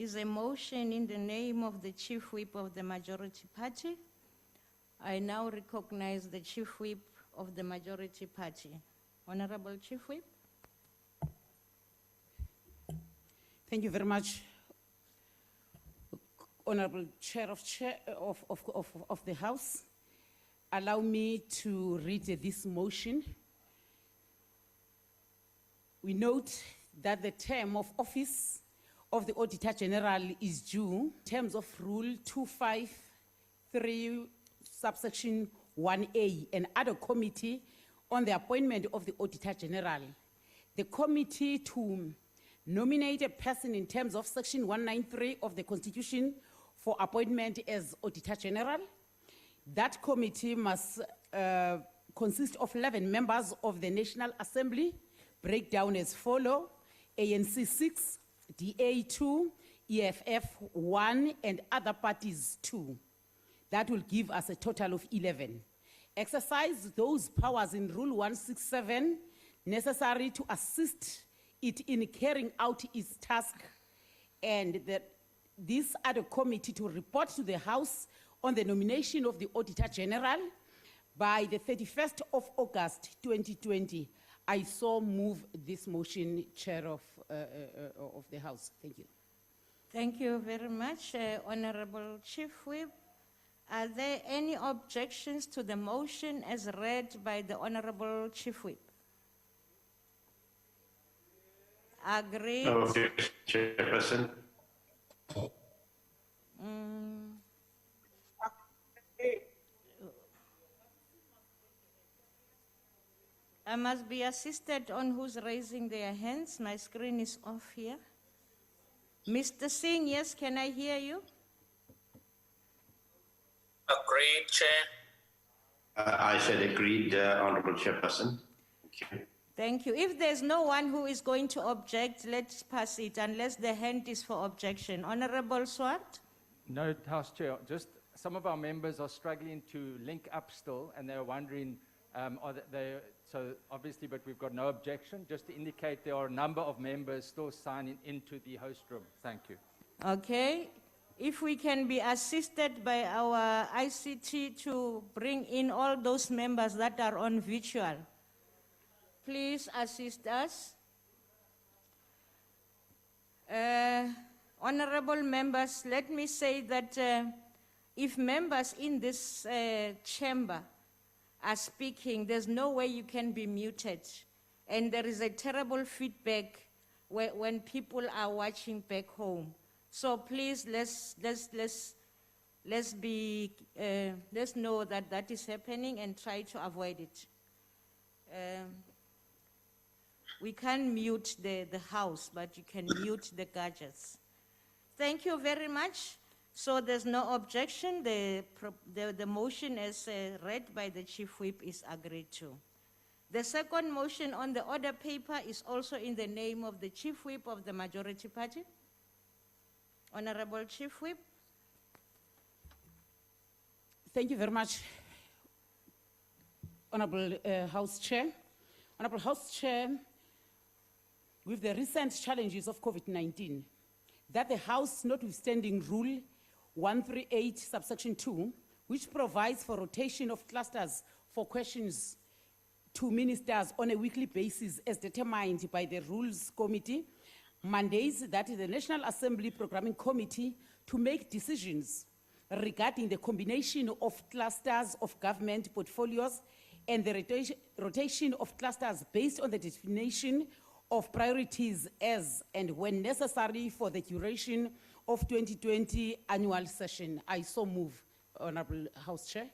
is a motion in the name of the Chief Whip of the Majority Party. I now recognize the Chief Whip of the Majority Party. Honorable Chief Whip. Thank you very much, Honorable Chair of the House. Allow me to read this motion. We note that the term of office of the Auditor General is due in terms of Rule 253, subsection 1A, and other committee on the appointment of the Auditor General. The committee to nominate a person in terms of section 193 of the Constitution for appointment as Auditor General. That committee must consist of 11 members of the National Assembly, breakdown as follows: ANC 6, DA 2, EFF 1, and other parties 2. That will give us a total of 11. Exercise those powers in Rule 167 necessary to assist it in carrying out its task, and this other committee to report to the House on the nomination of the Auditor General by the 31st of August 2020. I so move this motion, Chair of the House. Thank you. Thank you very much, Honorable Chief Whip. Are there any objections to the motion as read by the Honorable Chief Whip? Agreed. No objection, Chairperson. I must be assisted on who's raising their hands. My screen is off here. Mr. Singh, yes, can I hear you? Agreed, Chair. I said agreed, Honourable Chairperson. Thank you. Thank you. If there's no one who is going to object, let's pass it, unless the hand is for objection. Honourable Swart? No, House Chair, just some of our members are struggling to link up still, and they're wondering, so obviously, but we've got no objection, just to indicate there are a number of members still signing into the host room. Thank you. Okay. If we can be assisted by our ICT to bring in all those members that are on virtual, please assist us. Honorable members, let me say that if members in this chamber are speaking, there's no way you can be muted. And there is a terrible feedback when people are watching back home. So please, let's know that that is happening and try to avoid it. We can't mute the House, but you can mute the gadgets. Thank you very much. So there's no objection. The motion as read by the Chief Whip is agreed to. The second motion on the order paper is also in the name of the Chief Whip of the Majority Party. Honorable Chief Whip. Thank you very much, Honorable House Chair. Honorable House Chair, with the recent challenges of COVID-19, that the House, notwithstanding Rule 138, subsection 2, which provides for rotation of clusters for questions to ministers on a weekly basis as determined by the Rules Committee, mandates that the National Assembly Programming Committee to make decisions regarding the combination of clusters of government portfolios and the rotation of clusters based on the definition of priorities as and when necessary for the duration of 2020 annual session. I so move, Honorable House Chair.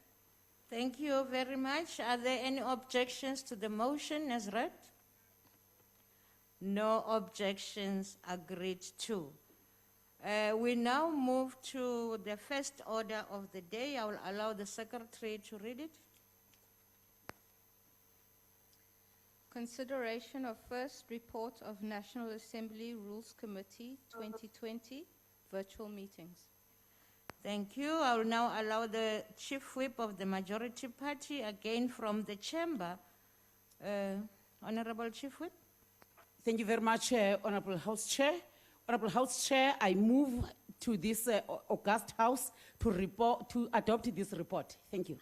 Thank you very much. Are there any objections to the motion as read? No objections, agreed to. We now move to the first order of the day. I will allow the Secretary to read it. Consideration of first report of National Assembly Rules Committee 2020 virtual meetings. Thank you. I will now allow the Chief Whip of the Majority Party, again from the chamber. Honorable Chief Whip. Thank you very much, Honorable House Chair. Honorable House Chair, I move to this august House to adopt this report. Thank you.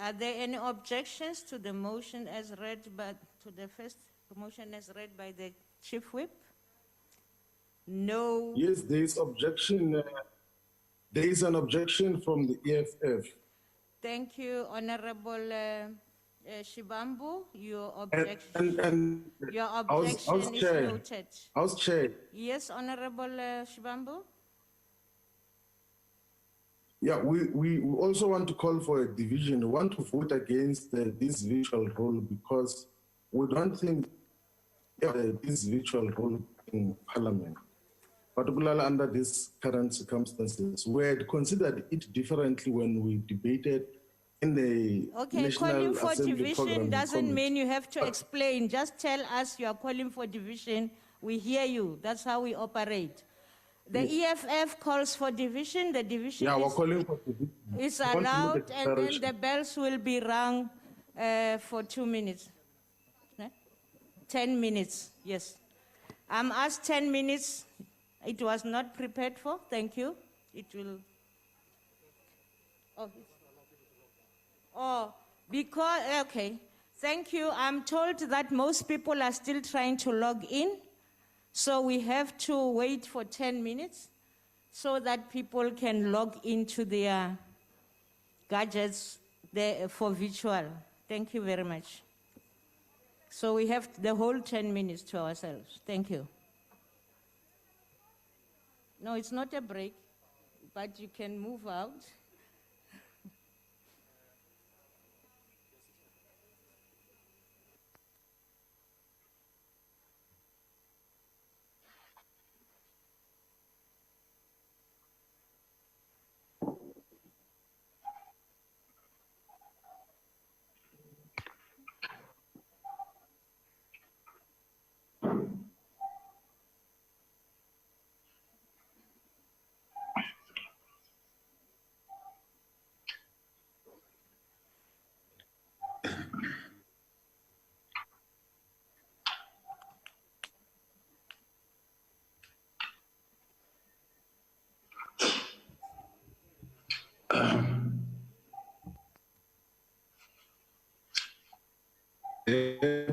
Are there any objections to the motion as read by, to the first motion as read by the Chief Whip? No. Yes, there is objection. There is an objection from the EFF. Thank you, Honorable Shibambu. Your objection, And your House objection is Chair. noted. House Chair, Yes, Honorable Shibambu? yeah, we also want to call for a division. We want to vote against this virtual rule because we don't think this virtual rule in Parliament, particularly under these current circumstances. We had considered it differently when we debated in the Okay, National calling for Assembly division Programming doesn't Committee. mean you have to explain. Just tell us you are calling for division. We hear you. That's how we operate. The EFF calls for division. The division Yeah, we're is, calling for division. is We want to know the allowed, and then direction. the bells will be rung for 2 minutes. 10 minutes, yes. I'm asked 10 minutes. It was not prepared for. Thank you. It will. Oh, because, okay. Thank you. I'm told that most people are still trying to log in. So we have to wait for 10 minutes so that people can log into their gadgets there for virtual. Thank you very much. So we have the whole 10 minutes to ourselves. Thank you. No, it's not a break, but you can move out.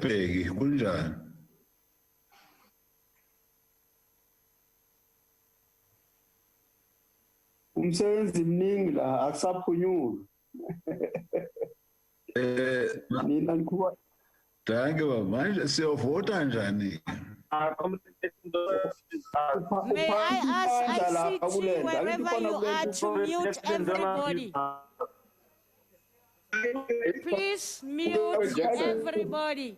Bheki kunjani? Umsebenzi mningi la akusaphunyulwa. Mina ngikuba Danke baba, manje siyovota njani? May I ask ICT, wherever you are, to mute everybody? Please mute everybody.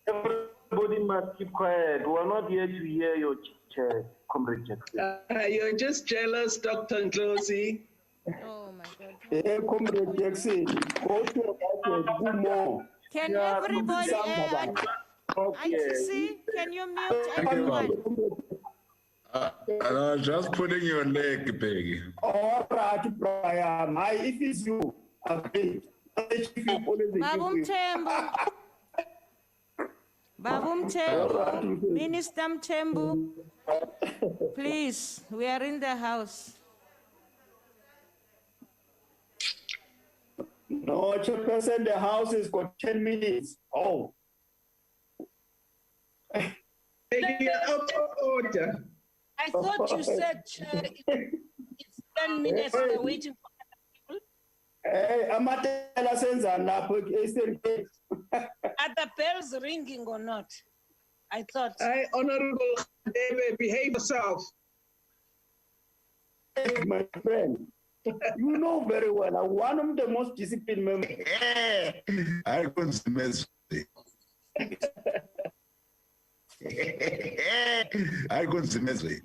Everybody must keep quiet. We are not here to hear your chair, Comrade Jackson. You're just jealous, Dr. Ndlozi. Oh my God. Comrade Jackson, go to your more. Can everybody, ICC, can you mute everyone? Just pulling your leg, Bheki. All right, Brian. If it's you, agree. Babum Tembu. Babum Tembu. Minister Tembu. Please, we are in the house. No, Chairperson, the house has got 10 minutes. Oh. Bheki, out of order. I thought you said it's 10 minutes we're waiting for other people. Hey, Amatela senzani lapho Eastern Cape. Are the bells ringing or not? I thought. Hi, Honorable David, behave yourself. My friend, you know very well, I'm one of the most disciplined members. I couldn't mess with I couldn't mess with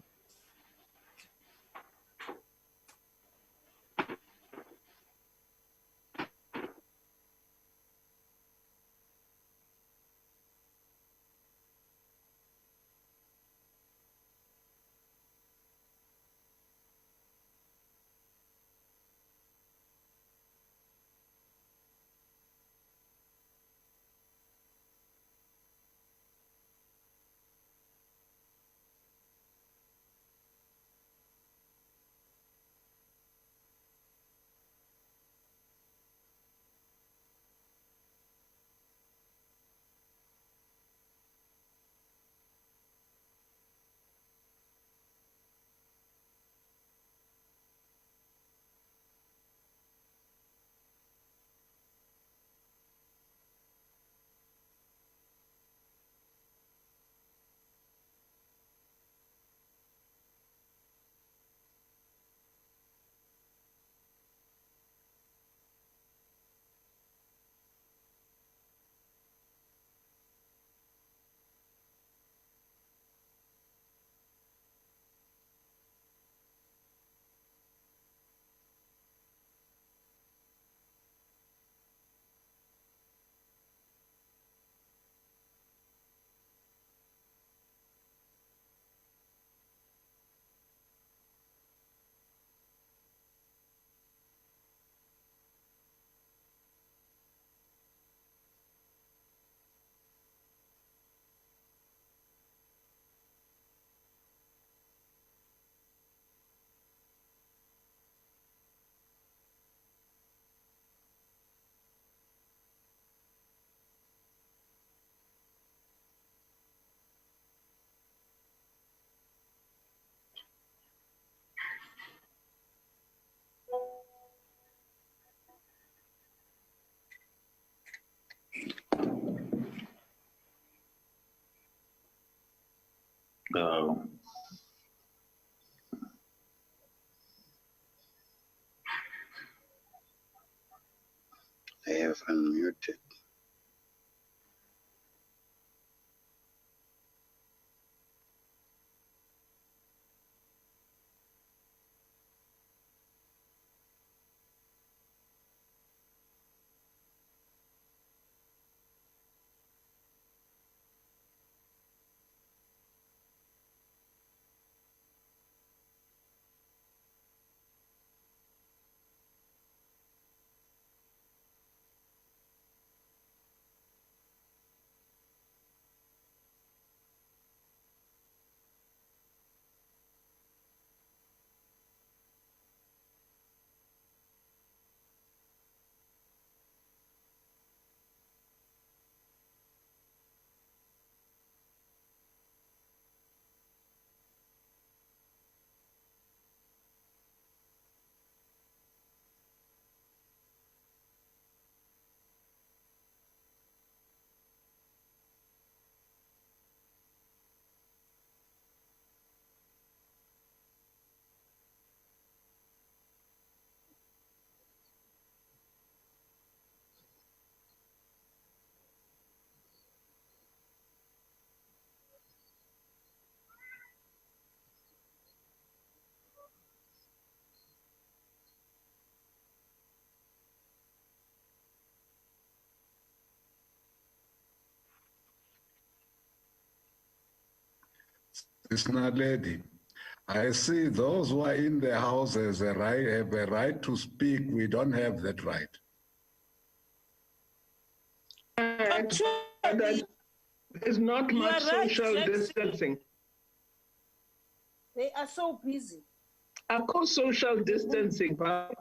Um, I have unmuted. It's not lady. I see those who are in the house have a right to speak. We don't have that right. There's not You much are right, social Jackson. distancing. They are so busy. Of course, social distancing, but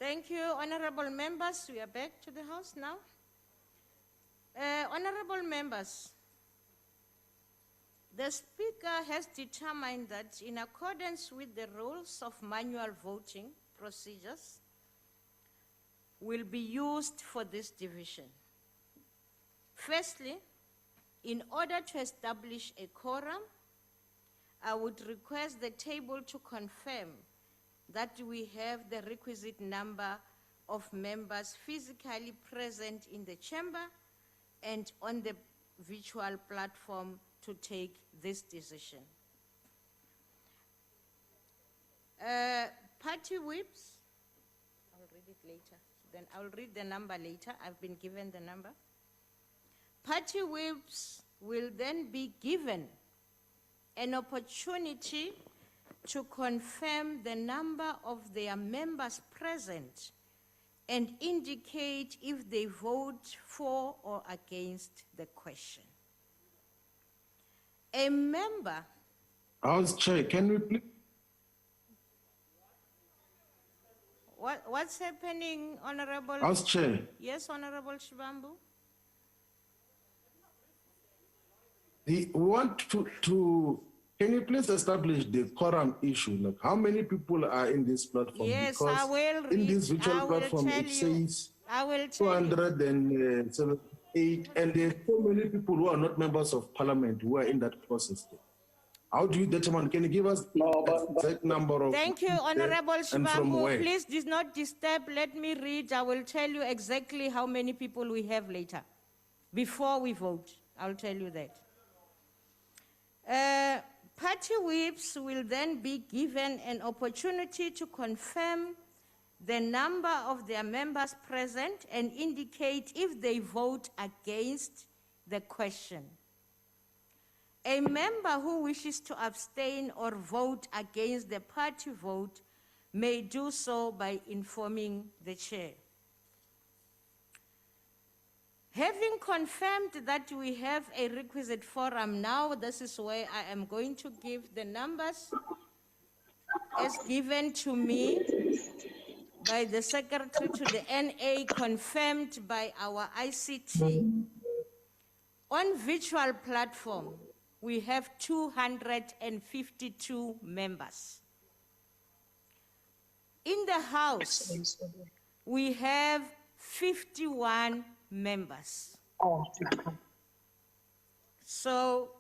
Thank you, honorable members. We are back to the House now. Honorable members, the Speaker has determined that in accordance with the rules of manual voting procedures will be used for this division. Firstly, in order to establish a quorum, I would request the table to confirm that we have the requisite number of members physically present in the chamber and on the virtual platform to take this decision. Party whips, I'll read it later. Then I'll read the number later. I've been given the number. Party whips will then be given an opportunity to confirm the number of their members present and indicate if they vote for or against the question. A member. House Chair, can we please? What's happening, Honorable? House Chair. Yes, Honorable Shibambu. We want to, can you please establish the quorum issue? Like how many people are in this platform? Yes, because I will in read, this virtual I will platform, tell it you. says I will tell you. 278, and there are so many people who are not members of parliament who are in that process. How do you determine? Can you give us the exact number of? Thank you, Honorable and from Shibambu. where? Please do not disturb. Let me read. I will tell you exactly how many people we have later. Before we vote, I'll tell you that. Party whips will then be given an opportunity to confirm the number of their members present and indicate if they vote against the question. A member who wishes to abstain or vote against the party vote may do so by informing the chair. Having confirmed that we have a requisite forum now, this is where I am going to give the numbers as given to me by the Secretary to the NA, confirmed by our ICT. On virtual platform, we have 252 members. In the House, we have 51 members. So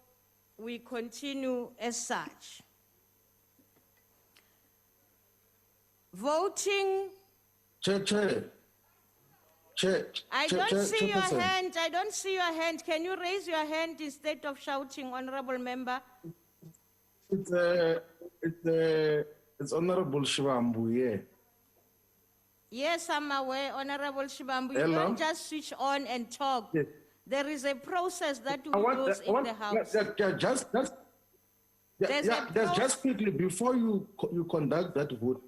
we continue as such. Voting. Chair. I don't see your hand. I don't see your hand. Can you raise your hand instead of shouting, honorable member? It's Honorable Shibambu, yeah. Yes, I'm aware, Honorable Shibambu. You Hello? don't just switch on and talk. Yes. There is a process that we use in the House. Just quickly, before you conduct that vote,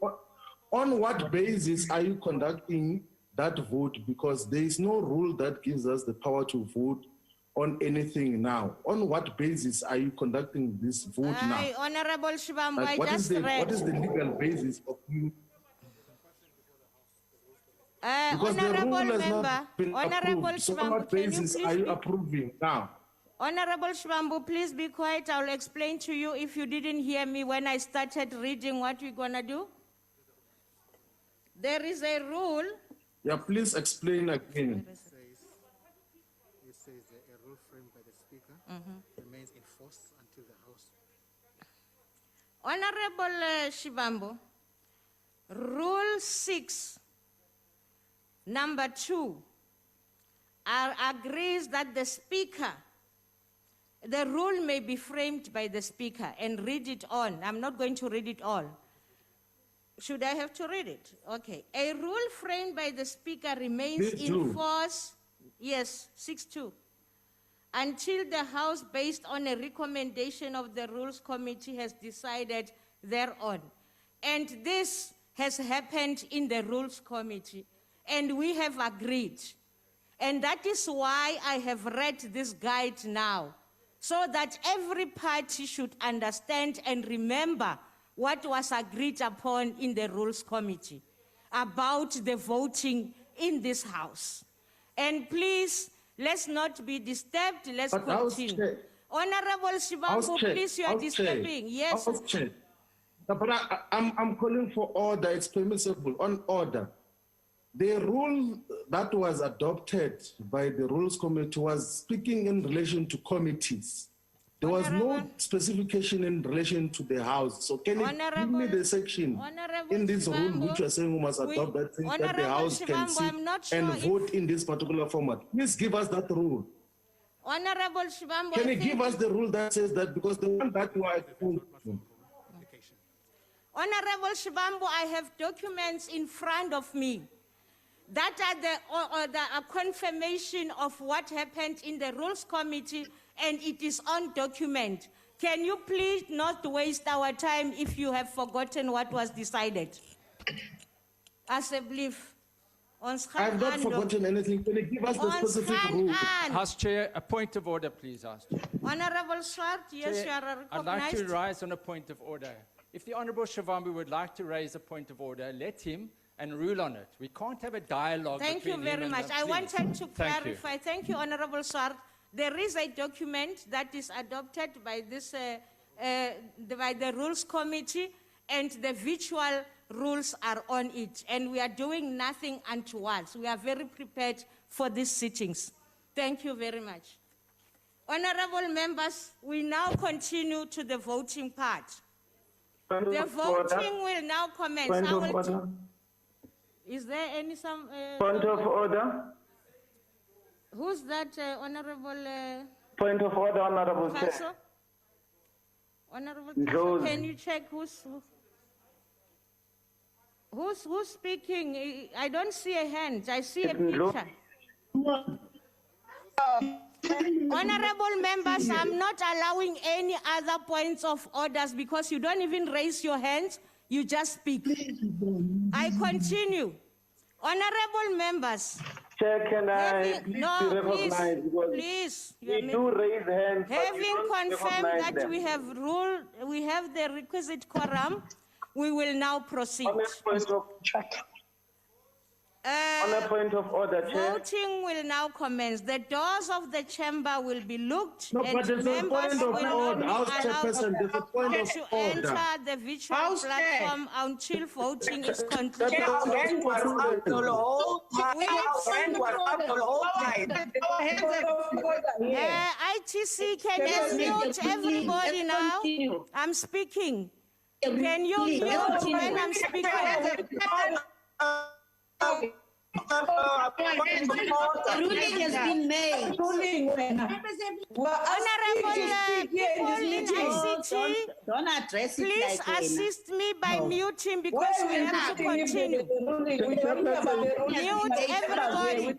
on what basis are you conducting that vote? Because there is no rule that gives us the power to vote on anything now. On what basis are you conducting this vote now? Honorable Shibambu, Like, I what just is read. what is the legal basis of you? Because the Honorable rule has member, not been Honorable approved. So on Shibambu, what can you basis please are you be- approving now? Honorable Shibambu, please be quiet. I'll explain to you if you didn't hear me when I started reading what we're gonna do. There is a rule. Yeah, please explain again. It says that a rule framed by the Speaker remains in force until the House. Honorable Shibambu, Rule 6, number 2, agrees that the Speaker, the rule may be framed by the Speaker, and read it on. I'm not going to read it all. Should I have to read it? Okay. A rule framed by the Speaker remains Please in do. force, yes, 6.2, until the House, based on a recommendation of the Rules Committee, has decided thereon. And this has happened in the Rules Committee, and we have agreed. And that is why I have read this guide now, so that every party should understand and remember what was agreed upon in the Rules Committee. about the voting in this house. And please, let's not be disturbed. Let's But House continue. Chair- Honorable House Shivambu, Chair, please, you are House Chair, disturbing. Yes. House Chair. No, but I'm calling for order. It's permissible. On order. The rule that was adopted by the Rules Committee was speaking in relation to committees. There was no specification in relation to the House. So can you give me the section in this rule which you are saying we must adopt that says that the House can sit and vote in this particular format? Please give us that rule. Honorable Shivambu, Can you give us the rule that says that, because the one that you are Honorable Shivambu, I have documents in front of me that are the confirmation of what happened in the Rules Committee, and it is on document. Can you please not waste our time if you have forgotten what was decided? As a belief. I've not forgotten anything. Can you give us the specific rule? House Chair, a point of order, please, House Chair. Honorable Swart, yes, Chair, you are I'd like recognized. to rise on a point of order. If the Honourable Shivambu would like to raise a point of order, let him and rule on it. We can't have a dialogue Thank you between him very and much. the- I please. wanted to Thank you. clarify. Thank you, Honorable Swart. There is a document that is adopted by this, by the Rules Committee, and the virtual rules are on it. And we are doing nothing untoward. We are very prepared for these sittings. Thank you very much. Honorable members, we now continue to the voting part. The voting will now commence. Point I of will order. Is there any some? Point of order. Who's that, Honorable? Point of order, Honorable Chair. Council? Honorable Those- Council, can you check who's speaking? I don't see a hand. I see a picture. Honorable members, I'm not allowing any other points of orders because you don't even raise your hands, you just speak. I continue. Honorable members. Chair, can I please No, be recognized? Because please. we do raise hands, but we Having don't confirmed recognize that them. we have the requisite quorum, we will now proceed. On a point of order, Chair. Voting will now commence. The doors of the chamber will be looked, No, and but there's a members point of will not order. be House allowed Chairperson, there's a point of to order. enter the virtual House Chair. platform until voting is concluded. Chair, our hand was up the whole time. Our hand was up the whole time. ITC, can you mute everybody now? I'm speaking. Can you mute when I'm speaking? Ruling has been made. Honorable people in ICT, Don't address it please like assist me by muting because we have to continue. Mute everybody.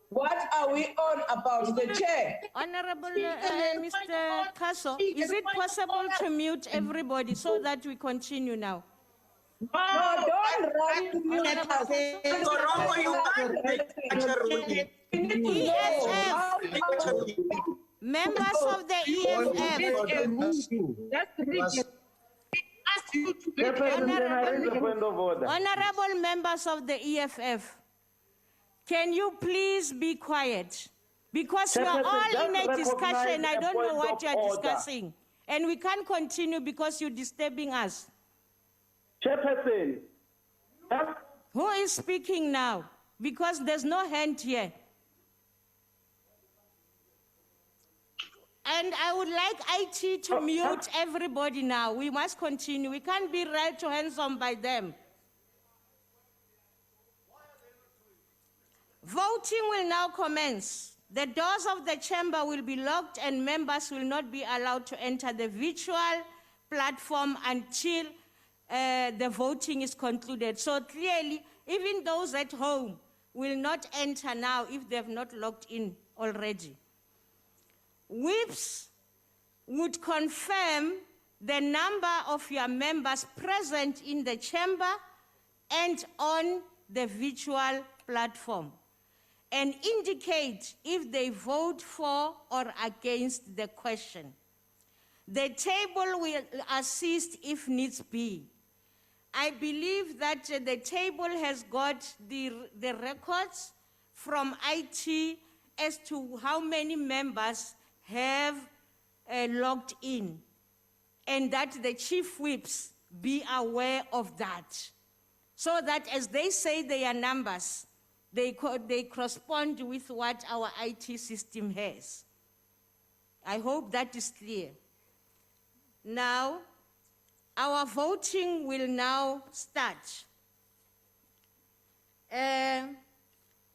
What are we on about the chair? Honorable Mr. Kaso, is it possible to mute everybody so that we continue now? No, don't run to mute us. EFF, members of the Honorable members of the EFF, can you please be quiet? Because you are all in a discussion, I don't know what you are discussing. And we can't continue because you're disturbing us. Chairperson. Who is speaking now? Because there's no hand here. And I would like IT to mute everybody now. We must continue. We can't be right to hands on by them. Voting will now commence. The doors of the chamber will be locked and members will not be allowed to enter the virtual platform until the voting is concluded. So clearly, even those at home will not enter now if they have not logged in already. Whips would confirm the number of your members present in the chamber and on the virtual platform, and indicate if they vote for or against the question. The table will assist if needs be. I believe that the table has got the records from IT as to how many members have logged in, and that the chief whips be aware of that, so that as they say their numbers, they correspond with what our IT system has. I hope that is clear. Now, our voting will now start.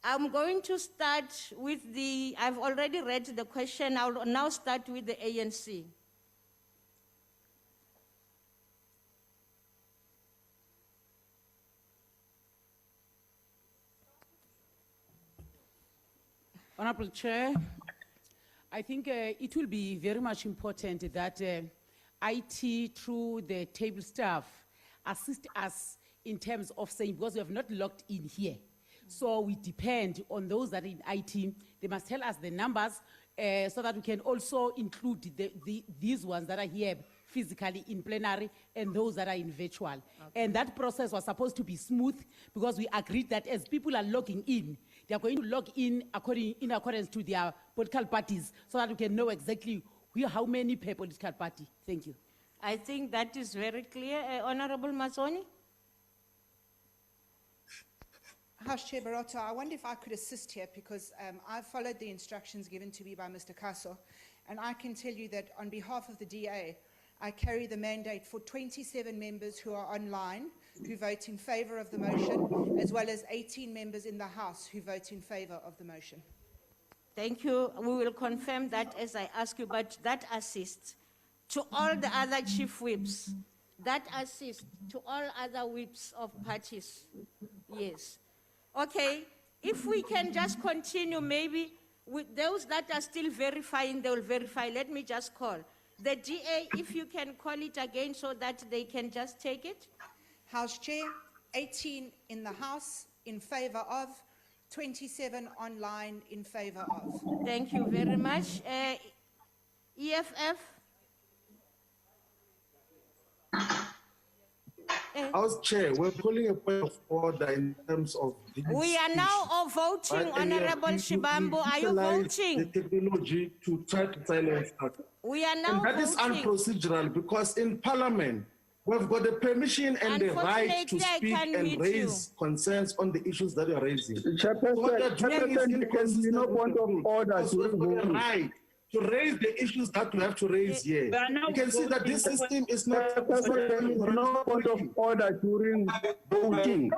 I'm going to start with I've already read the question. I'll now start with the ANC. Honorable Chair, I think it will be very much important that IT, through the table staff, assist us in terms of saying, because we have not logged in here. So we depend on those that are in IT. They must tell us the numbers so that we can also include these ones that are here physically in plenary and those that are in virtual. Okay. And that process was supposed to be smooth because we agreed that as people are logging in, they are going to log in in accordance to their political parties so that we can know exactly how many per political party. Thank you. I think that is very clear. Honorable Mazzoni? House Chair Barotto, I wonder if I could assist here because I've followed the instructions given to me by Mr. Kaso, and I can tell you that on behalf of the DA, I carry the mandate for 27 members who are online who vote in favour of the motion, as well as 18 members in the House who vote in favour of the motion. Thank you. We will confirm that as I ask you, but that assists to all the other chief whips. That assists to all other whips of parties. Yes. Okay, if we can just continue, maybe with those that are still verifying, they will verify. Let me just call. The DA, if you can call it again so that they can just take it. House Chair, 18 in the House in favour of, 27 online in favour of. Thank you very much. EFF? House Chair, we're calling a point of order in terms of... We are now all voting, Honorable Shibambo. Are you voting? The technology to try to silence us. We are now and that voting. is unprocedural because in Parliament, we've got the permission and the right to speak and raise concerns on the issues that you're raising. Chairperson, there can be no point of order during voting. Right to raise the issues that we have to raise here. You can see that this system is not... There is no point of order during voting.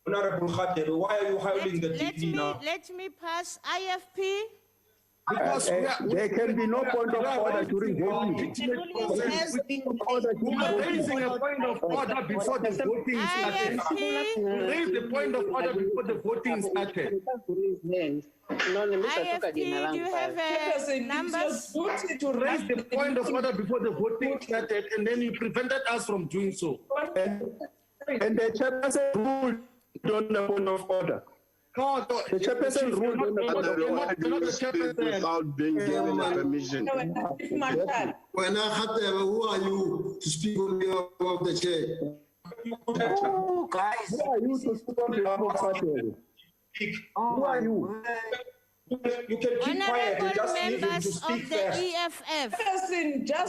Honorable Khater, why are you howling the TV now? Let me pass IFP. Because there can be no point of order during voting. We are raising a point of order before the voting started. Raise the point of order before the voting started. IFP, do you have numbers? To raise the point of order before the voting started, and then you prevented us from doing so. And the chairperson ruled on the point of order. No, the chairperson ruled on the chairperson without being given permission. Who are you to speak on behalf of the chair? Oh, guys. Who are you to speak on behalf of Khater? Who are you? You can keep quiet and just leave him to speak of the first. EFF.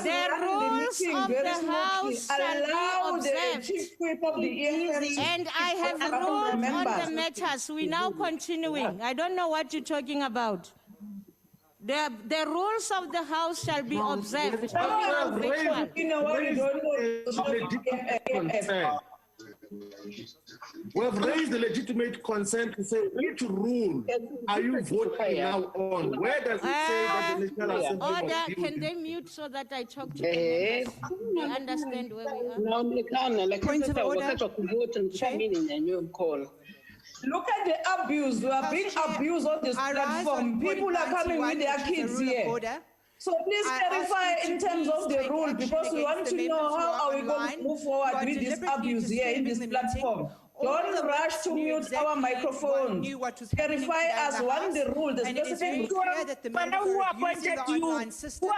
The rules of the House shall be observed. Chief Whip of the EFF And I have rules on the matters. We're now continuing. I don't know what you're talking about. The rules of the House shall be observed. We have raised the legitimate concern to say which rule are you voting now on? Where does it say that the National Assembly Order, must deal can with they mute so that I talk to them? They understand where we are. Point of order. Look at the abuse. We are being abused on this platform. People are coming with their kids here. So please clarify in terms of the rule because we want to know how are we going to move forward with this abuse here in this platform. All of Don't the rush reps to knew mute our exactly microphones. knew what was happening Clarify today in us the what House, the rule, the and it is very specific clear that the members who are using the appointed you? online system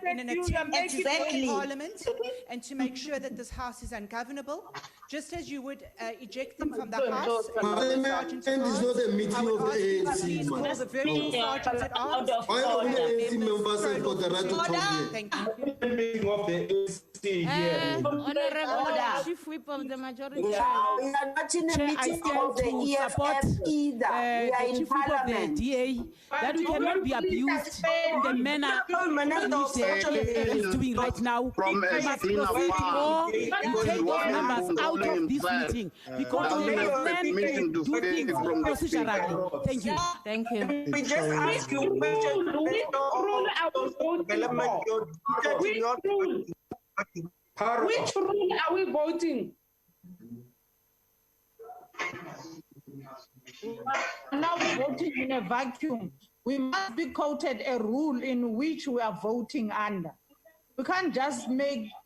in an You are attempt to making defeat Parliament and to make sure that this House is ungovernable. Just as you would eject them from the House, Parliament is not a meeting of the ANC, call man. the virtual sergeants at arms. Why only ANC members have got the right to talk here? Thank you. Meeting of the AC here. Honorable Chief Whip of the Majority. We are not in a Chair, I meeting stand of the to support EFF either. We are the in chief whip of the Parliament. DA that we cannot be abused in the manner in which the EFF is doing right now. From We a must senior proceed farm, or take those members out of this meeting because they must then meeting to do stay things from the procedurally. Thank you. Thank you. We just ask you questions. Which rule are we voting for? Which rule are we voting? We are now voting in a vacuum. We must be quoted a rule in which we are voting under. We can't just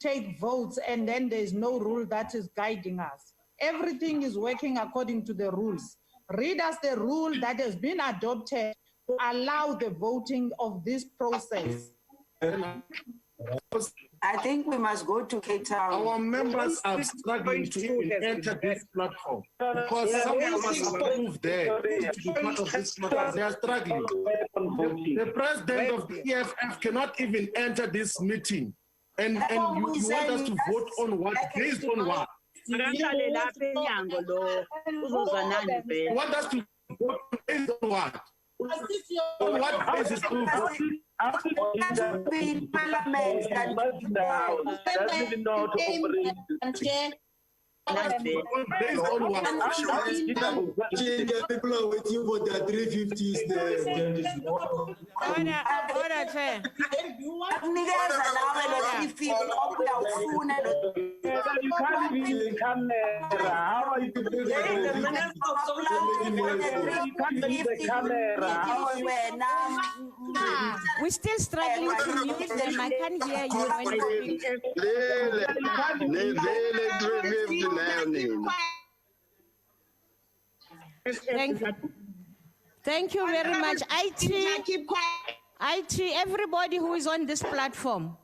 take votes and then there's no rule that is guiding us. Everything is working according to the rules. Read us the rule that has been adopted to allow the voting of this process. I think we must go to Cape Town. Our members are struggling to even enter this platform because someone must approve there to be part of this platform. They are struggling. The president of the EFF cannot even enter this meeting. And you want us to vote on what? Based on what? You want us to vote based on what? On what basis to vote? That be in Parliament and Doesn't even know how to operate. Based on what? People are waiting for their 350s there. Order, Chair. Akunikeza nawe lo ifile okuyawufuna You can't be in the camera. How are you doing You can't be in the camera. How are you? We're still struggling to mute them. I can't hear you when you speak. Thank you very much. IT, everybody who is on this platform.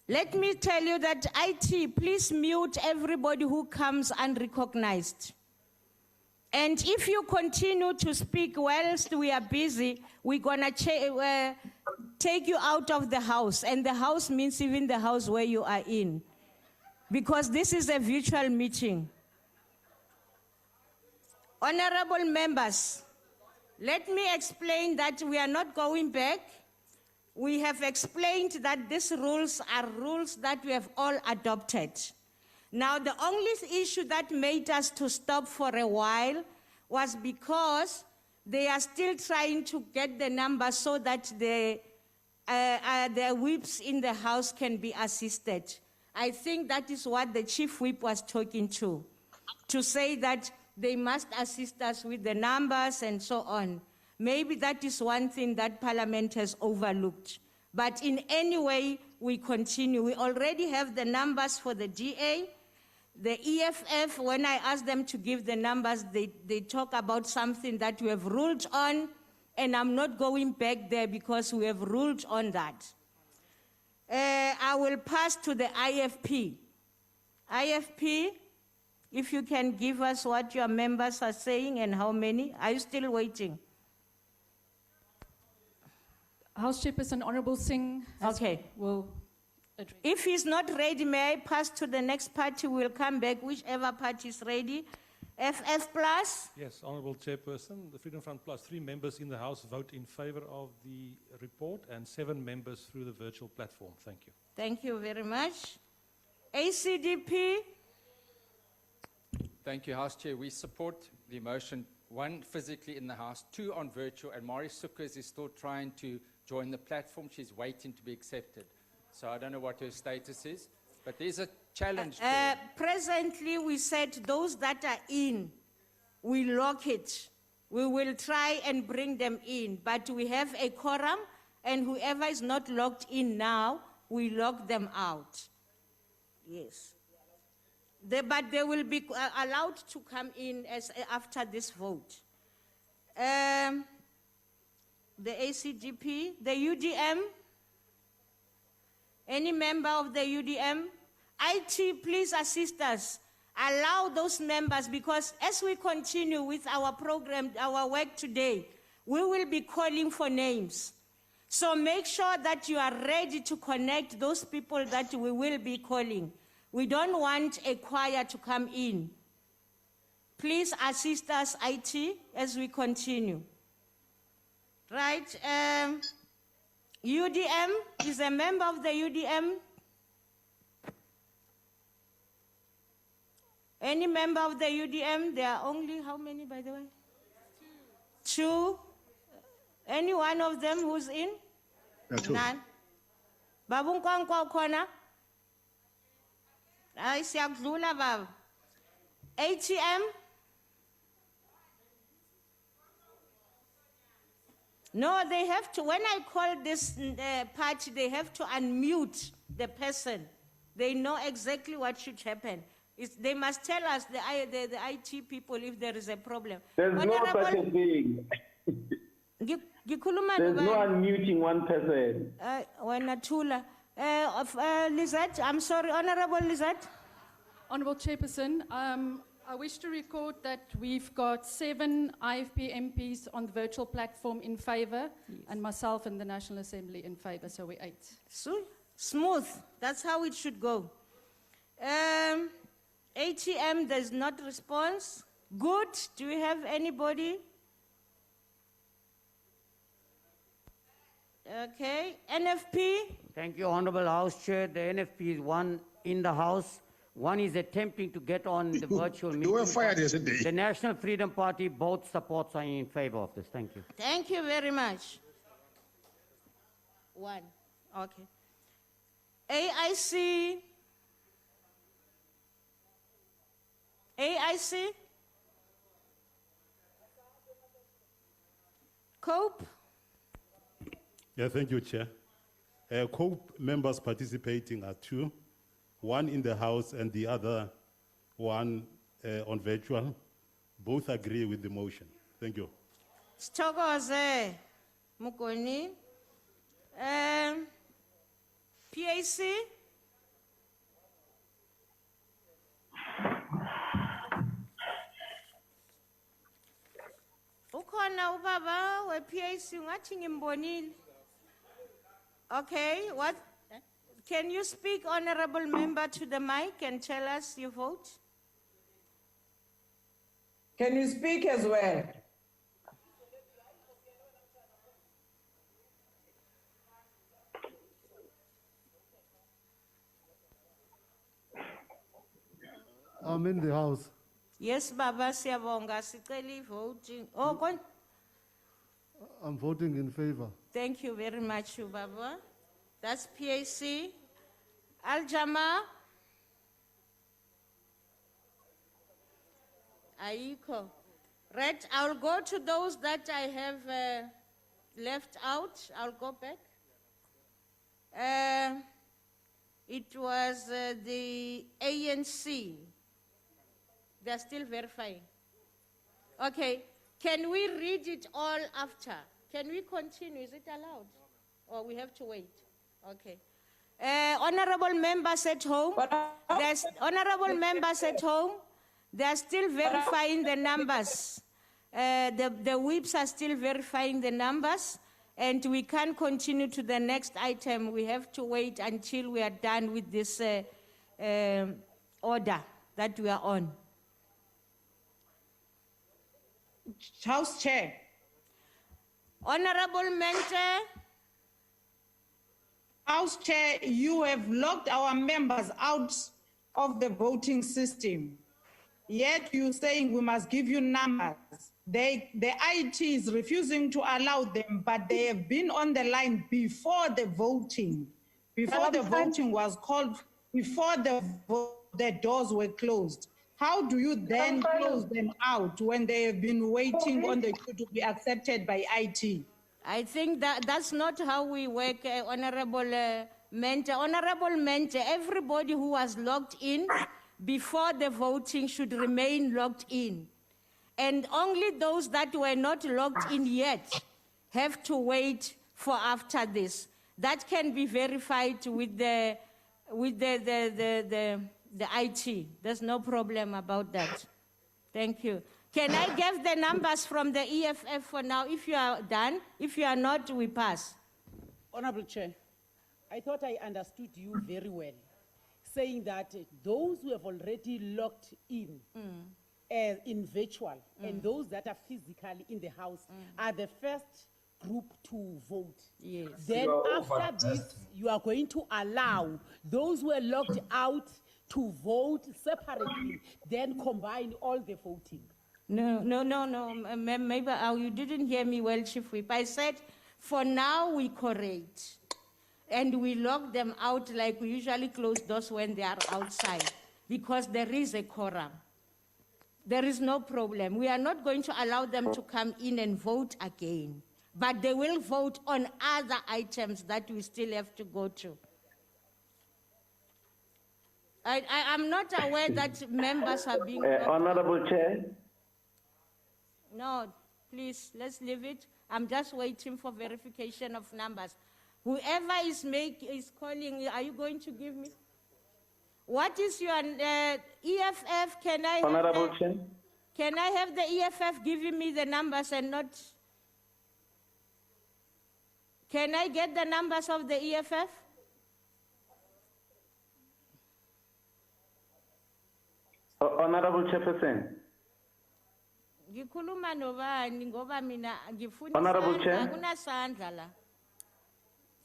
Let me tell you that IT, please mute everybody who comes unrecognized. And if you continue to speak whilst we are busy, we're gonna take you out of the house. And the house means even the house where you are in. Because this is a virtual meeting. Honorable members, let me explain that we are not going back. We have explained that these rules are rules that we have all adopted. Now, the only issue that made us to stop for a while was because they are still trying to get the numbers so that the whips in the house can be assisted. I think that is what the chief whip was talking to say that they must assist us with the numbers and so on. Maybe that is one thing that Parliament has overlooked. But in any way, we continue. We already have the numbers for the DA. The EFF, when I ask them to give the numbers, they talk about something that we have ruled on, and I'm not going back there because we have ruled on that. I will pass to the IFP. IFP, if you can give us what your members are saying and how many. Are you still waiting? House Chairperson, Honourable Singh. Okay. Will if he's not ready, may I pass to the next party? We'll come back, whichever party is ready. FF Plus? Yes, Honourable Chairperson, the Freedom Front Plus, 3 members in the House vote in favour of the report and 7 members through the virtual platform. Thank you. Thank you very much. ACDP? Thank you, House Chair. We support the motion, 1, physically in the House, 2, on virtual, and Maurice Sukkers is still trying to join the platform. She's waiting to be accepted. So I don't know what her status is, but there's a challenge. Presently, we said those that are in, we lock it. We will try and bring them in, but we have a quorum, and whoever is not locked in now, we lock them out. Yes. But they will be allowed to come in after this vote. The ACGP, the UDM, any member of the UDM, IT, please assist us. Allow those members, because as we continue with our program, our work today, we will be calling for names. So make sure that you are ready to connect those people that we will be calling. We don't want a choir to come in. Please assist us, IT, as we continue. Right, UDM, is a member of the UDM? Any member of the UDM? There are only, how many, by the way? Two. Any one of them who's in? None. Babung Kwankwa Kwana? Ay, siyakudlula baba. ATM? No, they have to, when I call this party, they have to unmute the person. They know exactly what should happen. They must tell us, the IT people, if there is a problem. There's no such a thing. There's no unmuting one person. Lizette, I'm sorry, Honorable Lizette. Honourable Chairperson, I wish to record that we've got 7 IFP MPs on the virtual platform in favour, and myself and the National Assembly in favour, so we're 8. So smooth, that's how it should go. ATM, there's not response. Good, do we have anybody? Okay, NFP? Thank you, Honourable House Chair. The NFP is one in the House. One is attempting to get on the virtual meeting. You were fired yesterday. The National Freedom Party, both supports are in favour of this. Thank you. Thank you very much. 1, okay. AIC? AIC? COPE? Yeah, thank you, Chair. COPE members participating are 2, one in the House and the other one on virtual. Both agree with the motion. Thank you. Stokoze, Mukoni. PAC? Ukhona ubaba we-PAC ngathi ngimbonile. Okay, what? Can you speak, Honourable Member, to the mic and tell us your vote? Can you speak as well? I'm in the House. Yes, Baba, siyabonga, sicela voting. Oh, I'm voting in favour. thank you very much, Baba. That's PAC. Al-Jama? Aiko. Right, I'll go to those that I have left out. I'll go back. It was the ANC. They're still verifying. Okay, can we read it all after? Can we continue? Is it allowed? Or we have to wait? Okay. Honourable members at home, honourable members at home, they're still verifying the numbers. The whips are still verifying the numbers, and we can't continue to the next item. We have to wait until we are done with this order that we are on. House Chair. Honourable Mente. House Chair, you have locked our members out of the voting system. Yet you're saying we must give you numbers. The IT is refusing to allow them, but they have been on the line before the voting. Before the voting was called, before the doors were closed. How do you then close them out when they have been waiting on the queue to be accepted by IT? I think that's not how we work, Honourable Mente. Honourable Mente, everybody who was logged in, before the voting should remain logged in. And only those that were not logged in yet have to wait for after this. That can be verified with the IT. There's no problem about that. Thank you. Can I give the numbers from the EFF for now? If you are done, if you are not, we pass. Honorable Chair, I thought I understood you very well, saying that those who have already logged in virtual and those that are physically in the house are the first group to vote. Yes. Then after this, you are going to allow those who are logged out to vote separately, then combine all the voting. No. Maybe you didn't hear me well, Chief Whip. I said, for now we correct. And we lock them out like we usually close doors when they are outside, because there is a quorum. There is no problem. We are not going to allow them to come in and vote again, but they will vote on other items that we still have to go to. I'm not aware that members are being... Honorable Chair. No, please, let's leave it. I'm just waiting for verification of numbers. Whoever is calling, are you going to give me? What is your EFF? Can I Honorable Chair. Can I have the EFF giving me the numbers and not? Can I get the numbers of the EFF? Honorable Chairperson. Ngikhuluma nobani ngoba mina ngifuna Honorable Chair. akunasandla la.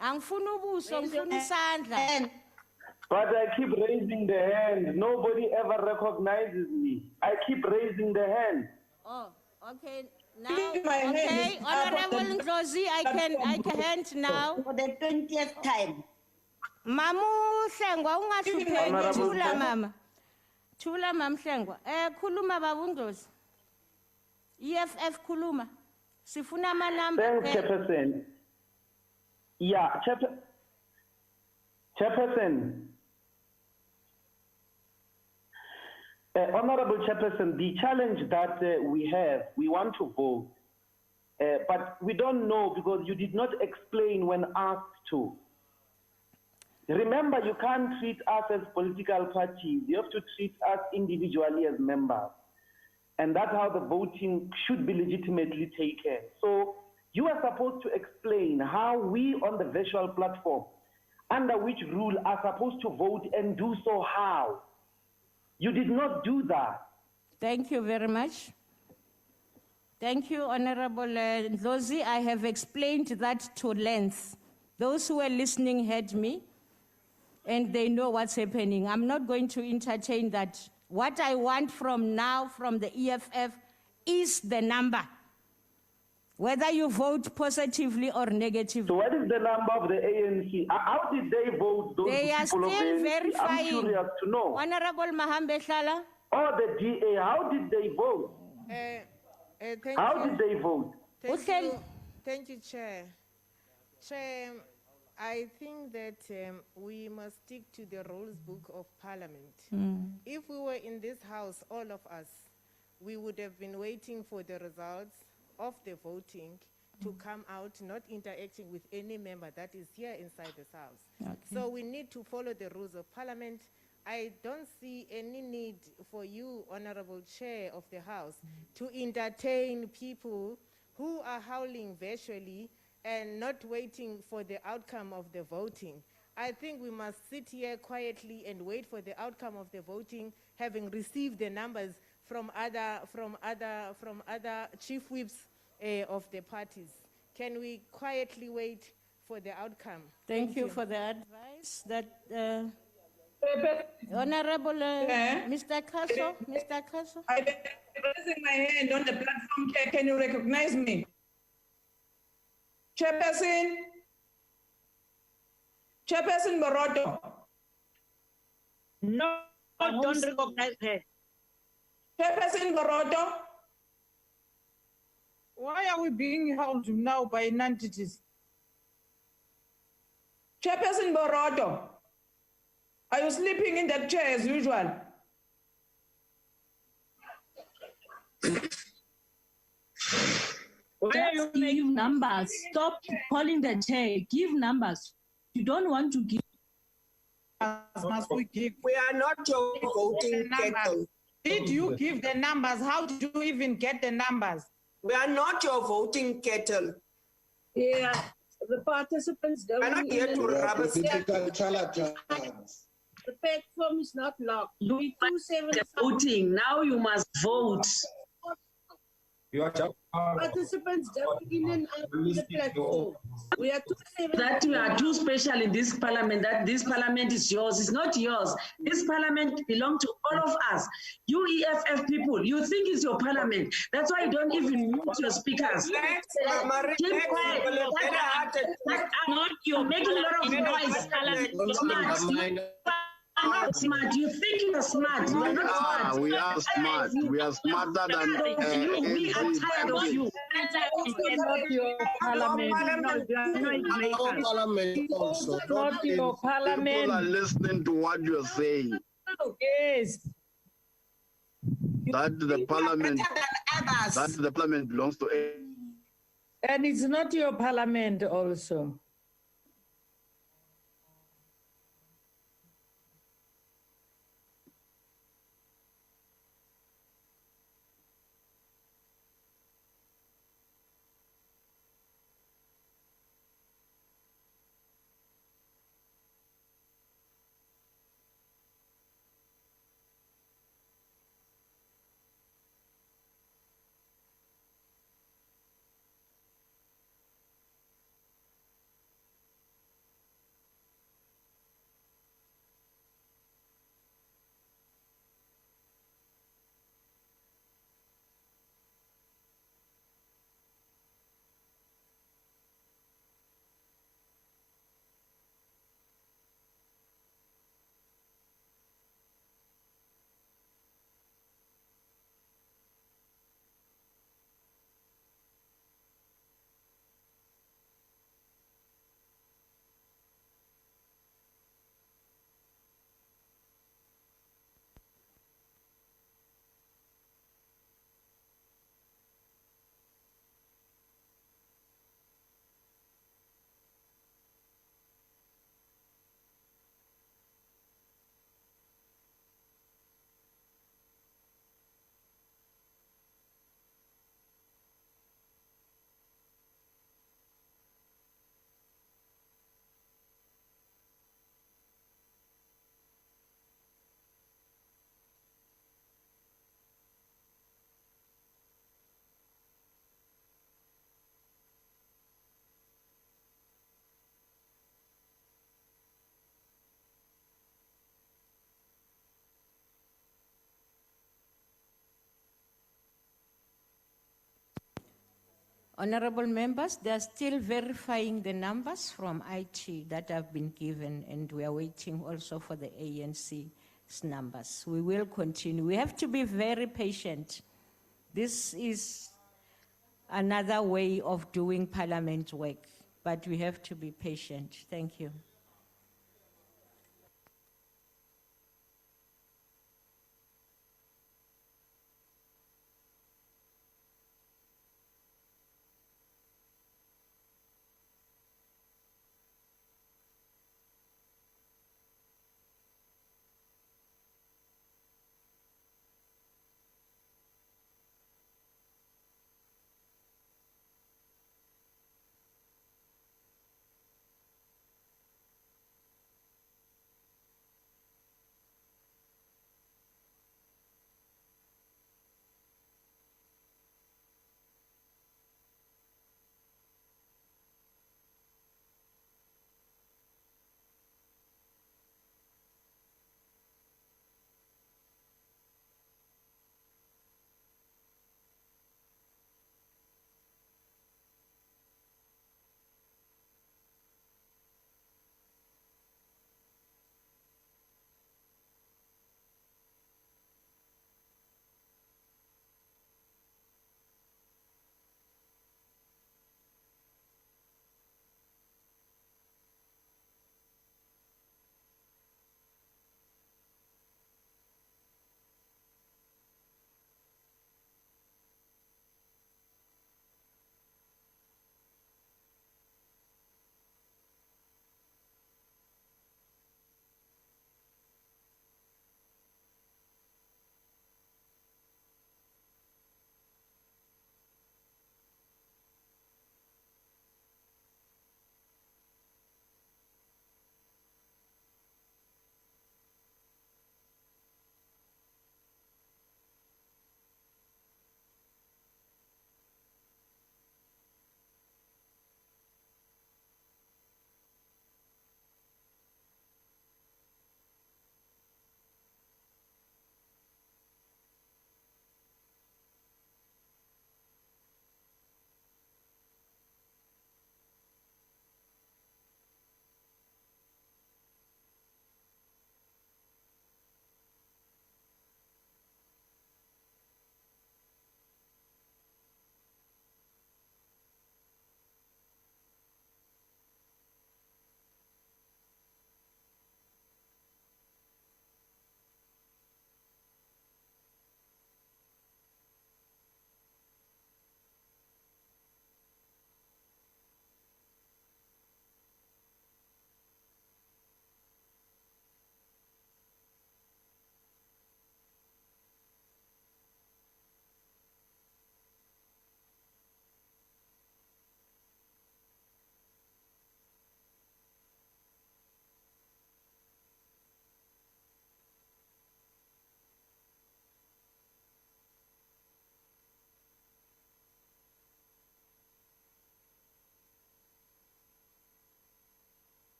Angifuna ubuso, ngifuna isandla. But I keep raising the hand. Nobody ever recognizes me. I keep raising the hand. Oh, okay. Now, okay, Honorable Ndlozi, I can hand now. For the 20th time. Mamu Mhlengwa ungahluphe thula mama. Thula mama Mhlengwa. Khuluma baba Ndlozi. EFF khuluma. Sifuna ama number. Thanks, Chairperson. Yeah, Chairperson. Honorable Chairperson, the challenge that we want to vote, but we don't know because you did not explain when asked to. Remember, you can't treat us as political parties. You have to treat us individually as members. And that's how the voting should be legitimately taken. So you are supposed to explain how we on the virtual platform, under which rule, are supposed to vote and do so how. You did not do that. Thank you very much. Thank you, Honorable Ndlozi. I have explained that to length. Those who were listening heard me, and they know what's happening. I'm not going to entertain that. What I want from now, from the EFF, is the number. Whether you vote positively or negatively. So what is the number of the ANC? How did they vote? Those they are people still of the ANC? verifying. I'm curious to know. Honorable Mahambe Shala. Or the DA, how did they vote? How did they vote? Thank you, Chair. Chair, I think that we must stick to the rules book of Parliament. If we were in this house, all of us, we would have been waiting for the results of the voting to come out, not interacting with any member that is here inside this house. Okay. So we need to follow the rules of Parliament. I don't see any need for you, Honorable Chair of the House, to entertain people who are howling virtually and not waiting for the outcome of the voting. I think we must sit here quietly and wait for the outcome of the voting, having received the numbers from other chief whips of the parties. Can we quietly wait for the outcome? Thank you for the advice. That Honorable Mr. Kaso, Mr. Kaso. I'm raising my hand on the platform. Can you recognize me? Chairperson Boroto. No, don't recognize her. Chairperson Boroto. Why are we being held now by non-entities? Chairperson Boroto, are you sleeping in that chair as usual? Why are you making numbers? Stop calling the chair. Give numbers. You don't want to give. Must we give? We are not your voting Numbers. kettle. Did you give the numbers? How did you even get the numbers? We are not your voting kettle. Yeah, the participants don't. We're not here to rubber stamp. The platform is not locked. You voting. Now you must vote. You are just Participants jump in and out of the platform. We are That you are too special in this parliament, that this parliament is yours. It's not yours. This parliament belongs to all of us. You EFF people, you think it's your parliament. That's why you don't even mute your speakers. Keep quiet. You're making a lot of noise. You're not smart. You think you're smart. You're not smart. We are smart. We are smarter than we are tired of you. It's not your parliament. Our parliament also. Not your parliament. People are listening to what you're saying. Yes. That the parliament belongs to. And it's not your parliament also. Honorable members, they are still verifying the numbers from IT that have been given, and we are waiting also for the ANC's numbers. We will continue. We have to be very patient. This is another way of doing parliament work, but we have to be patient. Thank you.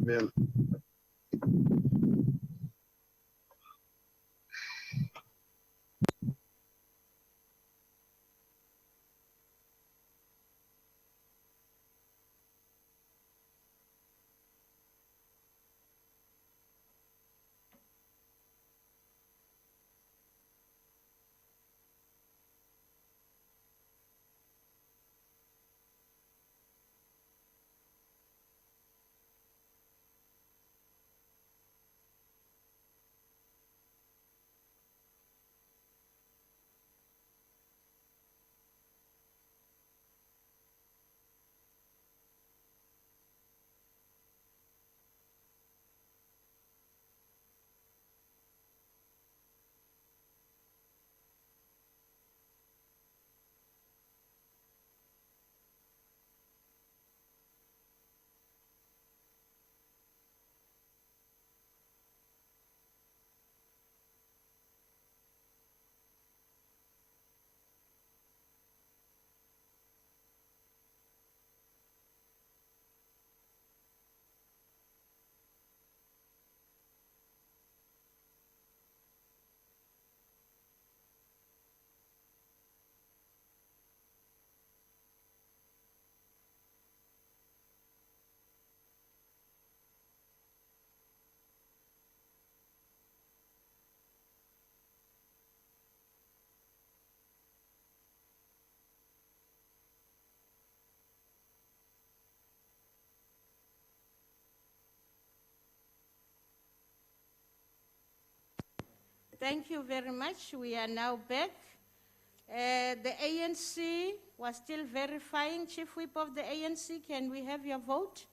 Well, Thank you very much. We are now back. The ANC was still verifying. Chief Whip of the ANC, can we have your vote?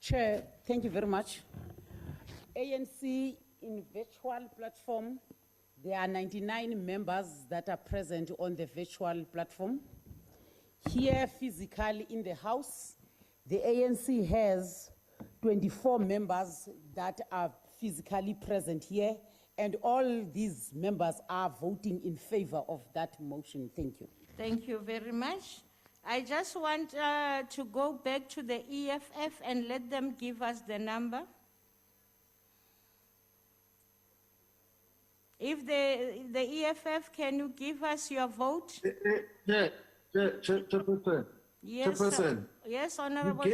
Chair, thank you very much. ANC in virtual platform, there are 99 members that are present on the virtual platform. Here, physically in the House, the ANC has 24 members that are physically present here, and all these members are voting in favor of that motion. Thank you. Thank you very much. I just want to go back to the EFF and let them give us the number. If the EFF, can you give us your vote? Chairperson. Yes, Chairperson. yes, Honorable.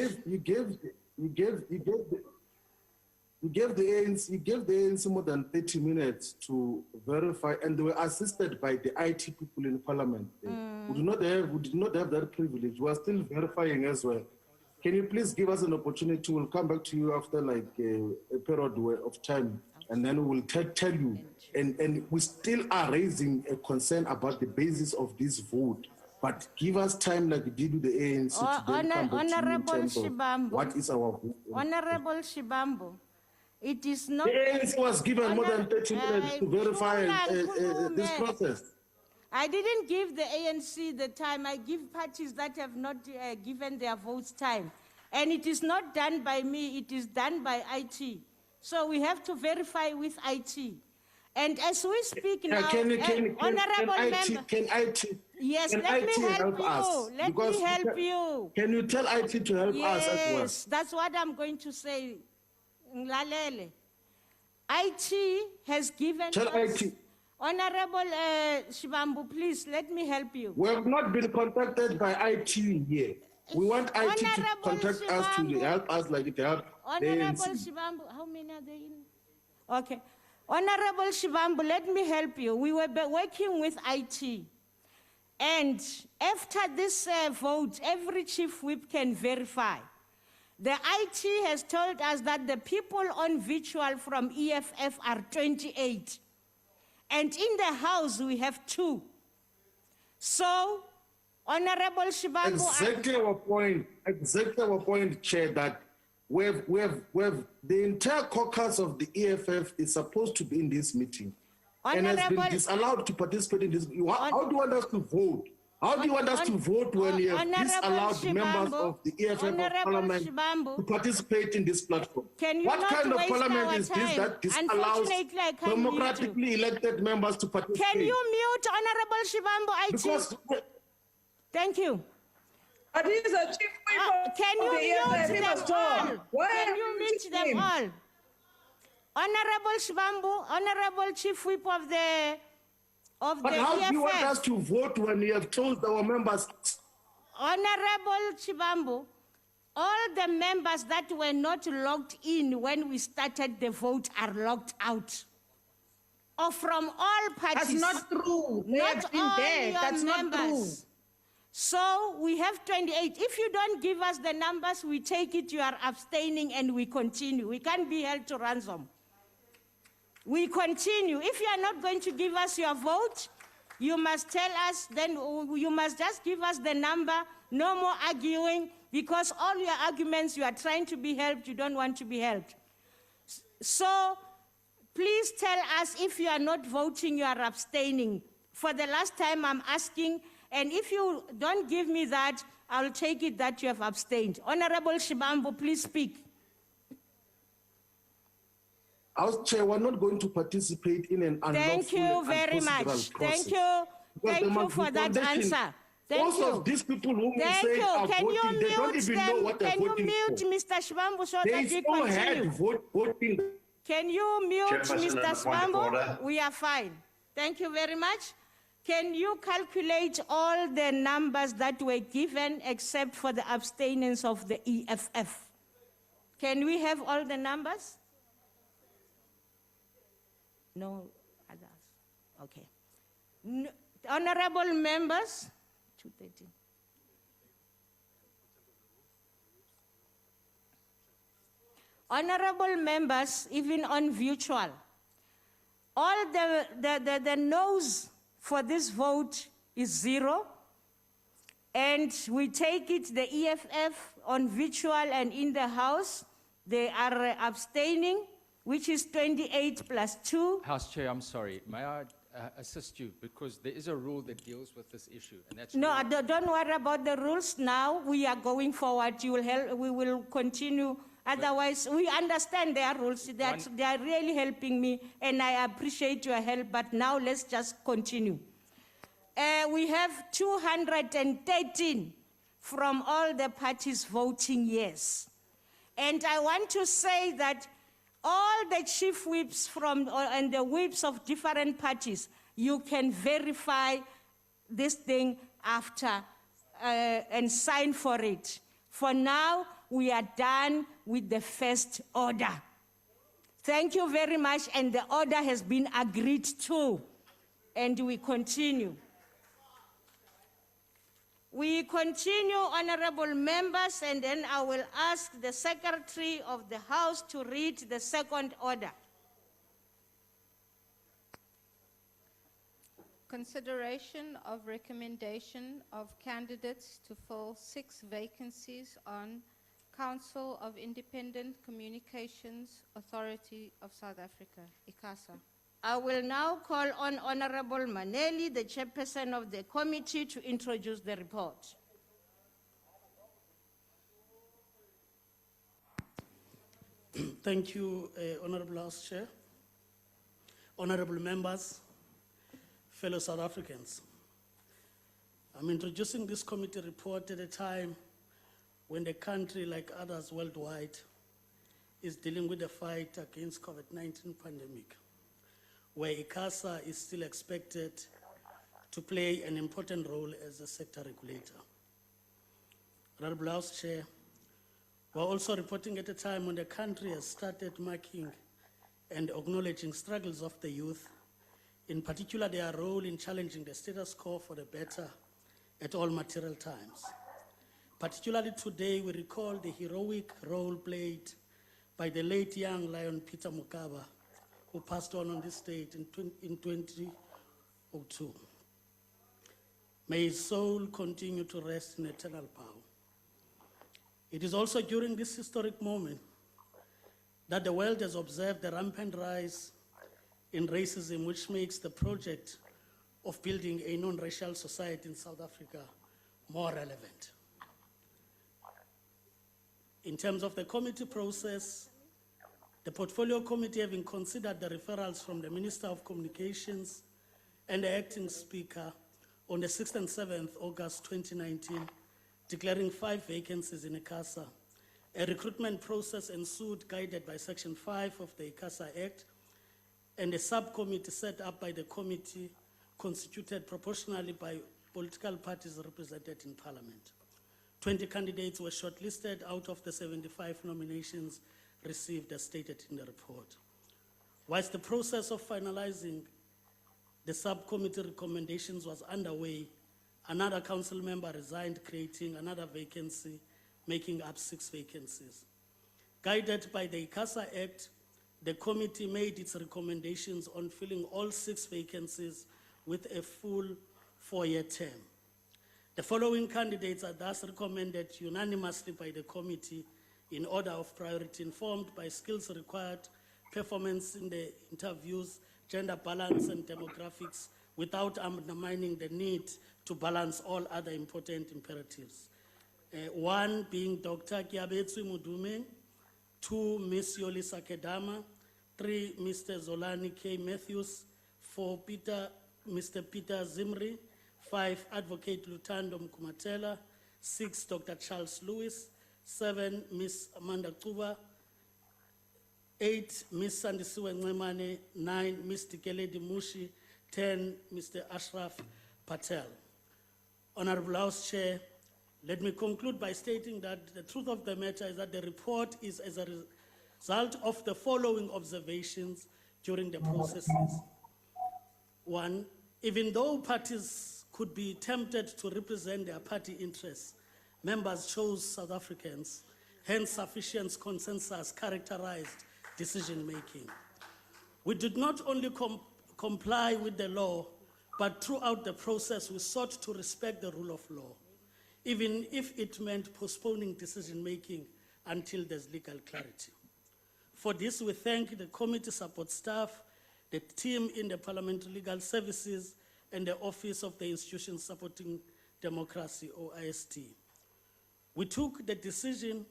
You gave the ANC more than 30 minutes to verify, and they were assisted by the IT people in Parliament. We did not have that privilege. We are still verifying as well. Can you please give us an opportunity? We'll come back to you after like a period of time, and then we'll tell you. And we still are raising a concern about the basis of this vote. But give us time like we did with the ANC to then come back to you in Honorable terms of Shibambo. what is our vote. Honorable Shibambo, it is not... The ANC was given more than 30 minutes to verify this process. I didn't give the ANC the time. I give parties that have not given their votes time. And it is not done by me, it is done by IT. So we have to verify with IT. And as we speak now, Honorable Member... Can IT Yes, can let IT me help you. us? Let me help you. Can you tell IT to help us as well? Yes, that's what I'm going to say. Nglalele. IT has given Tell us... IT. Honorable Shibambu, please, let me help you. We have not been contacted by IT here. We want IT to contact us to help us like it helped the Honorable ANC. Shibambu, how many are there in? Okay. Honorable Shibambu, let me help you. We were working with IT. And after this vote, every chief whip can verify. The IT has told us that the people on virtual from EFF are 28. And in the House, we have 2. So, Honorable Shibambu... Exactly our point, Chair, that we have the entire caucus of the EFF is supposed to be in this meeting and has been disallowed to participate in this. How do you want us to vote? How do you want us to vote when you have disallowed members of the EFF of Parliament to participate in this platform? What kind of Parliament is this that disallows democratically elected members to participate? Can you mute Honorable Shibambu? Because Thank you. But he's a chief whip Can of you the EFF, mute he them must talk. all? Why Can are you mute muting them him? all? Honorable Shibambu, Honorable Chief Whip of the But how do you want EFF. us to vote when we have told our members? Honorable Chibambu, all the members that were not logged in when we started the vote are logged out. Or from all parties. That's not true. They Not have been all there. your That's not true. members. So we have 28. If you don't give us the numbers, we take it you are abstaining and we continue. We can't be held to ransom. We continue. If you are not going to give us your vote, you must tell us, then you must just give us the number, no more arguing, because all your arguments, you are trying to be helped, you don't want to be helped. So please tell us if you are not voting, you are abstaining. For the last time I'm asking, and if you don't give me that, I'll take it that you have abstained. Honorable Shibambu, please speak. House Chair, we're not going to participate in an unlawful Thank you very and much. procedural Thank process. you. Because Thank there you must for be that conditions. answer. Thank Most you. of these people whom we Thank say you. are Can voting, you they don't mute even know them? what they're Can you voting mute for. Mr. Shibambu so They that we still had continue? voting. Can you mute Chairperson, Mr. on the point of order. Shibambu? We are fine. Thank you very much. Can you calculate all the numbers that were given except for the abstinence of the EFF? Can we have all the numbers? No others. Okay. Honorable members, 213. Honorable members, even on virtual, all the no's for this vote is 0. And we take it, the EFF on virtual and in the House, they are abstaining, which is 28 plus 2. House Chair, I'm sorry. May I assist you? Because there is a rule that deals with this issue. And that's No, don't worry about the rules now. We are going forward. You will help, we will continue. Otherwise, we understand their rules. They are really helping me, and I appreciate your help. But now let's just continue. We have 213 from all the parties voting yes. And I want to say that all the chief whips and the whips of different parties, you can verify this thing after and sign for it. For now, we are done with the first order. Thank you very much, and the order has been agreed to, and we continue. We continue, honorable members, and then I will ask the Secretary of the House to read the second order. Consideration of recommendation of candidates to fill 6 vacancies on Council of Independent Communications Authority of South Africa, Icasa. I will now call on Honorable Maneli, the chairperson of the committee, to introduce the report. Thank you, Honorable House Chair, honorable members, fellow South Africans. I'm introducing this committee report at a time when the country, like others worldwide, is dealing with the fight against COVID-19 pandemic, where Icasa is still expected to play an important role as a sector regulator. Honorable House Chair, we're also reporting at a time when the country has started marking and acknowledging struggles of the youth, in particular their role in challenging the status quo for the better at all material times. Particularly today, we recall the heroic role played by the late young Lion Peter Mokaba, who passed on this date in 2002. May his soul continue to rest in eternal power. It is also during this historic moment that the world has observed the rampant rise in racism, which makes the project of building a non-racial society in South Africa more relevant. In terms of the committee process, the Portfolio Committee, having considered the referrals from the Minister of Communications and the Acting Speaker on the 6th and 7th August 2019, declaring 5 vacancies in Icasa. A recruitment process ensued guided by Section 5 of the Icasa Act, and a subcommittee set up by the committee constituted proportionally by political parties represented in Parliament. 20 candidates were shortlisted out of the 75 nominations received as stated in the report. Whilst the process of finalizing the subcommittee recommendations was underway, another council member resigned, creating another vacancy, making up 6 vacancies. Guided by the Icasa Act, the committee made its recommendations on filling all 6 vacancies with a full 4-year term. The following candidates are thus recommended unanimously by the committee in order of priority, informed by skills required, performance in the interviews, gender balance and demographics, without undermining the need to balance all other important imperatives. 1 being Dr. Kiabetswe Mudume, 2 Ms. Yolisa Kedama, 3 Mr. Zolani K. Matthews, 4 Mr. Peter Zimri, 5 Advocate Lutando Mkumatela, 6 Dr. Charles Lewis, 7 Ms. Amanda Kuba, 8 Ms. Sandisiwe Ncemane, 9 Ms. Dikeledi Mushi, 10 Mr. Ashraf Patel. Honorable House Chair, let me conclude by stating that the truth of the matter is that the report is as a result of the following observations during the processes. 1, even though parties could be tempted to represent their party interests, members chose South Africans, hence sufficient consensus characterized decision-making. We did not only comply with the law, but throughout the process we sought to respect the rule of law, even if it meant postponing decision-making until there's legal clarity. For this, we thank the committee support staff, the team in the Parliamentary Legal Services, and the Office of the Institution Supporting Democracy, or IST. We took the decision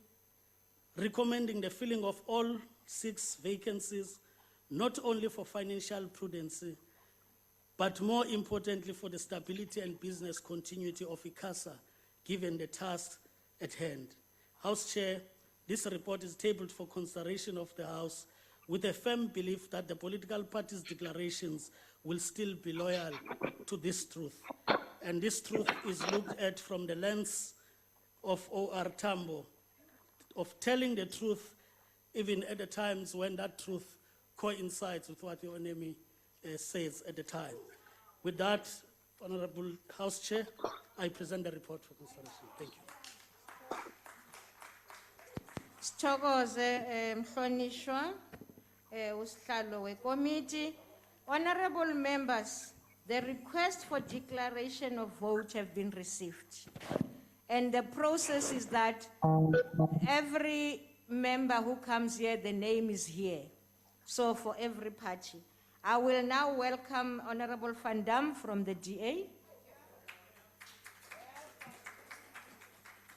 recommending the filling of all 6 vacancies, not only for financial prudency, but more importantly for the stability and business continuity of Icasa, given the task at hand. House Chair, this report is tabled for consideration of the House with a firm belief that the political parties' declarations will still be loyal to this truth. And this truth is looked at from the lens of O.R. Tambo, of telling the truth even at the times when that truth coincides with what your enemy says at the time. With that, Honorable House Chair, I present the report for consideration. Thank you. Sithokoze mhlonishwa usihlalo wekomiti. Honorable members, the request for declaration of vote have been received. And the process is that every member who comes here, the name is here. So for every party. I will now welcome Honorable Van Dam from the DA.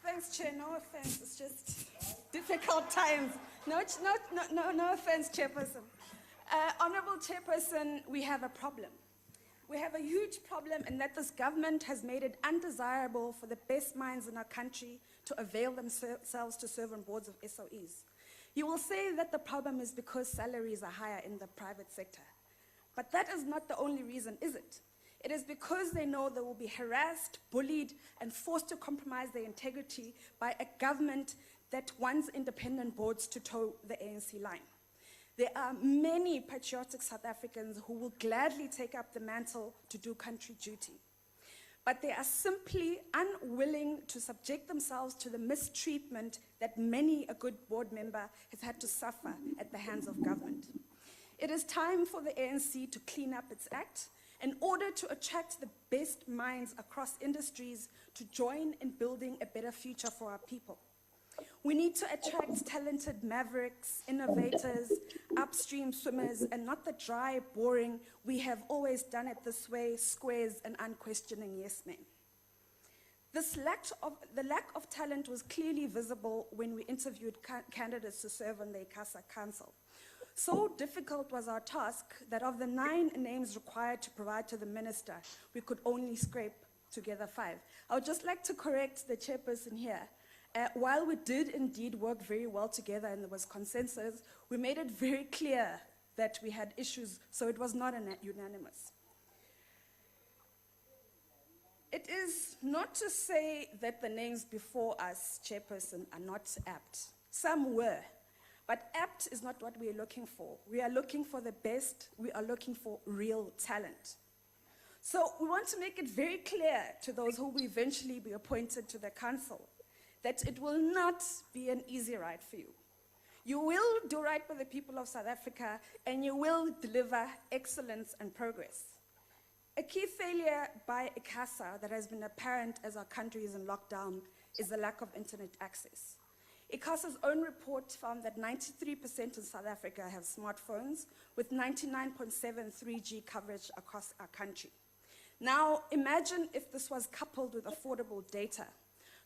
Thanks, Chair. No offense. It's just difficult times. No offense, Chairperson. Honorable Chairperson, we have a problem. We have a huge problem in that this government has made it undesirable for the best minds in our country to avail themselves to serve on boards of SOEs. You will say that the problem is because salaries are higher in the private sector. But that is not the only reason, is it? It is because they know they will be harassed, bullied, and forced to compromise their integrity by a government that wants independent boards to toe the ANC line. There are many patriotic South Africans who will gladly take up the mantle to do country duty. But they are simply unwilling to subject themselves to the mistreatment that many a good board member has had to suffer at the hands of government. It is time for the ANC to clean up its act in order to attract the best minds across industries to join in building a better future for our people. We need to attract talented mavericks, innovators, upstream swimmers, and not the dry, boring, we have always done it this way, squares and unquestioning yes men. The lack of talent was clearly visible when we interviewed candidates to serve on the Icasa Council. So difficult was our task that of the 9 names required to provide to the minister, we could only scrape together 5. I would just like to correct the chairperson here. While we did indeed work very well together and there was consensus, we made it very clear that we had issues, so it was not unanimous. It is not to say that the names before us, chairperson, are not apt. Some were, but apt is not what we are looking for. We are looking for the best. We are looking for real talent. So we want to make it very clear to those who will eventually be appointed to the council that it will not be an easy ride for you. You will do right by the people of South Africa, and you will deliver excellence and progress. A key failure by Icasa that has been apparent as our country is in lockdown is the lack of internet access. Icasa's own report found that 93% in South Africa have smartphones, with 99.7 3G coverage across our country. Now, imagine if this was coupled with affordable data.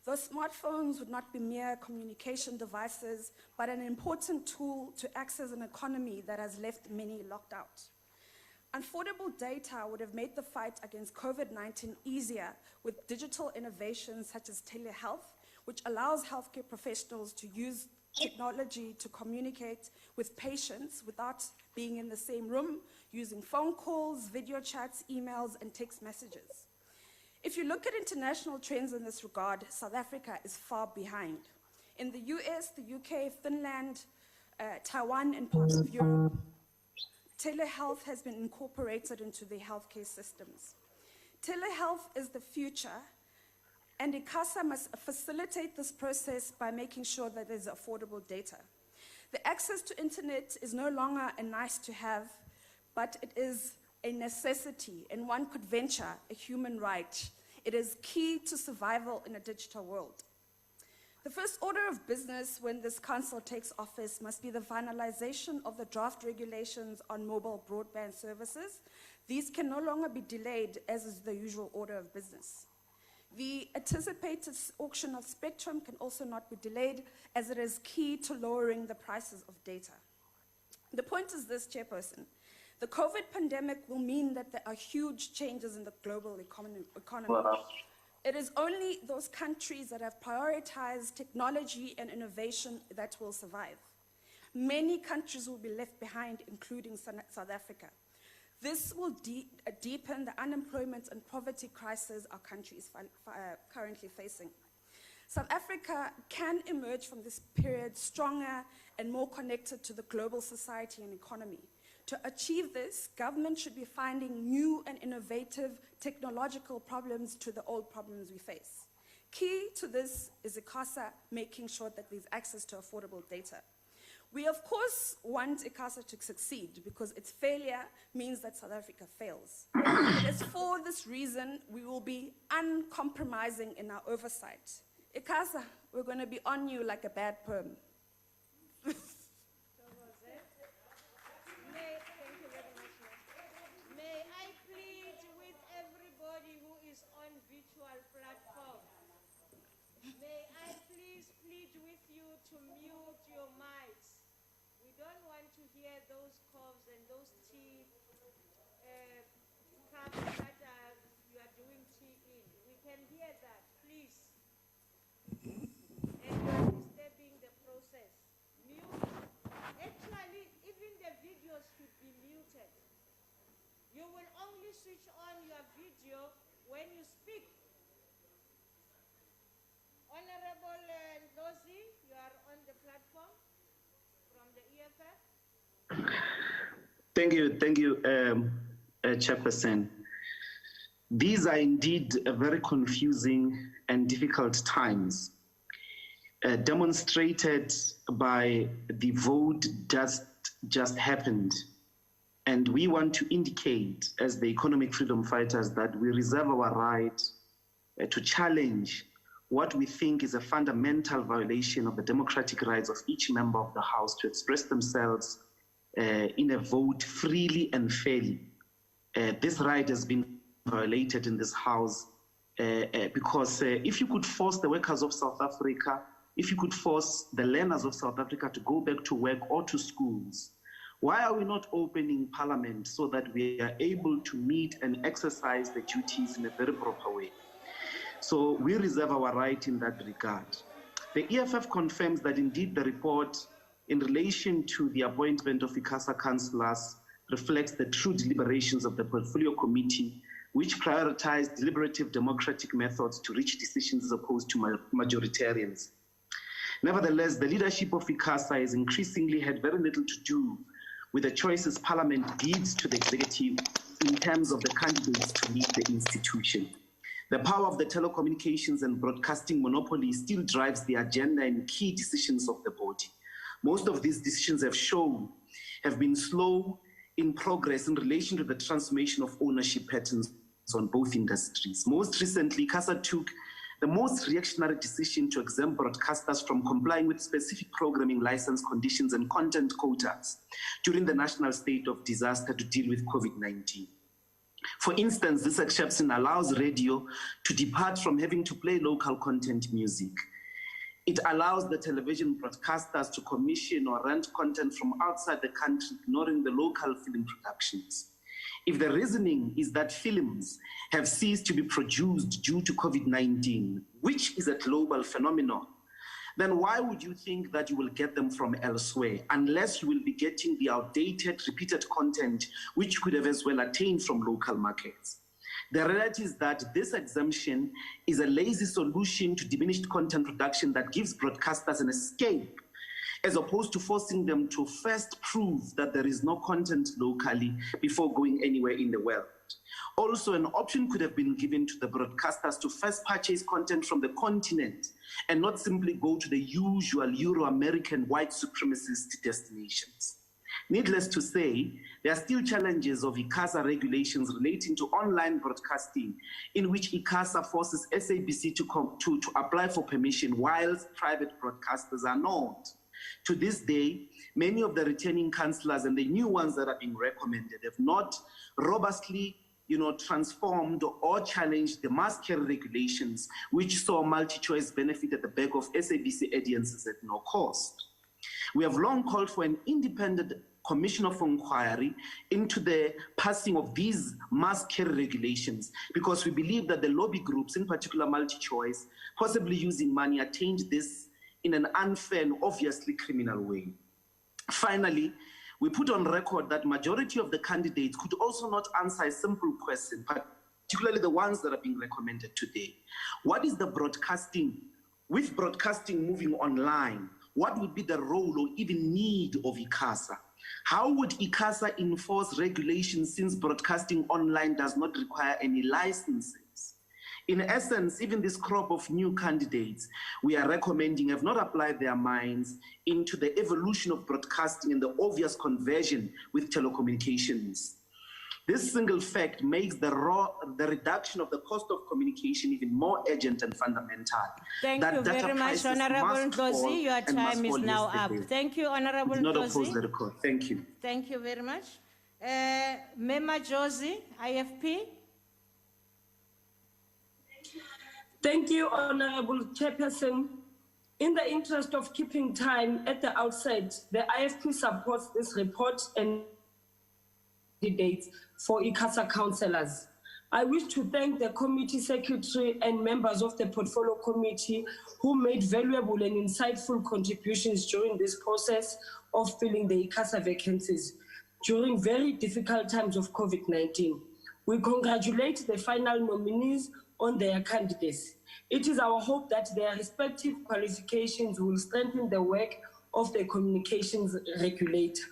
Those smartphones would not be mere communication devices, but an important tool to access an economy that has left many locked out. Affordable data would have made the fight against COVID-19 easier with digital innovations such as telehealth, which allows healthcare professionals to use technology to communicate with patients without being in the same room, using phone calls, video chats, emails, and text messages. If you look at international trends in this regard, South Africa is far behind. In the US, the UK, Finland, Taiwan, and parts of Europe, telehealth has been incorporated into their healthcare systems. Telehealth is the future, and Icasa must facilitate this process by making sure that there's affordable data. The access to internet is no longer a nice to have, but it is a necessity, and one could venture a human right. It is key to survival in a digital world. The first order of business when this council takes office must be the finalization of the draft regulations on mobile broadband services. These can no longer be delayed, as is the usual order of business. The anticipated auction of spectrum can also not be delayed, as it is key to lowering the prices of data. The point is this, chairperson. The COVID pandemic will mean that there are huge changes in the global economy. Wow. It is only those countries that have prioritized technology and innovation that will survive. Many countries will be left behind, including South Africa. This will deepen the unemployment and poverty crisis our country is currently facing. South Africa can emerge from this period stronger and more connected to the global society and economy. To achieve this, government should be finding new and innovative technological problems to the old problems we face. Key to this is Icasa making sure that there's access to affordable data. We, of course, want Icasa to succeed because its failure means that South Africa fails. It is for this reason we will be uncompromising in our oversight. Icasa, we're going to be on you like a bad perm. May I plead with everybody who is on virtual platform? May I please plead with you to mute your mics? We don't want to hear those coughs and those tea cups that you are doing tea in. We can hear that, please. And you are disturbing the process. Mute. Actually, even the videos should be muted. You will only switch on your video when you speak. Honorable Ndozi, you are on the platform from the EFF. Thank you, Chairperson. These are indeed very confusing and difficult times, demonstrated by the vote just happened. And we want to indicate, as the economic freedom fighters, that we reserve our right to challenge what we think is a fundamental violation of the democratic rights of each member of the House to express themselves in a vote freely and fairly. This right has been violated in this House because if you could force the workers of South Africa, if you could force the learners of South Africa to go back to work or to schools, why are we not opening Parliament so that we are able to meet and exercise the duties in a very proper way? So we reserve our right in that regard. The EFF confirms that indeed the report in relation to the appointment of Icasa councillors reflects the true deliberations of the Portfolio Committee, which prioritize deliberative democratic methods to reach decisions as opposed to majoritarians. Nevertheless, the leadership of Icasa has increasingly had very little to do with the choices Parliament gives to the executive in terms of the candidates to lead the institution. The power of the telecommunications and broadcasting monopoly still drives the agenda and key decisions of the body. Most of these decisions have been slow in progress in relation to the transformation of ownership patterns on both industries. Most recently, Icasa took the most reactionary decision to exempt broadcasters from complying with specific programming license conditions and content quotas during the national state of disaster to deal with COVID-19. For instance, this exception allows radio to depart from having to play local content music. It allows the television broadcasters to commission or rent content from outside the country, ignoring the local film productions. If the reasoning is that films have ceased to be produced due to COVID-19, which is a global phenomenon, then why would you think that you will get them from elsewhere, unless you will be getting the outdated, repeated content, which could have as well attained from local markets? The reality is that this exemption is a lazy solution to diminished content production that gives broadcasters an escape, as opposed to forcing them to first prove that there is no content locally before going anywhere in the world. Also, an option could have been given to the broadcasters to first purchase content from the continent and not simply go to the usual Euro-American white supremacist destinations. Needless to say, there are still challenges of Icasa regulations relating to online broadcasting, in which Icasa forces SABC to apply for permission whilst private broadcasters are not. To this day, many of the returning councillors and the new ones that are being recommended have not robustly transformed or challenged the mass carry regulations, which saw multi-choice benefit at the back of SABC audiences at no cost. We have long called for an independent commission of inquiry into the passing of these mass carry regulations, because we believe that the lobby groups, in particular multi-choice, possibly using money, attained this in an unfair and obviously criminal way. Finally, we put on record that majority of the candidates could also not answer a simple question, particularly the ones that are being recommended today. What is the broadcasting, with broadcasting moving online, what would be the role or even need of Icasa? How would Icasa enforce regulations since broadcasting online does not require any licenses? In essence, even this crop of new candidates we are recommending have not applied their minds into the evolution of broadcasting and the obvious conversion with telecommunications. This single fact makes the reduction of the cost of communication even more urgent and fundamental. Thank you very much, Honorable Nkosi. Your time is now up. Thank you, Honorable Nkosi. Not oppose the Nkosi. record. Thank you. Thank you very much. Mema Josie, IFP. Thank you, Honorable Chairperson. In the interest of keeping time at the outset, the IFP supports this report and candidates for Icasa councillors. I wish to thank the committee secretary and members of the Portfolio Committee who made valuable and insightful contributions during this process of filling the Icasa vacancies during very difficult times of COVID-19. We congratulate the final nominees on their candidacy. It is our hope that their respective qualifications will strengthen the work of the communications regulator.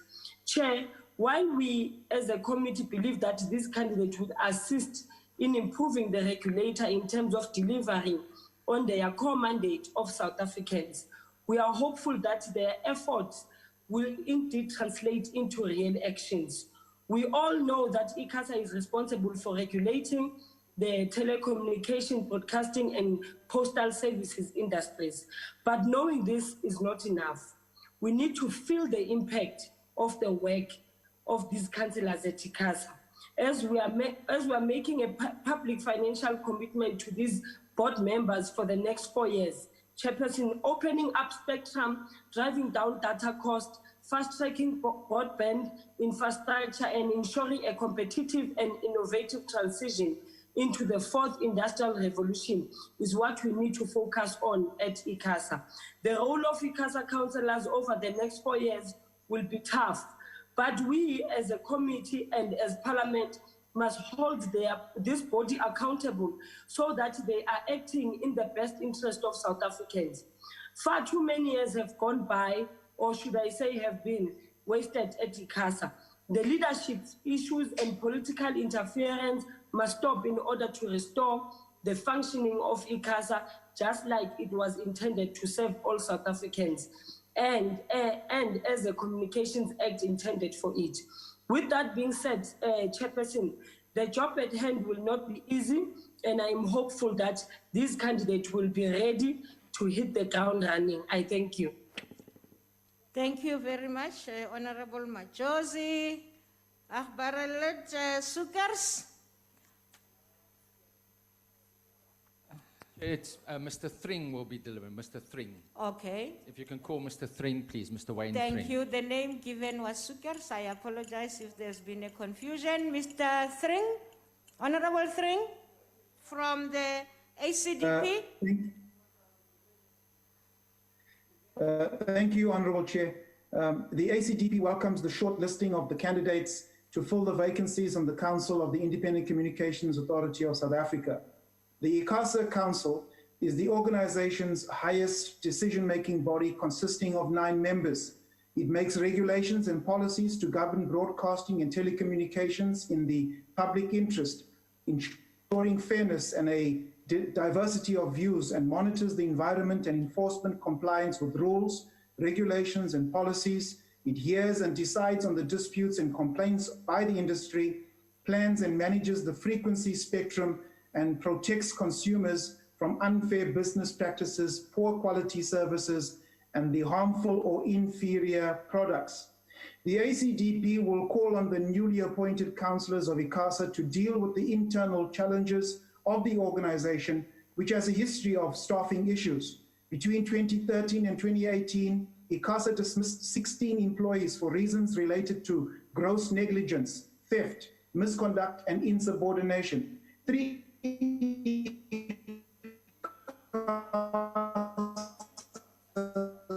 Chair, while we as a committee believe that this candidate would assist in improving the regulator in terms of delivering on their core mandate of South Africans, we are hopeful that their efforts will indeed translate into real actions. We all know that Icasa is responsible for regulating the telecommunication, broadcasting, and postal services industries. But knowing this is not enough. We need to feel the impact of the work of these councillors at Icasa. As we are making a public financial commitment to these board members for the next 4 years, Chairperson, opening up spectrum, driving down data costs, fast-tracking broadband infrastructure, and ensuring a competitive and innovative transition into the fourth industrial revolution is what we need to focus on at Icasa. The role of Icasa councillors over the next 4 years will be tough, but we as a committee and as Parliament must hold this body accountable so that they are acting in the best interest of South Africans. Far too many years have gone by, or should I say have been wasted at Icasa. The leadership issues and political interference must stop in order to restore the functioning of Icasa just like it was intended to serve all South Africans and as the Communications Act intended for it. With that being said, Chairperson, the job at hand will not be easy, and I'm hopeful that these candidates will be ready to hit the ground running. I thank you. Thank you very much, Honorable Majosi. Ahbaralet Sukars. It's Mr. Thring will be delivering. Mr. Thring. Okay. If you can call Mr. Thring, please, Mr. Wayne Thring. Thank you. The name given was Sukars. I apologize if there's been a confusion. Mr. Thring, Honorable Thring, from the ACDP. Thank you, Honourable Chair. The ACDP welcomes the shortlisting of the candidates to fill the vacancies on the Council of the Independent Communications Authority of South Africa. The Icasa Council is the organization's highest decision-making body consisting of 9 members. It makes regulations and policies to govern broadcasting and telecommunications in the public interest, ensuring fairness and a diversity of views, and monitors the environment and enforcement compliance with rules, regulations and policies. It hears and decides on the disputes and complaints by the industry, plans and manages the frequency spectrum, and protects consumers from unfair business practices, poor quality services, and the harmful or inferior products. The ACDP will call on the newly appointed councillors of Icasa to deal with the internal challenges of the organization, which has a history of staffing issues. Between 2013 and 2018, Icasa dismissed 16 employees for reasons related to gross negligence, theft, misconduct, and insubordination. 3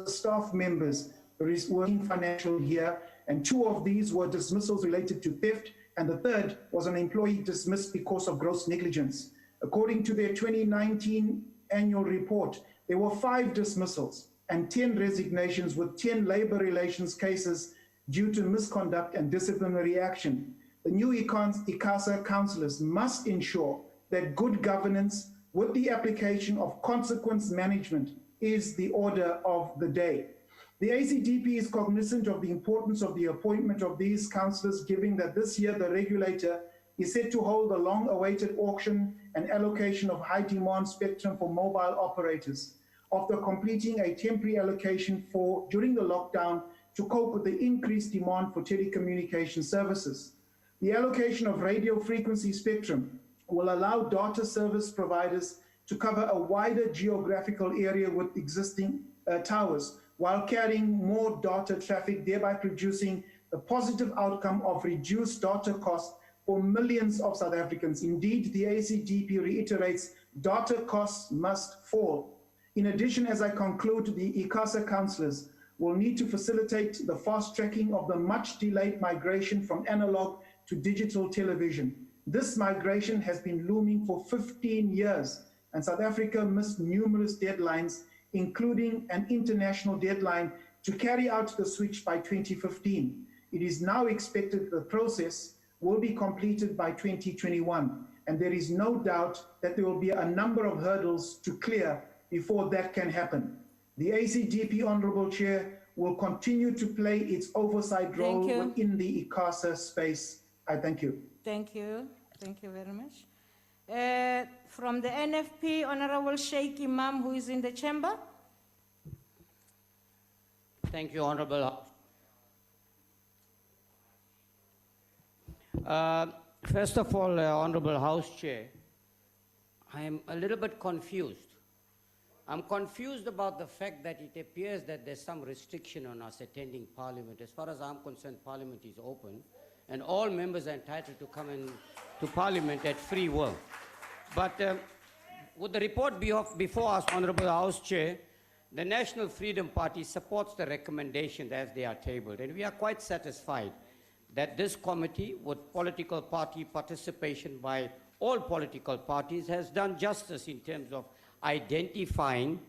staff members were in financial year, and 2 of these were dismissals related to theft, and the 3rd was an employee dismissed because of gross negligence. According to their 2019 annual report, there were 5 dismissals and 10 resignations, with 10 labor relations cases due to misconduct and disciplinary action. The new Icasa councillors must ensure that good governance with the application of consequence management is the order of the day. The ACDP is cognizant of the importance of the appointment of these councillors, given that this year the regulator is set to hold a long-awaited auction and allocation of high-demand spectrum for mobile operators, after completing a temporary allocation during the lockdown to cope with the increased demand for telecommunication services. The allocation of radio frequency spectrum will allow data service providers to cover a wider geographical area with existing towers, while carrying more data traffic, thereby producing the positive outcome of reduced data costs for millions of South Africans. Indeed, the ACDP reiterates data costs must fall. In addition, as I conclude, the Icasa councillors will need to facilitate the fast tracking of the much delayed migration from analog to digital television. This migration has been looming for 15 years, and South Africa missed numerous deadlines, including an international deadline to carry out the switch by 2015. It is now expected the process will be completed by 2021, and there is no doubt that there will be a number of hurdles to clear before that can happen. The ACDP, Honourable Chair, will continue to play its oversight role within the Icasa space. I thank you. Thank you. Thank you very much. From the NFP, Honourable Sheikh Imam, who is in the chamber. Thank you, Honourable. First of all, Honourable House Chair, I am a little bit confused. I'm confused about the fact that it appears that there's some restriction on us attending Parliament. As far as I'm concerned, Parliament is open, and all members are entitled to come to Parliament at free will. But with the report before us, Honorable House Chair, the National Freedom Party supports the recommendations as they are tabled, and we are quite satisfied that this committee, with political party participation by all political parties, has done justice in terms of identifying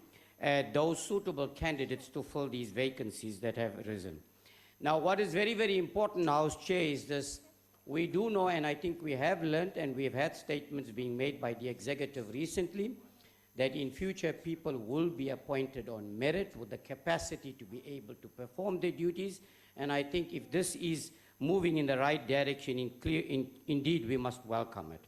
those suitable candidates to fill these vacancies that have arisen. Now, what is very, very important, House Chair, is this. We do know, and I think we have learned, and we have had statements being made by the executive recently, that in future people will be appointed on merit with the capacity to be able to perform their duties. And I think if this is moving in the right direction, indeed we must welcome it.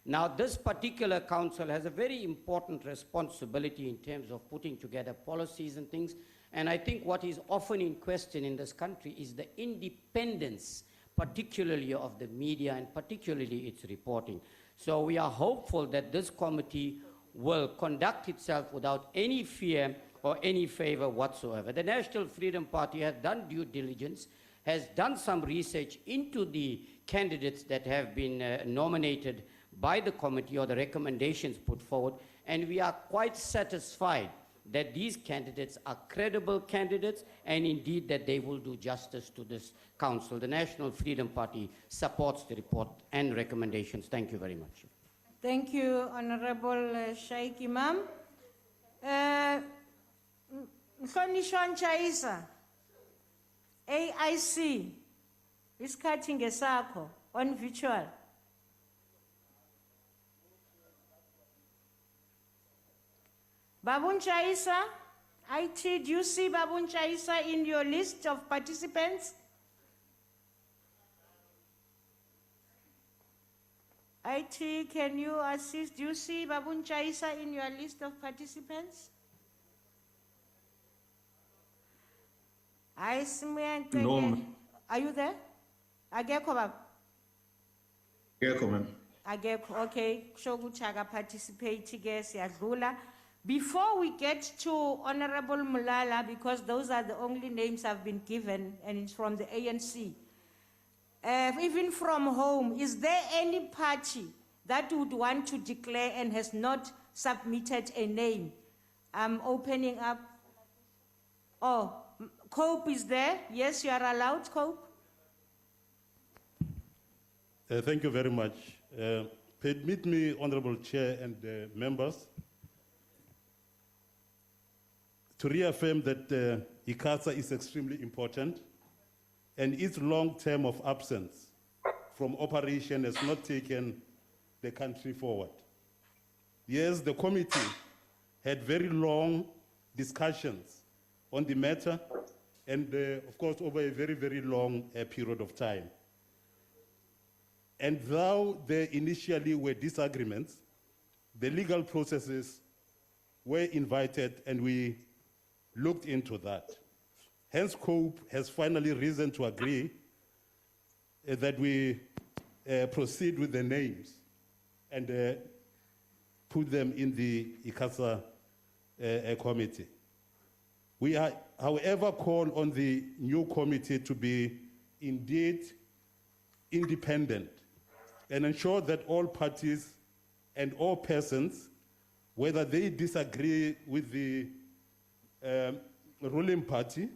Now, this particular council has a very important responsibility in terms of putting together policies and things. And I think what is often in question in this country is the independence, particularly of the media and particularly its reporting. So we are hopeful that this committee will conduct itself without any fear or any favor whatsoever. The National Freedom Party has done due diligence, has done some research into the candidates that have been nominated by the committee or the recommendations put forward, and we are quite satisfied that these candidates are credible candidates and indeed that they will do justice to this council. The National Freedom Party supports the report and recommendations. Thank you very much. Thank you, Honorable Sheikh Imam. Mhlonishwa Nchaisa, AIC, isikhathi ngesakho on virtual. Babu Nchaisa, IT, do you see Babu Nchaisa in your list of participants? IT, can you assist? Do you see Babu Nchaisa in your list of participants? No. Are you there? Ageko Babu? Ageko, ma'am. Ageko, okay. Shoguchaga participate, siyadlula. Before we get to Honorable Mulala, because those are the only names I've been given, and it's from the ANC. Even from home, is there any party that would want to declare and has not submitted a name? I'm opening up. Oh, Cope is there. Yes, you are allowed, Cope. Thank you very much. Permit me, Honorable Chair and members, to reaffirm that Icasa is extremely important, and its long term of absence from operation has not taken the country forward. Yes, the committee had very long discussions on the matter, and of course over a very, very long period of time. And though there initially were disagreements, the legal processes were invited and we looked into that. Hence, COPE has finally risen to agree that we proceed with the names and put them in the Icasa committee. We are, however, call on the new committee to be indeed independent and ensure that all parties and all persons, whether they disagree with the ruling party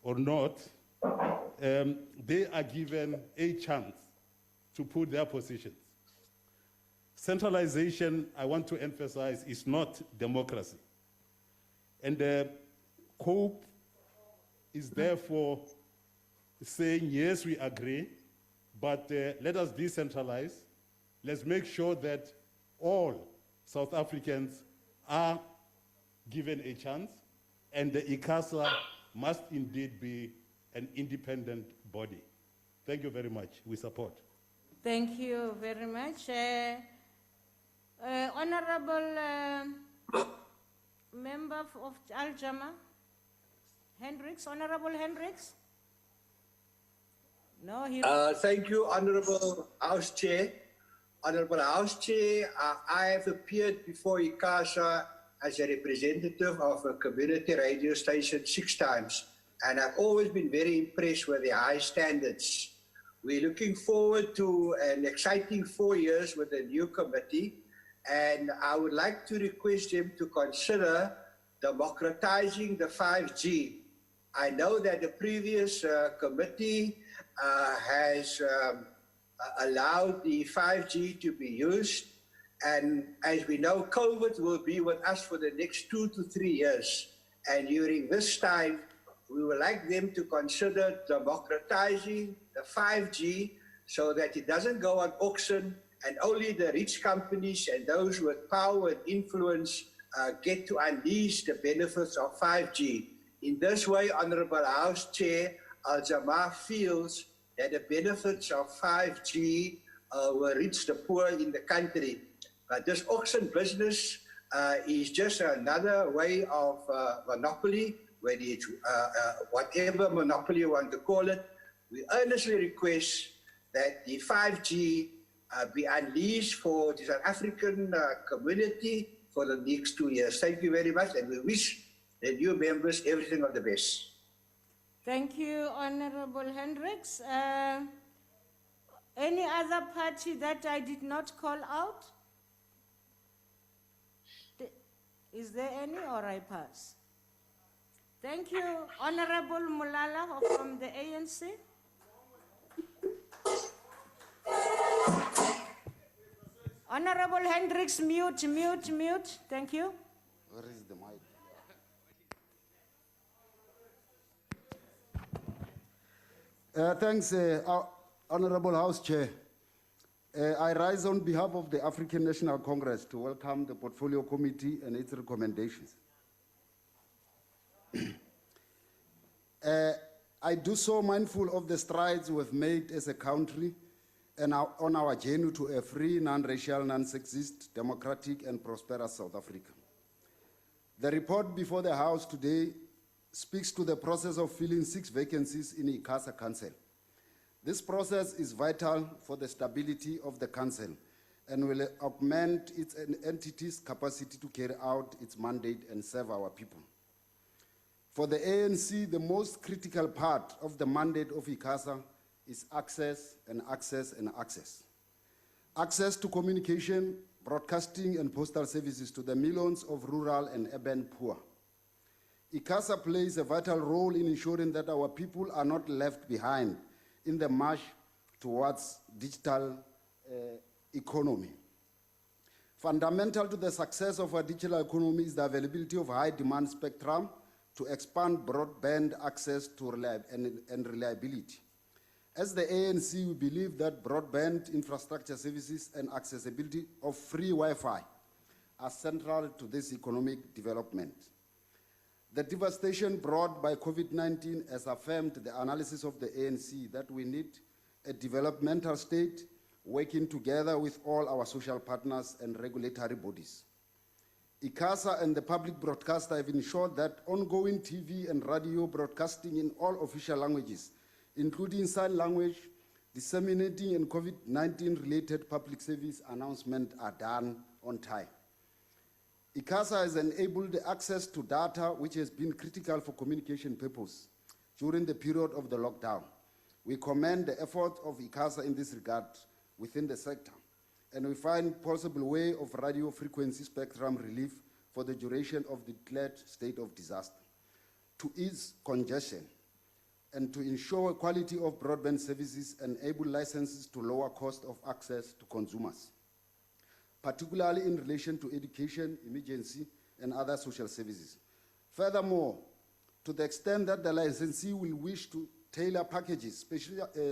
or not, they are given a chance to put their positions. Centralization, I want to emphasize, is not democracy. And COPE is therefore saying, yes, we agree, but let us decentralize. Let's make sure that all South Africans are given a chance, and the Icasa must indeed be an independent body. Thank you very much. We support. Thank you very much. Honorable Member of Al-Jama, Hendricks, Honorable Hendricks? No, he... Thank you, Honorable House Chair. Honorable House Chair, I have appeared before Icasa as a representative of a community radio station 6 times, and I've always been very impressed with the high standards We're looking forward to an exciting 4 years with the new committee, and I would like to request them to consider democratizing the 5G. I know that the previous committee has allowed the 5G to be used, and as we know, COVID will be with us for the next 2 to 3 years. And during this time, we would like them to consider democratizing the 5G so that it doesn't go on auction and only the rich companies and those with power and influence get to unleash the benefits of 5G. In this way, Honorable House Chair, Al-Jamaa feels that the benefits of 5G will reach the poor in the country. But this auction business is just another way of monopoly, whether it's whatever monopoly you want to call it. We earnestly request that the 5G be unleashed for the South African community for the next 2 years. Thank you very much, and we wish the new members everything of the best. Thank you, Honorable Hendricks. Any other party that I did not call out? Is there any, or I pass? Thank you. Honorable Mulala from the ANC. Honorable Hendricks, mute, mute, mute. Thank you. Where is the mic? Thanks, Honorable House Chair. I rise on behalf of the African National Congress to welcome the Portfolio Committee and its recommendations. I do so mindful of the strides we've made as a country and on our journey to a free, non-racial, non-sexist, democratic, and prosperous South Africa. The report before the House today speaks to the process of filling 6 vacancies in Icasa Council. This process is vital for the stability of the Council and will augment its entity's capacity to carry out its mandate and serve our people. For the ANC, the most critical part of the mandate of Icasa is access and access and access. Access to communication, broadcasting, and postal services to the millions of rural and urban poor. Icasa plays a vital role in ensuring that our people are not left behind in the march towards digital economy. Fundamental to the success of our digital economy is the availability of high-demand spectrum to expand broadband access to and reliability. As the ANC, we believe that broadband infrastructure services and accessibility of free Wi-Fi are central to this economic development. The devastation brought by COVID-19 has affirmed the analysis of the ANC that we need a developmental state working together with all our social partners and regulatory bodies. Icasa and the public broadcaster have ensured that ongoing TV and radio broadcasting in all official languages, including sign language, disseminating and COVID-19 related public service announcements are done on time. Icasa has enabled the access to data which has been critical for communication purposes during the period of the lockdown. We commend the effort of Icasa in this regard within the sector, and we find possible way of radio frequency spectrum relief for the duration of the declared state of disaster, to ease congestion, and to ensure quality of broadband services and enable licenses to lower cost of access to consumers, particularly in relation to education, emergency, and other social services. Furthermore, to the extent that the licensee will wish to tailor packages,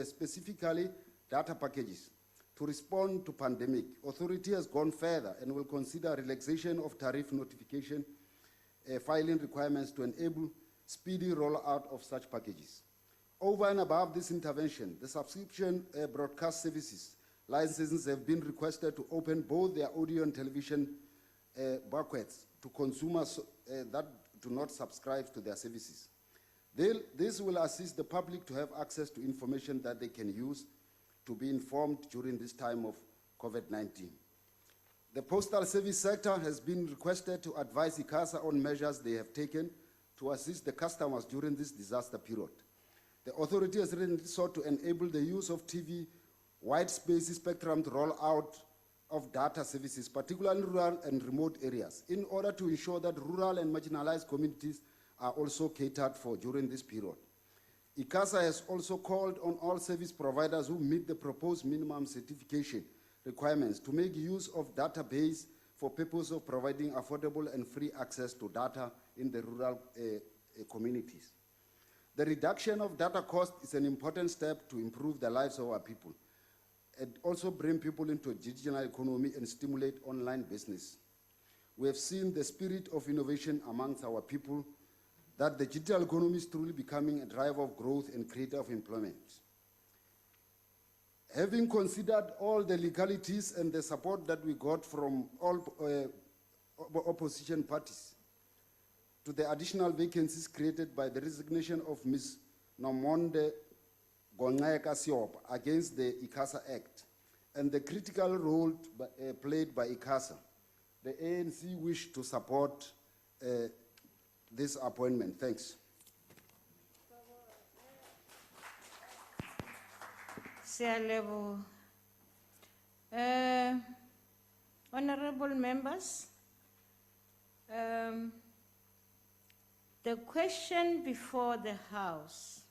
specifically data packages, to respond to pandemic, authority has gone further and will consider relaxation of tariff notification filing requirements to enable speedy rollout of such packages. Over and above this intervention, the subscription broadcast services licenses have been requested to open both their audio and television buckets to consumers that do not subscribe to their services. This will assist the public to have access to information that they can use to be informed during this time of COVID-19. The postal service sector has been requested to advise Icasa on measures they have taken to assist the customers during this disaster period. The authority has recently sought to enable the use of TV wide space spectrum to roll out of data services, particularly in rural and remote areas, in order to ensure that rural and marginalized communities are also catered for during this period. Icasa has also called on all service providers who meet the proposed minimum certification requirements to make use of database for purpose of providing affordable and free access to data in the rural communities. The reduction of data cost is an important step to improve the lives of our people and also bring people into a digital economy and stimulate online business. We have seen the spirit of innovation amongst our people, that the digital economy is truly becoming a driver of growth and creator of employment. Having considered all the legalities and the support that we got from all opposition parties to the additional vacancies created by the resignation of Ms. Nomonde Gongeka Siop against the Icasa Act and the critical role played by Icasa, the ANC wish to support this appointment. Thanks. Honorable members, the question before the House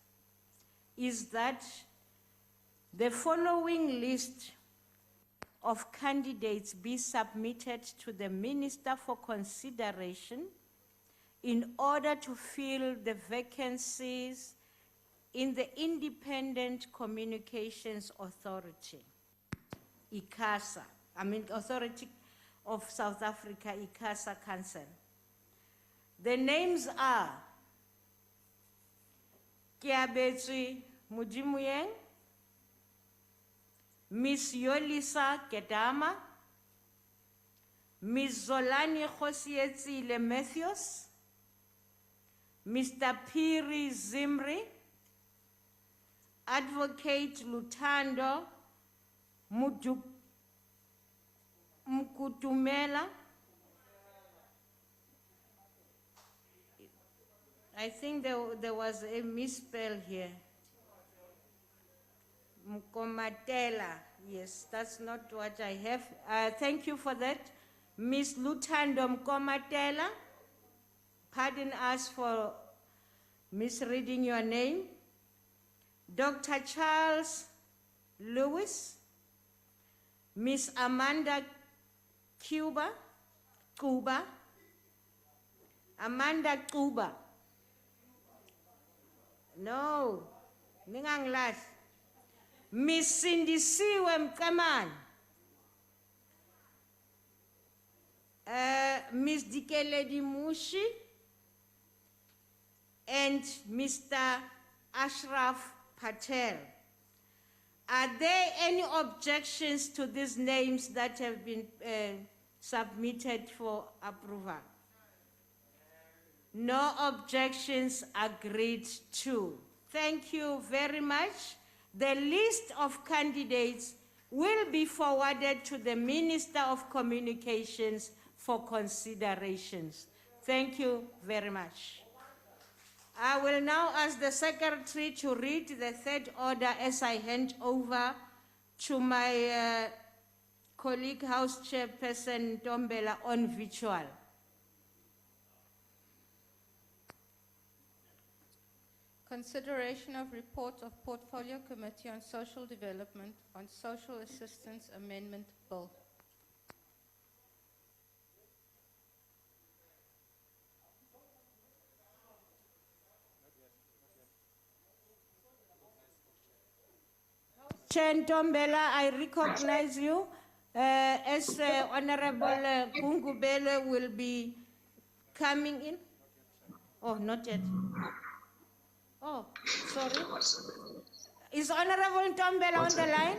is that the following list of candidates be submitted to the Minister for consideration in order to fill the vacancies in the Independent Communications Authority, Icasa, Authority of South Africa, Icasa Council. The names are Kiabetsi Mujimuyeng, Miss Yolisa Kedama, Miss Zolani Khosietsile Matthews, Mr. Piri Zimri, Advocate Lutando Mkutumela. I think there was a misspell here. Mkomatela. Yes, that's not what I have. Thank you for that. Miss Lutando Mkomatela. Pardon us for misreading your name. Dr. Charles Lewis, Miss Amanda Kuba, Amanda Kuba. No, Ninganglas. Miss Cindy Siwem Kaman, Miss Dikeledi Mushi, and Mr. Ashraf Patel. Are there any objections to these names that have been submitted for approval? No objections, agreed to. Thank you very much. The list of candidates will be forwarded to the Minister of Communications for considerations. Thank you very much. I will now ask the Secretary to read the third order as I hand over to my colleague, House Chairperson Ntombela, on virtual. Consideration of report of Portfolio Committee on Social Development on Social Assistance Amendment Bill. Chair Ntombela, I recognize you as Honorable Gungubele will be coming in. Oh, not yet. Oh, sorry. Is Honorable Ntombela on the line?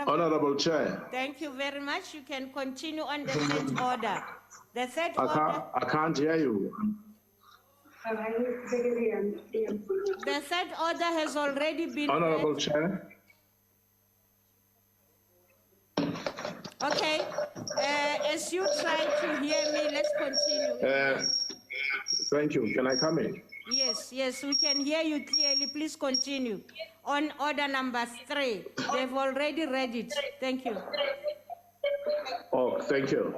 Honorable Chair. Thank you very much. You can continue on the third order. The third order. I can't hear you. The third order has already been Honorable read. Chair. Okay. As you try to hear me, let's continue. Thank you. Can I come in? Yes, yes, we can hear you clearly. Please continue. On order number 3, they've already read it. Thank you. Oh, thank you.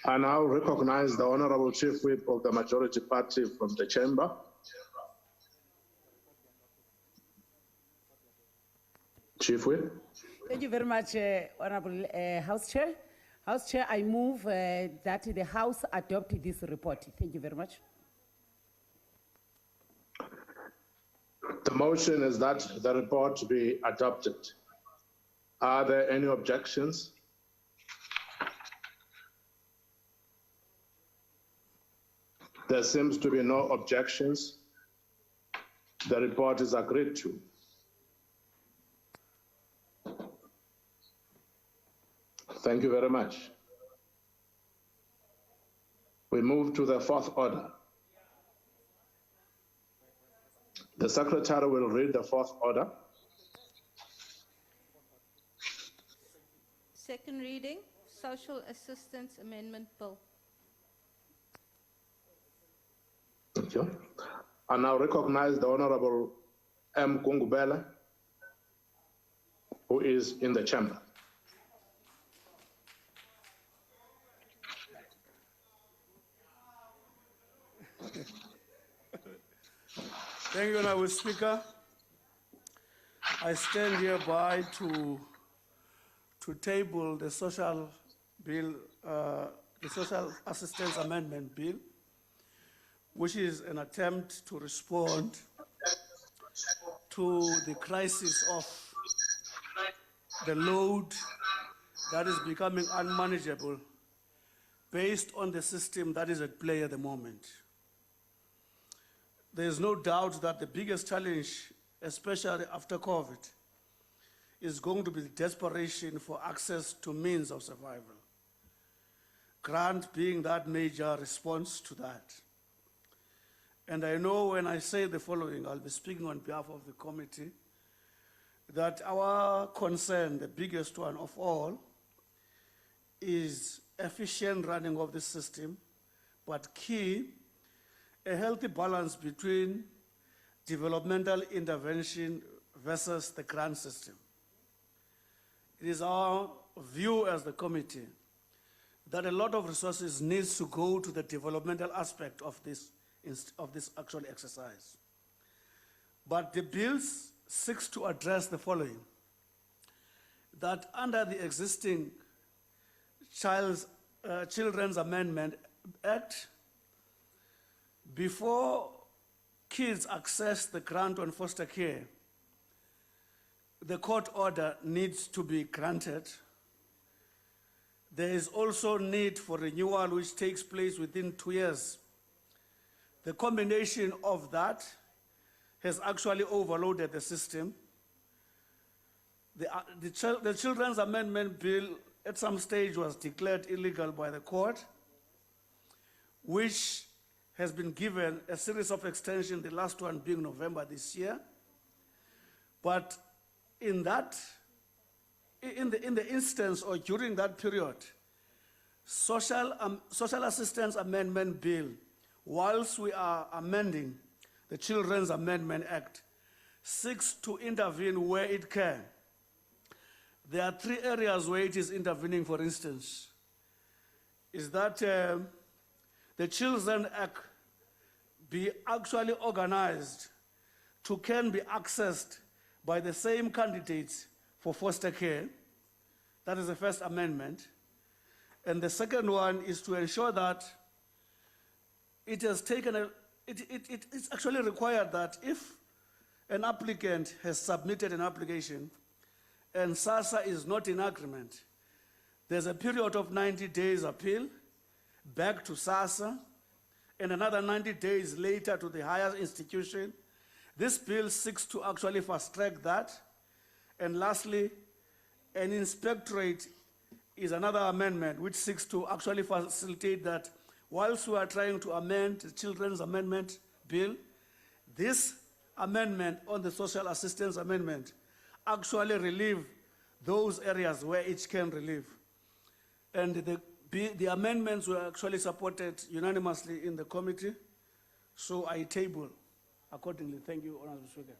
I now recognize the Honorable Chief Whip of the Majority Party from the chamber. Chief Whip. Thank you very much, Honorable House Chair. House Chair, I move that the House adopt this report. Thank you very much. The motion is that the report be adopted. Are there any objections? There seems to be no objections. The report is agreed to. Thank you very much. We move to the 4th order. The Secretary will read the 4th order. Second reading, Social Assistance Amendment Bill. Thank you. I now recognize the Honorable M. Kungubele, who is in the chamber. Thank you, Honorable Speaker. I stand hereby to table the social bill, the Social Assistance Amendment Bill, which is an attempt to respond to the crisis of the load that is becoming unmanageable based on the system that is at play at the moment. There is no doubt that the biggest challenge, especially after COVID, is going to be the desperation for access to means of survival. Grant being that major response to that. And I know when I say the following, I'll be speaking on behalf of the committee, that our concern, the biggest one of all, is efficient running of the system, but key, a healthy balance between developmental intervention versus the grant system. It is our view as the committee that a lot of resources needs to go to the developmental aspect of this actual exercise. But the bills seeks to address the following: that under the existing Children's Amendment Act, before kids access the grant on foster care, the court order needs to be granted. There is also need for renewal, which takes place within 2 years. The combination of that has actually overloaded the system. The Children's Amendment Bill at some stage was declared illegal by the court, which has been given a series of extensions, the last one being November this year. But in the instance or during that period, Social Assistance Amendment Bill, whilst we are amending the Children's Amendment Act, seeks to intervene where it can. There are 3 areas where it is intervening, for instance, is that the Children's Act be actually organized to can be accessed by the same candidates for foster care. That is the first amendment. And the second one is to ensure that it has taken it's actually required that if an applicant has submitted an application and SASSA is not in agreement, there's a period of 90 days appeal back to SASSA, and another 90 days later to the higher institution. This bill seeks to actually fast track that. And lastly, an inspectorate is another amendment which seeks to actually facilitate that. Whilst we are trying to amend the Children's Amendment Bill, this amendment on the Social Assistance Amendment actually relieve those areas where it can relieve. And the The amendments were actually supported unanimously in the committee, so I table accordingly. Thank you, Honorable Speaker.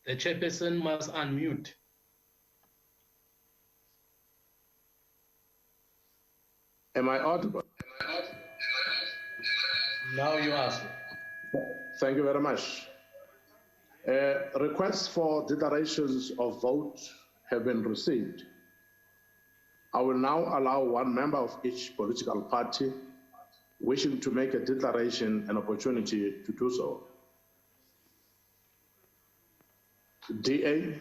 The chairperson must unmute. Am I audible? Now you ask. Thank you very much. Requests for declarations of vote have been received. I will now allow one member of each political party wishing to make a declaration an opportunity to do so. DA,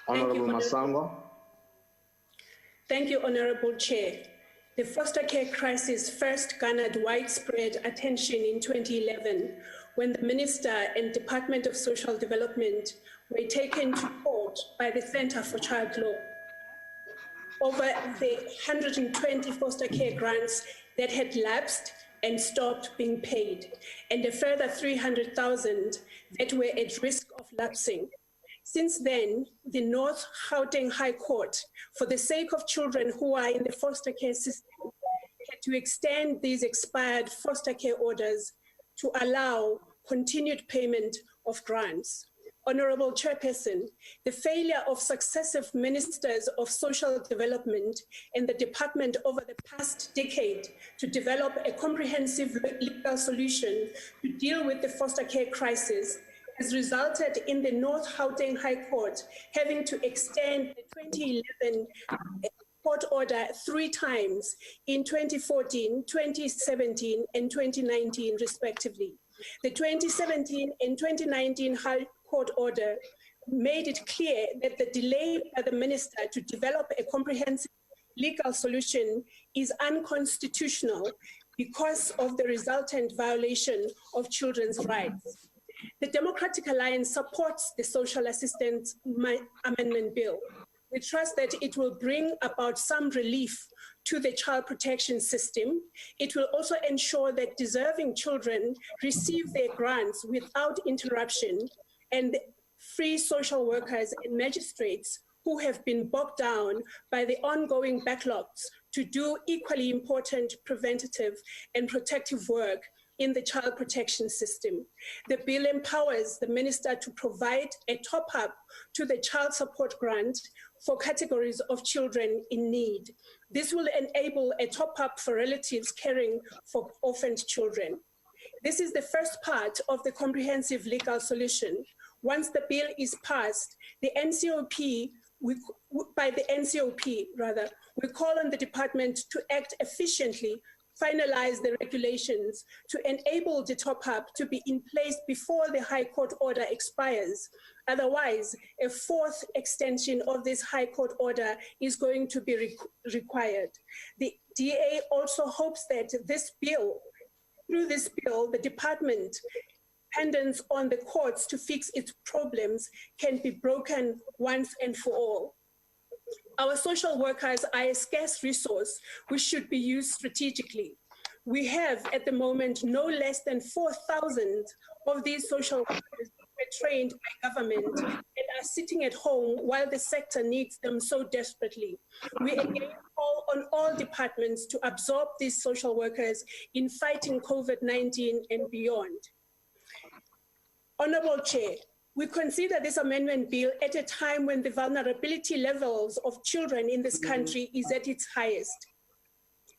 Honorable Masango. Thank you, Honorable Chair. The foster care crisis first garnered widespread attention in 2011 when the Minister and Department of Social Development were taken to court by the Centre for Child Law over the 120 foster care grants that had lapsed and stopped being paid, and a further 300,000 that were at risk of lapsing. Since then, the North Gauteng High Court, for the sake of children who are in the foster care system, had to extend these expired foster care orders to allow continued payment of grants. Honorable Chairperson, the failure of successive ministers of social development and the department over the past decade to develop a comprehensive legal solution to deal with the foster care crisis has resulted in the North Gauteng High Court having to extend the 2011 court order 3 times in 2014, 2017, and 2019, respectively. The 2017 and 2019 High Court order made it clear that the delay by the minister to develop a comprehensive legal solution is unconstitutional because of the resultant violation of children's rights. The Democratic Alliance supports the Social Assistance Amendment Bill. We trust that it will bring about some relief to the child protection system. It will also ensure that deserving children receive their grants without interruption, and free social workers and magistrates who have been bogged down by the ongoing backlogs to do equally important preventative and protective work in the child protection system. The bill empowers the minister to provide a top-up to the child support grant for categories of children in need. This will enable a top-up for relatives caring for orphaned children. This is the first part of the comprehensive legal solution. Once the bill is passed, the NCOP, we call on the department to act efficiently, finalize the regulations to enable the top-up to be in place before the High Court order expires. Otherwise, a 4th extension of this High Court order is going to be required. The DA also hopes that through this bill, the department dependence on the courts to fix its problems can be broken once and for all. Our social workers are a scarce resource which should be used strategically. We have at the moment no less than 4,000 of these social workers who are trained by government and are sitting at home while the sector needs them so desperately. We again call on all departments to absorb these social workers in fighting COVID-19 and beyond. Honorable Chair, we consider this amendment bill at a time when the vulnerability levels of children in this country is at its highest.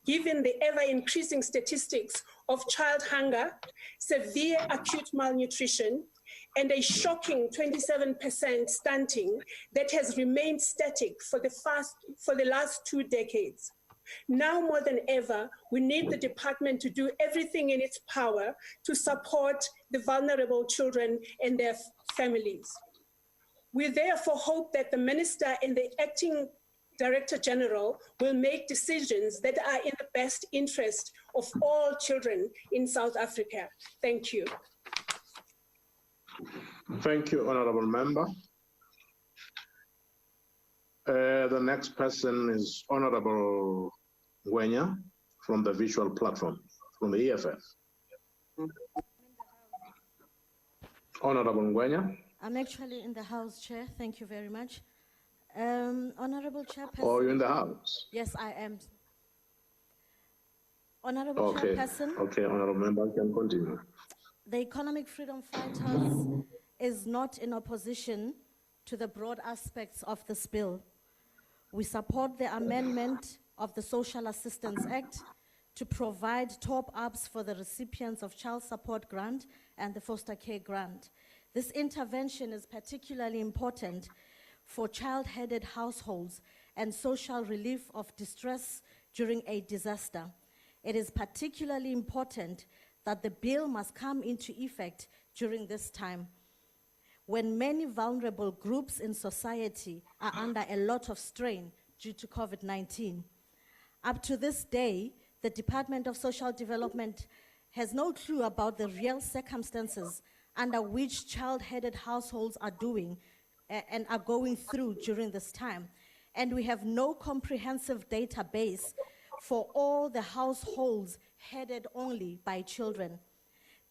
Given the ever-increasing statistics of child hunger, severe acute malnutrition, and a shocking 27% stunting that has remained static for the last 2 decades. Now more than ever, we need the department to do everything in its power to support the vulnerable children and their families. We therefore hope that the Minister and the Acting Director General will make decisions that are in the best interest of all children in South Africa. Thank you. Thank you, Honorable Member. The next person is Honorable Ngwenya from the visual platform, from the EFF. Honorable Ngwenya. I'm actually in the House, Chair. Thank you very much. Honorable Chairperson. Oh, you're in the House? Yes, I am. Honorable Okay. Chairperson. Okay, Honorable Member, you can continue. The Economic Freedom Fighters is not in opposition to the broad aspects of this bill. We support the amendment of the Social Assistance Act to provide top-ups for the recipients of Child Support Grant and the Foster Care Grant. This intervention is particularly important for child-headed households and social relief of distress during a disaster. It is particularly important that the bill must come into effect during this time, when many vulnerable groups in society are under a lot of strain due to COVID-19. Up to this day, the Department of Social Development has no clue about the real circumstances under which child-headed households are doing and are going through during this time. And we have no comprehensive database for all the households headed only by children.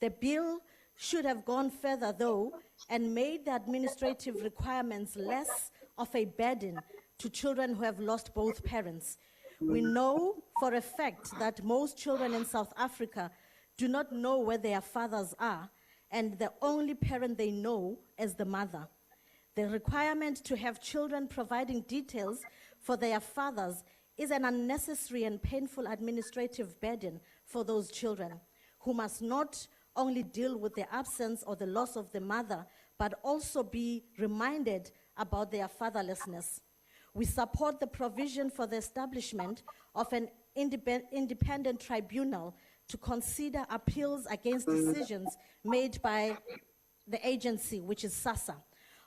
The bill should have gone further, though, and made the administrative requirements less of a burden to children who have lost both parents. We know for a fact that most children in South Africa do not know where their fathers are, and the only parent they know is the mother. The requirement to have children providing details for their fathers is an unnecessary and painful administrative burden for those children, who must not only deal with the absence or the loss of the mother, but also be reminded about their fatherlessness. We support the provision for the establishment of an independent tribunal to consider appeals against decisions made by the agency, which is SASSA.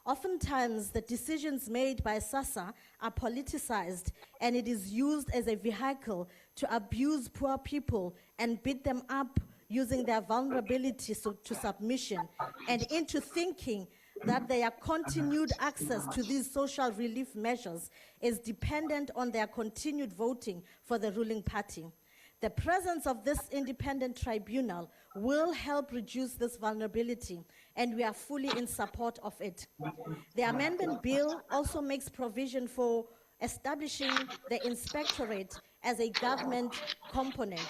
Oftentimes, the decisions made by SASSA are politicized, and it is used as a vehicle to abuse poor people and beat them up using their vulnerability to submission and into thinking that their continued access to these social relief measures is dependent on their continued voting for the ruling party. The presence of this independent tribunal will help reduce this vulnerability, and we are fully in support of it. The amendment bill also makes provision for establishing the inspectorate as a government component.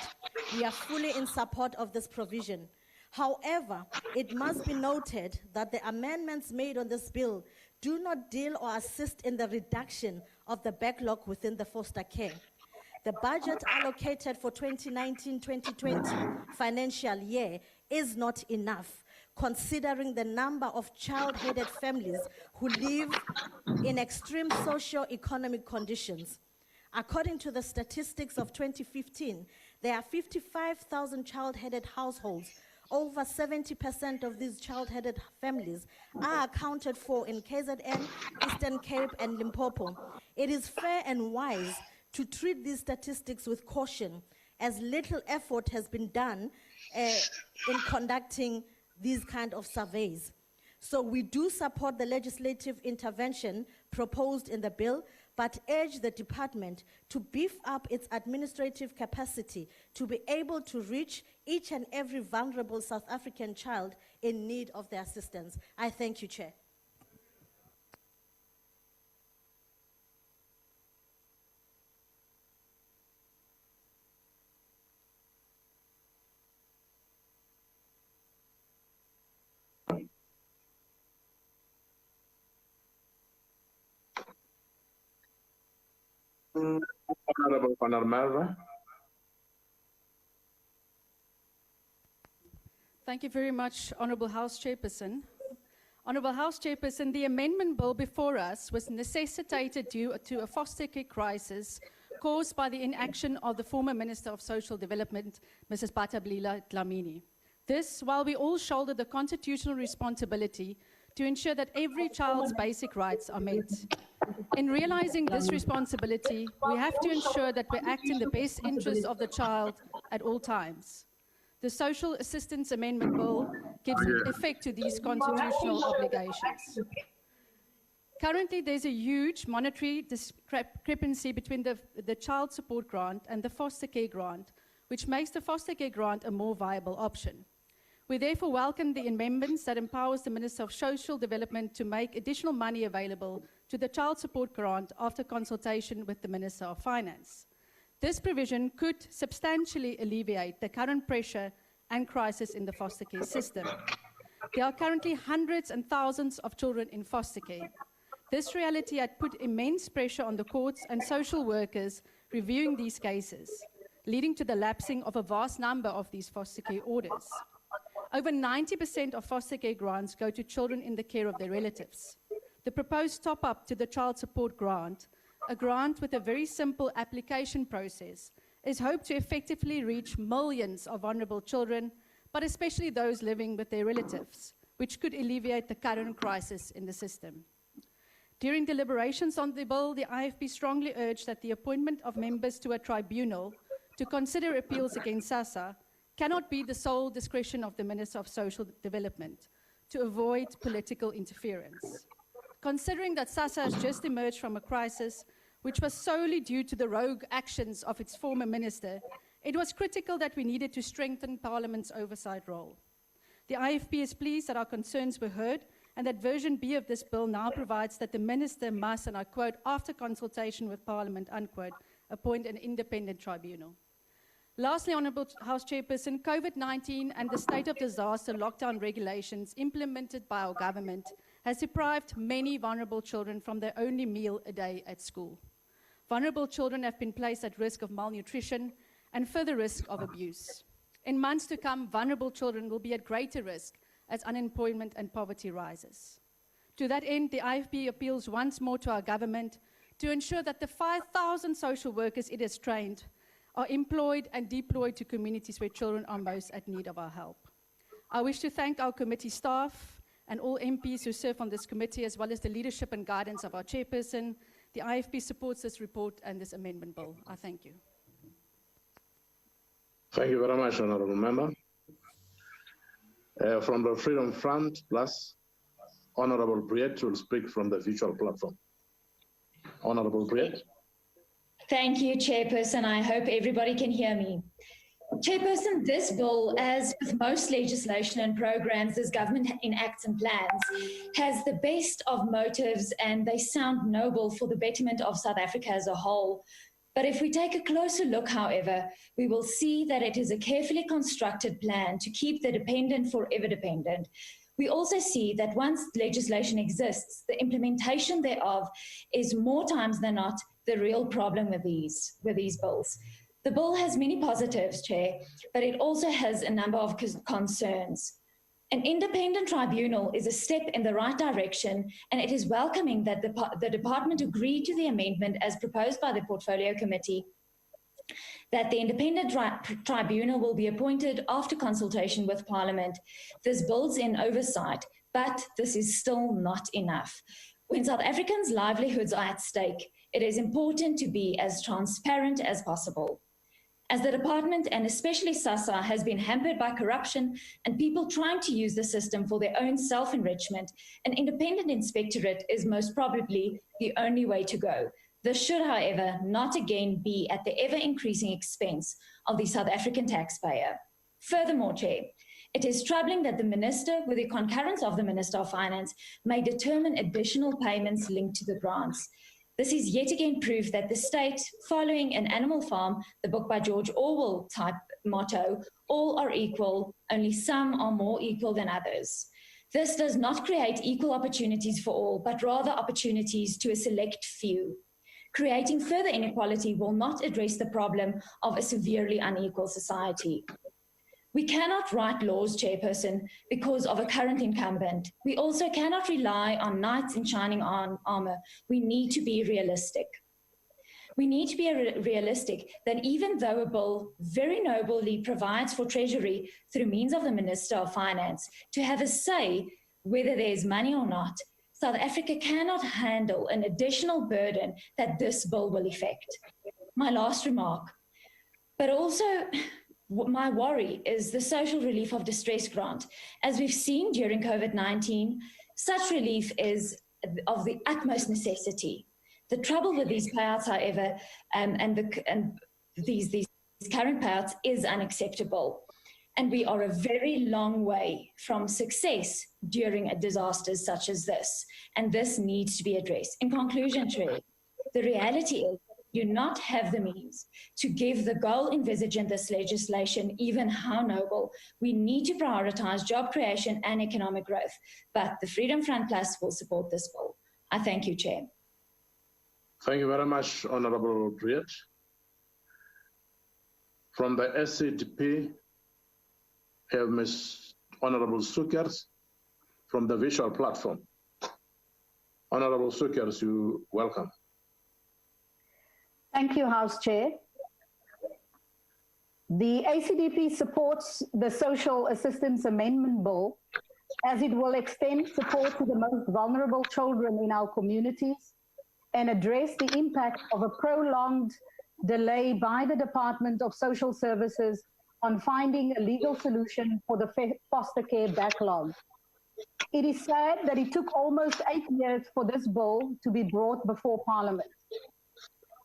We are fully in support of this provision. However, it must be noted that the amendments made on this bill do not deal or assist in the reduction of the backlog within the foster care. The budget allocated for 2019-2020 financial year is not enough, considering the number of child-headed families who live in extreme socio-economic conditions. According to the statistics of 2015, there are 55,000 child-headed households. Over 70% of these child-headed families are accounted for in KZN, Eastern Cape, and Limpopo. It is fair and wise to treat these statistics with caution, as little effort has been done in conducting these kind of surveys. So we do support the legislative intervention proposed in the bill, but urge the department to beef up its administrative capacity to be able to reach each and every vulnerable South African child in need of their assistance. I thank you, Chair. Honorable Panorama. Thank you very much, Honourable House Chairperson. Honourable House Chairperson, the amendment bill before us was necessitated due to a foster care crisis caused by the inaction of the former Minister of Social Development, Mrs. Batablila Dlamini. This, while we all shoulder the constitutional responsibility to ensure that every child's basic rights are met. In realizing this responsibility, we have to ensure that we act in the best interest of the child at all times. The Social Assistance Amendment Bill gives effect to these constitutional obligations. Currently, there's a huge monetary discrepancy between the child support grant and the foster care grant, which makes the foster care grant a more viable option. We therefore welcome the amendments that empowers the Minister of Social Development to make additional money available to the child support grant after consultation with the Minister of Finance. This provision could substantially alleviate the current pressure and crisis in the foster care system. There are currently hundreds and thousands of children in foster care. This reality had put immense pressure on the courts and social workers reviewing these cases, leading to the lapsing of a vast number of these foster care orders. Over 90% of foster care grants go to children in the care of their relatives. The proposed top-up to the child support grant, a grant with a very simple application process, is hoped to effectively reach millions of vulnerable children, but especially those living with their relatives, which could alleviate the current crisis in the system. During deliberations on the bill, the IFP strongly urged that the appointment of members to a tribunal to consider appeals against SASSA cannot be the sole discretion of the Minister of Social Development to avoid political interference. Considering that SASSA has just emerged from a crisis which was solely due to the rogue actions of its former minister, it was critical that we needed to strengthen Parliament's oversight role. The IFP is pleased that our concerns were heard and that version B of this bill now provides that the minister must, and I quote, after consultation with Parliament, unquote, appoint an independent tribunal. Lastly, Honourable House Chairperson, COVID-19 and the state of disaster lockdown regulations implemented by our government has deprived many vulnerable children from their only meal a day at school. Vulnerable children have been placed at risk of malnutrition and further risk of abuse. In months to come, vulnerable children will be at greater risk as unemployment and poverty rises. To that end, the IFP appeals once more to our government to ensure that the 5,000 social workers it has trained are employed and deployed to communities where children are most at need of our help. I wish to thank our committee staff and all MPs who serve on this committee, as well as the leadership and guidance of our chairperson. The IFP supports this report and this amendment bill. I thank you. Thank you very much, Honourable Member. From the Freedom Front Plus, Honourable Briet will speak from the virtual platform. Honourable Briet. Thank you, Chairperson. I hope everybody can hear me. Chairperson, this bill, as with most legislation and programs this government enacts and plans, has the best of motives and they sound noble for the betterment of South Africa as a whole. But if we take a closer look, however, we will see that it is a carefully constructed plan to keep the dependent forever dependent. We also see that once legislation exists, the implementation thereof is more times than not the real problem with these bills. The bill has many positives, Chair, but it also has a number of concerns. An independent tribunal is a step in the right direction, and it is welcoming that the Department agreed to the amendment as proposed by the Portfolio Committee, that the independent tribunal will be appointed after consultation with Parliament. This builds in oversight, but this is still not enough. When South Africans' livelihoods are at stake, it is important to be as transparent as possible. As the department, and especially SASSA, has been hampered by corruption and people trying to use the system for their own self-enrichment, an independent inspectorate is most probably the only way to go. This should, however, not again be at the ever-increasing expense of the South African taxpayer. Furthermore, Chair, it is troubling that the Minister, with the concurrence of the Minister of Finance, may determine additional payments linked to the grants. This is yet again proof that the state, following an Animal Farm, the book by George Orwell type motto, all are equal, only some are more equal than others. This does not create equal opportunities for all, but rather opportunities to a select few. Creating further inequality will not address the problem of a severely unequal society. We cannot write laws, Chairperson, because of a current incumbent. We also cannot rely on knights in shining armor. We need to be realistic. We need to be realistic that even though a bill very nobly provides for Treasury through means of the Minister of Finance to have a say whether there's money or not, South Africa cannot handle an additional burden that this bill will effect. My last remark, but also my worry is the social relief of distress grant. As we've seen during COVID-19, such relief is of the utmost necessity. The trouble with these payouts, however, and these current payouts is unacceptable. And we are a very long way from success during disasters such as this. And this needs to be addressed. In conclusion, Chair, the reality is we do not have the means to give the goal envisaged in this legislation, even how noble. We need to prioritize job creation and economic growth. But the Freedom Front Plus will support this bill. I thank you, Chair. Thank you very much, Honorable Briet. From the SCDP, have Ms. Honorable Sukers from the visual platform. Honorable Sukers, you welcome. Thank you, House Chair. The ACDP supports the Social Assistance Amendment Bill as it will extend support to the most vulnerable children in our communities and address the impact of a prolonged delay by the Department of Social Services on finding a legal solution for the foster care backlog. It is sad that it took almost 8 years for this bill to be brought before Parliament.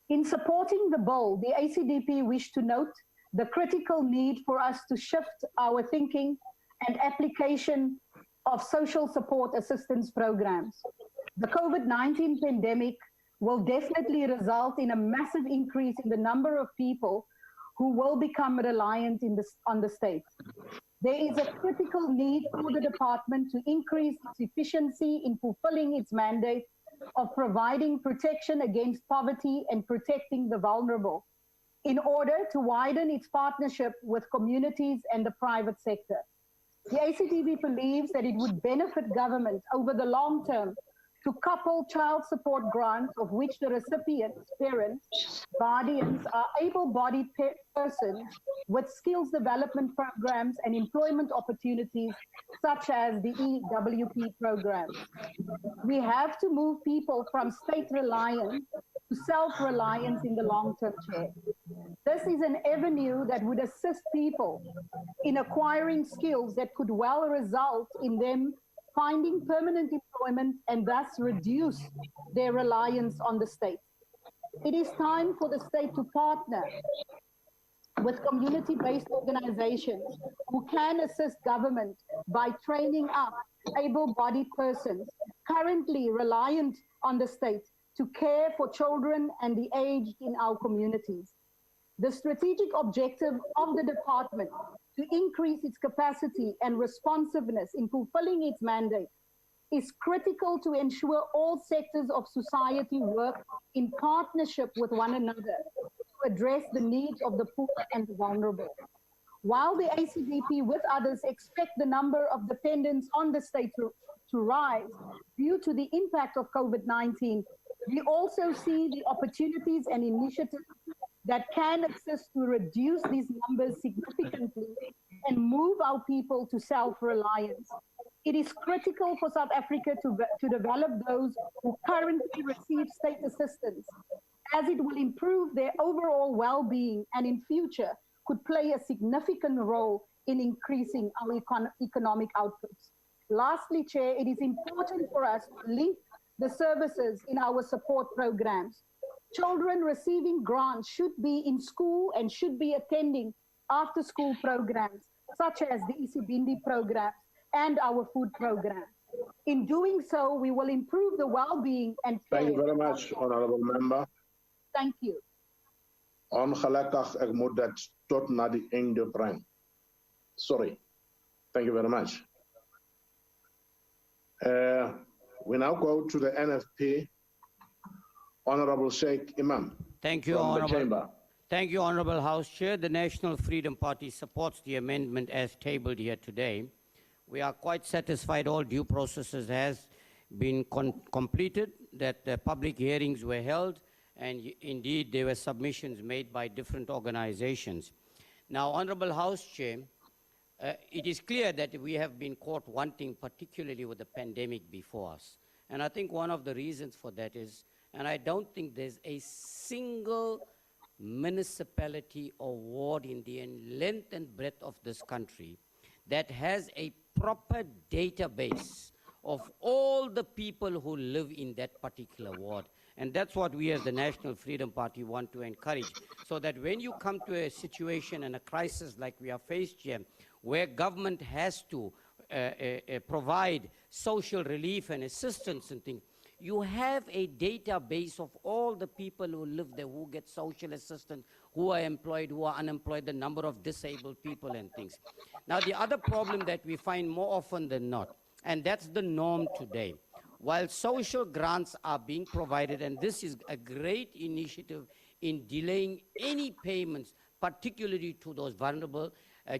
In supporting the bill, the ACDP wished to note the critical need for us to shift our thinking and application of social support assistance programs. The COVID-19 pandemic will definitely result in a massive increase in the number of people who will become reliant on the state. There is a critical need for the department to increase its efficiency in fulfilling its mandate of providing protection against poverty and protecting the vulnerable in order to widen its partnership with communities and the private sector. The ACDP believes that it would benefit government over the long term to couple child support grants of which the recipients, parents, guardians are able-bodied persons with skills development programs and employment opportunities such as the EWP program. We have to move people from state reliance to self-reliance in the long-term, Chair. This is an avenue that would assist people in acquiring skills that could well result in them finding permanent employment and thus reduce their reliance on the state. It is time for the state to partner with community-based organizations who can assist government by training up able-bodied persons currently reliant on the state to care for children and the aged in our communities. The strategic objective of the department to increase its capacity and responsiveness in fulfilling its mandate is critical to ensure all sectors of society work in partnership with one another to address the needs of the poor and the vulnerable. While the ACDP with others expect the number of dependents on the state to rise due to the impact of COVID-19, we also see the opportunities and initiatives that can assist to reduce these numbers significantly and move our people to self-reliance. It is critical for South Africa to develop those who currently receive state assistance, as it will improve their overall well-being and in future could play a significant role in increasing our economic outputs. Lastly, Chair, it is important for us to link the services in our support programs. Children receiving grants should be in school and should be attending after-school programs, such as the Isibindi programs and our food programs. In doing so, we will improve the well-being and care. Thank you very much, Honorable Member. Thank you. Ongelukkig, ek moet dat tot na die einde brengen. Sorry. Thank you very much. We now go to the NFP. Honorable Sheikh Imam. Thank you, Honorable. Thank you, Honorable House Chair. The National Freedom Party supports the amendment as tabled here today. We are quite satisfied all due processes has been completed, that the public hearings were held, and indeed there were submissions made by different organizations. Now, Honorable House Chair, it is clear that we have been caught wanting, particularly with the pandemic before us. And I think one of the reasons for that is, and I don't think there's a single municipality or ward in the length and breadth of this country that has a proper database of all the people who live in that particular ward. And that's what we as the National Freedom Party want to encourage, so that when you come to a situation and a crisis like we are faced here, where government has to provide social relief and assistance and things, you have a database of all the people who live there, who get social assistance, who are employed, who are unemployed, the number of disabled people and things. Now, the other problem that we find more often than not, and that's the norm today, while social grants are being provided, and this is a great initiative in delaying any payments, particularly to those vulnerable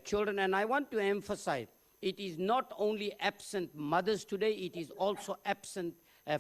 children, and I want to emphasize, it is not only absent mothers today, it is also absent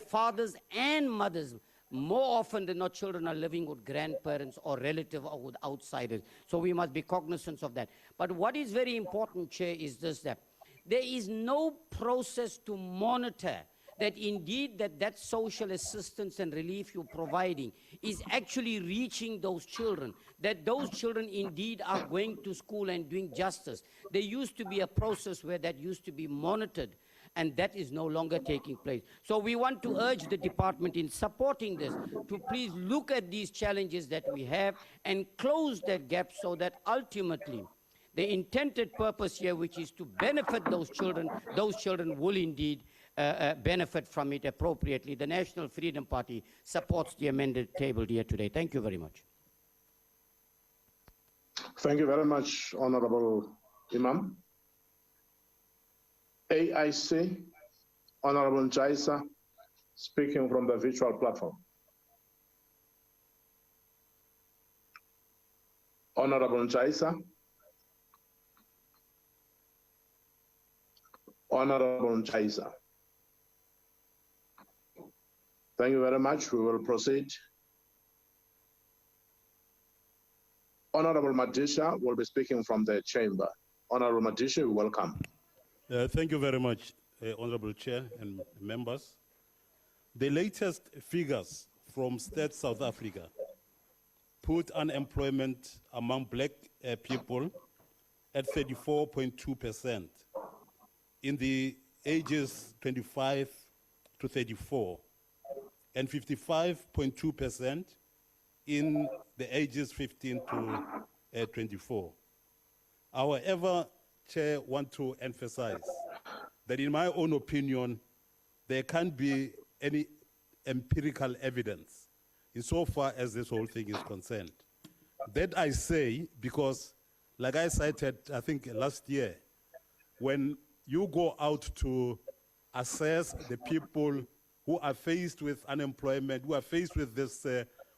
fathers and mothers. More often than not, children are living with grandparents or relatives or with outsiders. So we must be cognizant of that. But what is very important, Chair, is this, that there is no process to monitor that indeed that social assistance and relief you're providing is actually reaching those children, that those children indeed are going to school and doing justice. There used to be a process where that used to be monitored, and that is no longer taking place. So we want to urge the department in supporting this to please look at these challenges that we have and close that gap, so that ultimately the intended purpose here, which is to benefit those children will indeed benefit from it appropriately. The National Freedom Party supports the amended table here today. Thank you very much. Thank you very much, Honorable Imam. AIC, Honorable Icasa, speaking from the virtual platform. Honorable Icasa. Honorable Icasa. Thank you very much. We will proceed. Honorable Madisha will be speaking from the chamber. Honorable Madisha, welcome. Thank you very much, Honorable Chair and members. The latest figures from State South Africa put unemployment among black people at 34.2% in the ages 25 to 34, and 55.2% in the ages 15 to 24. However, Chair, want to emphasize that in my own opinion, there can't be any empirical evidence insofar as this whole thing is concerned. That I say because, like I cited, I think last year, when you go out to assess the people who are faced with unemployment, who are faced with this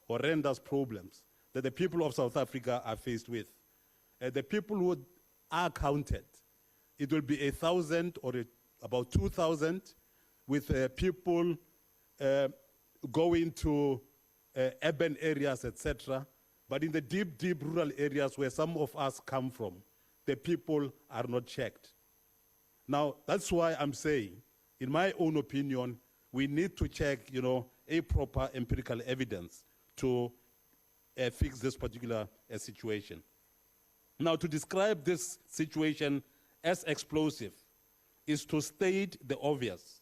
horrendous problems that the people of South Africa are faced with, the people who are counted, it will be 1,000 or about 2,000, with people going to urban areas, etc. But in the deep, deep rural areas where some of us come from, the people are not checked. Now, that's why I'm saying, in my own opinion, we need to check, a proper empirical evidence to fix this particular situation. Now, to describe this situation as explosive is to state the obvious.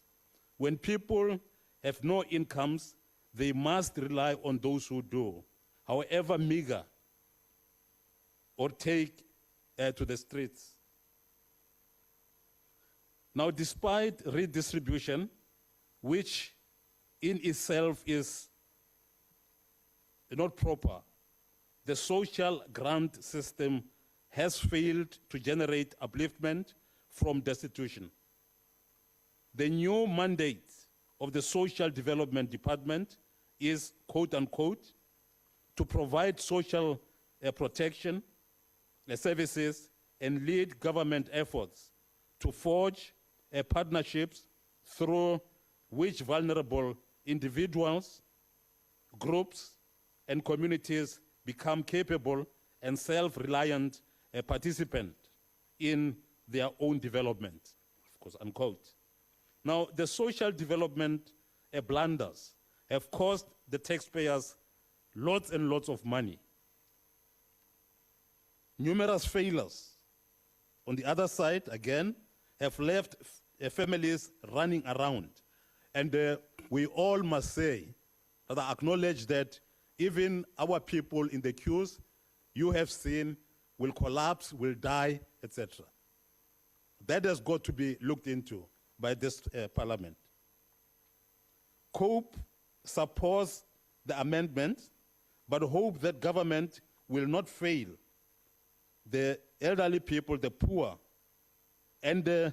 When people have no incomes, they must rely on those who do, however meager, or take to the streets. Now, despite redistribution, which in itself is not proper, the social grant system has failed to generate upliftment from destitution. The new mandate of the Social Development Department is, quote unquote, to provide social protection services and lead government efforts to forge partnerships through which vulnerable individuals, groups, and communities become capable and self-reliant participants in their own development, of course, unquote. Now, the social development blunders have cost the taxpayers lots and lots of money. Numerous failures, on the other side, again, have left families running around. And we all must say, that I acknowledge that even our people in the queues, you have seen, will collapse, will die, etc. That has got to be looked into by this parliament. COPE supports the amendment, but hope that government will not fail the elderly people, the poor, and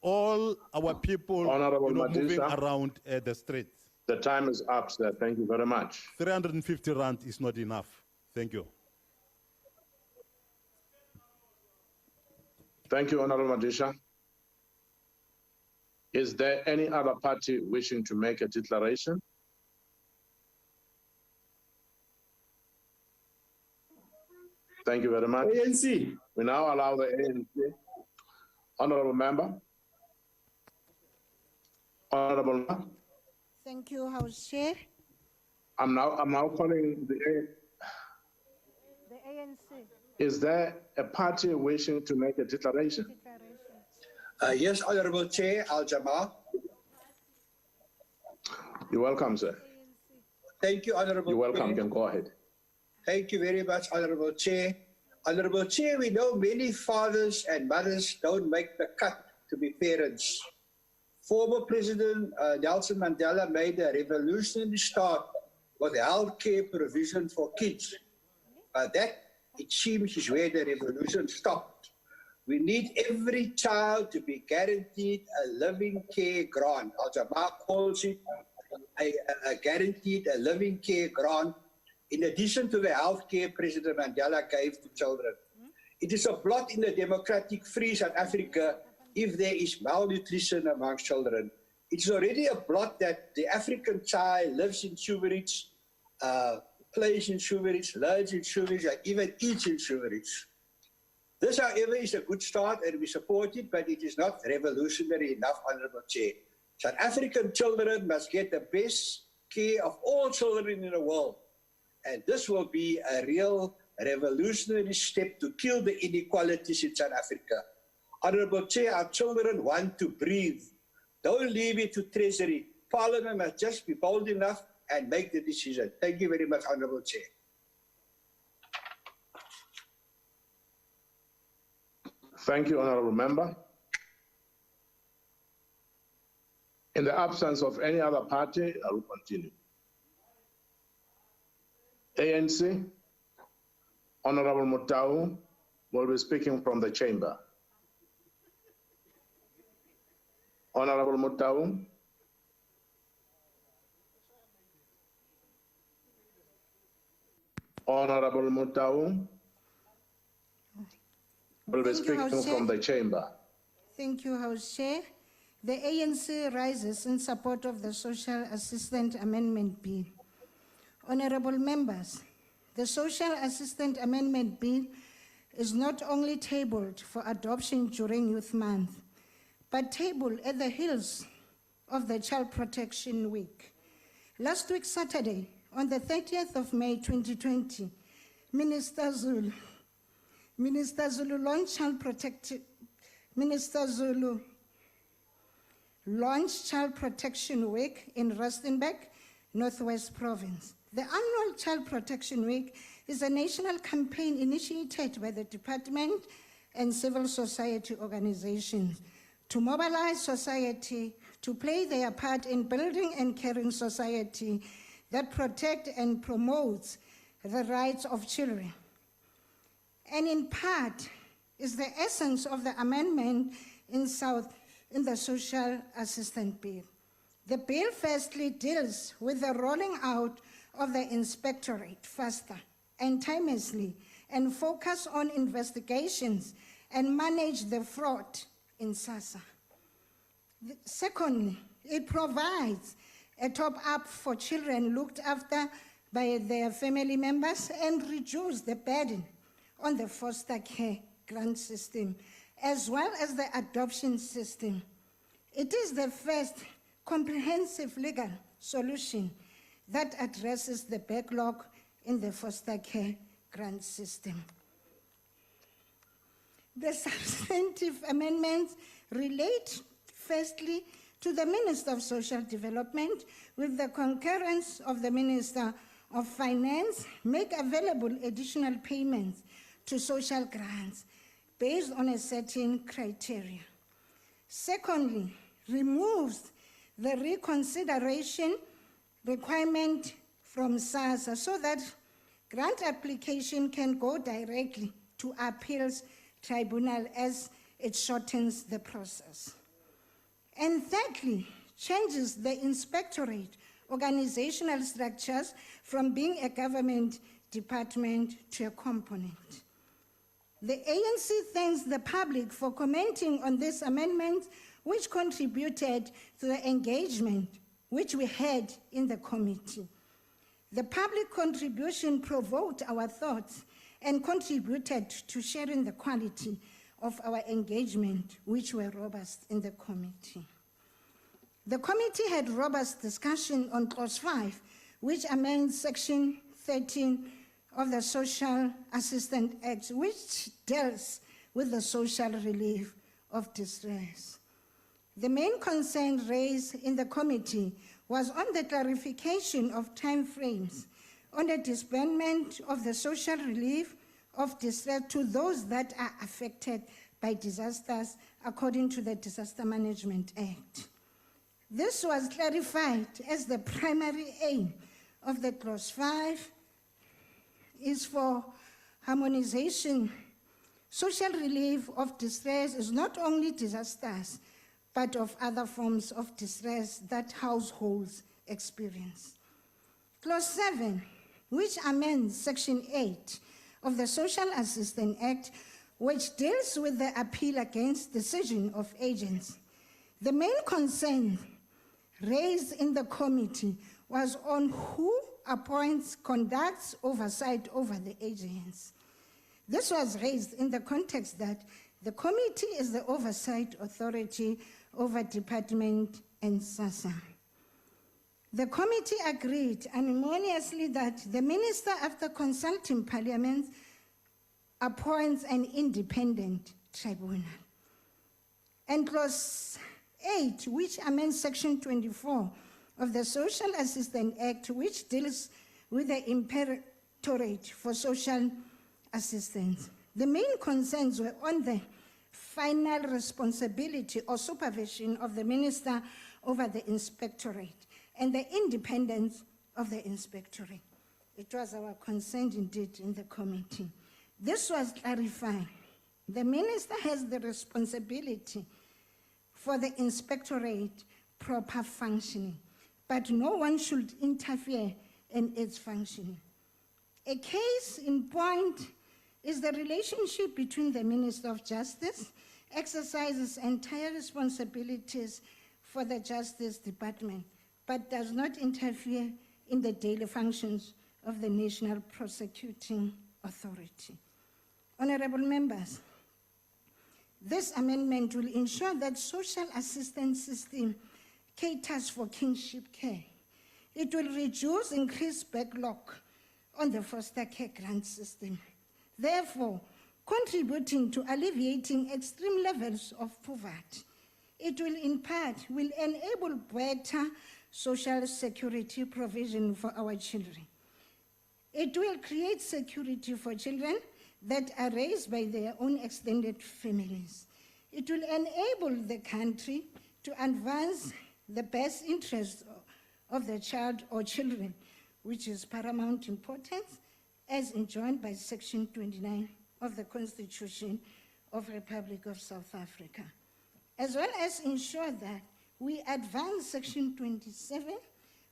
all our people moving around the streets. The time is up, sir. Thank you very much. 350 rand is not enough. Thank you. Thank you, Honorable Madisha. Is there any other party wishing to make a declaration? Thank you very much. ANC. We now allow the ANC. Honorable member. Honorable. Thank you, House Chair. I'm now calling the ANC. Is there a party wishing to make a declaration? Yes, Honorable Chair, Al-Jamal. You're welcome, sir. Thank you, Honorable You're welcome. Chair. You can go ahead. Thank you very much, Honorable Chair. Honorable Chair, we know many fathers and mothers don't make the cut to be parents. Former President Nelson Mandela made a revolutionary start with healthcare provision for kids. But that, it seems, is where the revolution stopped. We need every child to be guaranteed a living care grant. Al-Jamaa calls it a guaranteed a living care grant, in addition to the health care President Mandela gave to children. It is a blot in the democratic free South Africa if there is malnutrition amongst children. It is already a blot that the African child lives in sewerage, plays in sewerage, learns in sewerage, and even eats in sewerage. This, however, is a good start and we support it, but it is not revolutionary enough, Honourable Chair. South African children must get the best care of all children in the world. And this will be a real revolutionary step to kill the inequalities in South Africa. Honourable Chair, our children want to breathe. Don't leave it to Treasury. Parliament must just be bold enough and make the decision. Thank you very much, Honourable Chair. Thank you, Honourable Member. In the absence of any other party, I will continue. ANC, Honourable Mutau will be speaking from the chamber. Honourable Mutau. Honourable Mutau will be speaking from the chamber. Thank you, House Chair. The ANC rises in support of the Social Assistance Amendment Bill. Honourable members, the Social Assistance Amendment Bill is not only tabled for adoption during Youth Month, but tabled at the heels of the Child Protection Week. Last week, Saturday, on the 30th of May 2020, Minister Zulu launched Child Protection Week in Rustenburg, Northwest Province. The annual Child Protection Week is a national campaign initiated by the department and civil society organizations to mobilize society to play their part in building and caring society that protect and promotes the rights of children. And in part is the essence of the amendment in the Social Assistance Bill. The bill firstly deals with the rolling out of the inspectorate faster and timelessly and focus on investigations and manage the fraud in SASSA. Secondly, it provides a top-up for children looked after by their family members and reduce the burden on the foster care grant system, as well as the adoption system. It is the first comprehensive legal solution that addresses the backlog in the foster care grant system. The substantive amendments relate firstly to the Minister of Social Development, with the concurrence of the Minister of Finance, make available additional payments to social grants based on a certain criteria. Secondly, removes the reconsideration requirement from SASSA so that grant application can go directly to appeals tribunal, as it shortens the process. And thirdly, changes the inspectorate organizational structures from being a government department to a component. The ANC thanks the public for commenting on this amendment, which contributed to the engagement which we had in the committee. The public contribution provoked our thoughts and contributed to sharing the quality of our engagement, which were robust in the committee. The committee had robust discussion on Clause 5, which amends Section 13 of the Social Assistance Act, which deals with the social relief of distress. The main concern raised in the committee was on the clarification of timeframes on the disbursement of the social relief of distress to those that are affected by disasters according to the Disaster Management Act. This was clarified as the primary aim of the Clause 5 is for harmonization. Social relief of distress is not only disasters, but of other forms of distress that households experience. Clause 7, which amends Section 8 of the Social Assistance Act, which deals with the appeal against decision of agents. The main concern raised in the committee was on who appoints, conducts oversight over the agents. This was raised in the context that the committee is the oversight authority over department and SASSA. The committee agreed unanimously that the minister, after consulting Parliament, appoints an independent tribunal. And Clause 8, which amends Section 24 of the Social Assistance Act, which deals with the imperatorate for social assistance. The main concerns were on the final responsibility or supervision of the minister over the inspectorate and the independence of the inspectorate. It was our concern indeed in the committee. This was clarified. The minister has the responsibility for the inspectorate proper functioning, but no one should interfere in its functioning. A case in point is the relationship between the Minister of Justice, exercises entire responsibilities for the Justice Department, but does not interfere in the daily functions of the National Prosecuting Authority. Honorable members, this amendment will ensure that social assistance system caters for kinship care. It will reduce increased backlog on the foster care grant system, therefore contributing to alleviating extreme levels of poverty. It will in part enable better social security provision for our children. It will create security for children that are raised by their own extended families. It will enable the country to advance the best interests of the child or children, which is paramount importance, as enjoined by Section 29 of the Constitution of the Republic of South Africa, as well as ensure that we advance Section 27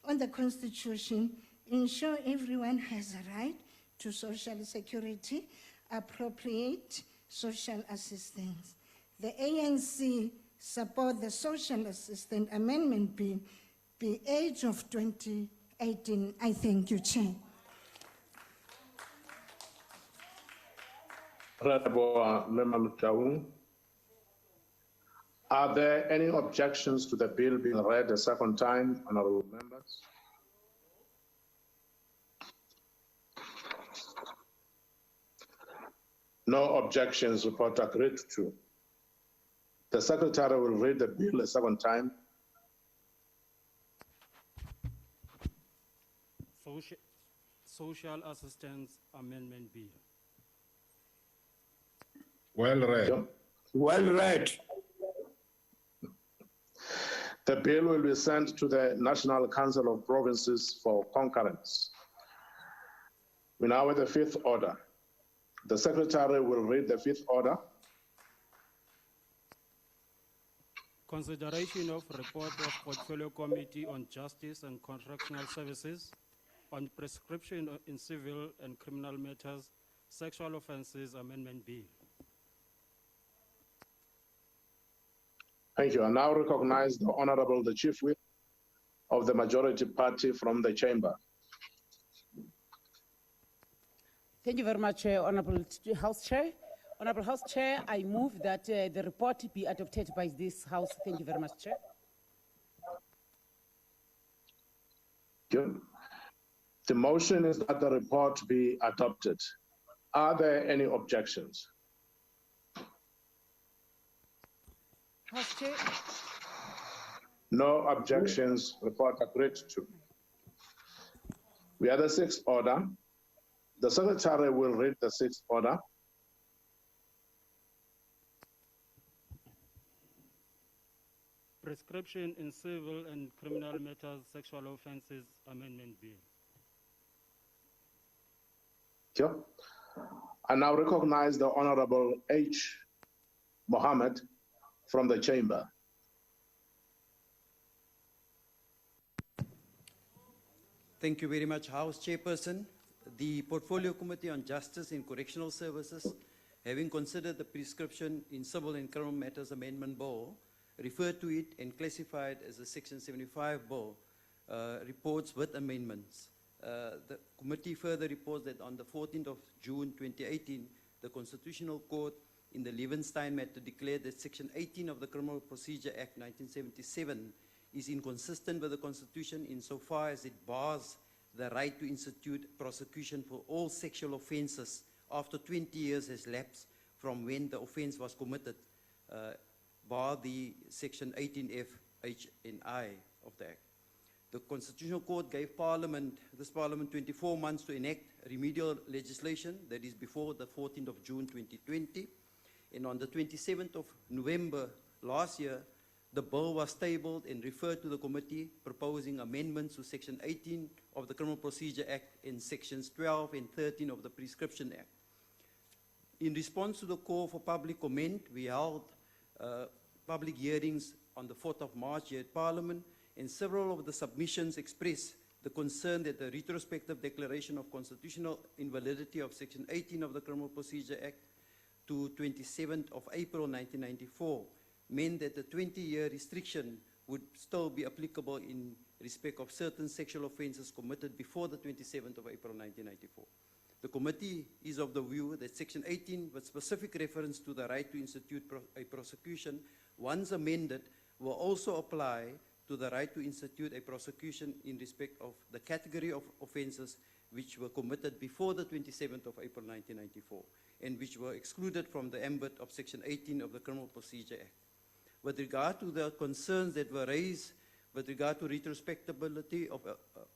on the Constitution, ensure everyone has a right to social security, appropriate social assistance. The ANC support the Social Assistance Amendment Bill, age of 2018. I thank you, Chair. Member Mutaung. Are there any objections to the bill being read a second time, honorable members? No objections, report agreed to. The Secretary will read the bill a second time. Social Assistance Amendment Bill. Well read. Well read. The bill will be sent to the National Council of Provinces for concurrence. We now have the fifth order. The Secretary will read the fifth order. Consideration of report of Portfolio Committee on Justice and Correctional Services on prescription in civil and criminal matters, Sexual Offences Amendment Bill. Thank you. I now recognize the Honorable, the Chief Whip of the Majority Party from the Chamber. Thank you very much, Honorable House Chair. Honorable House Chair, I move that the report be adopted by this House. Thank you very much, Chair. Thank you. The motion is that the report be adopted. Are there any objections? House Chair. No objections, report agreed to. We have the sixth order. The Secretary will read the sixth order. Prescription in Civil and Criminal Matters, Sexual Offences Amendment Bill. Thank you. I now recognize the Honorable H. Mohammed from the Chamber. Thank you very much, House Chairperson. The Portfolio Committee on Justice and Correctional Services, having considered the Prescription in Civil and Criminal Matters Amendment Bill, referred to it and classified as a Section 75 Bill, reports with amendments. The committee further reports that on the 14th of June 2018, the Constitutional Court in the Levenstein matter declared that Section 18 of the Criminal Procedure Act 1977 is inconsistent with the Constitution insofar as it bars the right to institute prosecution for all sexual offences after 20 years has lapsed from when the offence was committed, bar the Section 18F, H and I of the Act. The Constitutional Court gave this Parliament 24 months to enact remedial legislation, that is before the 14th of June 2020. And on the 27th of November last year, the bill was tabled and referred to the committee, proposing amendments to Section 18 of the Criminal Procedure Act and Sections 12 and 13 of the Prescription Act. In response to the call for public comment, we held public hearings on the 4th of March here at Parliament, and several of the submissions expressed the concern that the retrospective declaration of constitutional invalidity of Section 18 of the Criminal Procedure Act to 27th of April 1994 meant that the 20-year restriction would still be applicable in respect of certain sexual offences committed before the 27th of April 1994. The committee is of the view that Section 18, with specific reference to the right to institute a prosecution, once amended, will also apply to the right to institute a prosecution in respect of the category of offences which were committed before the 27th of April 1994 and which were excluded from the ambit of Section 18 of the Criminal Procedure Act. With regard to the concerns that were raised with regard to retrospectability of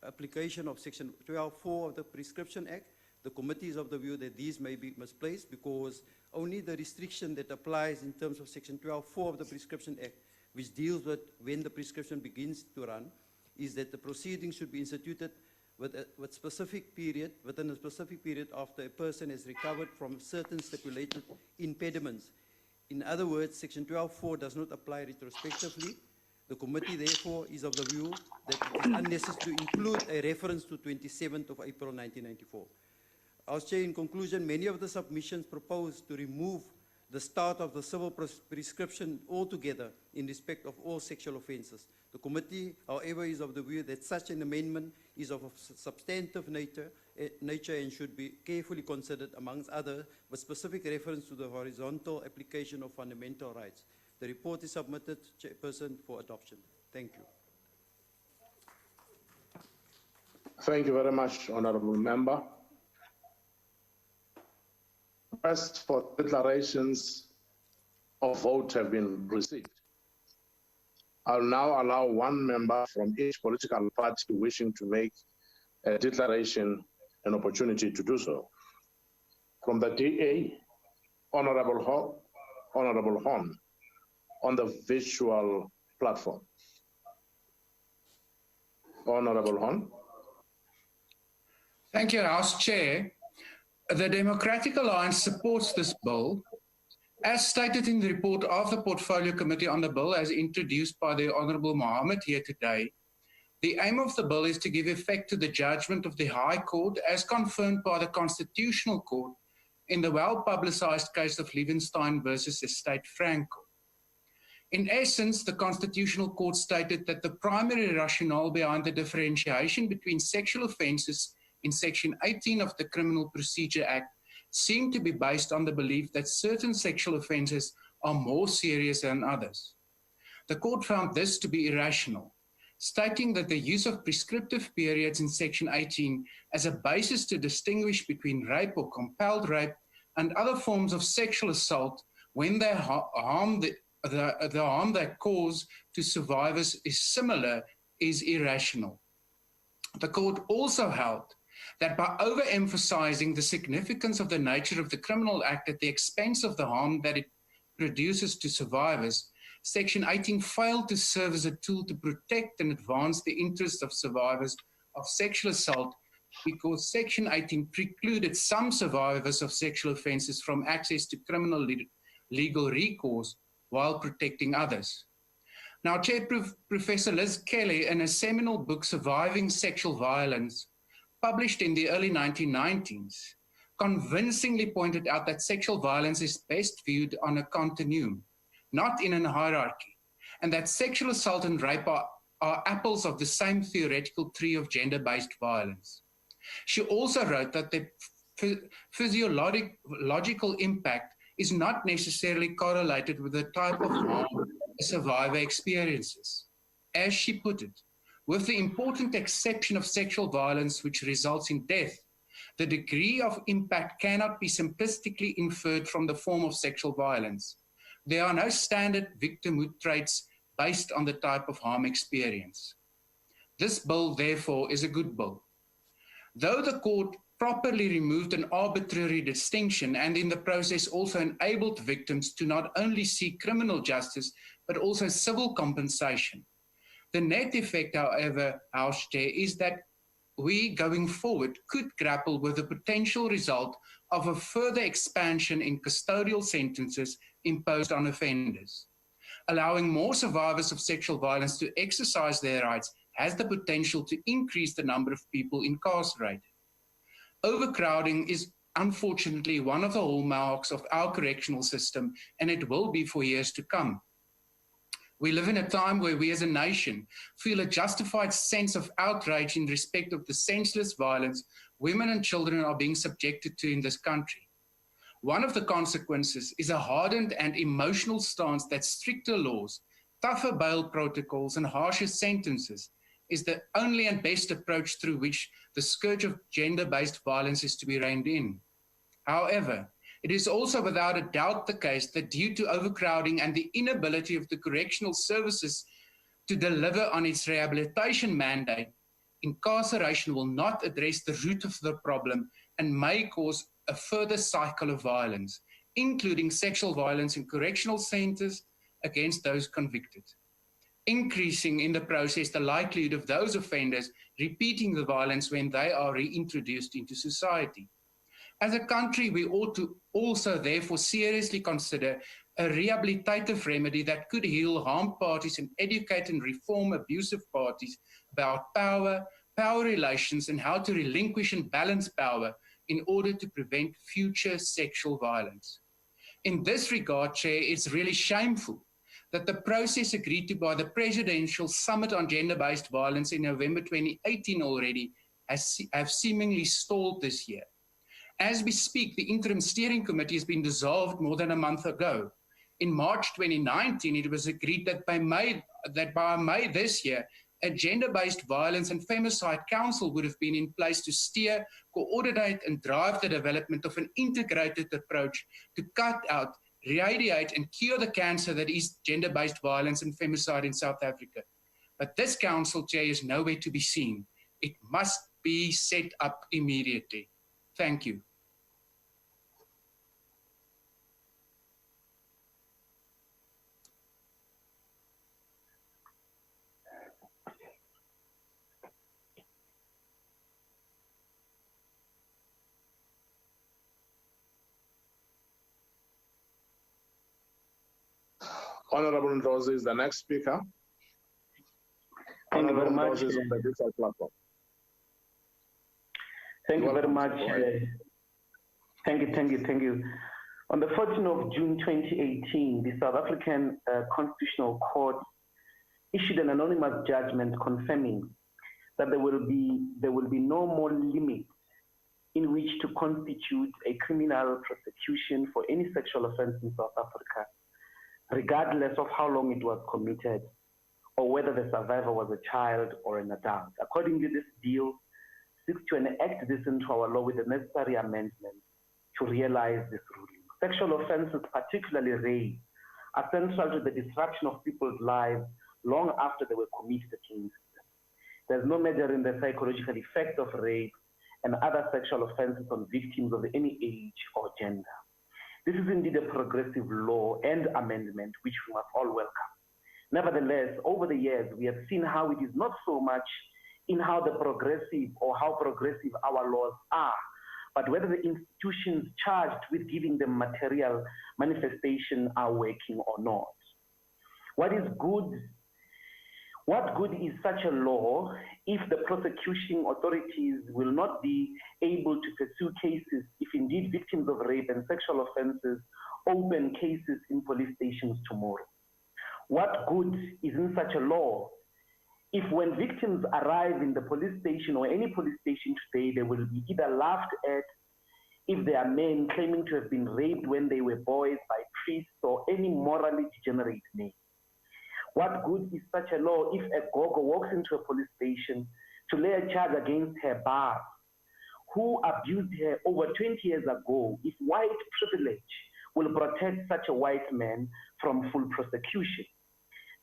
application of Section 12.4 of the Prescription Act, the committee is of the view that these may be misplaced because only the restriction that applies in terms of Section 12.4 of the Prescription Act, which deals with when the prescription begins to run, is that the proceedings should be instituted within a specific period after a person has recovered from certain stipulated impediments. In other words, Section 12.4 does not apply retrospectively. The committee, therefore, is of the view that it is unnecessary to include a reference to 27th of April 1994. House Chair, in conclusion, many of the submissions propose to remove the start of the civil prescription altogether in respect of all sexual offences. The committee, however, is of the view that such an amendment is of a substantive nature nature and should be carefully considered, amongst other, with specific reference to the horizontal application of fundamental rights. The report is submitted, Chairperson, for adoption. Thank you. Thank you very much, Honorable Member. Requests for declarations of vote have been received. I'll now allow one member from each political party wishing to make a declaration an opportunity to do so. From the DA, Honorable Hon, on the virtual platform. Honorable Hon. Thank you, House Chair. The Democratic Alliance supports this bill. As stated in the report of the Portfolio Committee on the bill, as introduced by the Honourable Mohammed here today, the aim of the bill is to give effect to the judgment of the High Court as confirmed by the Constitutional Court in the well-publicised case of Liebenstein versus Estate Franco. In essence, the Constitutional Court stated that the primary rationale behind the differentiation between sexual offences in Section 18 of the Criminal Procedure Act seemed to be based on the belief that certain sexual offences are more serious than others. The court found this to be irrational, stating that the use of prescriptive periods in Section 18 as a basis to distinguish between rape or compelled rape and other forms of sexual assault when they harm the harm they cause to survivors is similar is irrational. The court also held that by overemphasizing the significance of the nature of the Criminal Act at the expense of the harm that it produces to survivors, Section 18 failed to serve as a tool to protect and advance the interests of survivors of sexual assault because Section 18 precluded some survivors of sexual offences from access to criminal legal recourse while protecting others. Now, Chair Professor Liz Kelly, in a seminal book, Surviving Sexual Violence, published in the early 1990s, convincingly pointed out that sexual violence is best viewed on a continuum, not in a hierarchy, and that sexual assault and rape are apples of the same theoretical tree of gender-based violence. She also wrote that the physiological impact is not necessarily correlated with the type of harm a survivor experiences. As she put it, with the important exception of sexual violence which results in death, the degree of impact cannot be simplistically inferred from the form of sexual violence. There are no standard victimhood traits based on the type of harm experienced. This bill, therefore, is a good bill. Though the court properly removed an arbitrary distinction and in the process also enabled victims to not only seek criminal justice, but also civil compensation. The net effect, however, House Chair, is that we, going forward, could grapple with the potential result of a further expansion in custodial sentences imposed on offenders. Allowing more survivors of sexual violence to exercise their rights has the potential to increase the number of people incarcerated. Overcrowding is unfortunately one of the hallmarks of our correctional system, and it will be for years to come. We live in a time where we as a nation feel a justified sense of outrage in respect of the senseless violence women and children are being subjected to in this country. One of the consequences is a hardened and emotional stance that stricter laws, tougher bail protocols, and harsher sentences is the only and best approach through which the scourge of gender-based violence is to be reined in. However, it is also without a doubt the case that due to overcrowding and the inability of the correctional services to deliver on its rehabilitation mandate, incarceration will not address the root of the problem and may cause a further cycle of violence, including sexual violence in correctional centres against those convicted, increasing in the process the likelihood of those offenders repeating the violence when they are reintroduced into society. As a country, we ought to also therefore seriously consider a rehabilitative remedy that could heal harmed parties and educate and reform abusive parties about power relations, and how to relinquish and balance power in order to prevent future sexual violence. In this regard, Chair, it's really shameful that the process agreed to by the Presidential Summit on Gender-Based Violence in November 2018 already have seemingly stalled this year. As we speak, the interim steering committee has been dissolved more than a month ago. In March 2019, it was agreed that by May this year, a gender-based violence and femicide council would have been in place to steer, coordinate and drive the development of an integrated approach to cut out, radiate and cure the cancer that is gender-based violence and femicide in South Africa. But this council, Chair, is nowhere to be seen. It must be set up immediately. Thank you. Honorable Ndlozi is the next speaker. Thank you very much. Ndlozi is on the digital platform. Thank you very much. Thank you. On the 14th of June 2018, the South African Constitutional Court issued an anonymous judgment confirming that there will be no more limit in which to constitute a criminal prosecution for any sexual offense in South Africa, regardless of how long it was committed or whether the survivor was a child or an adult. Accordingly, this bill seeks to enact this into our law with the necessary amendments to realize this ruling. Sexual offenses, particularly rape, are central to the disruption of people's lives long after they were committed against them. There's no measuring the psychological effect of rape and other sexual offenses on victims of any age or gender. This is indeed a progressive law and amendment which we must all welcome. Nevertheless, over the years, we have seen how it is not so much in how progressive our laws are, but whether the institutions charged with giving them material manifestation are working or not. What good is such a law if the prosecuting authorities will not be able to pursue cases if indeed victims of rape and sexual offenses open cases in police stations tomorrow? What good is in such a law if when victims arrive in the police station or any police station today, they will be either laughed at if they are men claiming to have been raped when they were boys by priests or any morally degenerate name? What good is such a law if a gogo walks into a police station to lay a charge against her bar, who abused her over 20 years ago, if white privilege will protect such a white man from full prosecution?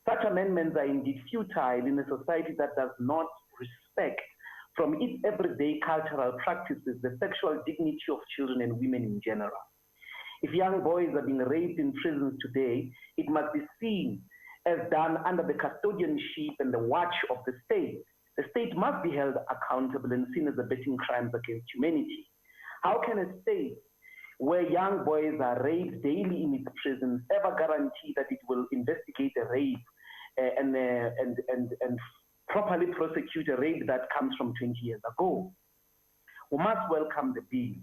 Such amendments are indeed futile in a society that does not respect from its everyday cultural practices the sexual dignity of children and women in general. If young boys are being raped in prisons today, it must be seen as done under the custodianship and the watch of the state. The state must be held accountable and seen as abetting crimes against humanity. How can a state where young boys are raped daily in its prisons ever guarantee that it will investigate a rape and properly prosecute a rape that comes from 20 years ago? We must welcome the bill,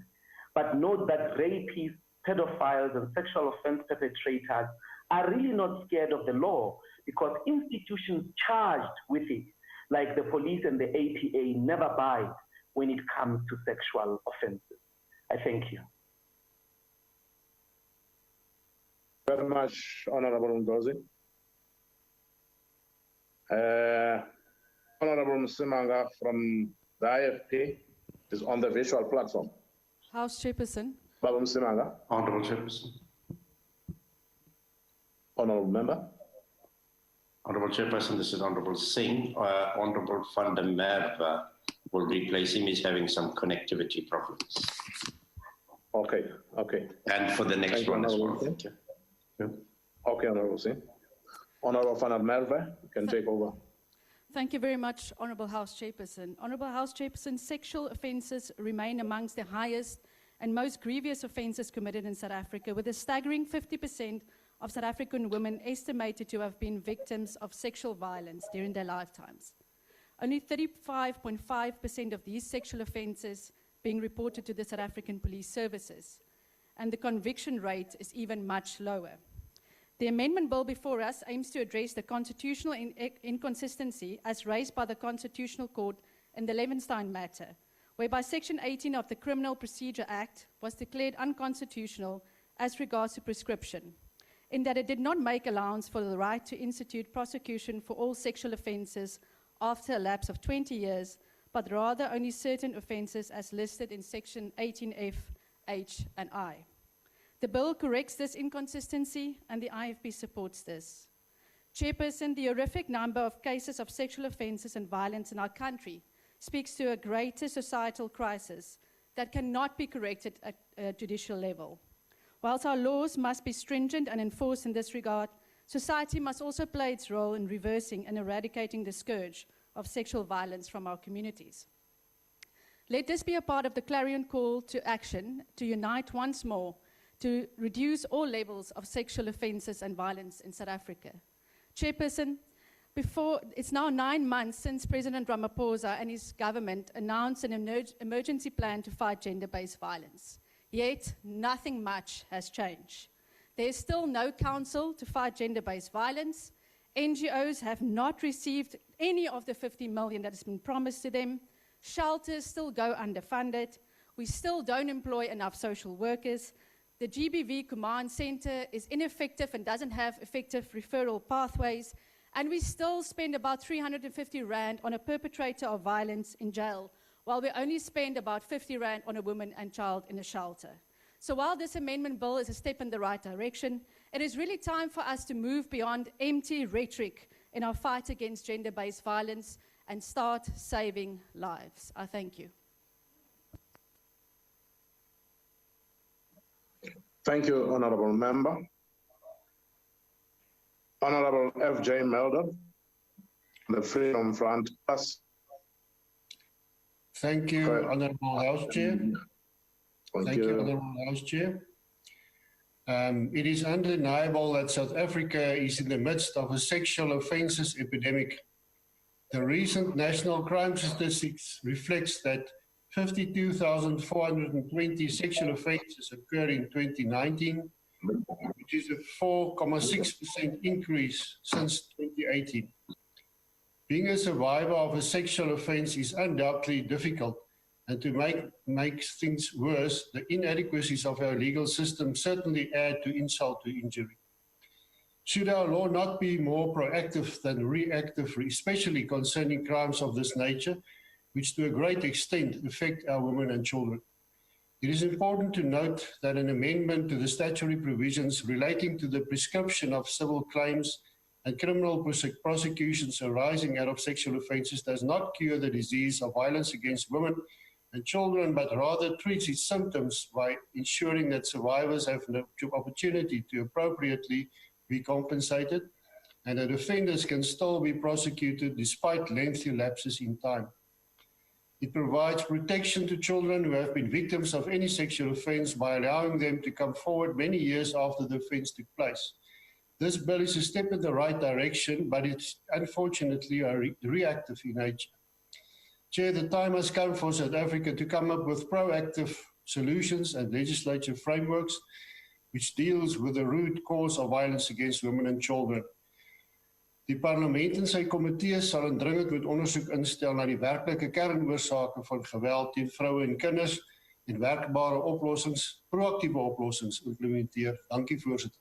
but note that rapists, pedophiles, and sexual offense perpetrators are really not scared of the law because institutions charged with it, like the police and the APA, never bite when it comes to sexual offenses. I thank you. Very much, Honorable Ndlozi. Honorable Msimanga from the IFP is on the virtual platform. House Chairperson. Baba Msimanga. Honorable Chairperson. Honorable Member. Honorable Chairperson, this is Honorable Singh. Honorable Van der Merwe will replace him. He's having some connectivity problems. Okay. And for the next one as well. Thank you. Okay, Honorable Singh. Honorable Van der Merwe, you can take over. Thank you very much, Honourable House Chairperson. Honourable House Chairperson, sexual offences remain amongst the highest and most grievous offences committed in South Africa, with a staggering 50% of South African women estimated to have been victims of sexual violence during their lifetimes. Only 35.5% of these sexual offences being reported to the South African Police Services, and the conviction rate is even much lower. The amendment bill before us aims to address the constitutional inconsistency as raised by the Constitutional Court in the Levenstein matter, whereby Section 18 of the Criminal Procedure Act was declared unconstitutional as regards to prescription, in that it did not make allowance for the right to institute prosecution for all sexual offences after a lapse of 20 years, but rather only certain offences as listed in Section 18F, H, and I. The bill corrects this inconsistency, and the IFP supports this. Chairperson, the horrific number of cases of sexual offences and violence in our country speaks to a greater societal crisis that cannot be corrected at a judicial level. Whilst our laws must be stringent and enforced in this regard, society must also play its role in reversing and eradicating the scourge of sexual violence from our communities. Let this be a part of the clarion call to action to unite once more to reduce all levels of sexual offences and violence in South Africa. Chairperson, it's now 9 months since President Ramaphosa and his government announced an emergency plan to fight gender-based violence. Yet, nothing much has changed. There is still no council to fight gender-based violence. NGOs have not received any of the 50 million that has been promised to them. Shelters still go underfunded. We still don't employ enough social workers. The GBV Command Center is ineffective and doesn't have effective referral pathways. And we still spend about 350 rand on a perpetrator of violence in jail, while we only spend about 50 rand on a woman and child in a shelter. So while this amendment bill is a step in the right direction, it is really time for us to move beyond empty rhetoric in our fight against gender-based violence and start saving lives. I thank you. Thank you, Honourable Member. Honourable F.J. Melder, the Freedom Front Plus. Thank you, Honourable House Chair. Thank you, Honourable House Chair. It is undeniable that South Africa is in the midst of a sexual offences epidemic. The recent national crime statistics reflects that 52,420 sexual offences occurred in 2019, which is a 4.6% increase since 2018. Being a survivor of a sexual offence is undoubtedly difficult, and to make things worse, the inadequacies of our legal system certainly add to insult to injury. Should our law not be more proactive than reactive, especially concerning crimes of this nature, which to a great extent affect our women and children? It is important to note that an amendment to the statutory provisions relating to the prescription of civil claims and criminal prosecutions arising out of sexual offences does not cure the disease of violence against women and children, but rather treats its symptoms by ensuring that survivors have the opportunity to appropriately be compensated and that offenders can still be prosecuted despite lengthy lapses in time. It provides protection to children who have been victims of any sexual offence by allowing them to come forward many years after the offence took place. This bill is a step in the right direction, but it's unfortunately reactive in nature. Chair, the time has come for South Africa to come up with proactive solutions and legislative frameworks which deals with the root cause of violence against women and children. Die parlement en sy komitees sal indringend met ondersoek instel na die werklike kernoorsake van geweld teen vroue en kinders en werkbare oplossings, proaktiewe oplossings implementeer. Dankie, voorsitter.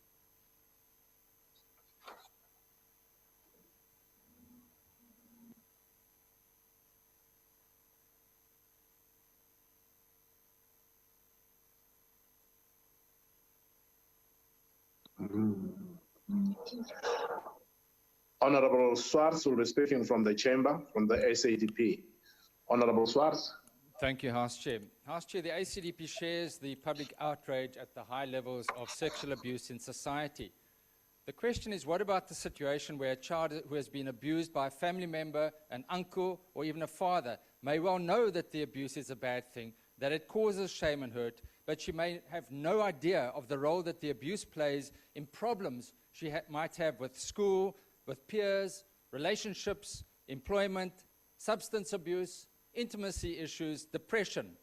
Honourable Swartz will be speaking from the chamber, from the ACDP. Honourable Swartz. Thank you, House Chair. House Chair, the ACDP shares the public outrage at the high levels of sexual abuse in society. The question is, what about the situation where a child who has been abused by a family member, an uncle, or even a father may well know that the abuse is a bad thing, that it causes shame and hurt, but she may have no idea of the role that the abuse plays in problems she might have with school, with peers, relationships, employment, substance abuse, intimacy issues, depression.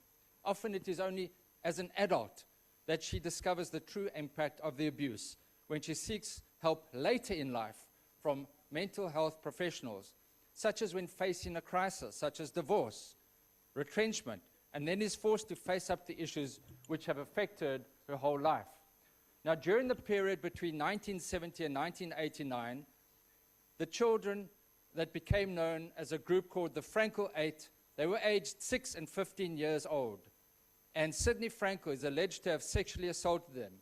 Often it is only as an adult that she discovers the true impact of the abuse when she seeks help later in life from mental health professionals. such as when facing a crisis, such as divorce, retrenchment, and then is forced to face up the issues which have affected her whole life. Now, during the period between 1970 and 1989, the children that became known as a group called the Frankel 8, they were aged 6 and 15 years old. And Sydney Frankel is alleged to have sexually assaulted them.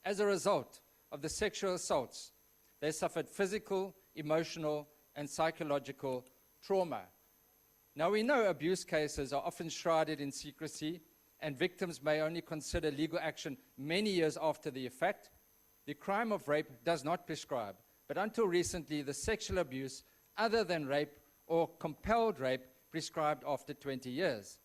As a result of the sexual assaults, they suffered physical, emotional, and psychological trauma. Now, we know abuse cases are often shrouded in secrecy, and victims may only consider legal action many years after the effect. The crime of rape does not prescribe, but until recently, the sexual abuse other than rape or compelled rape prescribed after 20 years.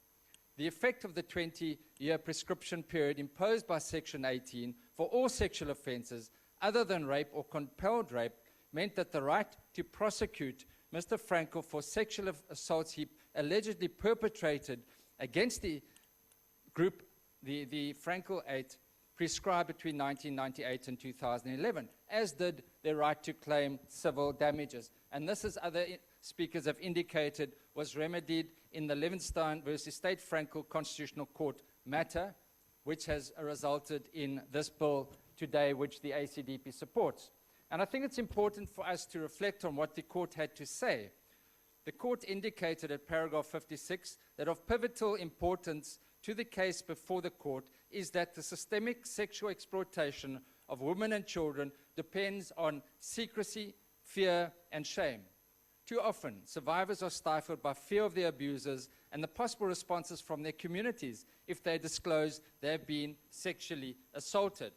The effect of the 20-year prescription period imposed by Section 18 for all sexual offences other than rape or compelled rape meant that the right to prosecute Mr. Frankel for sexual assaults he allegedly perpetrated against the group, the Frankel 8, prescribed between 1998 and 2011, as did their right to claim civil damages. And this, as other speakers have indicated, was remedied in the Levenstein versus State Frankel Constitutional Court matter, which has resulted in this bill today, which the ACDP supports. And I think it's important for us to reflect on what the court had to say. The court indicated at paragraph 56 that of pivotal importance to the case before the court is that the systemic sexual exploitation of women and children depends on secrecy, fear, and shame. Too often, survivors are stifled by fear of their abusers and the possible responses from their communities if they disclose they have been sexually assaulted.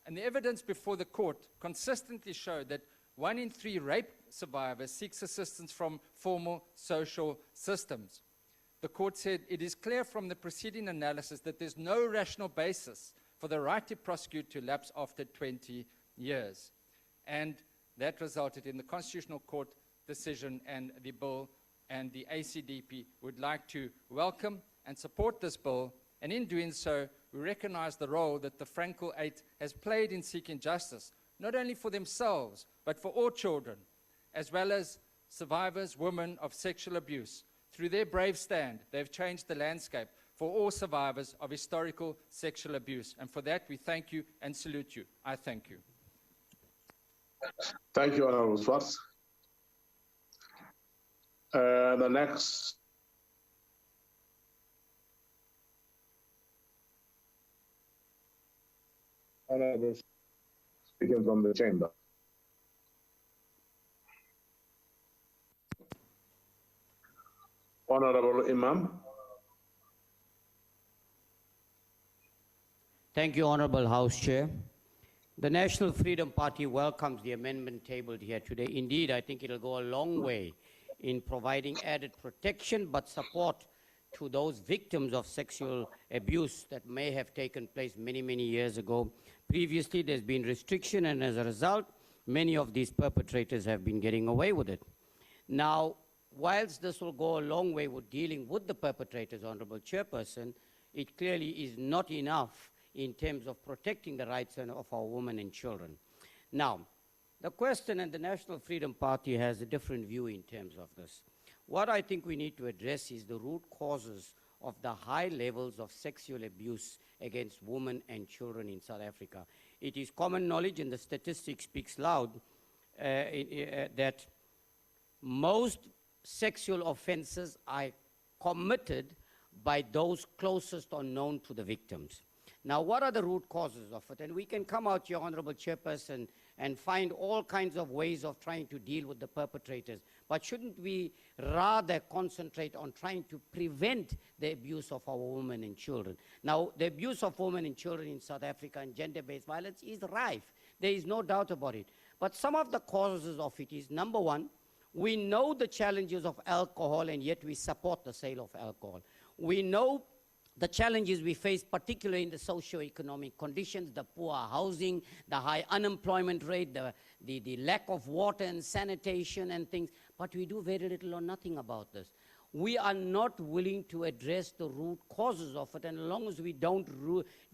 And the evidence before the court consistently showed that 1 in 3 rape survivors seeks assistance from formal social systems. The court said it is clear from the preceding analysis that there's no rational basis for the right to prosecute to lapse after 20 years. And that resulted in the Constitutional Court decision, and the bill, and the ACDP would like to welcome and support this bill. And in doing so, we recognize the role that the Frankel 8 has played in seeking justice, not only for themselves, but for all children, as well as survivors, women of sexual abuse. Through their brave stand, they've changed the landscape for all survivors of historical sexual abuse. And for that, we thank you and salute you. I thank you. Thank you, Honorable Swartz. The next. Honorable speaking from the chamber. Honorable Imam. Thank you, Honorable House Chair. The National Freedom Party welcomes the amendment tabled here today. Indeed, I think it'll go a long way in providing added protection but support to those victims of sexual abuse that may have taken place many, many years ago. Previously, there's been restriction, and as a result, many of these perpetrators have been getting away with it. Now, whilst this will go a long way with dealing with the perpetrators, Honorable Chairperson, it clearly is not enough in terms of protecting the rights of our women and children. Now, the question, and the National Freedom Party has a different view in terms of this. What I think we need to address is the root causes of the high levels of sexual abuse against women and children in South Africa. It is common knowledge, and the statistics speaks loud, that most sexual offenses are committed by those closest or known to the victims. Now, what are the root causes of it? And we can come out here, Honorable Chairperson, and find all kinds of ways of trying to deal with the perpetrators. But shouldn't we rather concentrate on trying to prevent the abuse of our women and children? Now, the abuse of women and children in South Africa and gender-based violence is rife. There is no doubt about it. But some of the causes of it is, number one, we know the challenges of alcohol, and yet we support the sale of alcohol. We know the challenges we face, particularly in the socio-economic conditions, the poor housing, the high unemployment rate, the lack of water and sanitation and things, but we do very little or nothing about this. we are not willing to address the root causes of it. And as long as we don't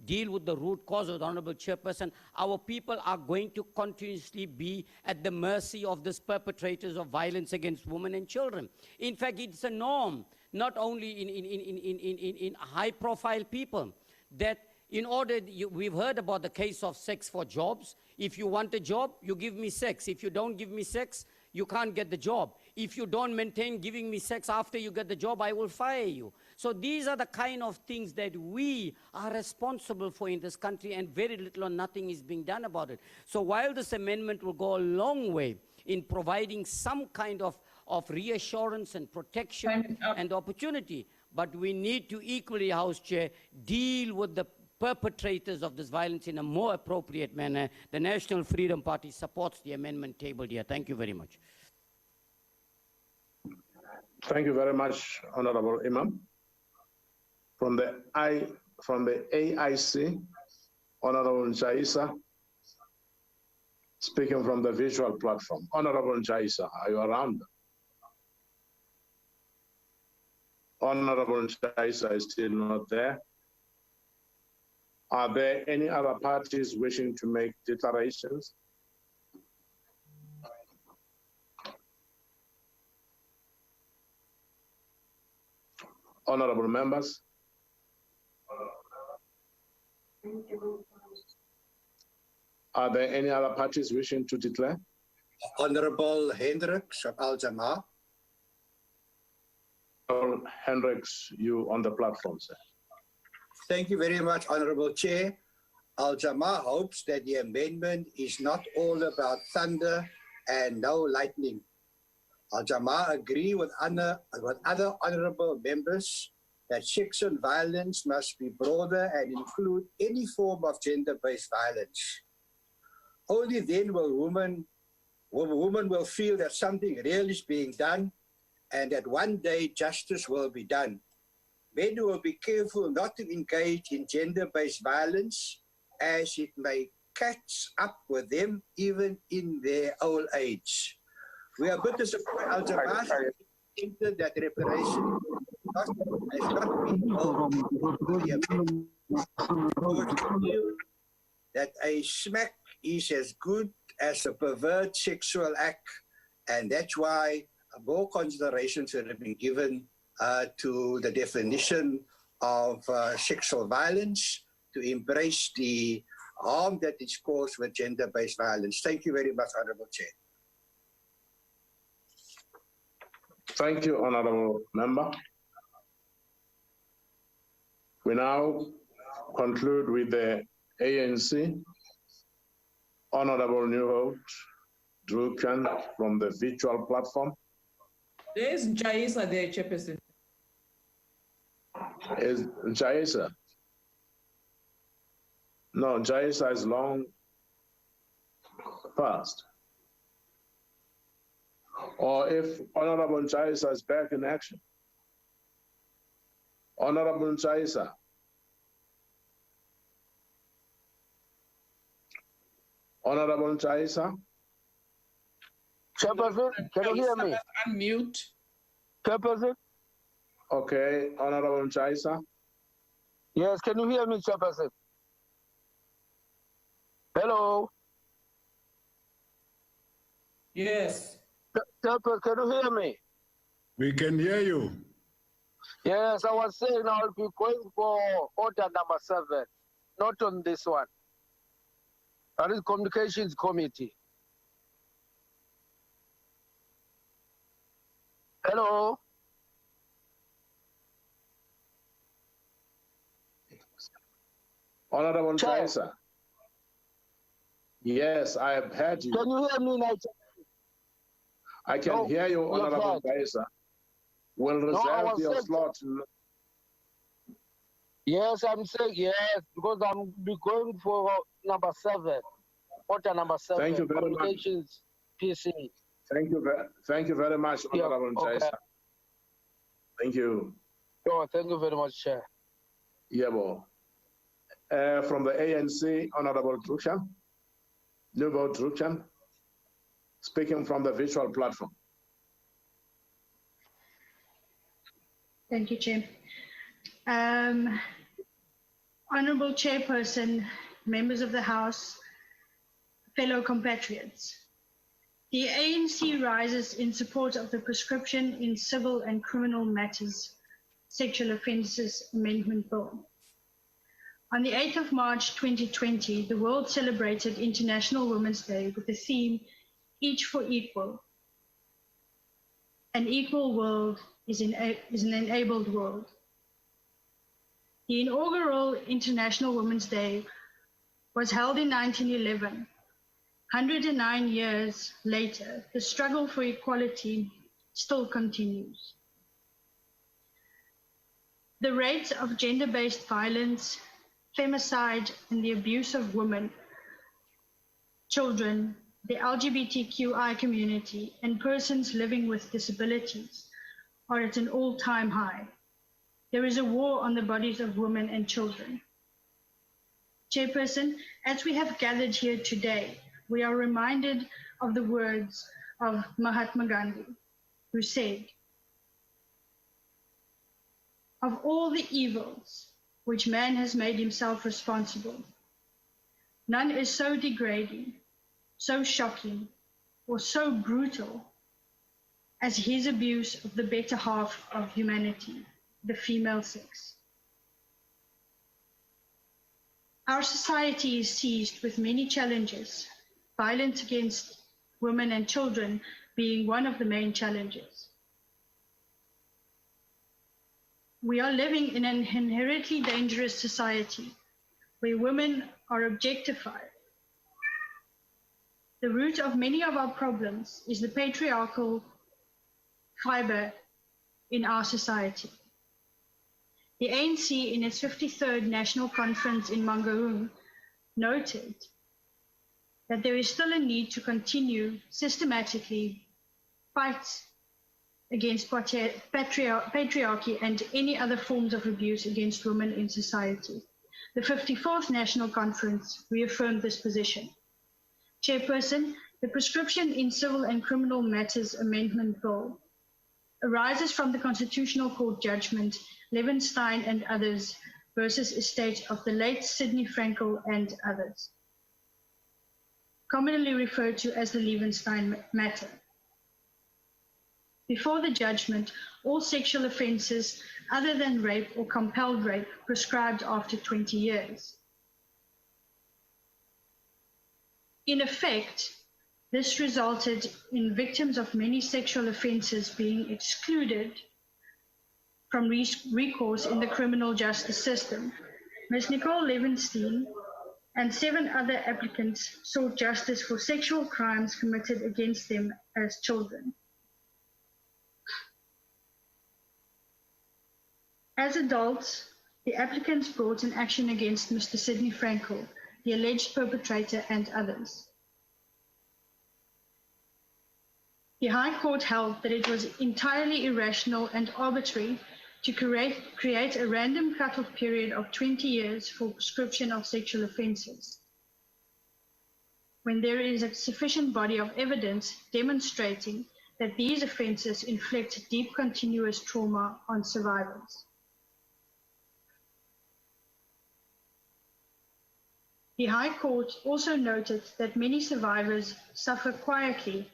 deal with the root causes, Honorable Chairperson, our people are going to continuously be at the mercy of these perpetrators of violence against women and children. In fact, it's a norm, not only in high-profile people, that in order, we've heard about the case of sex for jobs. If you want a job, you give me sex. If you don't give me sex, you can't get the job. If you don't maintain giving me sex after you get the job, I will fire you. So these are the kind of things that we are responsible for in this country, and very little or nothing is being done about it. So while this amendment will go a long way in providing some kind of reassurance and protection and opportunity, but we need to equally, House Chair, deal with the perpetrators of this violence in a more appropriate manner. The National Freedom Party supports the amendment tabled here. Thank you very much. Thank you very much, Honorable Imam. From the AIC, Honorable Njaisa, speaking from the visual platform. Honorable Njaisa, are you around? Honorable Njaisa is still not there. Are there any other parties wishing to make declarations? Honorable members. Are there any other parties wishing to declare? Honorable Hendricks of Al Jamaa. Honorable Hendricks, you on the platform, sir. Thank you very much, Honorable Chair. Al Jamaa hopes that the amendment is not all about thunder and no lightning. Al Jamaa agree with other honorable members that sexual violence must be broader and include any form of gender-based violence. Only then will women will feel that something real is being done and that one day justice will be done. Men will be careful not to engage in gender-based violence as it may catch up with them even in their old age. We are good to support Al Jamaa that reparation has not been that a smack is as good as a pervert sexual act, and that's why more considerations have been given to the definition of sexual violence to embrace the harm that is caused with gender-based violence. Thank you very much, Honorable Chair. Thank you, Honorable Member. We now conclude with the ANC. Honorable Newholt Drukan from the virtual platform. There is Njaisa there, Chairperson. Is Njaisa? No, Njaisa is long past. Or if Honorable Njaisa is back in action. Honorable Njaisa. Honorable Njaisa. Chairperson, can you hear me? Unmute. Chairperson? Okay, Honorable Njaisa. Yes, can you hear me, Chairperson? Hello? Yes. Chairperson, can you hear me? We can hear you. Yes, I was saying I'll be going for order number 7, not on this one. That is Communications Committee. Hello? Honorable Njaisa. Yes, I have heard you. Can you hear me now? I can hear you, Honorable Njaisa. We'll reserve your slot. Yes, I'm saying yes, because I'm be going for number 7, order number 7. Thank you very Communications PC. Thank you very much, Honorable Njaisa. Okay. Thank you. Oh, thank you very much, Chair. Yebo. From the ANC, Honorable Drukan, Nuvo Drukan, speaking from the virtual platform. Thank you, Chair. Honourable Chairperson, members of the House, fellow compatriots. The ANC rises in support of the Prescription in Civil and Criminal Matters Sexual Offences Amendment Bill. On the 8th of March 2020, the world celebrated International Women's Day with the theme, Each for Equal. An equal world is an enabled world. The inaugural International Women's Day was held in 1911. 109 years later, the struggle for equality still continues. The rates of gender-based violence, femicide, and the abuse of women, children, the LGBTQI community, and persons living with disabilities are at an all-time high. There is a war on the bodies of women and children. Chairperson, as we have gathered here today, we are reminded of the words of Mahatma Gandhi, who said, "Of all the evils which man has made himself responsible, none is so degrading, so shocking, or so brutal as his abuse of the better half of humanity, the female sex." Our society is seized with many challenges, violence against women and children being one of the main challenges. We are living in an inherently dangerous society where women are objectified. The root of many of our problems is the patriarchal fiber in our society. The ANC, in its 53rd National Conference in Mangaung, noted that there is still a need to continue systematically fight against patriarchy and any other forms of abuse against women in society. The 54th National Conference reaffirmed this position. Chairperson, the Prescription in Civil and Criminal Matters Amendment Bill arises from the Constitutional Court judgment Levenstein and others versus estate of the late Sidney Frankel and others, commonly referred to as the Levenstein matter. Before the judgment, all sexual offences other than rape or compelled rape prescribed after 20 years. In effect, this resulted in victims of many sexual offences being excluded from recourse in the criminal justice system. Ms. Nicole Levenstein and 7 other applicants sought justice for sexual crimes committed against them as children. As adults, the applicants brought an action against Mr. Sidney Frankel, the alleged perpetrator, and others. The High Court held that it was entirely irrational and arbitrary to create a random cut-off period of 20 years for prescription of sexual offences, when there is a sufficient body of evidence demonstrating that these offences inflict deep continuous trauma on survivors. The High Court also noted that many survivors suffer quietly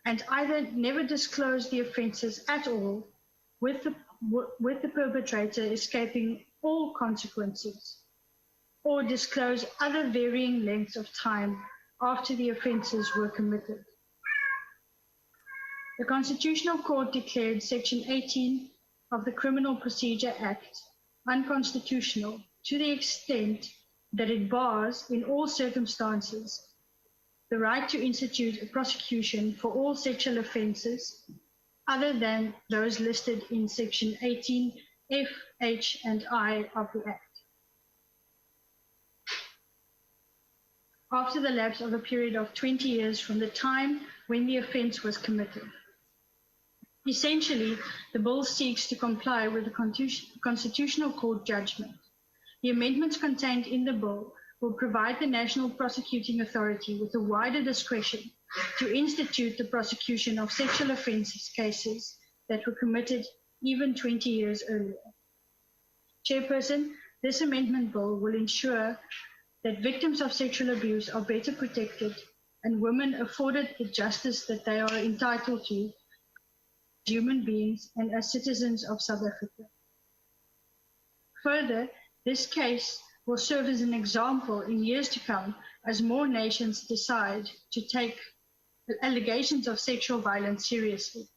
and either never disclose the offences at all, with the perpetrator escaping all consequences, or disclose other varying lengths of time after the offences were committed. The Constitutional Court declared Section 18 of the Criminal Procedure Act unconstitutional to the extent that it bars, in all circumstances, the right to institute a prosecution for all sexual offences other than those listed in Section 18 F, H, and I of the Act, after the lapse of a period of 20 years from the time when the offence was committed. Essentially, the bill seeks to comply with the Constitutional Court judgment. The amendments contained in the bill will provide the National Prosecuting Authority with a wider discretion to institute the prosecution of sexual offences cases that were committed even 20 years earlier. Chairperson, this amendment bill will ensure that victims of sexual abuse are better protected and women afforded the justice that they are entitled to as human beings and as citizens of South Africa. Further, this case will serve as an example in years to come as more nations decide to take the allegations of sexual violence seriously.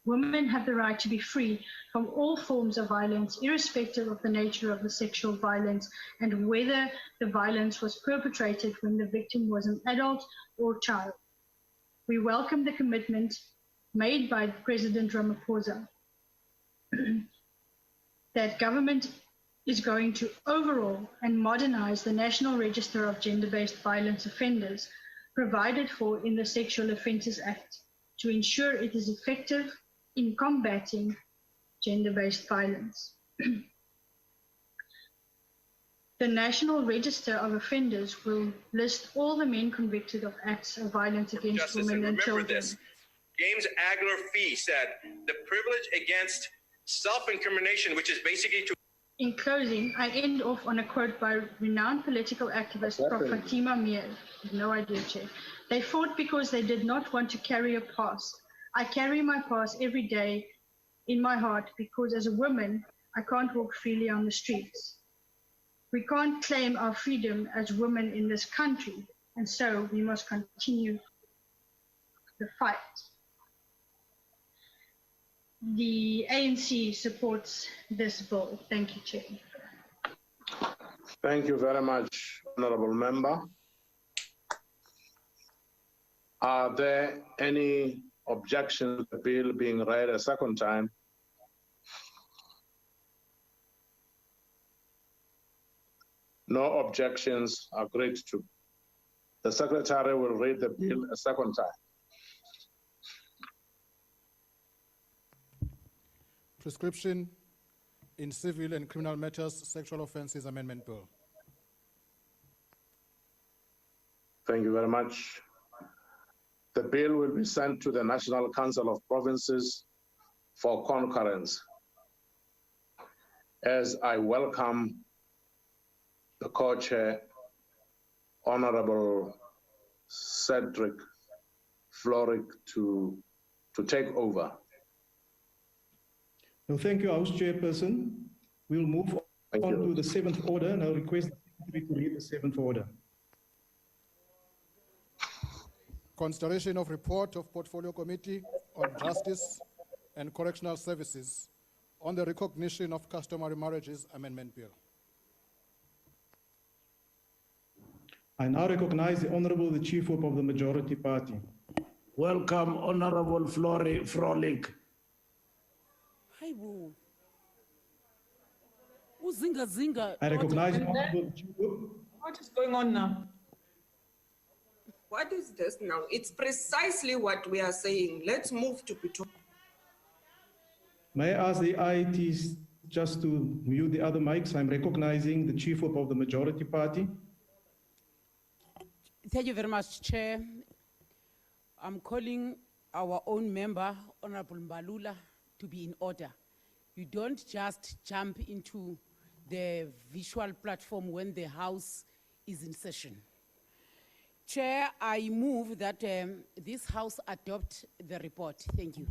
Women have the right to be free from all forms of violence, irrespective of the nature of the sexual violence and whether the violence was perpetrated when the victim was an adult or child. We welcome the commitment made by President Ramaphosa that government is going to overhaul and modernize the National Register of Gender-Based Violence Offenders provided for in the Sexual Offences Act to ensure it is effective in combating gender-based violence. The National Register of Offenders will list all the men convicted of acts of violence against Justice, women and remember children. this. James Aguilar-Fee said, the privilege against self-incrimination, which is basically to... In closing, I end off on a quote by renowned political activist Prof. Fatima Meer. No idea, Chair. They fought because they did not want to carry a past. I carry my past every day in my heart because as a woman, I can't walk freely on the streets. We can't claim our freedom as women in this country, and so we must continue the fight. The ANC supports this bill. Thank you, Chair. Thank you very much, Honourable Member. Are there any objections to the bill being read a second time? No objections agreed to. The Secretary will read the bill a second time. Prescription in Civil and Criminal Matters Sexual Offences Amendment Bill. Thank you very much. The bill will be sent to the National Council of Provinces for concurrence. As I welcome the co-chair, Honorable Cedric Floric, to take over. No, thank you, House Chairperson. We'll move on to the seventh order, and I'll request the Secretary to read the seventh order. Consideration of report of Portfolio Committee on Justice and Correctional Services on the Recognition of Customary Marriages Amendment Bill. I now recognize the Honourable the Chief Whip of the Majority Party. Welcome, Honourable Frolic. Hi, boo. Uzinga zinga. I recognize the Honourable Chief Whip. What is going on now? What is this now? It's precisely what we are saying. Let's move to Pretoria. May I ask the IETs just to mute the other mics? I'm recognizing the Chief Whip of the Majority Party. Thank you very much, Chair. I'm calling our own member, Honorable Mbalula, to be in order. You don't just jump into the visual platform when the House is in session. Chair, I move that this House adopt the report. Thank you.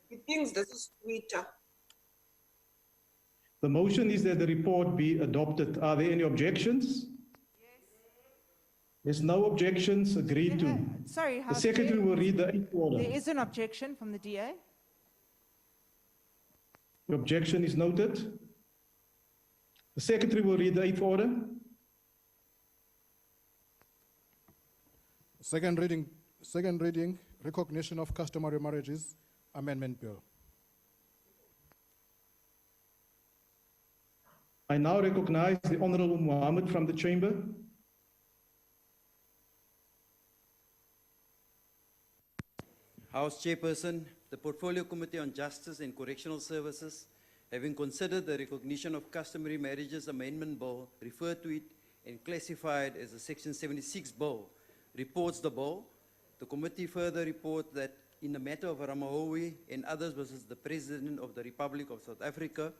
He thinks this is Twitter. The motion is that the report be adopted. Are there any objections? There's no objections, agreed to. Sorry, the Secretary will read the eighth order. There is an objection from the DA. The objection is noted. The Secretary will read the eighth order. Second reading, Recognition of Customary Marriages Amendment Bill. I now recognize the Honourable Mohammed from the Chamber. House Chairperson, the Portfolio Committee on Justice and Correctional Services, having considered the Recognition of Customary Marriages Amendment Bill, referred to it and classified as a Section 76 Bill, reports the bill. The committee further reports that in the matter of Ramahowi and others versus the President of the Republic of South Africa,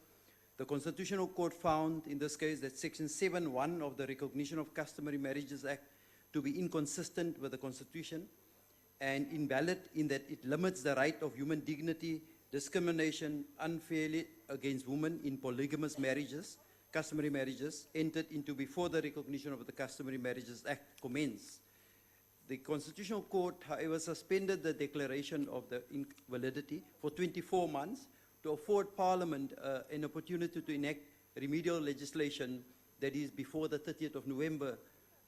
the Constitutional Court found in this case that Section 7.1 of the Recognition of Customary Marriages Act to be inconsistent with the Constitution and invalid in that it limits the right of human dignity, discrimination unfairly against women in polygamous marriages, customary marriages, entered into before the recognition of the Customary Marriages Act commenced. The Constitutional Court, however, suspended the declaration of the invalidity for 24 months to afford Parliament an opportunity to enact remedial legislation that is before the 30th of November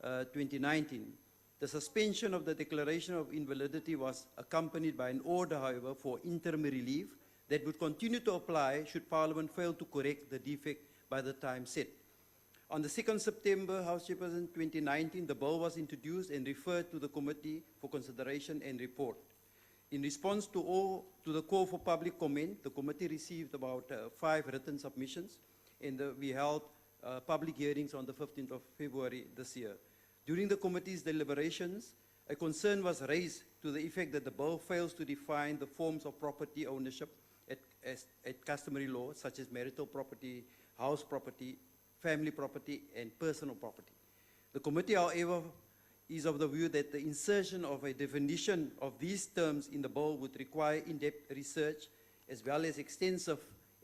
2019. The suspension of the declaration of invalidity was accompanied by an order, however, for interim relief that would continue to apply should Parliament fail to correct the defect by the time set. On the 2nd September, House Chairperson 2019, the bill was introduced and referred to the committee for consideration and report. In response to the call for public comment, the committee received about 5 written submissions, and we held public hearings on the 15th of February this year. During the committee's deliberations, a concern was raised to the effect that the bill fails to define the forms of property ownership at customary law, such as marital property, house property, family property, and personal property. The committee, however, is of the view that the insertion of a definition of these terms in the bill would require in-depth research as well as extensive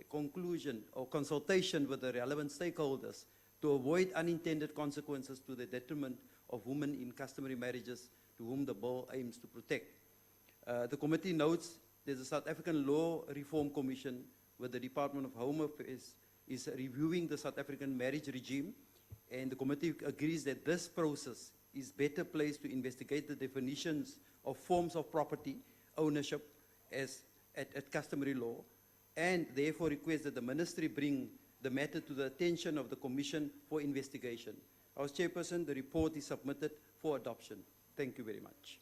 conclusion or consultation with the relevant stakeholders to avoid unintended consequences to the detriment of women in customary marriages to whom the bill aims to protect. The committee notes that the South African Law Reform Commission with the Department of Home Affairs is reviewing the South African marriage regime, and the committee agrees that this process is better placed to investigate the definitions of forms of property ownership at customary law, and therefore requests that the ministry bring the matter to the attention of the Commission for investigation. House Chairperson, the report is submitted for adoption. Thank you very much.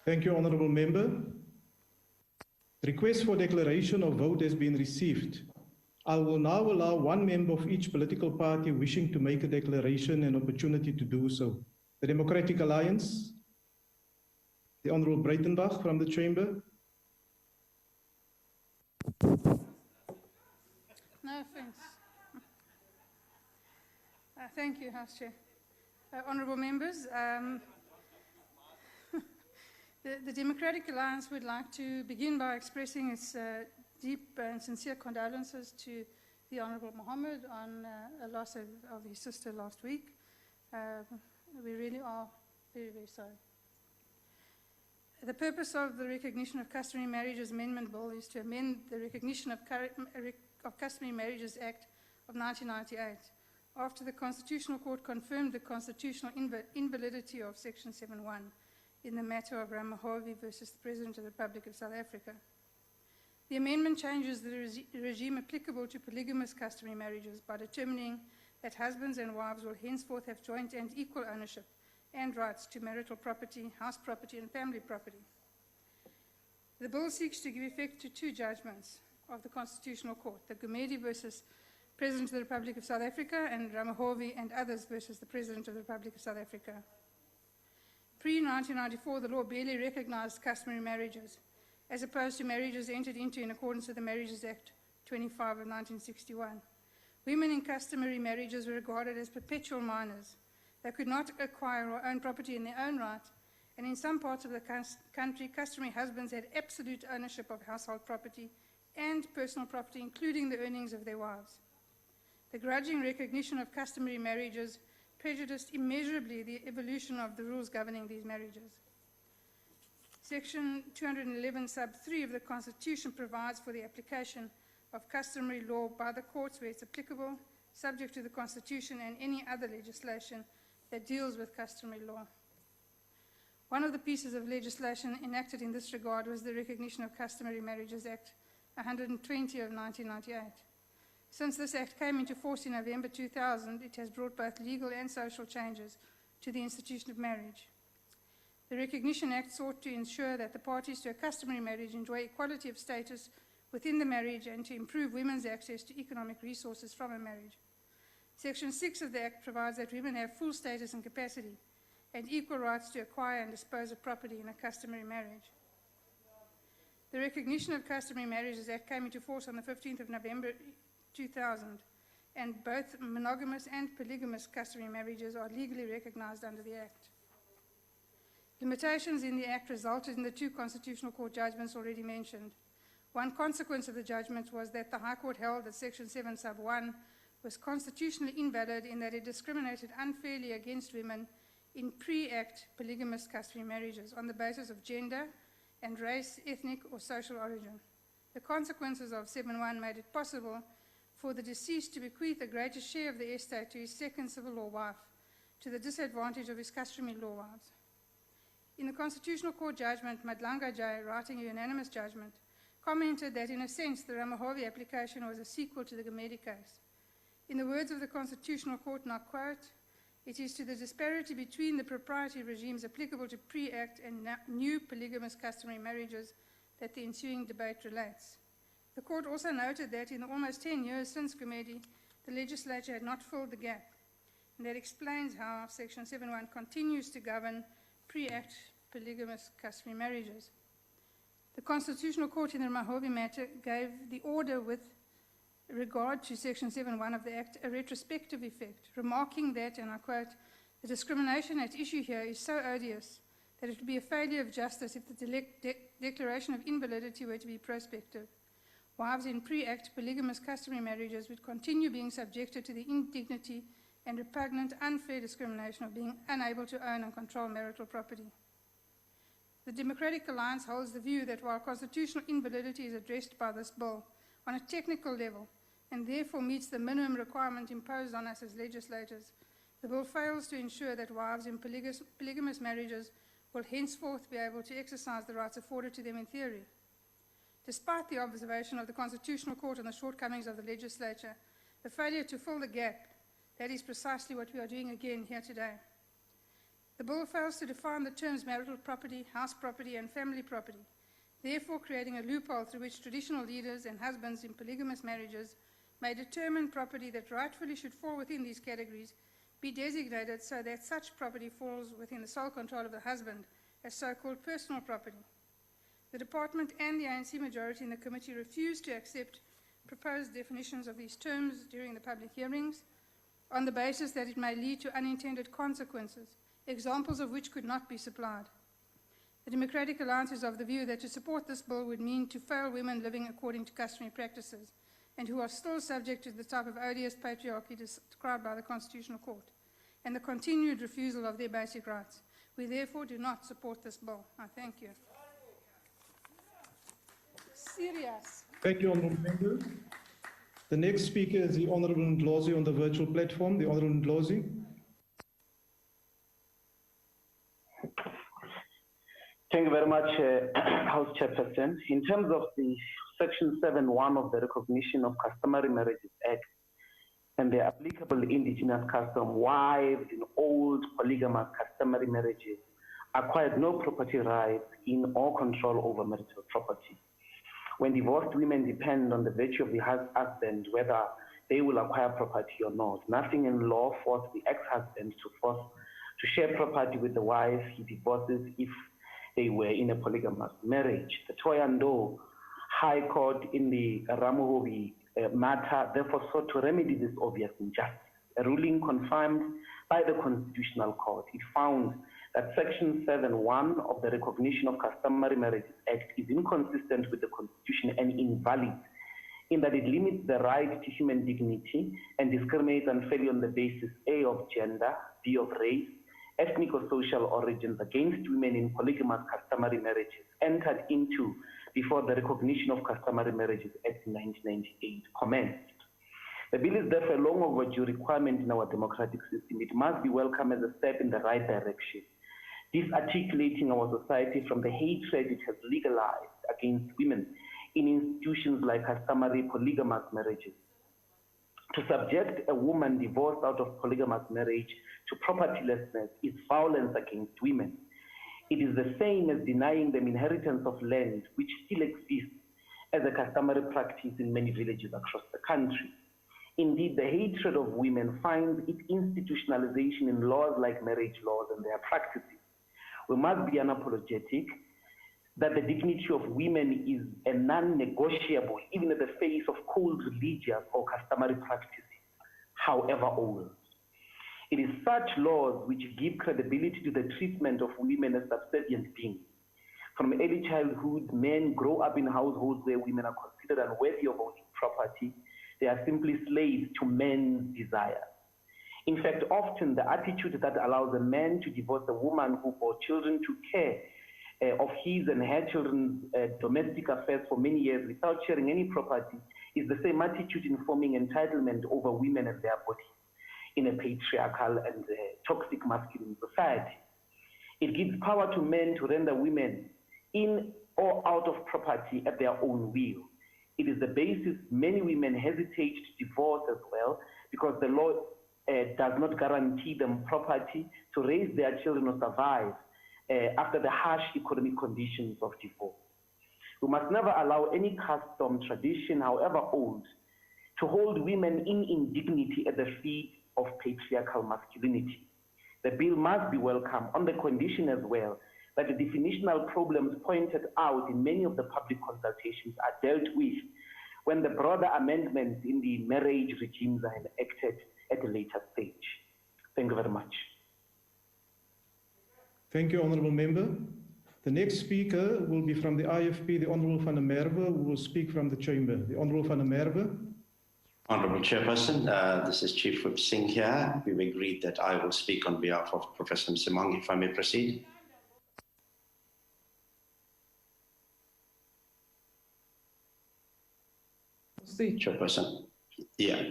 Thank you, Honourable Member. The request for declaration of vote has been received. I will now allow one member of each political party wishing to make a declaration an opportunity to do so. The Democratic Alliance, the Honourable Breitenbach from the Chamber. No offence. Thank you, House Chair. Honourable members, the Democratic Alliance would like to begin by expressing its deep and sincere condolences to the Honourable Mohammed on a loss of his sister last week. We really are very, very sorry. The purpose of the Recognition of Customary Marriages Amendment Bill is to amend the Recognition of Customary Marriages Act of 1998, after the Constitutional Court confirmed the constitutional invalidity of Section 7.1 in the matter of Ramahovi versus the President of the Republic of South Africa. The amendment changes the regime applicable to polygamous customary marriages by determining that husbands and wives will henceforth have joint and equal ownership and rights to marital property, house property, and family property. The bill seeks to give effect to 2 judgments of the Constitutional Court, the Gumedi versus President of the Republic of South Africa and Ramahovi and others versus the President of the Republic of South Africa. Pre-1994, the law barely recognized customary marriages, as opposed to marriages entered into in accordance with the Marriages Act 25 of 1961. Women in customary marriages were regarded as perpetual minors. They could not acquire or own property in their own right, and in some parts of the country, customary husbands had absolute ownership of household property and personal property, including the earnings of their wives. The grudging recognition of customary marriages prejudiced immeasurably the evolution of the rules governing these marriages. Section 211, sub 3 of the Constitution provides for the application of customary law by the courts where it's applicable, subject to the Constitution and any other legislation that deals with customary law. One of the pieces of legislation enacted in this regard was the Recognition of Customary Marriages Act 120 of 1998. Since this act came into force in November 2000, it has brought both legal and social changes to the institution of marriage. The Recognition Act sought to ensure that the parties to a customary marriage enjoy equality of status within the marriage and to improve women's access to economic resources from a marriage. Section 6 of the Act provides that women have full status and capacity and equal rights to acquire and dispose of property in a customary marriage. The Recognition of Customary Marriages Act came into force on the 15th of November 2000, and both monogamous and polygamous customary marriages are legally recognized under the Act. Limitations in the Act resulted in the two Constitutional Court judgments already mentioned. One consequence of the judgment was that the High Court held that Section 7 sub 1 was constitutionally invalid in that it discriminated unfairly against women in pre-Act polygamous customary marriages on the basis of gender and race, ethnic or social origin. The consequences of 7.1 made it possible for the deceased to bequeath a greater share of the estate to his second civil law wife, to the disadvantage of his customary law wives. In the Constitutional Court judgment, Madlanga Jai, writing a unanimous judgment, commented that in a sense the Ramahovi application was a sequel to the Gamedi case. In the words of the Constitutional Court, and I quote, "It is to the disparity between the proprietary regimes applicable to pre-Act and new polygamous customary marriages that the ensuing debate relates." The Court also noted that in the almost 10 years since Gamedi, the legislature had not filled the gap, and that explains how Section 7.1 continues to govern pre-Act polygamous customary marriages. The Constitutional Court in the Ramahovi matter gave the order with regard to Section 7.1 of the Act a retrospective effect, remarking that, and I quote, "The discrimination at issue here is so odious that it would be a failure of justice if the declaration of invalidity were to be prospective. Wives in pre-Act polygamous customary marriages would continue being subjected to the indignity and repugnant unfair discrimination of being unable to own and control marital property." The Democratic Alliance holds the view that while constitutional invalidity is addressed by this bill on a technical level and therefore meets the minimum requirement imposed on us as legislators, the bill fails to ensure that wives in polygamous marriages will henceforth be able to exercise the rights afforded to them in theory. Despite the observation of the Constitutional Court on the shortcomings of the legislature, the failure to fill the gap, that is precisely what we are doing again here today. The bill fails to define the terms marital property, house property, and family property, therefore creating a loophole through which traditional leaders and husbands in polygamous marriages may determine property that rightfully should fall within these categories be designated so that such property falls within the sole control of the husband as so-called personal property. The Department and the ANC majority in the committee refused to accept proposed definitions of these terms during the public hearings on the basis that it may lead to unintended consequences, examples of which could not be supplied. The Democratic Alliance is of the view that to support this bill would mean to fail women living according to customary practices and who are still subject to the type of odious patriarchy described by the Constitutional Court and the continued refusal of their basic rights. We therefore do not support this bill. I thank you. Serious. Thank you, Honourable Member. The next speaker is the Honourable Ndlozi on the virtual platform. The Honourable Ndlozi. Thank you very much, House Chairperson. In terms of the Section 7.1 of the Recognition of Customary Marriages Act and the applicable indigenous custom, wives in old polygamous customary marriages acquired no property rights in or control over marital property. When divorced women depend on the virtue of the husband whether they will acquire property or not. Nothing in law forced the ex-husband to share property with the wife he divorces if they were in a polygamous marriage. The Toyando High Court in the Ramahovi matter therefore sought to remedy this obvious injustice. A ruling confirmed by the Constitutional Court. It found that Section 7.1 of the Recognition of Customary Marriages Act is inconsistent with the Constitution and invalid in that it limits the right to human dignity and discriminates unfairly on the basis A, of gender, B, of race, ethnic or social origins against women in polygamous customary marriages entered into before the Recognition of Customary Marriages Act in 1998 commenced. The bill is therefore a long overdue requirement in our democratic system. It must be welcomed as a step in the right direction, disarticulating our society from the hatred it has legalized against women in institutions like customary polygamous marriages. To subject a woman divorced out of polygamous marriage to propertylessness is violence against women. It is the same as denying them inheritance of land, which still exists as a customary practice in many villages across the country. Indeed, the hatred of women finds its institutionalization in laws like marriage laws and their practices. We must be unapologetic that the dignity of women is a non-negotiable, even in the face of cold religious or customary practices, however old. It is such laws which give credibility to the treatment of women as subservient beings. From early childhood, men grow up in households where women are considered unworthy of owning property. They are simply slaves to men's desires. In fact, often the attitude that allows a man to divorce a woman who bore children to care of his and her children's domestic affairs for many years without sharing any property is the same attitude informing entitlement over women and their bodies in a patriarchal and toxic masculine society. It gives power to men to render women in or out of property at their own will. It is the basis many women hesitate to divorce as well, because the law does not guarantee them property to raise their children or survive after the harsh economic conditions of divorce. We must never allow any custom, tradition, however old, to hold women in indignity at the feet of patriarchal masculinity. The bill must be welcome on the condition as well that the definitional problems pointed out in many of the public consultations are dealt with when the broader amendments in the marriage regimes are enacted at a later stage. Thank you very much. Thank you, Honourable Member. The next speaker will be from the IFP, the Honourable Van der Merwe, who will speak from the Chamber. The Honourable Van der Merwe. Honourable Chairperson, this is Chief Whip Singh here. We've agreed that I will speak on behalf of Professor Msimang, if I may proceed. Chairperson. Yeah.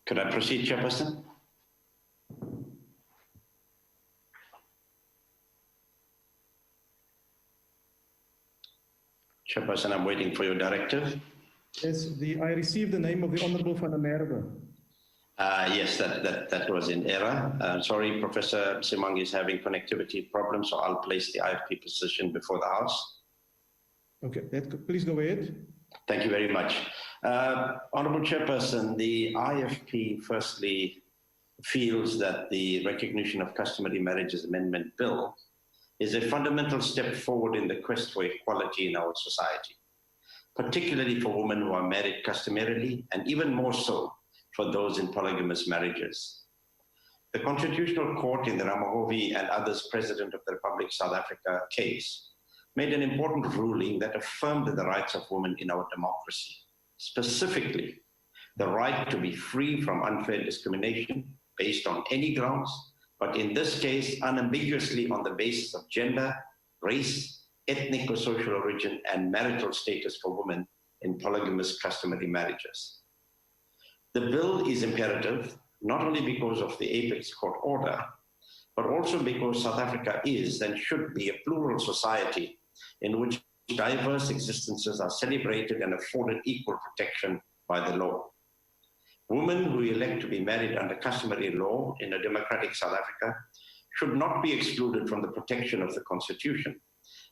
Could I proceed, Chairperson? Chairperson, I'm waiting for your directive. Yes, I received the name of the Honourable Van der Merwe. Yes, that was in error. Sorry, Professor Msimang is having connectivity problems, so I'll place the IFP position before the House. Okay, please go ahead. Thank you very much. Honourable Chairperson, the IFP firstly feels that the Recognition of Customary Marriages Amendment Bill is a fundamental step forward in the quest for equality in our society, particularly for women who are married customarily, and even more so for those in polygamous marriages. The Constitutional Court in the Ramahovi and others President of the Republic of South Africa case made an important ruling that affirmed the rights of women in our democracy, specifically the right to be free from unfair discrimination based on any grounds, but in this case, unambiguously on the basis of gender, race, ethnic or social origin, and marital status for women in polygamous customary marriages. The bill is imperative, not only because of the Apex Court order, but also because South Africa is and should be a plural society in which diverse existences are celebrated and afforded equal protection by the law. Women who elect to be married under customary law in a democratic South Africa should not be excluded from the protection of the Constitution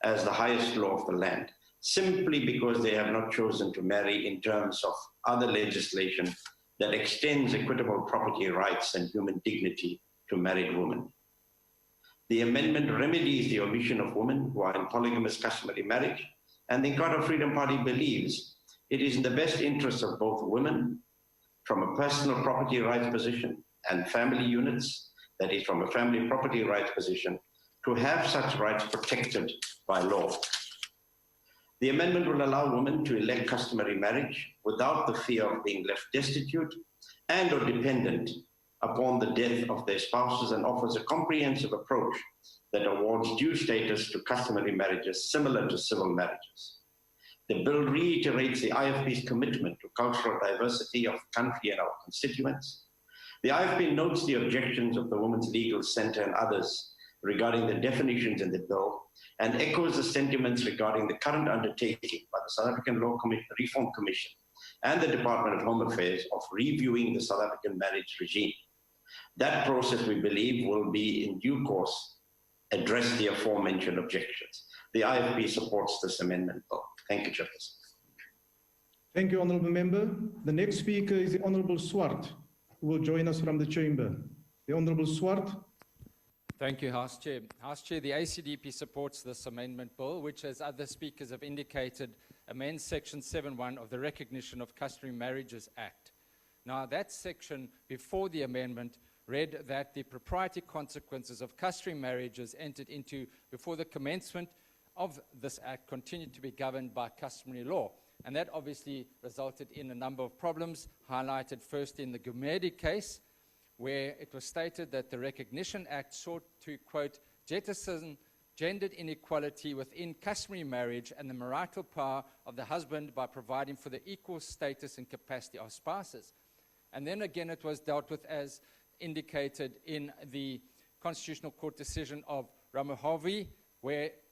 as the highest law of the land, simply because they have not chosen to marry in terms of other legislation that extends equitable property rights and human dignity to married women. The amendment remedies the omission of women who are in polygamous customary marriage, and the Inkatha Freedom Party believes it is in the best interest of both women from a personal property rights position and family units, that is from a family property rights position, to have such rights protected by law. The amendment will allow women to elect customary marriage without the fear of being left destitute and or dependent upon the death of their spouses, and offers a comprehensive approach that awards due status to customary marriages similar to civil marriages. The bill reiterates the IFP's commitment to cultural diversity of the country and our constituents. The IFP notes the objections of the Women's Legal Centre and others regarding the definitions in the bill, and echoes the sentiments regarding the current undertaking by the South African Law Reform Commission and the Department of Home Affairs of reviewing the South African marriage regime. That process, we believe, will be in due course address the aforementioned objections. The IFP supports this amendment bill. Thank you, Chairperson. Thank you, Honourable Member. The next speaker is the Honourable Swart, who will join us from the chamber. The Honourable Swart. Thank you, House Chair. House Chair, the ACDP supports this amendment bill, which, as other speakers have indicated, amends Section 7.1 of the Recognition of Customary Marriages Act. Now, that section before the amendment read that the proprietary consequences of customary marriages entered into before the commencement of this act continued to be governed by customary law. And that obviously resulted in a number of problems, highlighted first in the Gumedi case, where it was stated that the Recognition Act sought to, quote, jettison gendered inequality within customary marriage and the marital power of the husband by providing for the equal status and capacity of spouses. And then again it was dealt with as indicated in the Constitutional Court decision of Ramohovi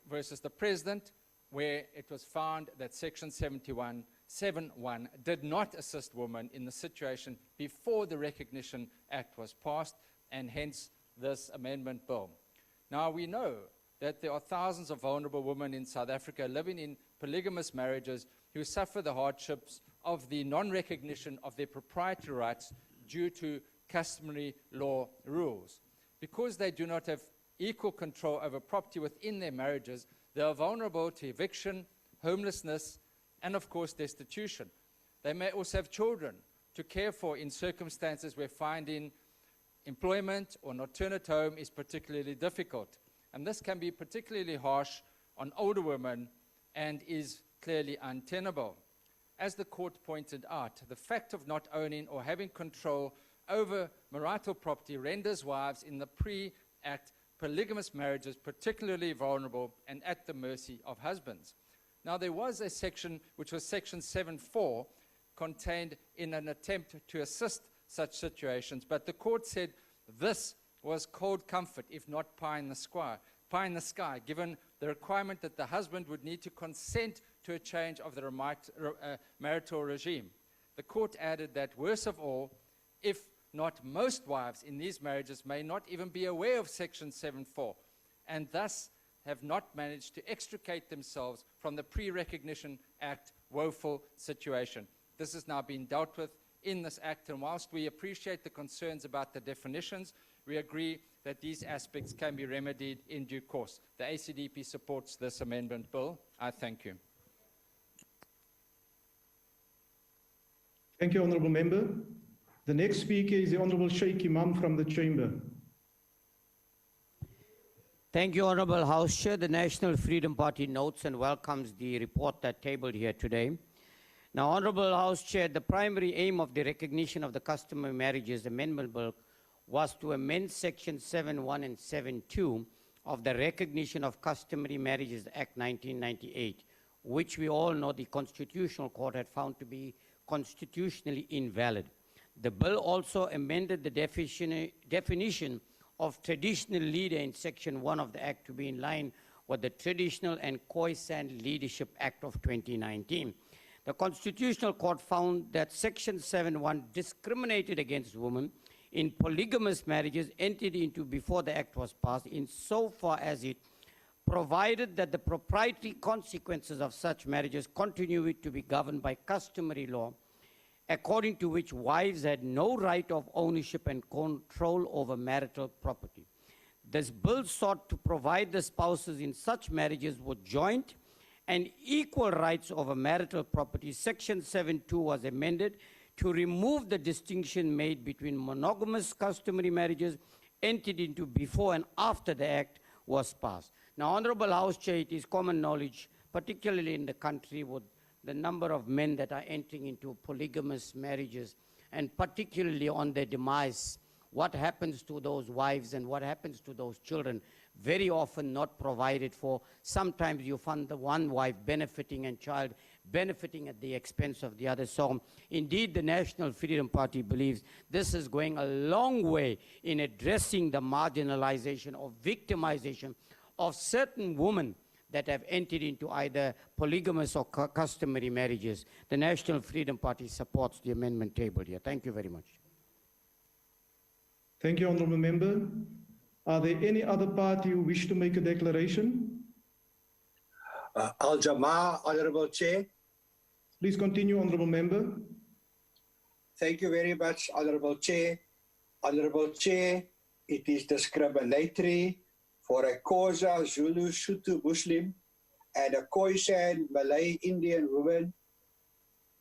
versus the President, where it was found that Section 7.1 did not assist women in the situation before the Recognition Act was passed, and hence this amendment bill. Now, we know that there are thousands of vulnerable women in South Africa living in polygamous marriages who suffer the hardships of the non-recognition of their proprietary rights due to customary law rules. Because they do not have equal control over property within their marriages, they are vulnerable to eviction, homelessness, and of course destitution. They may also have children to care for in circumstances where finding employment or an alternate home is particularly difficult. And this can be particularly harsh on older women and is clearly untenable. As the court pointed out, the fact of not owning or having control over marital property renders wives in the pre-act polygamous marriages particularly vulnerable and at the mercy of husbands. Now, there was a section, which was Section 7.4, contained in an attempt to assist such situations, but the court said this was cold comfort, if not pie in the sky, given the requirement that the husband would need to consent to a change of the marital regime. The court added that, worse of all, if not most wives in these marriages may not even be aware of Section 7.4, and thus have not managed to extricate themselves from the Pre-Recognition Act woeful situation. This has now been dealt with in this Act, and whilst we appreciate the concerns about the definitions, we agree that these aspects can be remedied in due course. The ACDP supports this amendment bill. I thank you. Thank you, Honourable Member. The next speaker is the Honourable Sheikh Imam from the chamber. Thank you, Honourable House Chair. The National Freedom Party notes and welcomes the report that tabled here today. Now, Honourable House Chair, the primary aim of the Recognition of the Customary Marriages Amendment Bill was to amend Section 7.1 and 7.2 of the Recognition of Customary Marriages Act 1998, which we all know the Constitutional Court had found to be constitutionally invalid. The bill also amended the definition of traditional leader in Section 1 of the Act to be in line with the Traditional and Khoisan Leadership Act of 2019. The Constitutional Court found that Section 7.1 discriminated against women in polygamous marriages entered into before the Act was passed, insofar as it provided that the proprietary consequences of such marriages continued to be governed by customary law, according to which wives had no right of ownership and control over marital property. This bill sought to provide the spouses in such marriages with joint and equal rights over marital property. Section 7.2 was amended to remove the distinction made between monogamous customary marriages entered into before and after the Act was passed. Now, Honourable House Chair, it is common knowledge, particularly in the country with the number of men that are entering into polygamous marriages, and particularly on their demise, what happens to those wives and what happens to those children, very often not provided for. Sometimes you find the one wife benefiting and child benefiting at the expense of the other. So indeed, the National Freedom Party believes this is going a long way in addressing the marginalization or victimization of certain women that have entered into either polygamous or customary marriages. The National Freedom Party supports the amendment tabled here. Thank you very much. Thank you, Honourable Member. Are there any other party who wish to make a declaration? Al Jamar, Honourable Chair. Please continue, Honourable Member. Thank you very much, Honourable Chair. Honourable Chair, it is discriminatory for a Xhosa, Zulu, Sotho Muslim and a Khoisan, Malay, Indian woman,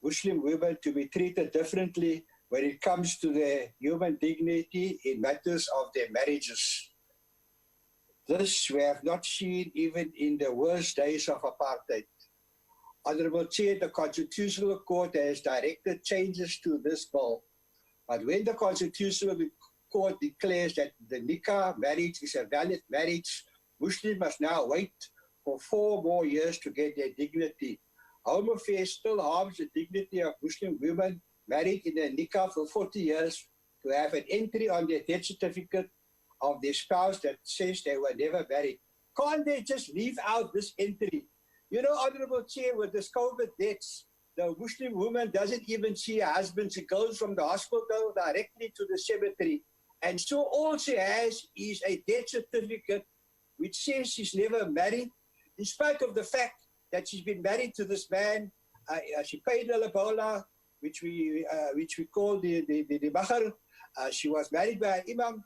Muslim women to be treated differently when it comes to their human dignity in matters of their marriages. This we have not seen even in the worst days of apartheid. Honourable Chair, the Constitutional Court has directed changes to this bill. But when the Constitutional Court declares that the nikah marriage is a valid marriage, Muslims must now wait for 4 more years to get their dignity. Home Affairs still harms the dignity of Muslim women married in a nikah for 40 years to have an entry on their death certificate of their spouse that says they were never married. Can't they just leave out this entry? You know, Honourable Chair, with this COVID deaths, the Muslim woman doesn't even see her husband. She goes from the hospital directly to the cemetery. And so all she has is a death certificate which says she's never married, in spite of the fact that she's been married to this man. She paid the lobola, which we call the mahar. She was married by an imam.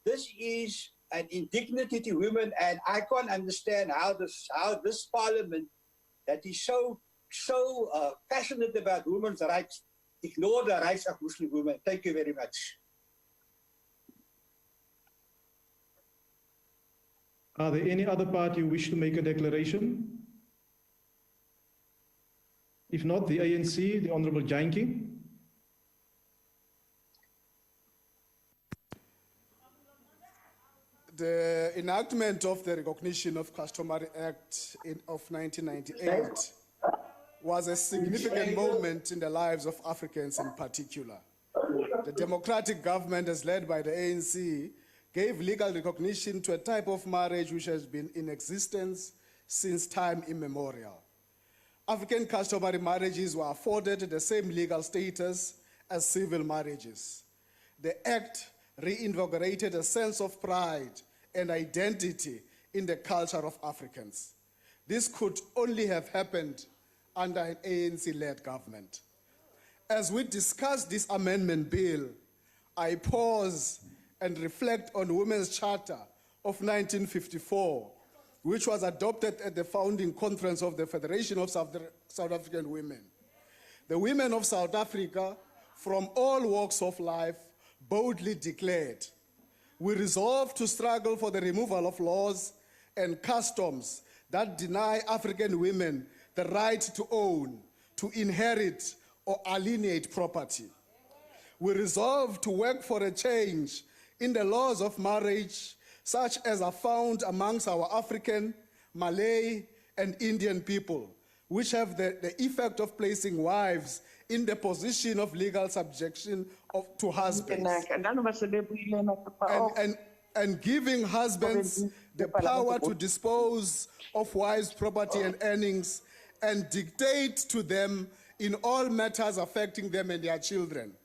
This is an indignity to women, and I can't understand how this parliament that is so passionate about women's rights ignore the rights of Muslim women. Thank you very much. Are there any other party who wish to make a declaration? If not, the ANC, the Honourable Janki. The enactment of the Recognition of Customary Act of 1998 was a significant moment in the lives of Africans in particular. The democratic government, as led by the ANC, gave legal recognition to a type of marriage which has been in existence since time immemorial. African customary marriages were afforded the same legal status as civil marriages. The Act reinvigorated a sense of pride and identity in the culture of Africans. This could only have happened under an ANC-led government. As we discuss this amendment bill, I pause and reflect on Women's Charter of 1954, which was adopted at the founding conference of the Federation of South African Women. The women of South Africa, from all walks of life, boldly declared, "We resolve to struggle for the removal of laws and customs that deny African women the right to own, to inherit, or alienate property. We resolve to work for a change in the laws of marriage, such as are found amongst our African, Malay, and Indian people, which have the effect of placing wives in the position of legal subjection to husbands, and giving husbands the power to dispose of wives' property and earnings and dictate to them in all matters affecting them and their children.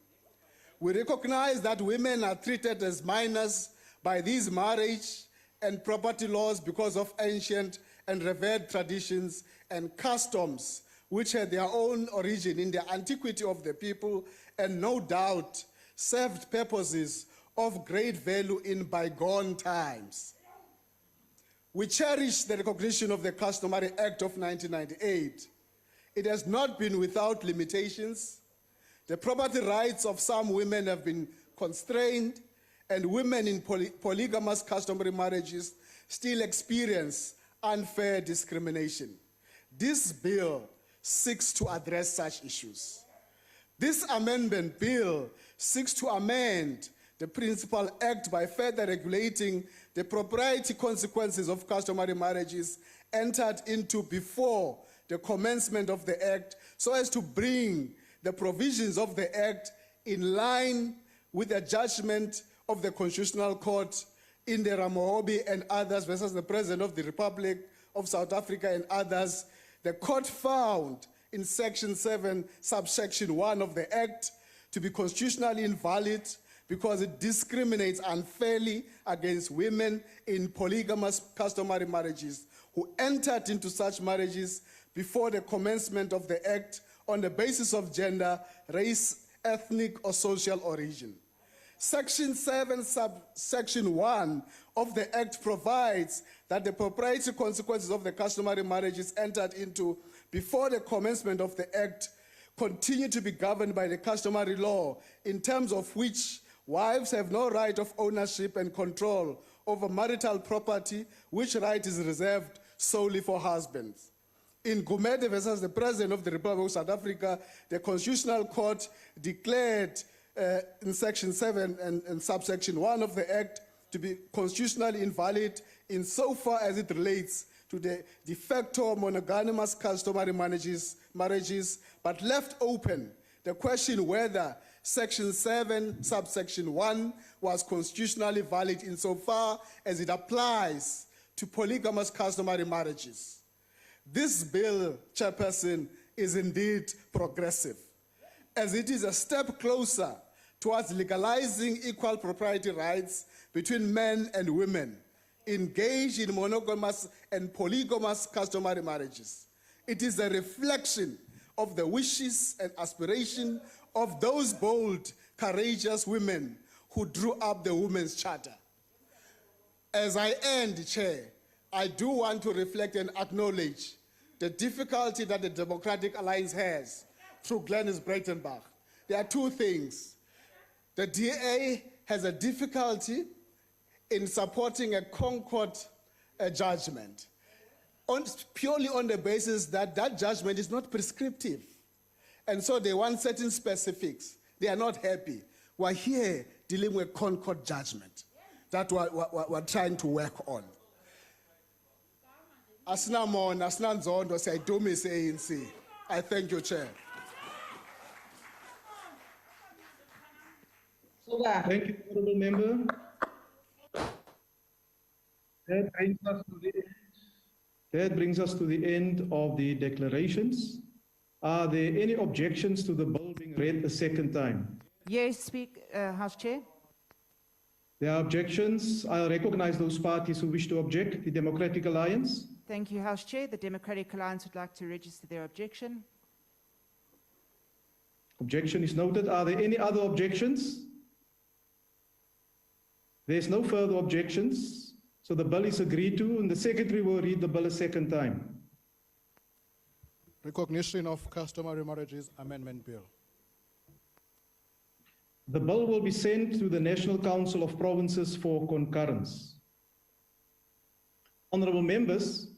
We recognize that women are treated as minors by these marriage and property laws because of ancient and revered traditions and customs which had their own origin in the antiquity of the people and no doubt served purposes of great value in bygone times. We cherish the recognition of the Customary Act of 1998. It has not been without limitations. The property rights of some women have been constrained, and women in polygamous customary marriages still experience unfair discrimination. This bill seeks to address such issues. This amendment bill seeks to amend the Principal Act by further regulating the propriety consequences of customary marriages entered into before the commencement of the Act, so as to bring the provisions of the Act in line with the judgment of the Constitutional Court in the Ramohobi and others versus the President of the Republic of South Africa and others. The court found in Section 7, subsection 1 of the Act to be constitutionally invalid because it discriminates unfairly against women in polygamous customary marriages who entered into such marriages before the commencement of the Act on the basis of gender, race, ethnic, or social origin. Section 7, subsection 1 of the Act provides that the proprietary consequences of the customary marriages entered into before the commencement of the Act continue to be governed by the customary law, in terms of which wives have no right of ownership and control over marital property, which right is reserved solely for husbands. In Gumede versus the President of the Republic of South Africa, the Constitutional Court declared in Section 7 and subsection 1 of the Act to be constitutionally invalid insofar as it relates to the de facto monogamous customary marriages, but left open the question whether Section 7, subsection 1 was constitutionally valid insofar as it applies to polygamous customary marriages. This bill, Chairperson, is indeed progressive, as it is a step closer towards legalizing equal propriety rights between men and women engaged in monogamous and polygamous customary marriages. It is a reflection of the wishes and aspiration of those bold, courageous women who drew up the Women's Charter. As I end, Chair, I do want to reflect and acknowledge the difficulty that the Democratic Alliance has through Glenis Breitenbach. There are two things. The DA has a difficulty in supporting a Concord judgment, purely on the basis that that judgment is not prescriptive. And so they want certain specifics. They are not happy. We're here dealing with Concord judgment that we're trying to work on. Asnamon, Asnanzondo, say, do me say ANC. I thank you, Chair. Thank you, honourable member. That brings us to the end of the declarations. Are there any objections to the bill being read a second time? Yes, House Chair. There are objections. I'll recognize those parties who wish to object. The Democratic Alliance. Thank you, House Chair. The Democratic Alliance would like to register their objection. Objection is noted. Are there any other objections? There's no further objections, so the bill is agreed to, and the Secretary will read the bill a second time. Recognition of Customary Marriages Amendment Bill. The bill will be sent to the National Council of Provinces for concurrence. Honourable members,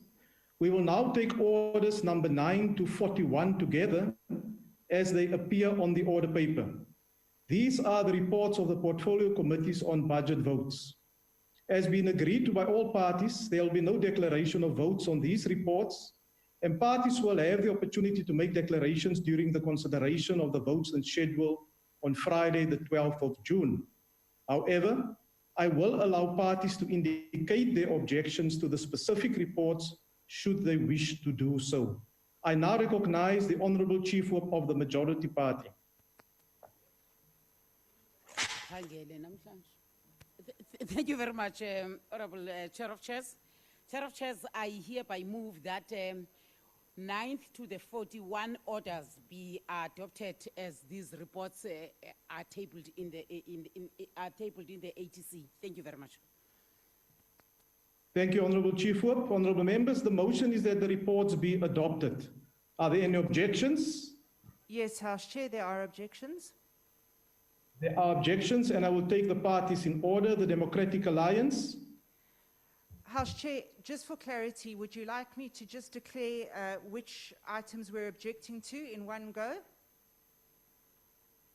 we will now take orders number 9 to 41 together as they appear on the order paper. These are the reports of the portfolio committees on budget votes. As been agreed to by all parties, there will be no declaration of votes on these reports, and parties will have the opportunity to make declarations during the consideration of the votes and schedule on Friday, the 12th of June. However, I will allow parties to indicate their objections to the specific reports should they wish to do so. I now recognize the Honourable Chief Whip of the Majority Party. Thank you very much, Honourable Chair of Chairs. Chair of Chairs, I hereby move that 9th to the 41 orders be adopted as these reports are tabled in the ATC. Thank you very much. Thank you, Honourable Chief Whip. Honourable members, the motion is that the reports be adopted. Are there any objections? Yes, House Chair, there are objections. There are objections, and I will take the parties in order. The Democratic Alliance. House Chair, just for clarity, would you like me to just declare which items we're objecting to in one go?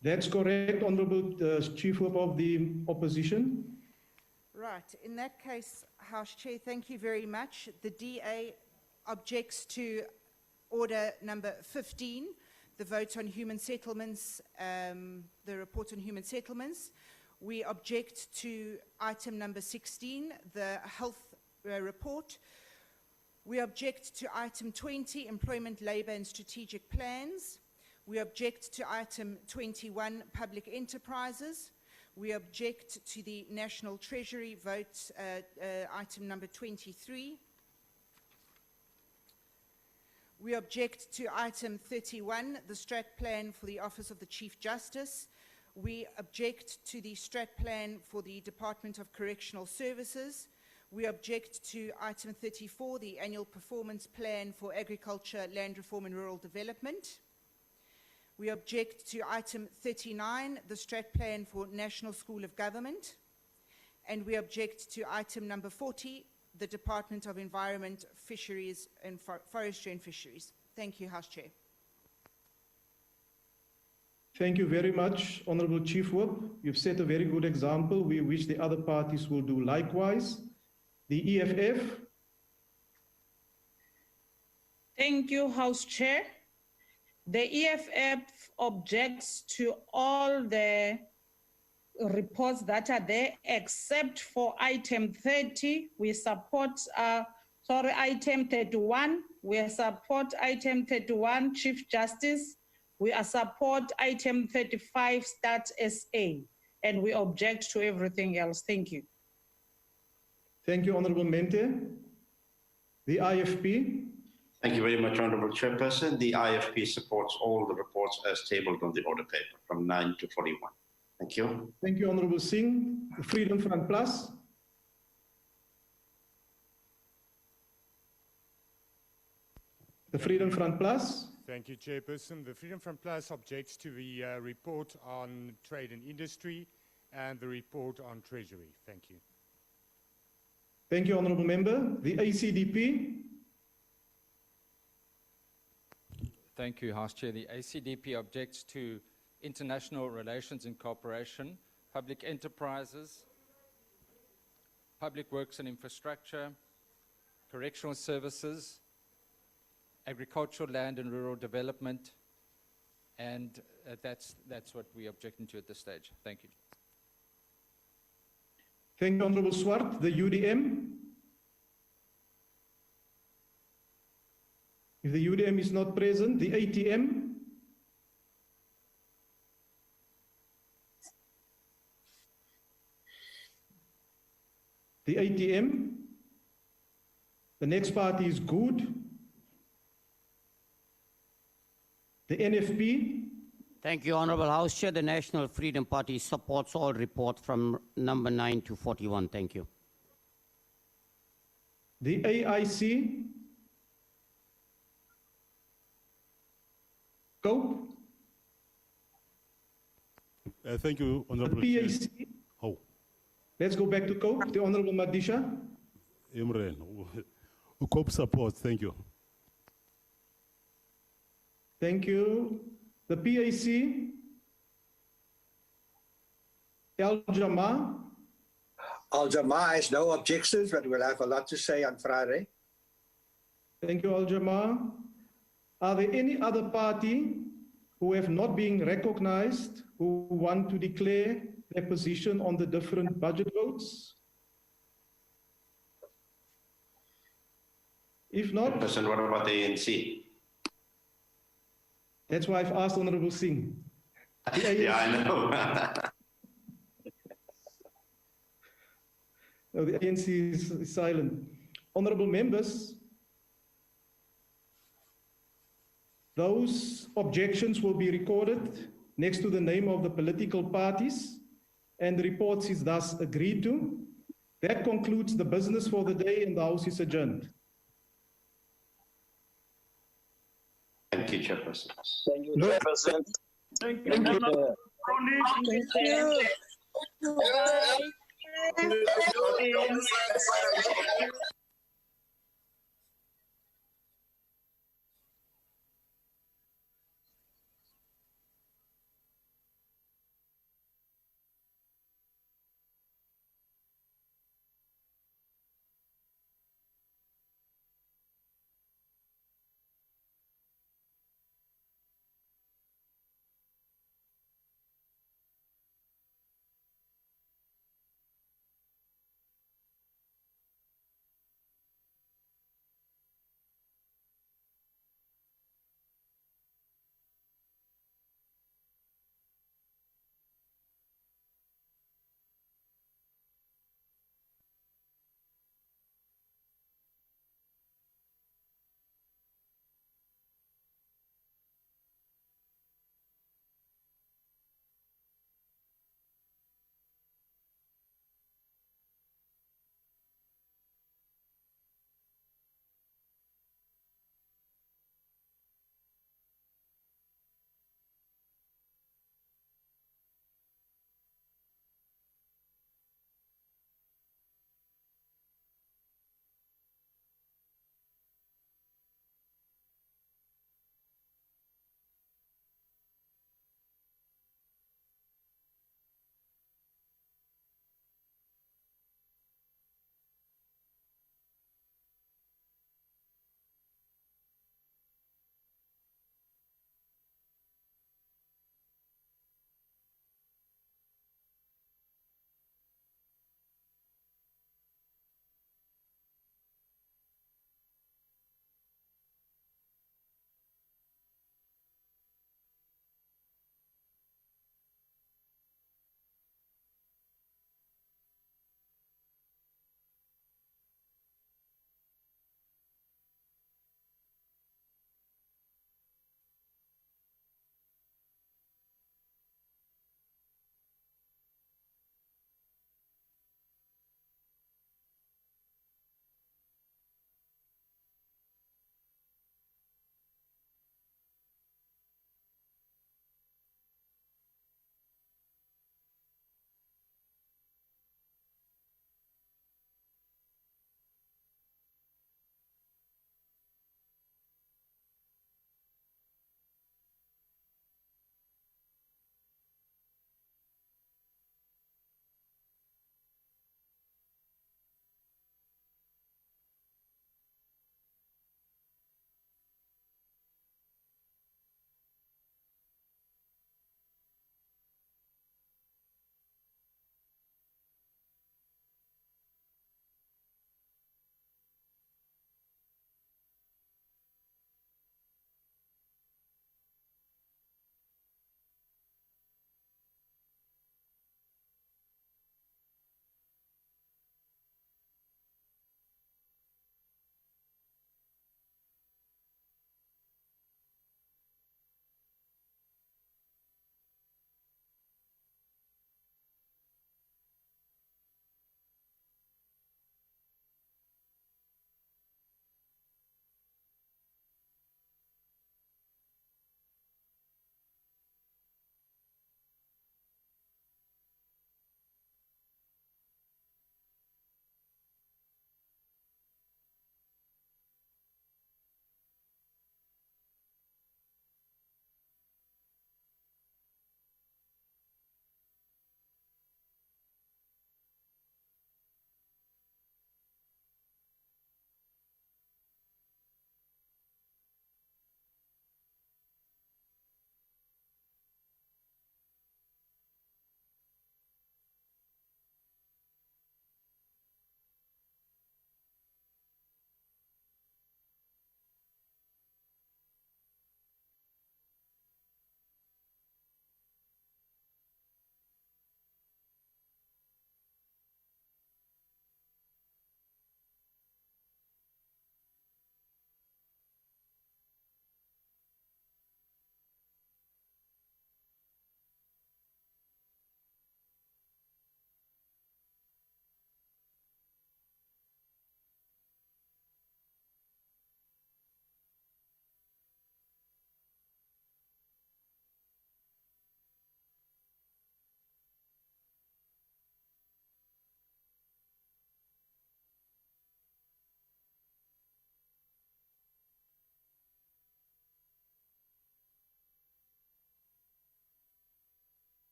That's correct, Honourable Chief Whip of the Opposition. Right. In that case, House Chair, thank you very much. The DA objects to order number 15, the vote on human settlements, the report on human settlements. We object to item number 16, the health report. We object to item 20, employment, labour and strategic plans. We object to item 21, public enterprises. We object to the National Treasury vote, item number 23. We object to item 31, the strat plan for the Office of the Chief Justice. We object to the strat plan for the Department of Correctional Services. We object to item 34, the annual performance plan for agriculture, land reform and rural development. We object to item 39, the strat plan for National School of Government. And we object to item number 40, the Department of Environment, Fisheries and Forestry and Fisheries. Thank you, House Chair. Thank you very much, Honourable Chief Whip. You've set a very good example. We wish the other parties will do likewise. The EFF. Thank you, House Chair. The EFF objects to all the reports that are there except for item 30. We support, item 31. We support item 31, Chief Justice. We support item 35, Stat SA. And we object to everything else. Thank you. Thank you, Honourable Mente. The IFP. Thank you very much, Honourable Chairperson. The IFP supports all the reports as tabled on the order paper from 9 to 41. Thank you. Thank you, Honourable Singh. The Freedom Front Plus. The Freedom Front Plus. Thank you, Chairperson. The Freedom Front Plus objects to the report on trade and industry and the report on Treasury. Thank you. Thank you, Honourable Member. The ACDP. Thank you, House Chair. The ACDP objects to international relations and cooperation, public enterprises, public works and infrastructure, correctional services, agricultural, land and rural development, and that's what we're objecting to at this stage. Thank you. Thank you, Honourable Swart. The UDM. If the UDM is not present, the ATM. The ATM. The next party is good. The NFP. Thank you, Honourable House Chair. The National Freedom Party supports all reports from number 9 to 41. Thank you. The AIC. Cope. Thank you, Honourable The PAC. Oh. Let's go back to Cope. The Honourable Madisha. Imran. Cope supports. Thank you. Thank you. The PAC. Al Jama. Al Jama has no objections, but we'll have a lot to say on Friday. Thank you, Al Jama. Are there any other party who have not been recognized who want to declare their position on the different budget votes? If not, Person, what about the ANC? That's why I've asked Honourable Singh. Yeah, I know. No, the ANC is silent. Honourable members, those objections will be recorded next to the name of the political parties, and the reports is thus agreed to. That concludes the business for the day, and the House is adjourned. Thank you, Chairperson. Thank you, Chairperson. Thank you. Thank you.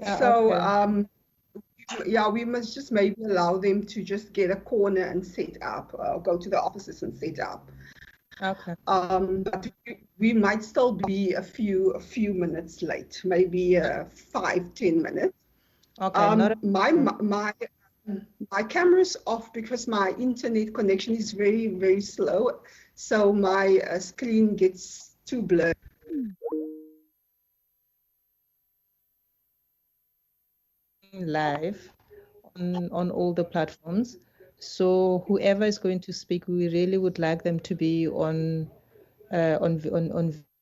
So, Okay. yeah, we must just maybe allow them to just get a corner and set up, go to the offices and set up. Okay. But we might still be a few minutes late, maybe 5-10 minutes. Okay. Not a My camera's off because my internet connection is very slow, so my screen gets too blurred. live on all the platforms. So whoever is going to speak, we really would like them to be on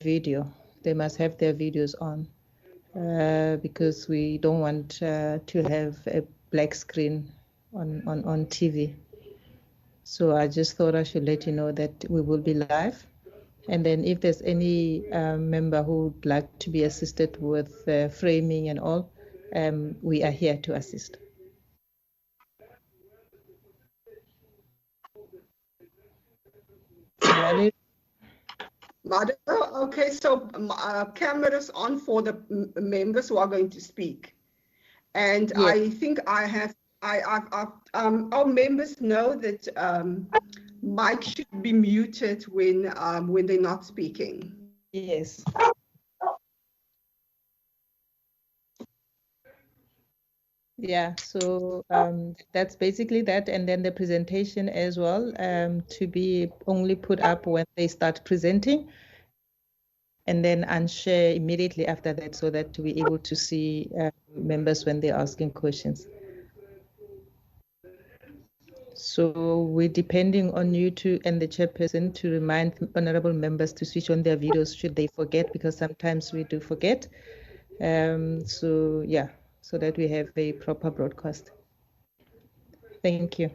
video. They must have their videos on because we don't want to have a black screen on TV. So I just thought I should let you know that we will be live. And then if there's any member who would like to be assisted with framing and all, we are here to assist. Madam, okay, so cameras on for the members who are going to speak. And Yes. I think our members know that mic should be muted when they're not speaking. Yes. Yeah, so that's basically that. And then the presentation as well to be only put up when they start presenting and then unshare immediately after that so that we're able to see members when they're asking questions. So we're depending on you and the chairperson to remind honorable members to switch on their videos should they forget, because sometimes we do forget. So yeah, so that we have a proper broadcast. Thank you.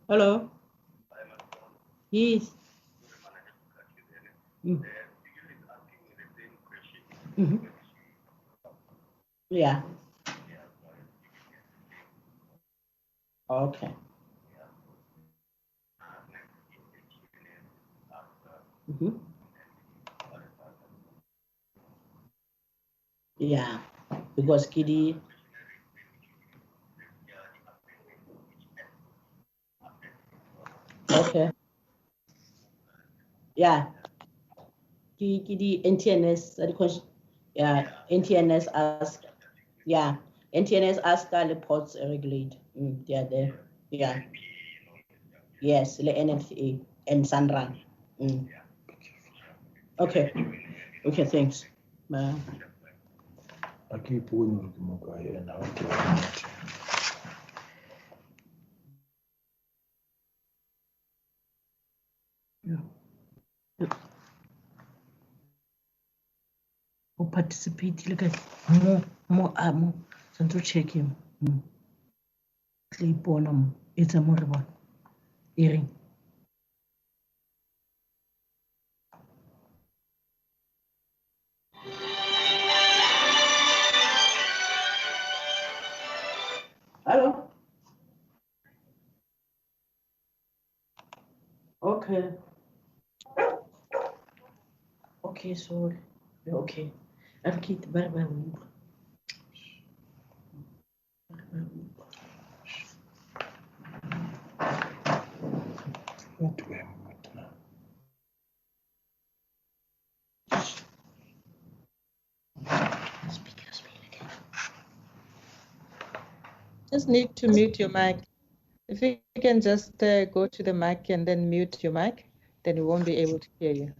Hello. Yes. Yeah. Okay. Mm-hmm. Yeah, because Kidi. Okay. Yeah. Kidi NTNS. Yeah. NTNS ask. Yeah. NTNS ask reports regulate. They are there. Yeah. Yes. The NFA and Sunrun. Okay. Okay. Thanks. Bye. I keep winning the Mugai and out. Who participate? Look at more. So to check him. Sleep on him. It's a more about hearing. Hello. Okay. Okay, so okay. Advocate, bye. Just need to mute your mic. If you can just go to the mic and then mute your mic, then we won't be able to hear you.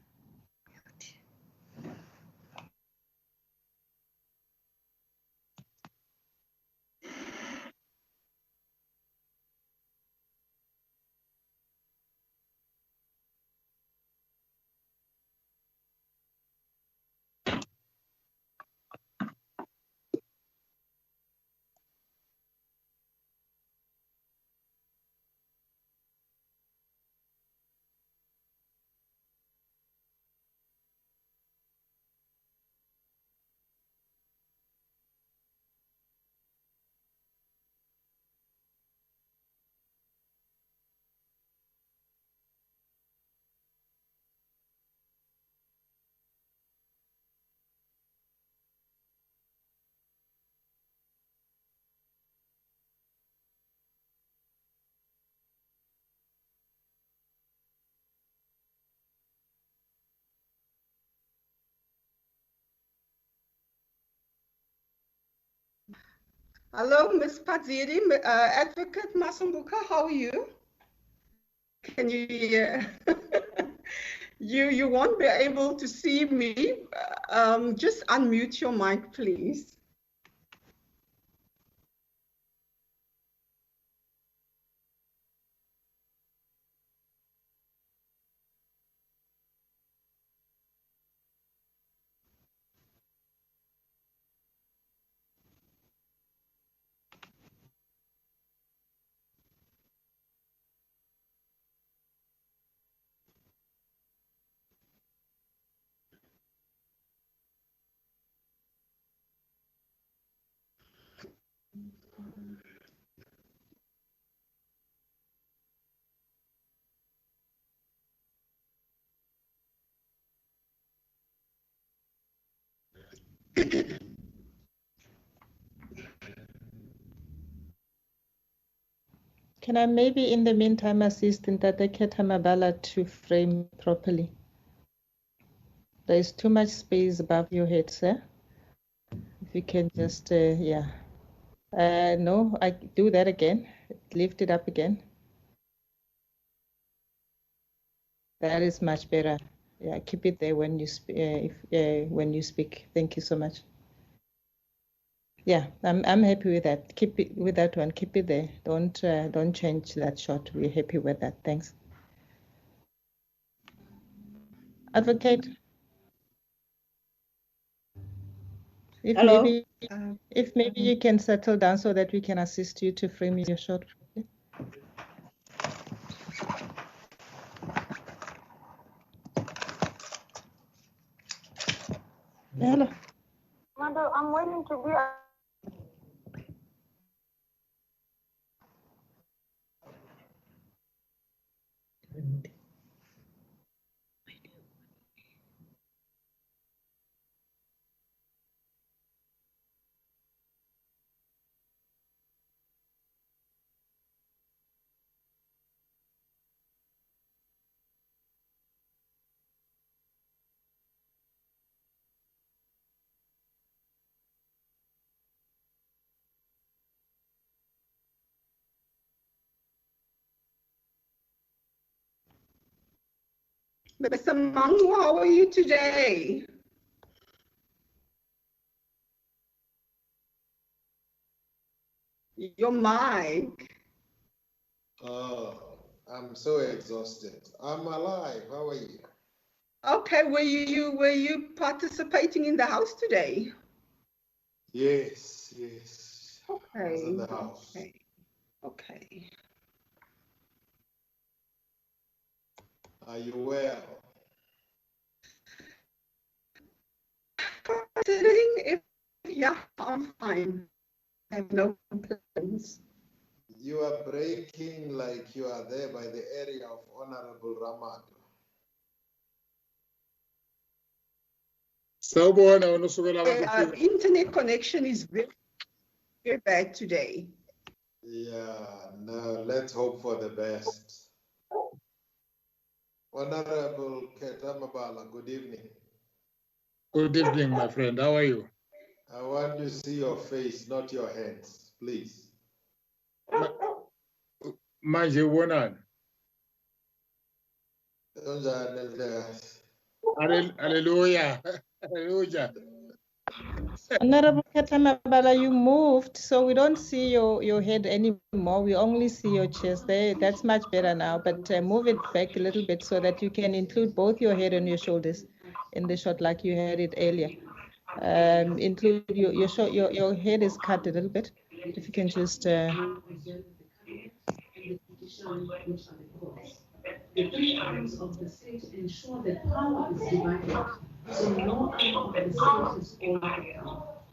Hello, Ms. Padziri, Advocate Masumbuka, how are you? Can you hear? You won't be able to see me. Just unmute your mic, please. Can I maybe in the meantime assist in that Tamabala to frame properly? There is too much space above your head, sir. If you can just, yeah. No, I do that again. Lift it up again. That is much better. Yeah, keep it there when you when you speak. Thank you so much. Yeah, I'm happy with that. Keep it with that one. Keep it there. Don't change that shot. We're happy with that. Thanks. Advocate. Hello. If maybe you can settle down so that we can assist you to frame your shot properly. Hello. Madam, I'm waiting to be Mr. Mangu, how are you today? Your mic. Oh, I'm so exhausted. I'm alive. How are you? Okay, were you participating in the house today? Yes, yes. I was in the Okay, house. okay, okay. Are you well? Considering if, yeah, I'm fine. I have no complaints. You are breaking like you are there by the area of Honorable Ramad. Internet connection is very, very bad today. Yeah, no, let's hope for the best. Honorable Ketamabala, good evening. Good evening, my friend. How are you? I want to see your face, not your hands, please. Manje wonan. Hallelujah. Hallelujah. Honorable Katamabala, you moved, so we don't see your head anymore. We only see your chest there. That's much better now, but move it back a little bit so that you can include both your head and your shoulders in the shot like you had it earlier. Include your head is cut a little bit. If you can just The three arms of the state ensure that power is divided, so no arm of the state is all powerful.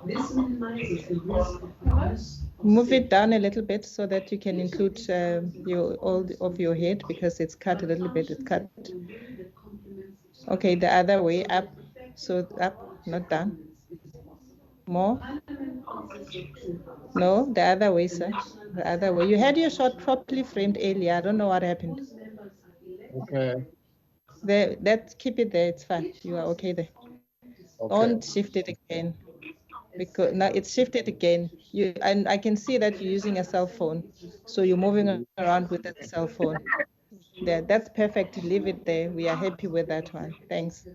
This minimizes the risk of abuse. move it down a little bit so that you can include all of your head because it's cut a little bit. It's cut. Okay, the other way up. So up, not down. More. No, the other way, sir. The other way. You had your shot properly framed earlier. I don't know what happened. Okay. There, keep it there. It's fine. You are okay there. Okay. Don't shift it again because now it's shifted again. And I can see that you're using a cell phone, so you're moving around with a cell phone. There, that's perfect. Leave it there. We are happy with that one. Thanks.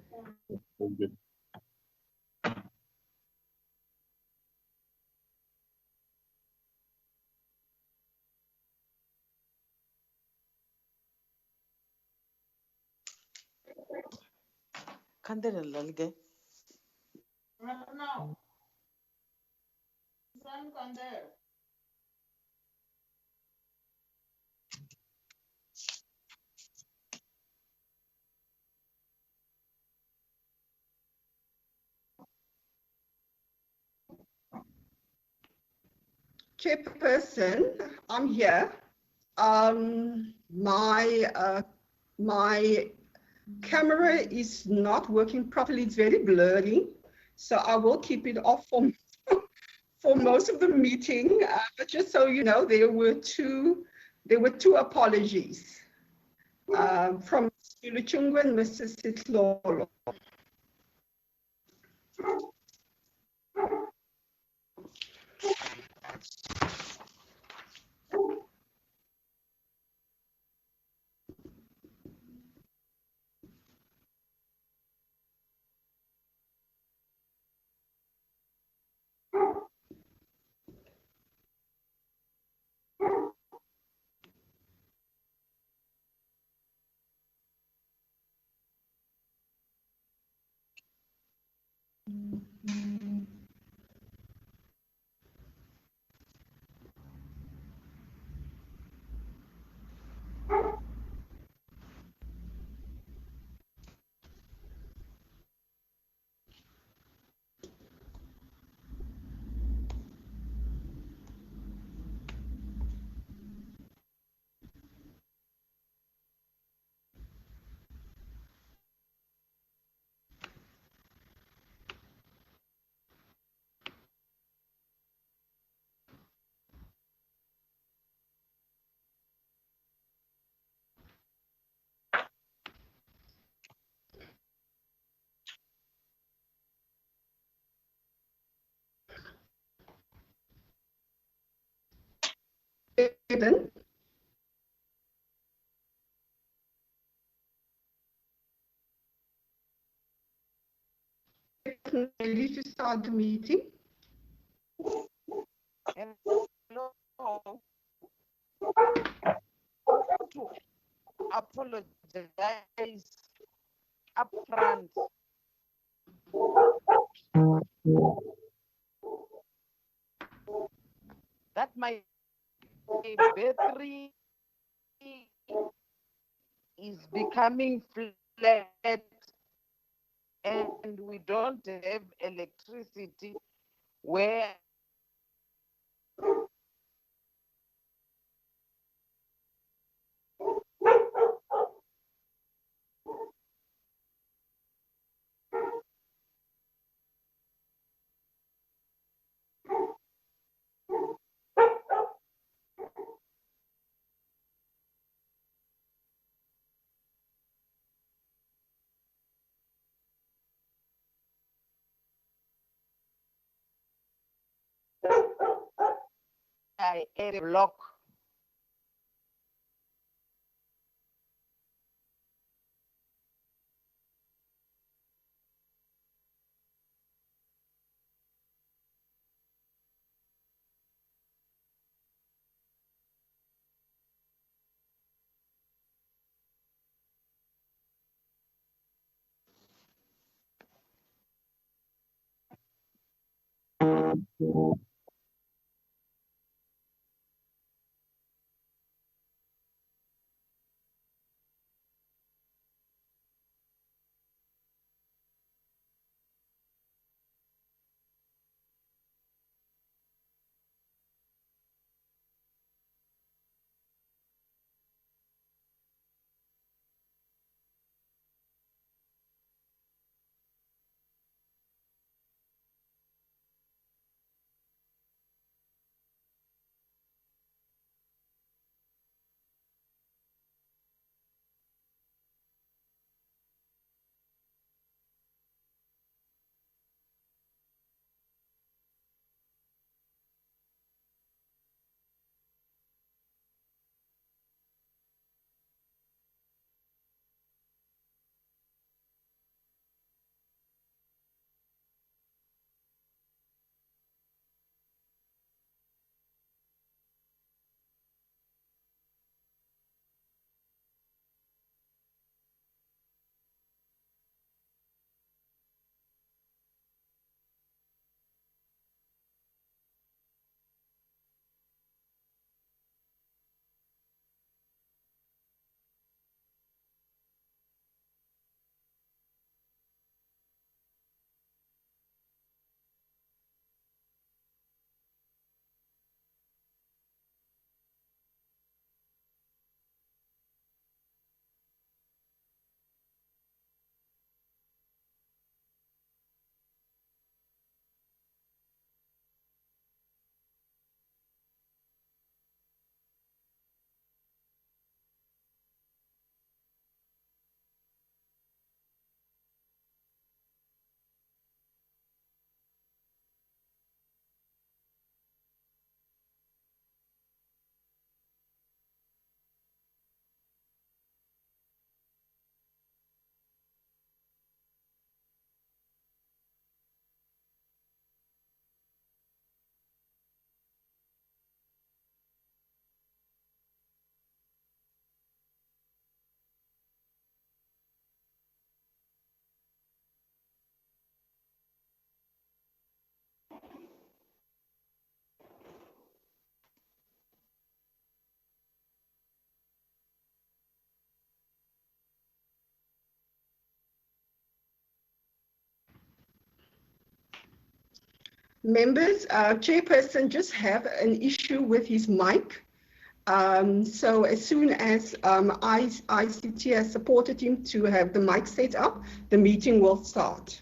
Chairperson, I'm here. My camera is not working properly. It's very blurry, so I will keep it off for most of the meeting. But just so you know, there were two apologies from Mr. Luchungwa and Mr. Sitlolo. Eden? chairperson ready to start the meeting? Hello. To apologize upfront. That my battery is becoming flat and we don't have electricity where I had a block. Members, chairperson just have an issue with his mic. So as soon as ICT has supported him to have the mic set up, the meeting will start.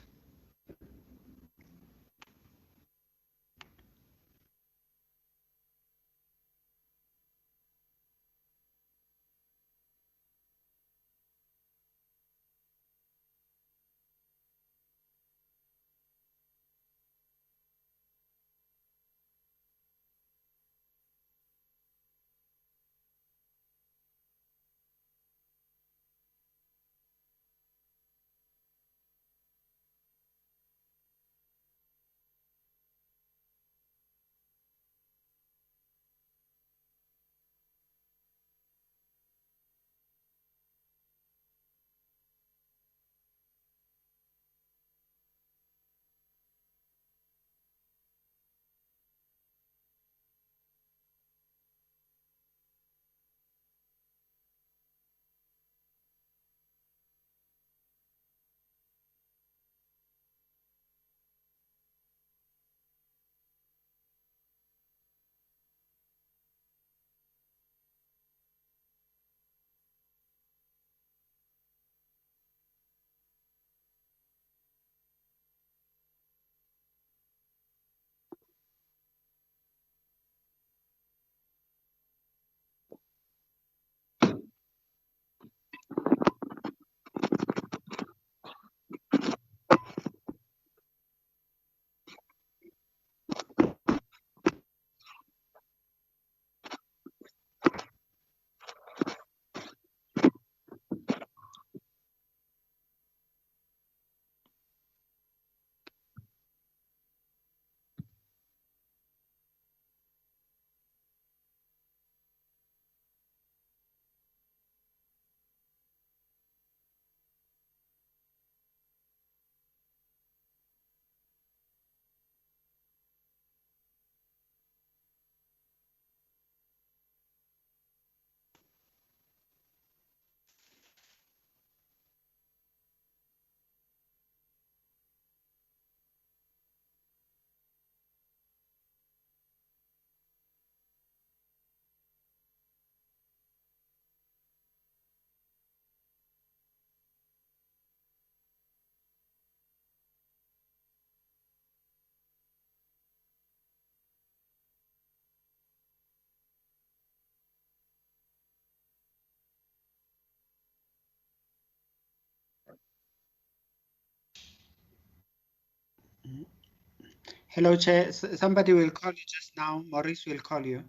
Hello, Chair. Somebody will call you just now. Maurice will call you.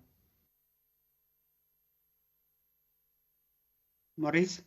Maurice?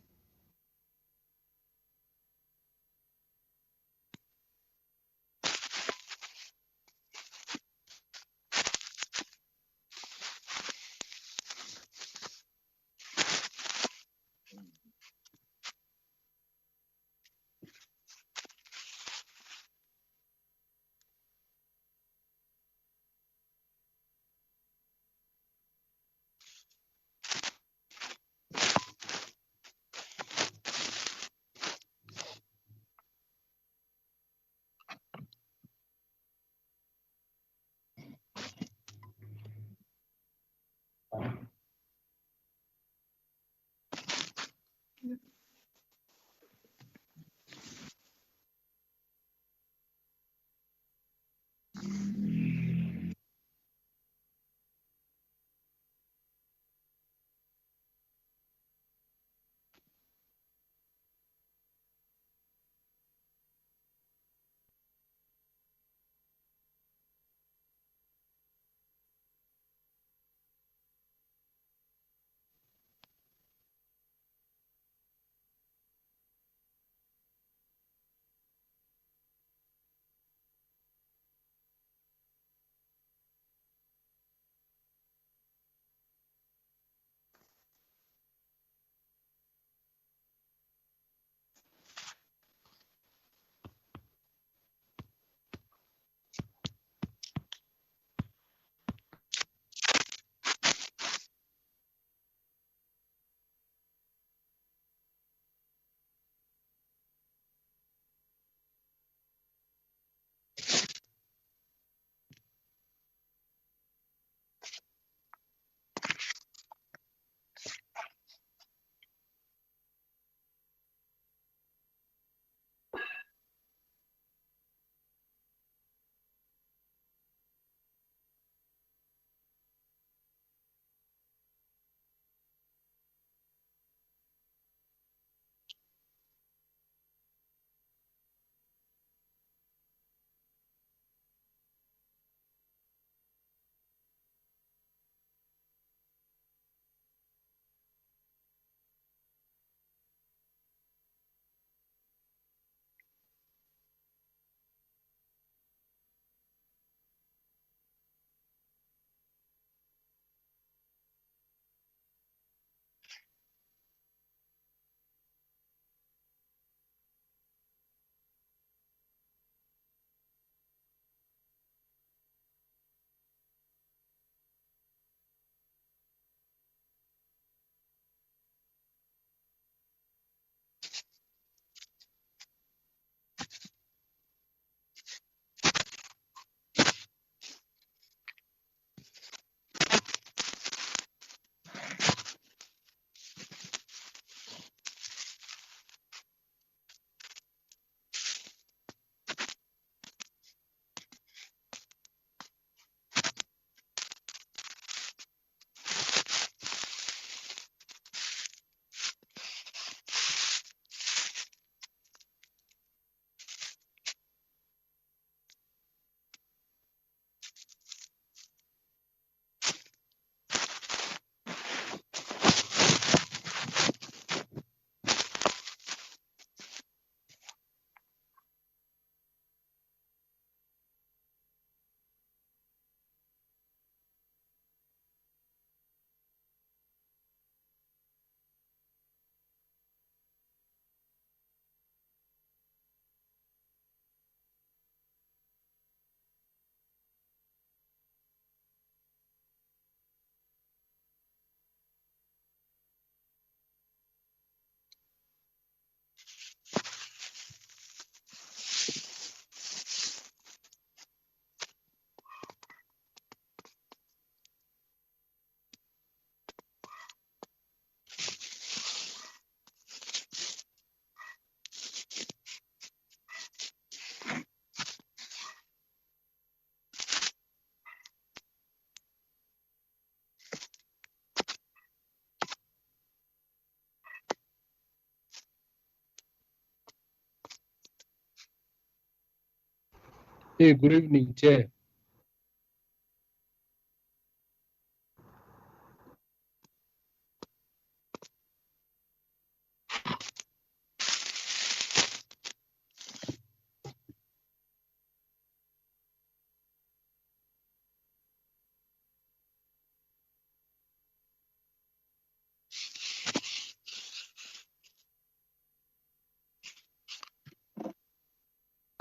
Hey, good evening, Chair.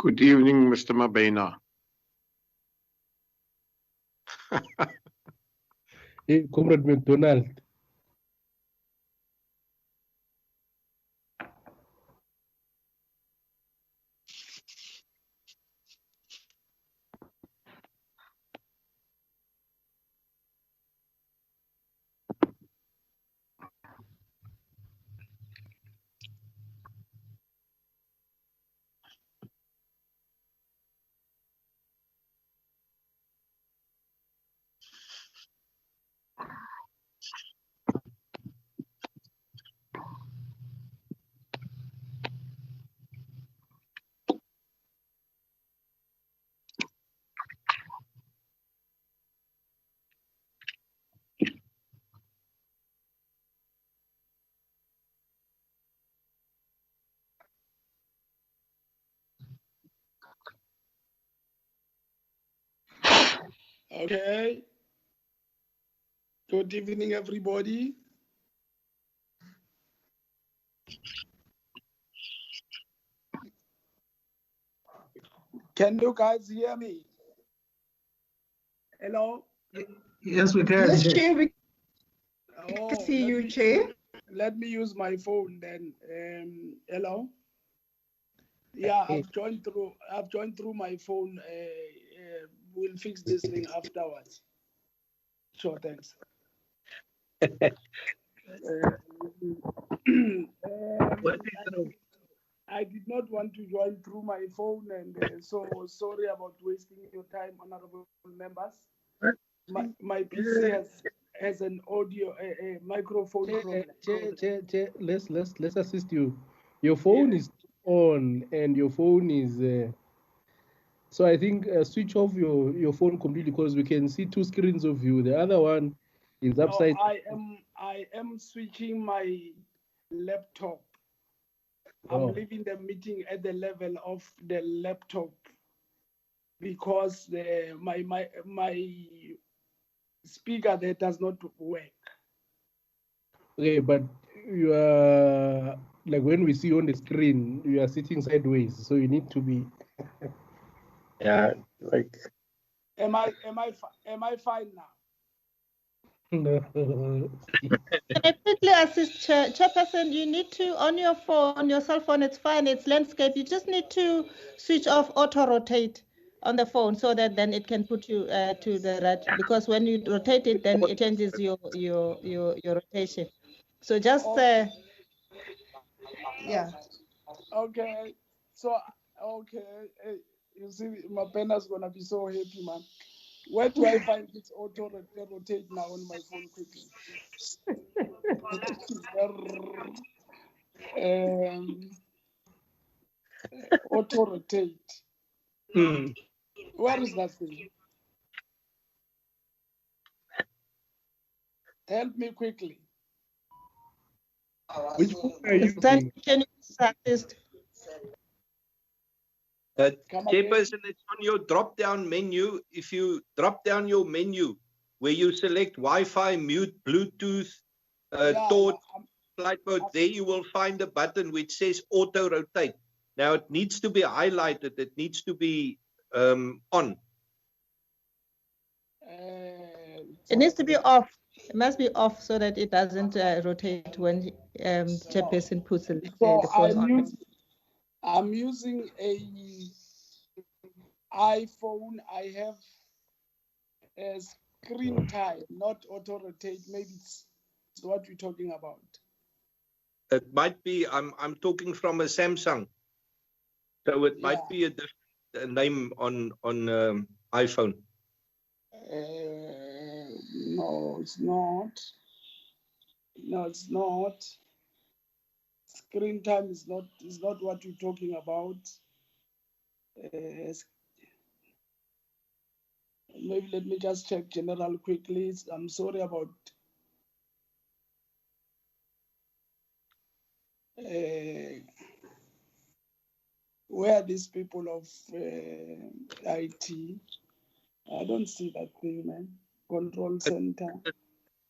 Good evening, Mr. Mabena. Hey, Comrade McDonald. Okay. Good evening, everybody. Can you guys hear me? Hello? Yes, we can. Yes, Chair, we Oh, can see you, Chair. Let me use my phone then. Hello? Yeah, I've joined through my phone. We'll fix this thing afterwards. Sure, thanks. I did not want to join through my phone, and so sorry about wasting your time, honorable members. My PC has an audio, a microphone problem. Chair, let's assist you. Your phone is on, and your phone is. So I think switch off your phone completely because we can see two screens of you. The other one is upside. No, I am switching my laptop. I'm leaving the meeting at the level of the laptop because my speaker there does not work. Okay, but you are like when we see you on the screen, you are sitting sideways, so you need to be. Yeah, like. Am I fine now? No. Can I quickly assist Chairperson? You need to, on your phone, your cell phone, it's fine, it's landscape. You just need to switch off auto rotate on the phone so that then it can put you to the right, because when you rotate it, then it changes your rotation. So just, yeah. Okay. So, okay. You see, my pen's gonna be so happy, man. Where do I find this auto rotate now on my phone quickly? Auto rotate. Where is that thing? Help me quickly. Which phone are you using? Can you assist? Chairperson, it's on your drop-down menu. If you drop down your menu, where you select Wi-Fi, mute, Bluetooth, torch, flight mode, there you will find a button which says auto rotate. Now it needs to be highlighted. It needs to be on. It needs to be off. It must be off so that it doesn't rotate when Chairperson puts the phone on. I'm using a iPhone. I have a screen time, not auto rotate. Maybe it's what you're talking about. It might be. I'm talking from a Samsung, so it might be a different name on iPhone. No, it's not. No, it's not. Screen time is not what you're talking about. Maybe let me just check general quickly. I'm sorry about where are these people of IT? I don't see that thing, man. Control center.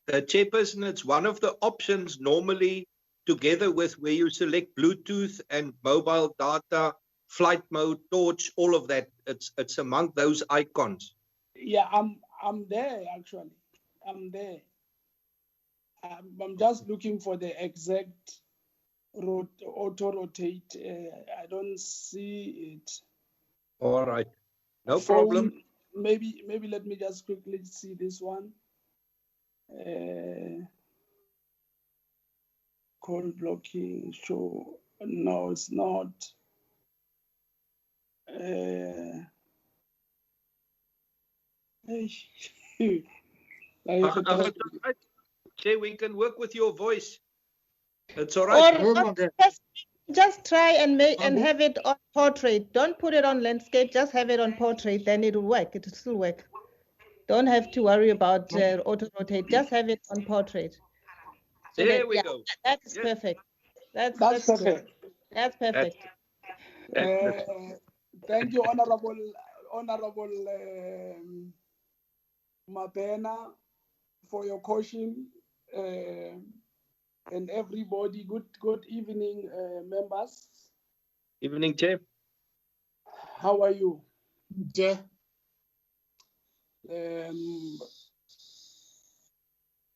Chairperson, it's one of the options normally together with where you select Bluetooth and mobile data, flight mode, torch, all of that. It's among those icons. Yeah, I'm there actually. I'm there. I'm just looking for the exact auto rotate. I don't see it. All right, no Phone, problem. Maybe let me just quickly see this one. Call blocking. Show. No, it's not. Chair, we can work with your voice. It's all right. Or just try and make and have it on portrait. Don't put it on landscape. Just have it on portrait. Then it will work. It will still work. Don't have to worry about auto rotate. Just have it on portrait. So there that, we go. That is perfect. That's perfect. Good. That's perfect. Thank you, Honorable Mabena, for your caution, and everybody. Good evening, members. Evening, Chair. How are you? Chair.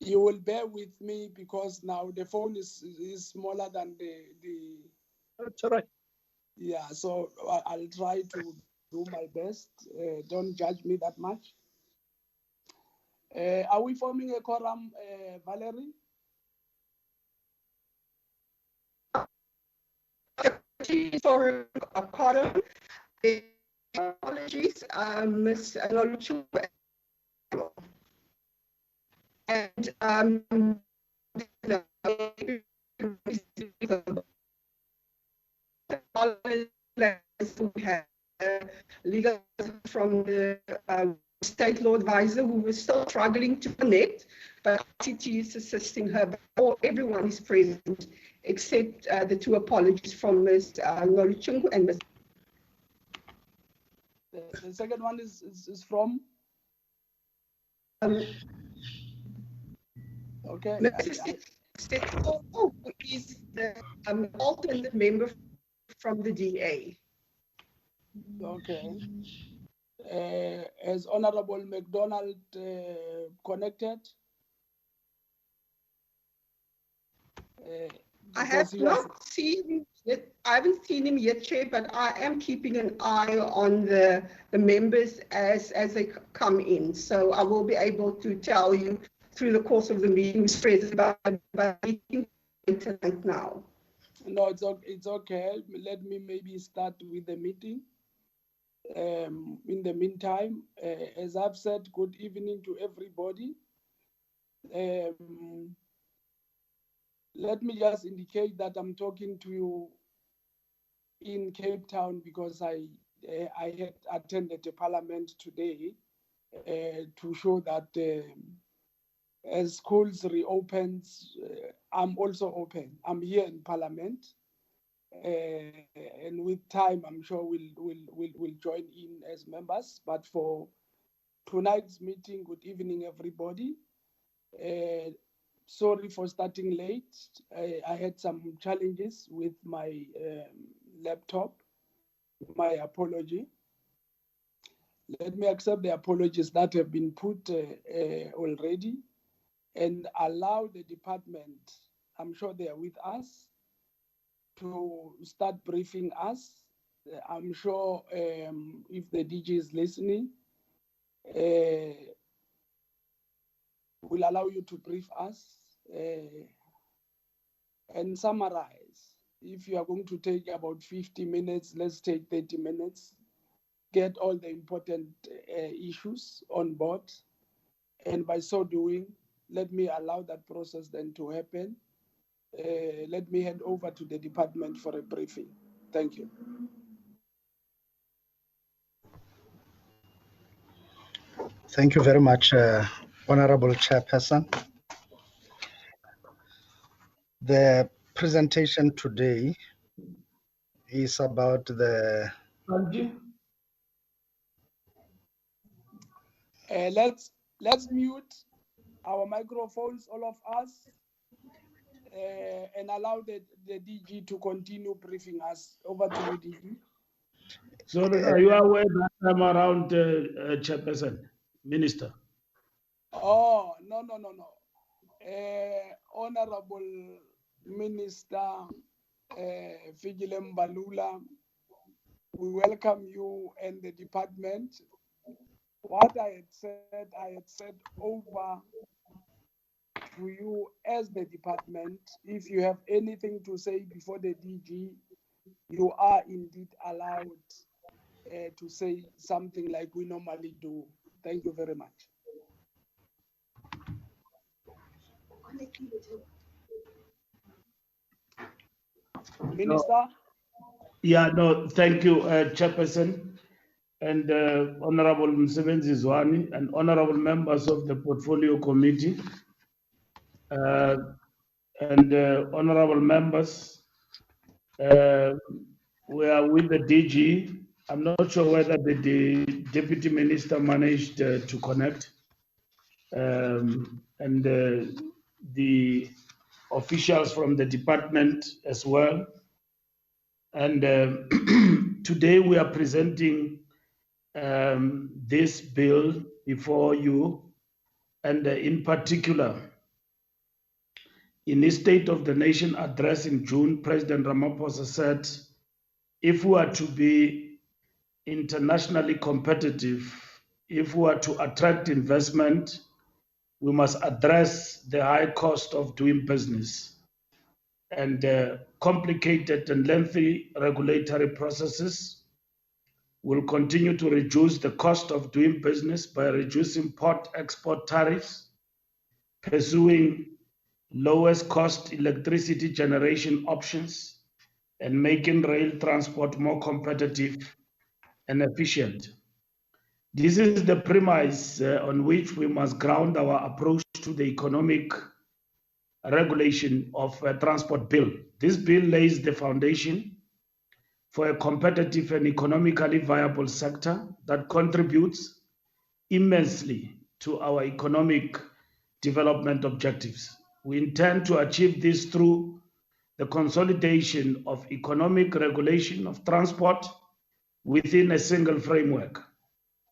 You will bear with me because now the phone is smaller than the. That's all right. Yeah, so I'll try to do my best. Don't judge me that much. Are we forming a quorum, Valerie? For a quorum, apologies, Ms. Noluchu. And we have legal from the state law advisor who is still struggling to connect, but ICT is assisting her. Everyone is present except the two apologies from Ms. Noluchu and Ms. The second one is from? Okay. Mr. Stetho, who is the alternate member from the DA. Okay. Is Honorable McDonald connected? I have not seen it. I haven't seen him yet, Chair, but I am keeping an eye on the members as they come in. So I will be able to tell you through the course of the meeting who's present by meeting tonight now. No, it's okay. Let me maybe start with the meeting. In the meantime, as I've said, good evening to everybody. Let me just indicate that I'm talking to you in Cape Town because I had attended the parliament today to show that as schools reopens, I'm also open. I'm here in parliament. And with time, I'm sure we'll join in as members. But for tonight's meeting, good evening, everybody. Sorry for starting late. I had some challenges with my laptop. My apology. Let me accept the apologies that have been put already and allow the department, I'm sure they are with us, to start briefing us. I'm sure if the DG is listening, we'll allow you to brief us and summarize. If you are going to take about 50 minutes, let's take 30 minutes, get all the important issues on board. And by so doing, let me allow that process then to happen. Let me hand over to the department for a briefing. Thank you. Thank you very much, Honorable Chairperson. The presentation today is about the... Let's mute our microphones, all of us, and allow the DG to continue briefing us. Over to you, DG. So are you aware that time around, Chairperson, Minister? Oh, no. Honorable Minister Figile Mbalula, we welcome you and the department. What I had said over to you as the department. If you have anything to say before the DG, you are indeed allowed to say something like we normally do. Thank you very much. Minister? Yeah, no, thank you, Chairperson, and Honorable Msebenzi Zwane, and honorable members of the Portfolio Committee, and honorable members. We are with the DG. I'm not sure whether the Deputy Minister managed to connect, and the officials from the department as well. And today we are presenting this bill before you, and in particular, in his State of the Nation address in June, President Ramaphosa said, if we are to be internationally competitive, if we are to attract investment, we must address the high cost of doing business and complicated and lengthy regulatory processes will continue to reduce the cost of doing business by reducing import-export tariffs, pursuing lowest cost electricity generation options, and making rail transport more competitive and efficient. This is the premise on which we must ground our approach to the economic regulation of a transport bill. This bill lays the foundation for a competitive and economically viable sector that contributes immensely to our economic development objectives. We intend to achieve this through the consolidation of economic regulation of transport within a single framework.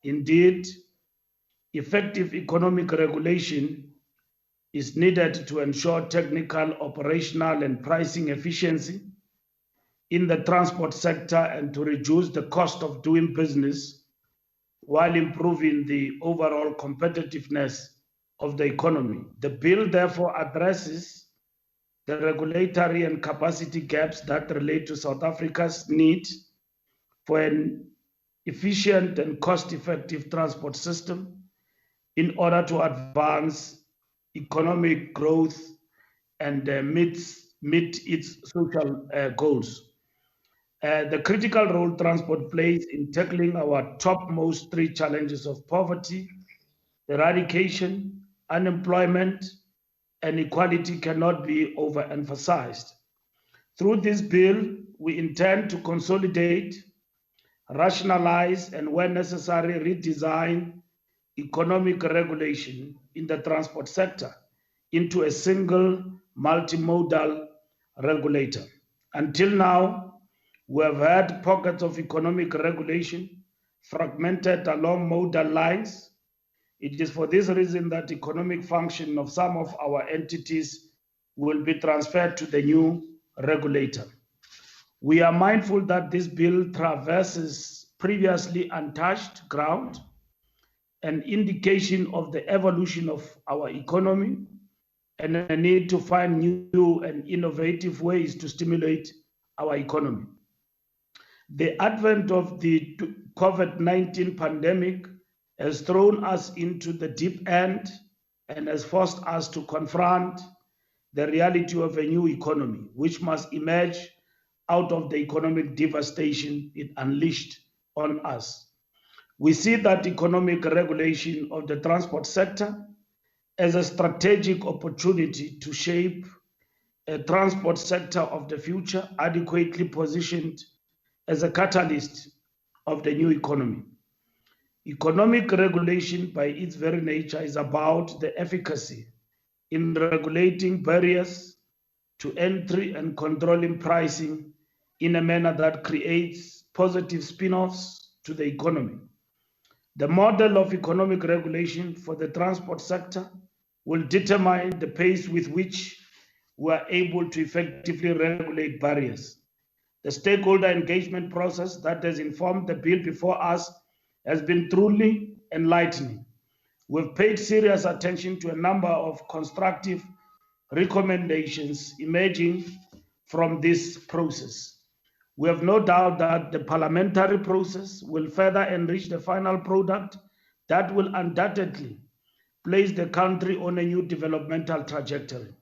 Indeed, effective economic regulation is needed to ensure technical, operational, and pricing efficiency in the transport sector and to reduce the cost of doing business while improving the overall competitiveness of the economy. The bill therefore addresses the regulatory and capacity gaps that relate to South Africa's need for an efficient and cost-effective transport system in order to advance economic growth and meet its social goals. The critical role transport plays in tackling our topmost three challenges of poverty, eradication, unemployment, and equality cannot be overemphasized. Through this bill, we intend to consolidate, rationalize, and when necessary, redesign economic regulation in the transport sector into a single multimodal regulator. Until now, we have had pockets of economic regulation fragmented along modal lines. It is for this reason that economic function of some of our entities will be transferred to the new regulator. We are mindful that this bill traverses previously untouched ground, an indication of the evolution of our economy and a need to find new and innovative ways to stimulate our economy. The advent of the COVID-19 pandemic has thrown us into the deep end and has forced us to confront the reality of a new economy, which must emerge out of the economic devastation it unleashed on us. We see that economic regulation of the transport sector as a strategic opportunity to shape a transport sector of the future adequately positioned as a catalyst of the new economy. Economic regulation by its very nature is about the efficacy in regulating barriers to entry and controlling pricing in a manner that creates positive spin-offs to the economy. The model of economic regulation for the transport sector will determine the pace with which we are able to effectively regulate barriers. The stakeholder engagement process that has informed the bill before us has been truly enlightening. We've paid serious attention to a number of constructive recommendations emerging from this process. We have no doubt that the parliamentary process will further enrich the final product that will undoubtedly place the country on a new developmental trajectory.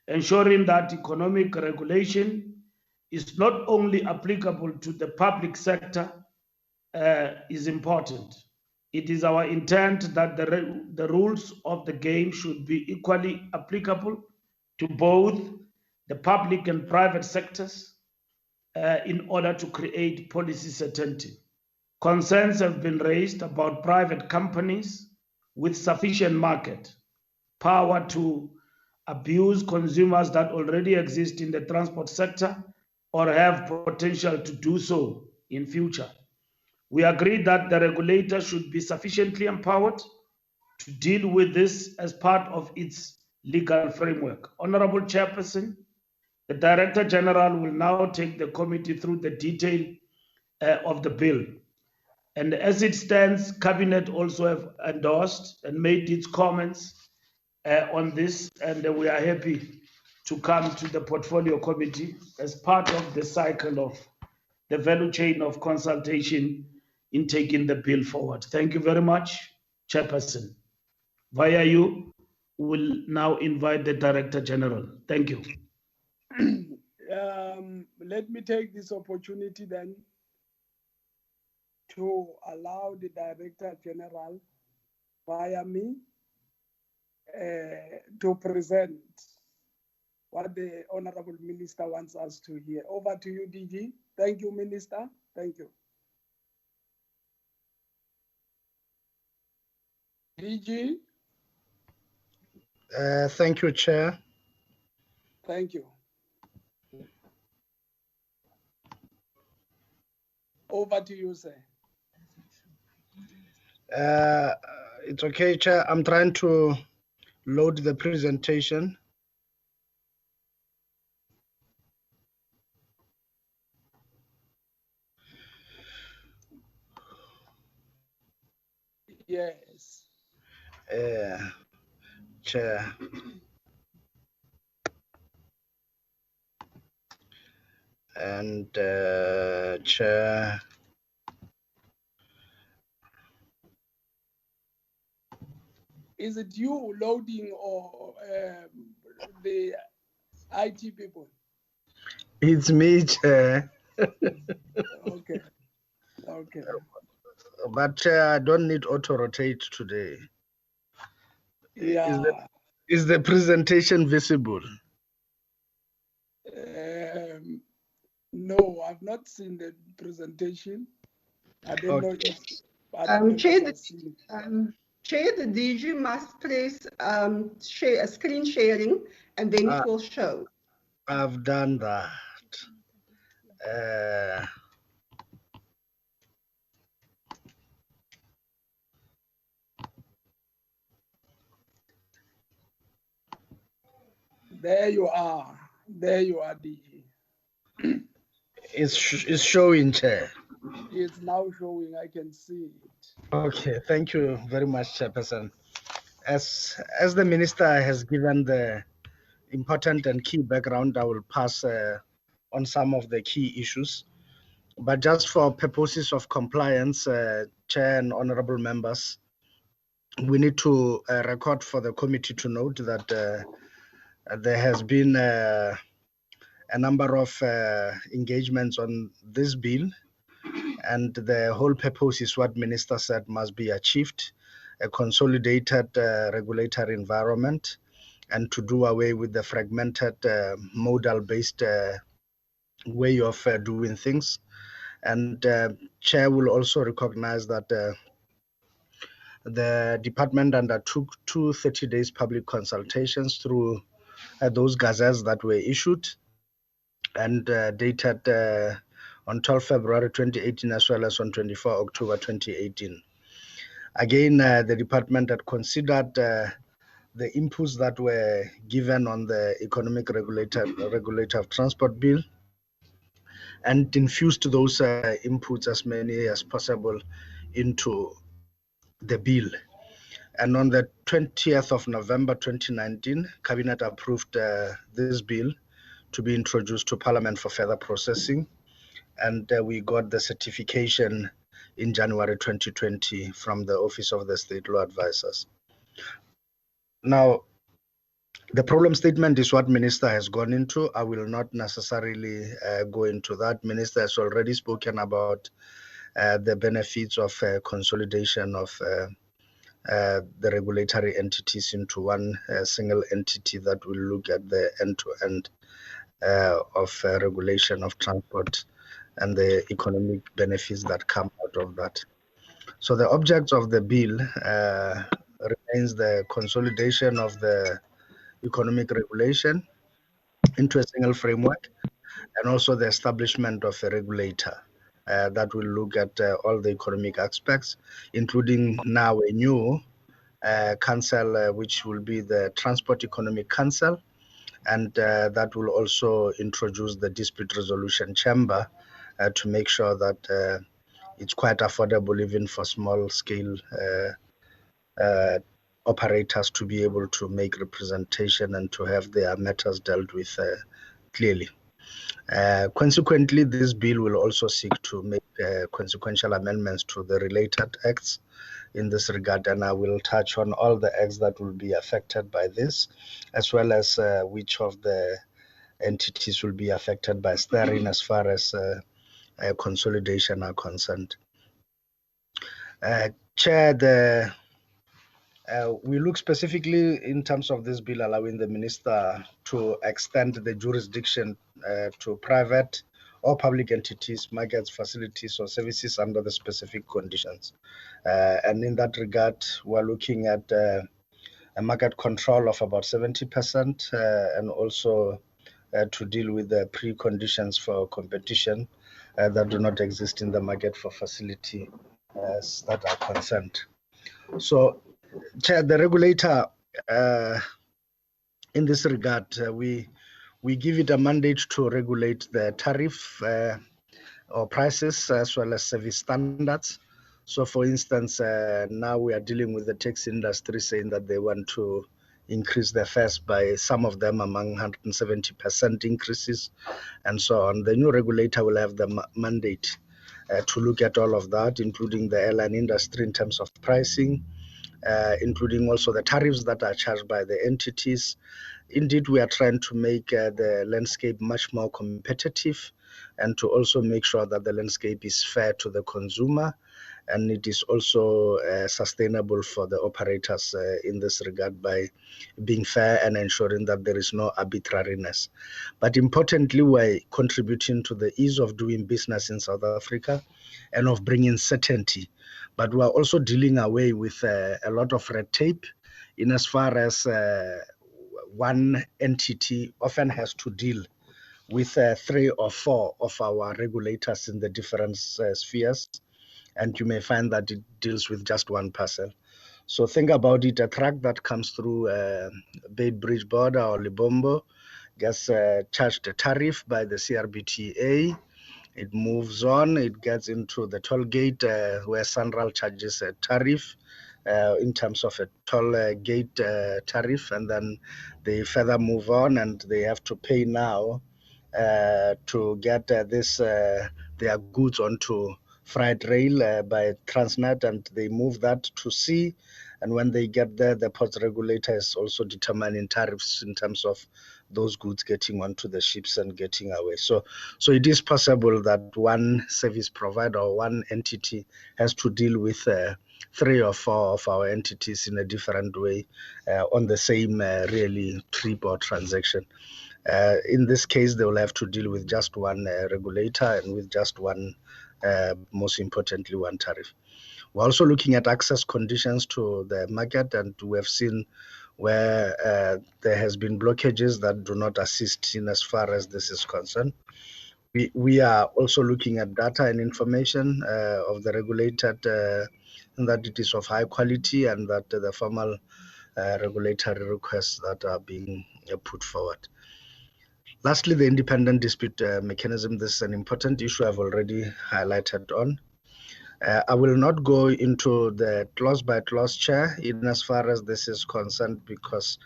Ensuring that economic regulation is not only applicable to the public sector is important. It is our intent that the rules of the game should be equally applicable to both the public and private sectors in order to create policy certainty. Concerns have been raised about private companies with sufficient market power to abuse consumers that already exist in the transport sector or have potential to do so in future. We agree that the regulator should be sufficiently empowered to deal with this as part of its legal framework. Honorable Chairperson, the Director General will now take the committee through the detail of the bill. And as it stands, Cabinet also have endorsed and made its comments on this, and we are happy to come to the Portfolio Committee as part of the cycle of the value chain of consultation in taking the bill forward. Thank you very much, Chairperson. Via you, will now invite the Director General. Thank you. Let me take this opportunity then to allow the Director General via me to present what the Honorable Minister wants us to hear. Over to you, DG. Thank you, Minister. Thank you. DG. Thank you, Chair. Thank you. Over to you, sir. It's okay, Chair. I'm trying to load the presentation. Yes. Chair. And Chair. Is it you loading or the IT people? It's me, Chair. Okay. Okay. But Chair, I don't need auto-rotate today. Yeah. Is the presentation visible? No, I've not seen the presentation. I don't know if Chair, the DG must press share screen sharing and then it will show. I've done that. There you are. There you are, DG. It's showing, Chair. It's now showing. I can see it. Okay, thank you very much, Chairperson. As the Minister has given the important and key background, I will pass on some of the key issues. But just for purposes of compliance, Chair and honorable members, we need to record for the committee to note that there has been a number of engagements on this bill, And the whole purpose is what Minister said must be achieved, a consolidated regulatory environment, and to do away with the fragmented modal-based way of doing things. And Chair will also recognize that the department undertook 30 days public consultations through those gazettes that were issued and dated on 12 February 2018 as well as on 24 October 2018. Again, the department had considered the inputs that were given on the economic regulator of transport bill and infused those inputs, as many as possible, into the bill. And on the 20th of November 2019, Cabinet approved this bill to be introduced to Parliament for further processing. And we got the certification in January 2020 from the Office of the State Law Advisors. Now, the problem statement is what Minister has gone into. I will not necessarily go into that. Minister has already spoken about the benefits of consolidation of the regulatory entities into one single entity that will look at the end-to-end of regulation of transport and the economic benefits that come out of that. So the object of the bill remains the consolidation of the economic regulation into a single framework, and also the establishment of a regulator that will look at all the economic aspects, including now a new council, which will be the Transport Economic Council, and that will also introduce the dispute resolution chamber to make sure that it's quite affordable even for small scale operators to be able to make representation and to have their matters dealt with clearly. Consequently, this bill will also seek to make consequential amendments to the related acts in this regard, and I will touch on all the acts that will be affected by this, as well as which of the entities will be affected by steering as far as consolidation are concerned. Chair, we look specifically in terms of this bill allowing the minister to extend the jurisdiction to private or public entities, markets, facilities, or services under the specific conditions. And in that regard, we're looking at a market control of about 70% and also to deal with the preconditions for competition that do not exist in the market for facility that are concerned. So, Chair, the regulator, in this regard, we give it a mandate to regulate the tariff or prices as well as service standards. So, for instance, now we are dealing with the taxi industry saying that they want to increase their fares by some of them among 170% increases and so on. The new regulator will have the mandate to look at all of that, including the airline industry in terms of pricing, including also the tariffs that are charged by the entities. Indeed, we are trying to make the landscape much more competitive and to also make sure that the landscape is fair to the consumer and it is also sustainable for the operators in this regard by being fair and ensuring that there is no arbitrariness. But importantly, we're contributing to the ease of doing business in South Africa and of bringing certainty. But we're also dealing away with a lot of red tape in as far as one entity often has to deal with 3 or 4 of our regulators in the different spheres. And you may find that it deals with just one parcel. So think about it, a truck that comes through Beitbridge border or Libombo gets charged a tariff by the CRBTA. It moves on, it gets into the toll gate where Sanral charges a tariff in terms of a toll gate tariff, and then they further move on and they have to pay now to get their goods onto freight rail by Transnet, and they move that to sea And when they get there, the ports regulator is also determining tariffs in terms of those goods getting onto the ships and getting away. So it is possible that one service provider or one entity has to deal with 3 or 4 of our entities in a different way on the same really trip or transaction. In this case, they will have to deal with just one regulator and with just one, most importantly, one tariff. We're also looking at access conditions to the market, and we have seen where there has been blockages that do not assist in as far as this is concerned. We are also looking at data and information of the regulated, and that it is of high quality, and that the formal regulatory requests that are being put forward. Lastly, the independent dispute mechanism. This is an important issue I've already highlighted on. I will not go into the clause by clause, Chair, in as far as this is concerned, because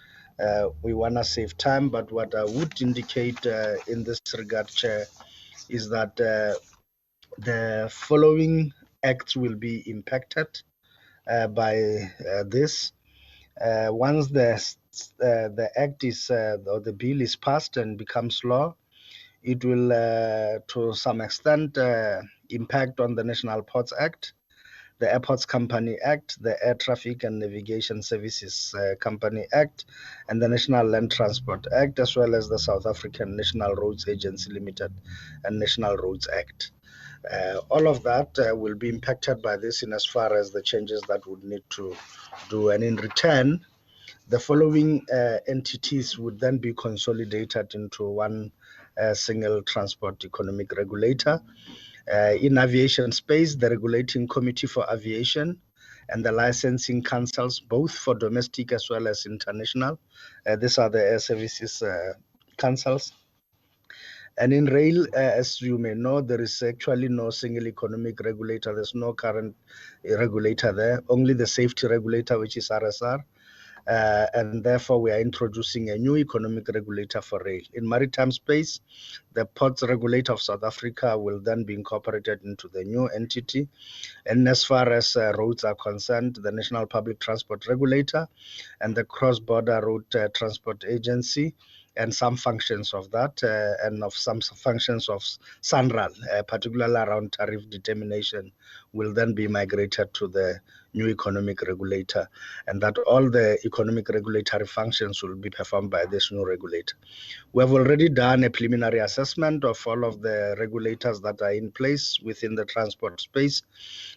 we want to save time. But what I would indicate in this regard, Chair, is that the following acts will be impacted by this. Once the act is or the bill is passed and becomes law, it will to some extent impact on the National Ports Act, the Airports Company Act, the Air Traffic and Navigation Services Company Act, and the National Land Transport Act, as well as the South African National Roads Agency Limited and National Roads Act. All of that will be impacted by this in as far as the changes that would need to do. And in return, the following entities would then be consolidated into one single transport economic regulator. In aviation space, the Regulating Committee for Aviation and the licensing councils, both for domestic as well as international. These are the air services councils. And in rail, as you may know, there is actually no single economic regulator. There's no current regulator there, only the safety regulator, which is RSR. And therefore, we are introducing a new economic regulator for rail. In maritime space, the Ports Regulator of South Africa will then be incorporated into the new entity. And as far as roads are concerned, the National Public Transport Regulator and the Cross-Border Road Transport Agency, and some functions of that, and of some functions of SANRAL, particularly around tariff determination, will then be migrated to the new economic regulator, and that all the economic regulatory functions will be performed by this new regulator. We have already done a preliminary assessment of all of the regulators that are in place within the transport space,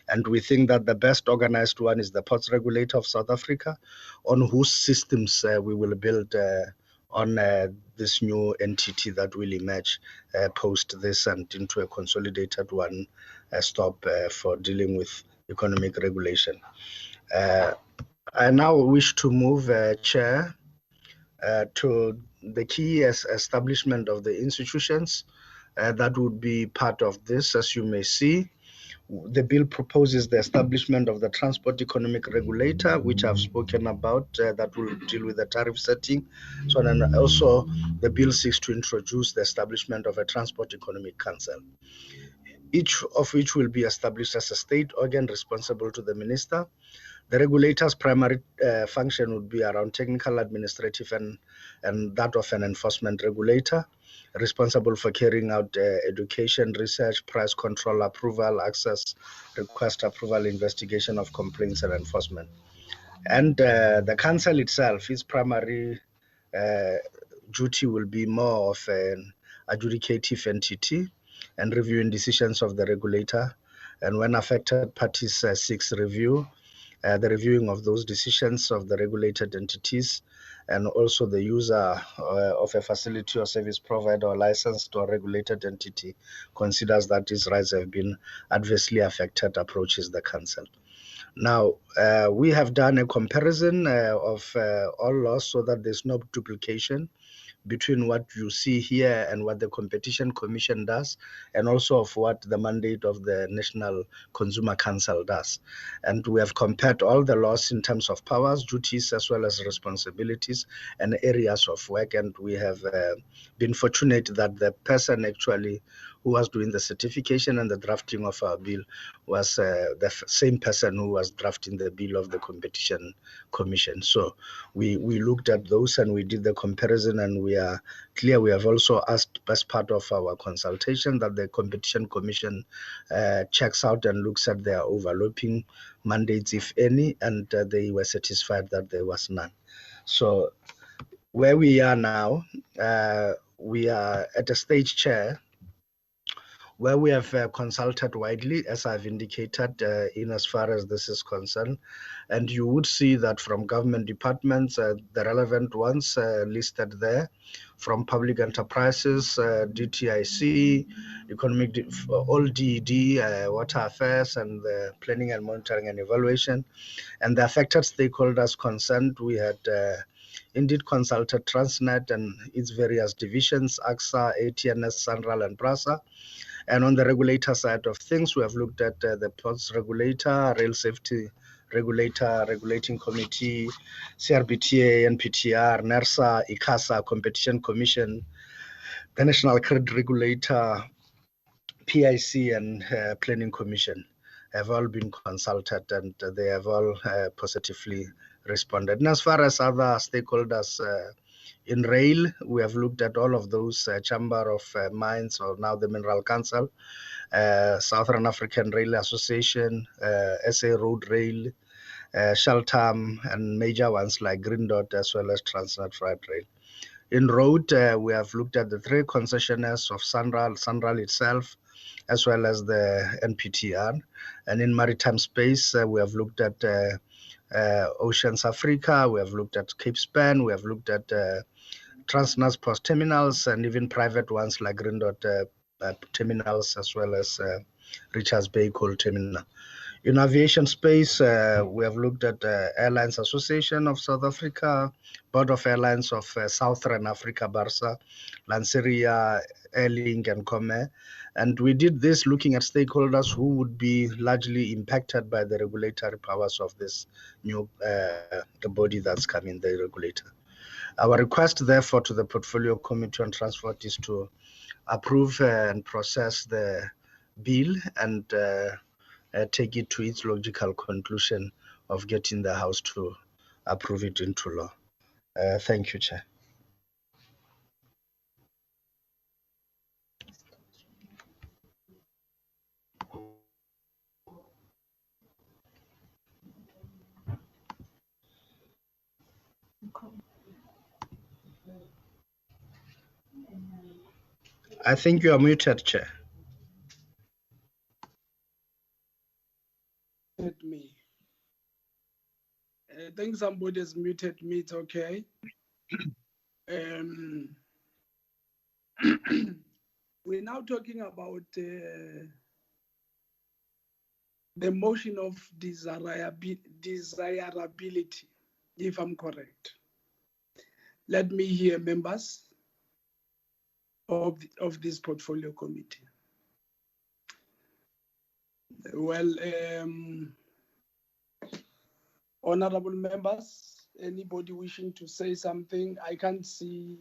and we think that the best organized one is the Ports Regulator of South Africa, on whose systems we will build on this new entity that will emerge post this and into a consolidated one stop for dealing with economic regulation. I now wish to move, Chair, to the key establishment of the institutions that would be part of this. As you may see, the bill proposes the establishment of the Transport Economic Regulator, which I've spoken about, that will deal with the tariff setting. So then also the bill seeks to introduce the establishment of a Transport Economic Council, each of which will be established as a state organ responsible to the minister. The regulator's primary function would be around technical, administrative, and that of an enforcement regulator, responsible for carrying out education, research, price control, approval, access, request approval, investigation of complaints, and enforcement. And the council itself, its primary duty will be more of an adjudicative entity and reviewing decisions of the regulator. And when affected parties seeks review, the reviewing of those decisions of the regulated entities, and also the user of a facility or service provider or licensed or regulated entity considers that his rights have been adversely affected, approaches the council. Now, we have done a comparison of all laws so that there's no duplication between what you see here and what the Competition Commission does, and also of what the mandate of the National Consumer Council does. And we have compared all the laws in terms of powers, duties, as well as responsibilities and areas of work. And we have been fortunate that the person actually who was doing the certification and the drafting of our bill was the same person who was drafting the bill of the Competition Commission. So we looked at those and we did the comparison, and we are clear. We have also asked, as part of our consultation, that the Competition Commission checks out and looks at their overlapping mandates, if any, and they were satisfied that there was none. So where we are now, we are at a stage, Chair, where we have consulted widely, as I've indicated, in as far as this is concerned. And you would see that from government departments, the relevant ones listed there, from public enterprises, DTIC, economic, all DED, water affairs, and the planning and monitoring and evaluation. And the affected stakeholders concerned, we had indeed consulted Transnet and its various divisions, AXA, ATNS, Sanral, and BRASA. And on the regulator side of things, we have looked at the ports regulator, rail safety regulator, regulating committee, CRBTA, NPTR, NERSA, Icasa, Competition Commission, the National Credit Regulator, PIC, and Planning Commission have all been consulted, and they have all positively responded. And as far as other stakeholders in rail, we have looked at all of those, Chamber of Mines, or now the Mineral Council, Southern African Rail Association, SA Road Rail, Sheltam, and major ones like Green Dot, as well as Transnet Freight Rail. In road, we have looked at the three concessionaires of Sanral itself, as well as the NPTR. And in maritime space, we have looked at Oceans Africa, we have looked at Cape Span, we have looked at Transnet's post terminals, and even private ones like Green Dot terminals, as well as Richards Bay Coal Terminal. In aviation space, we have looked at Airlines Association of South Africa, Board of Airlines of Southern Africa, BARSA, Lanseria, Airlink, and Comair. And we did this looking at stakeholders who would be largely impacted by the regulatory powers of this new body that's coming, the regulator. Our request, therefore, to the Portfolio Committee on Transport is to approve and process the bill and take it to its logical conclusion of getting the House to approve it into law. Thank you, Chair. I think you are muted, Chair. Me. I think somebody has muted me. It's okay. We're now talking about the motion of desirability, if I'm correct. Let me hear members of this portfolio committee. Well, honorable members, anybody wishing to say something? I can't see.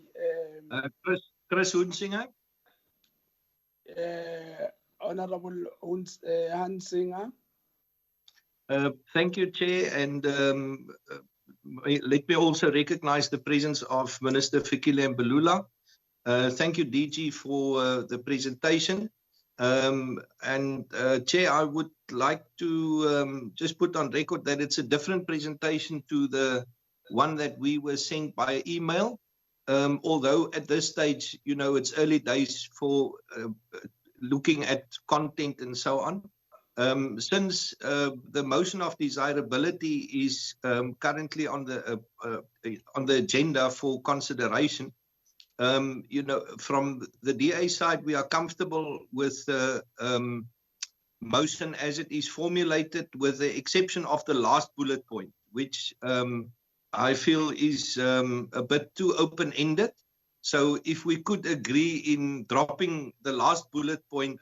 Chris Hunsinger. Honorable Hunsinger. Thank you, Chair, and let me also recognize the presence of Minister Fikile Mbalula. Thank you, DG, for the presentation. Chair, I would like to just put on record that it's a different presentation to the one that we were sent by email. Although at this stage, you know, it's early days for looking at content and so on. Since the motion of desirability is currently on the agenda for consideration, you know, from the DA side, we are comfortable with the motion as it is formulated, with the exception of the last bullet point, which I feel is a bit too open-ended. So if we could agree in dropping the last bullet point,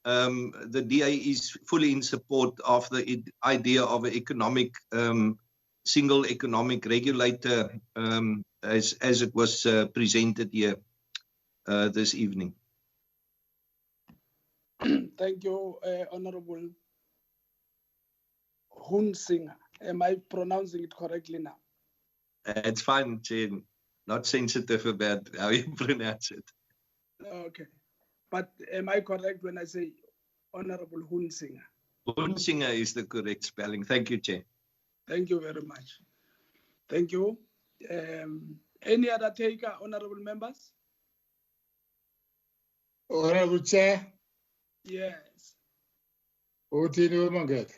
the DA is fully in support of the idea of an economic, single economic regulator as it was presented here this evening. Thank you, Honorable Hunsinger. Am I pronouncing it correctly now? It's fine, Chair. Not sensitive about how you pronounce it. Okay. But am I correct when I say Honorable Hunsinger? Hunsinger is the correct spelling. Thank you, Chair. Thank you very much. Thank you. Any other taker, honorable members? Honorable Chair, Yes. uthini Manget?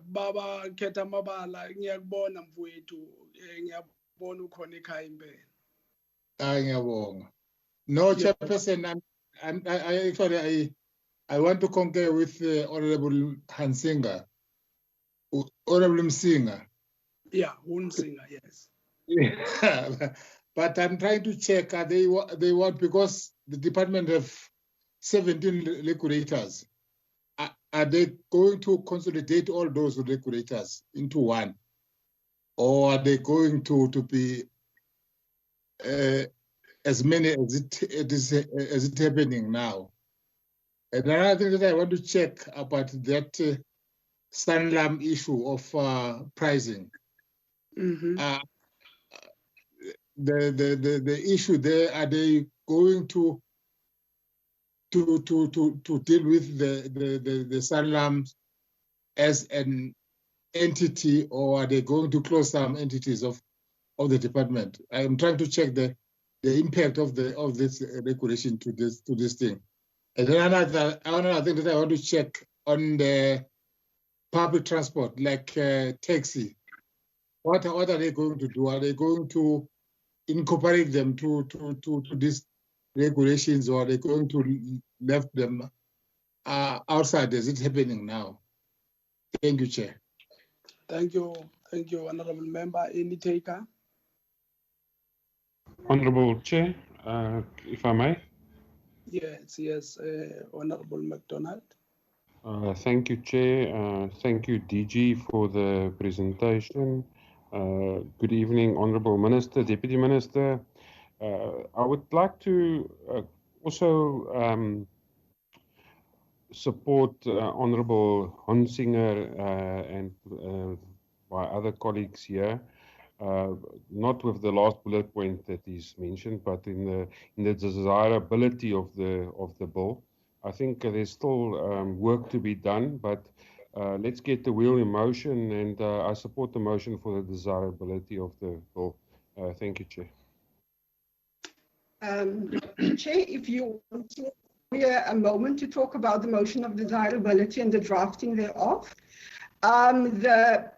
Baba Keta Mabala, ngiyakubona mfowethu, ngiyabona ukhona ekhaya impela. Ngiyabonga. No, Chairperson, I want to concur with Honorable Hansinger, Honorable Msinger. Yeah, Hunsinger, yes. But I'm trying to check, are they what, because the department have 17 liquidators. Are they going to consolidate all those liquidators into one? Or are they going to be as many as it is happening now? And another thing that I want to check about that Sanlam issue of pricing. Mm-hmm. The issue there, are they going to deal with the Sanlam as an entity, or are they going to close some entities of the department? I'm trying to check the impact of this regulation to this thing. And then another thing that I want to check on the public transport, like taxi. What are they going to do? Are they going to incorporate them to these regulations, or are they going to leave them outside as it's happening now? Thank you, Chair. Thank you, honorable member. Any taker? Honorable Chair, if I may. Yes, Honorable McDonald. Thank you, Chair. Thank you, DG, for the presentation. Good evening, Honorable Minister, Deputy Minister. I would like to also support Honorable Hunsinger and my other colleagues here. Not with the last bullet point that he's mentioned, but in the desirability of the bill. I think there's still work to be done, but let's get the wheel in motion, and I support the motion for the desirability of the bill. Thank you, Chair. Chair, if you want to hear a moment to talk about the motion of desirability and the drafting thereof. The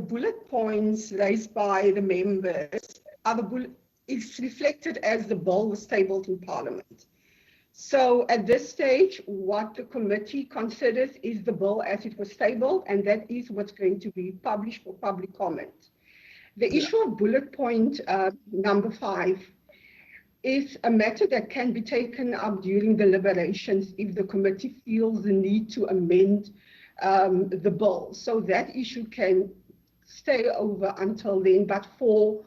bullet points raised by the members is reflected as the bill was tabled in Parliament. So at this stage, what the committee considers is the bill as it was tabled, and that is what's going to be published for public comment. The issue of bullet point number 5 is a matter that can be taken up during deliberations if the committee feels the need to amend the bill. So that issue can stay over until then, but for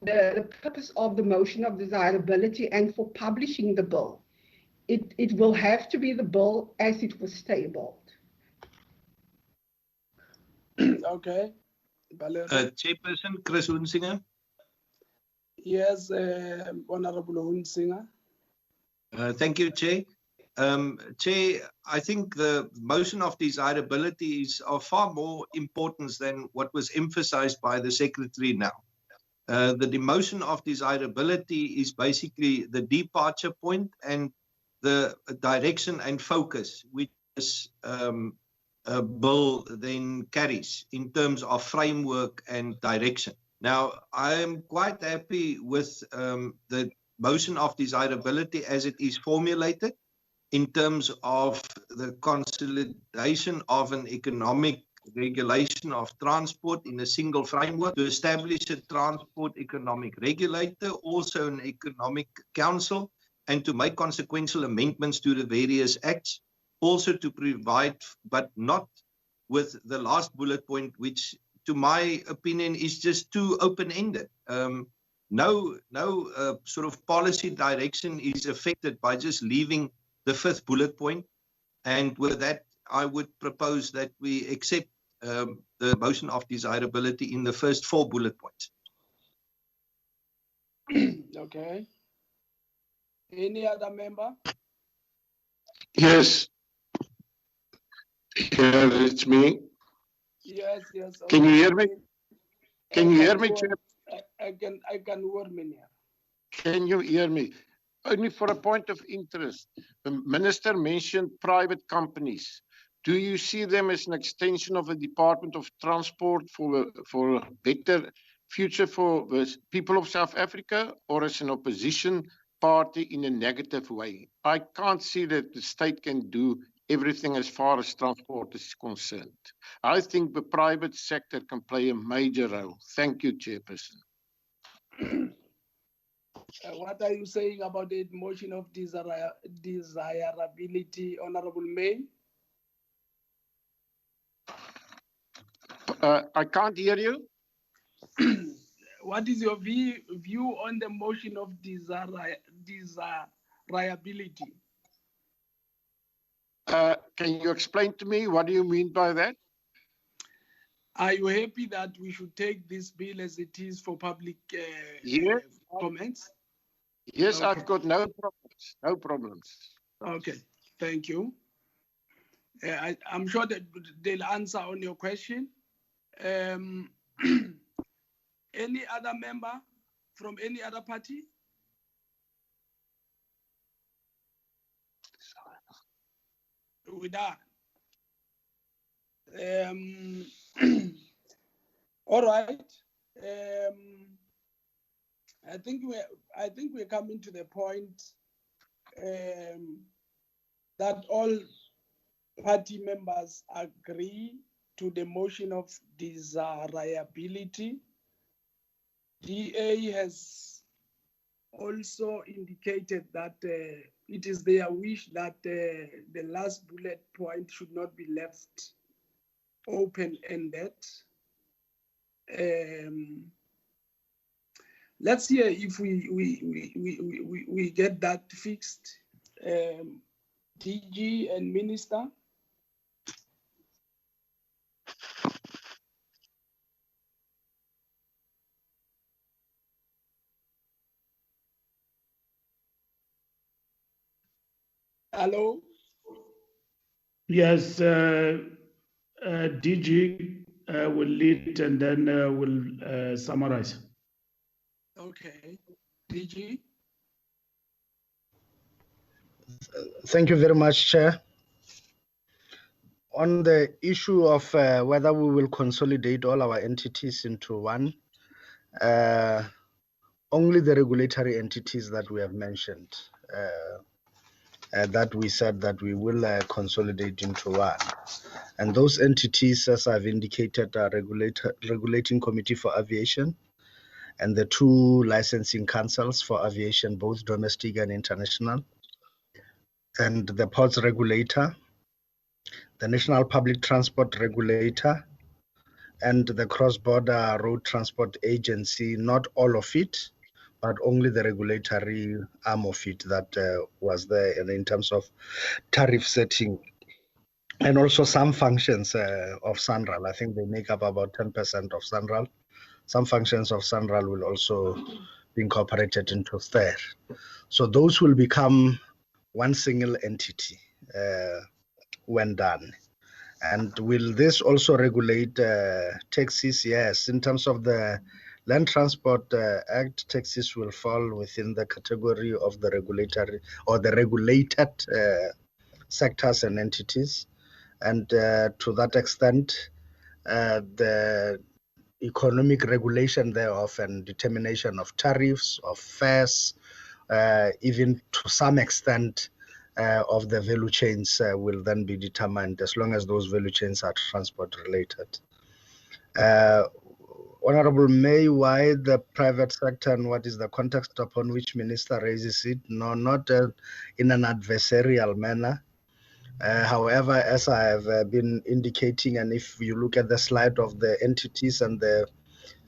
the purpose of the motion of desirability and for publishing the bill, it will have to be the bill as it was tabled. Okay. Chairperson Chris Hunsinger. Yes, Honorable Hunsinger. Thank you, Chair. Chair, I think the motion of desirability is of far more importance than what was emphasized by the Secretary now. The motion of desirability is basically the departure point and the direction and focus which this bill then carries in terms of framework and direction. Now, I am quite happy with the motion of desirability as it is formulated in terms of the consolidation of an economic regulation of transport in a single framework, to establish a transport economic regulator, also an economic council, and to make consequential amendments to the various acts, also to provide, but not with the last bullet point, which to my opinion is just too open-ended. no sort of policy direction is affected by just leaving the 5th bullet point. And with that, I would propose that we accept the motion of desirability in the first 4 bullet points. Okay. Any other member? Yes. Yeah, it's me. Yes. Can you hear me? Can you hear me, Chair? I can hear me here. Can you hear me? Only for a point of interest, the Minister mentioned private companies. Do you see them as an extension of the Department of Transport for a better future for the people of South Africa, or as an opposition party in a negative way? I can't see that the state can do everything as far as transport is concerned. I think the private sector can play a major role. Thank you, Chairperson. What are you saying about the motion of desirability, Honorable May? I can't hear you. What is your view on the motion of desirability? Can you explain to me what do you mean by that? Are you happy that we should take this bill as it is for public comments? Yes, Okay. I've got no problems. No problems. Okay, thank you. I'm sure that they'll answer on your question. Any other member from any other party? We are. All right. I think we're coming to the point that all party members agree to the motion of desirability. DA has also indicated that it is their wish that the last bullet point should not be left open-ended. Let's see if we get that fixed. DG and Minister. Hello? Yes, DG will lead and then will summarize. Okay. DG? Thank you very much, Chair. On the issue of whether we will consolidate all our entities into one, only the regulatory entities that we have mentioned, that we said that we will consolidate into one. And those entities, as I've indicated, are Regulating Committee for Aviation and the 2 licensing councils for aviation, both domestic and international, and the ports regulator, the National Public Transport Regulator, and the Cross-Border Road Transport Agency, not all of it, but only the regulatory arm of it that was there in terms of tariff setting. And also some functions of SANRAL. I think they make up about 10% of SANRAL. Some functions of SANRAL will also be incorporated into there. So those will become one single entity when done. And will this also regulate taxis? Yes, in terms of the Land Transport Act, taxis will fall within the category of the regulatory or the regulated sectors and entities. And to that extent, the economic regulation thereof and determination of tariffs, of fares, even to some extent of the value chains will then be determined as long as those value chains are transport related. Honorable May, why the private sector and what is the context upon which Minister raises it? No, not in an adversarial manner. However, as I have been indicating, and if you look at the slide of the entities and the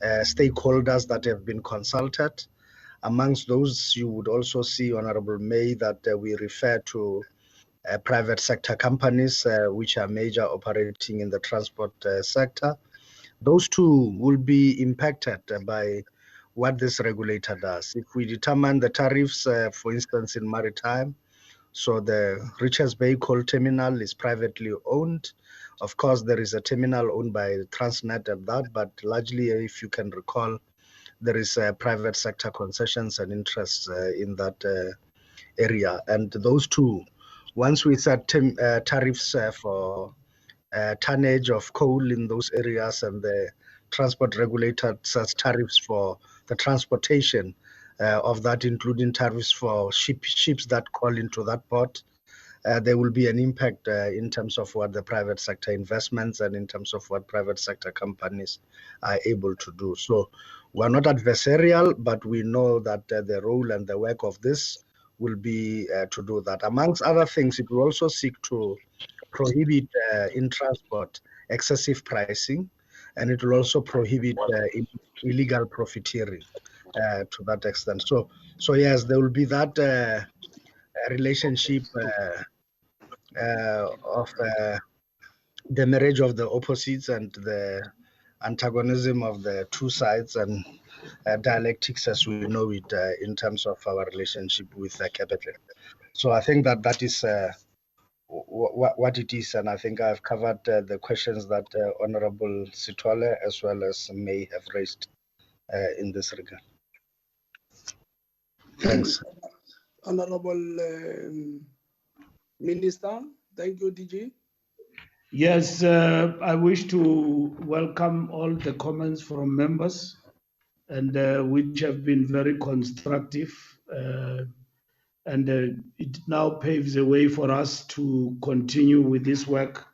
stakeholders that have been consulted. Amongst those, you would also see, Honorable May, that we refer to private sector companies, which are major operating in the transport sector. Those two will be impacted by what this regulator does. If we determine the tariffs, for instance, in maritime, so the Richards Bay Coal Terminal is privately owned. Of course, there is a terminal owned by Transnet and that, but largely, if you can recall, there is private sector concessions and interests in that area. And those two, once we set tariffs for tonnage of coal in those areas, and the transport regulator sets tariffs for the transportation of that, including tariffs for ships that call into that port, there will be an impact in terms of what the private sector investments and in terms of what private sector companies are able to do. So we're not adversarial, but we know that the role and the work of this will be to do that. Amongst other things, it will also seek to prohibit in transport excessive pricing, and it will also prohibit illegal profiteering to that extent. So yes, there will be that relationship of the marriage of the opposites and the antagonism of the two sides, and dialectics as we know it in terms of our relationship with capital. So I think that is what it is, and I think I've covered the questions that Honorable Sitole as well as May have raised in this regard. Thanks. Honorable Minister, thank you, DG. Yes, I wish to welcome all the comments from members, and which have been very constructive. And it now paves the way for us to continue with this work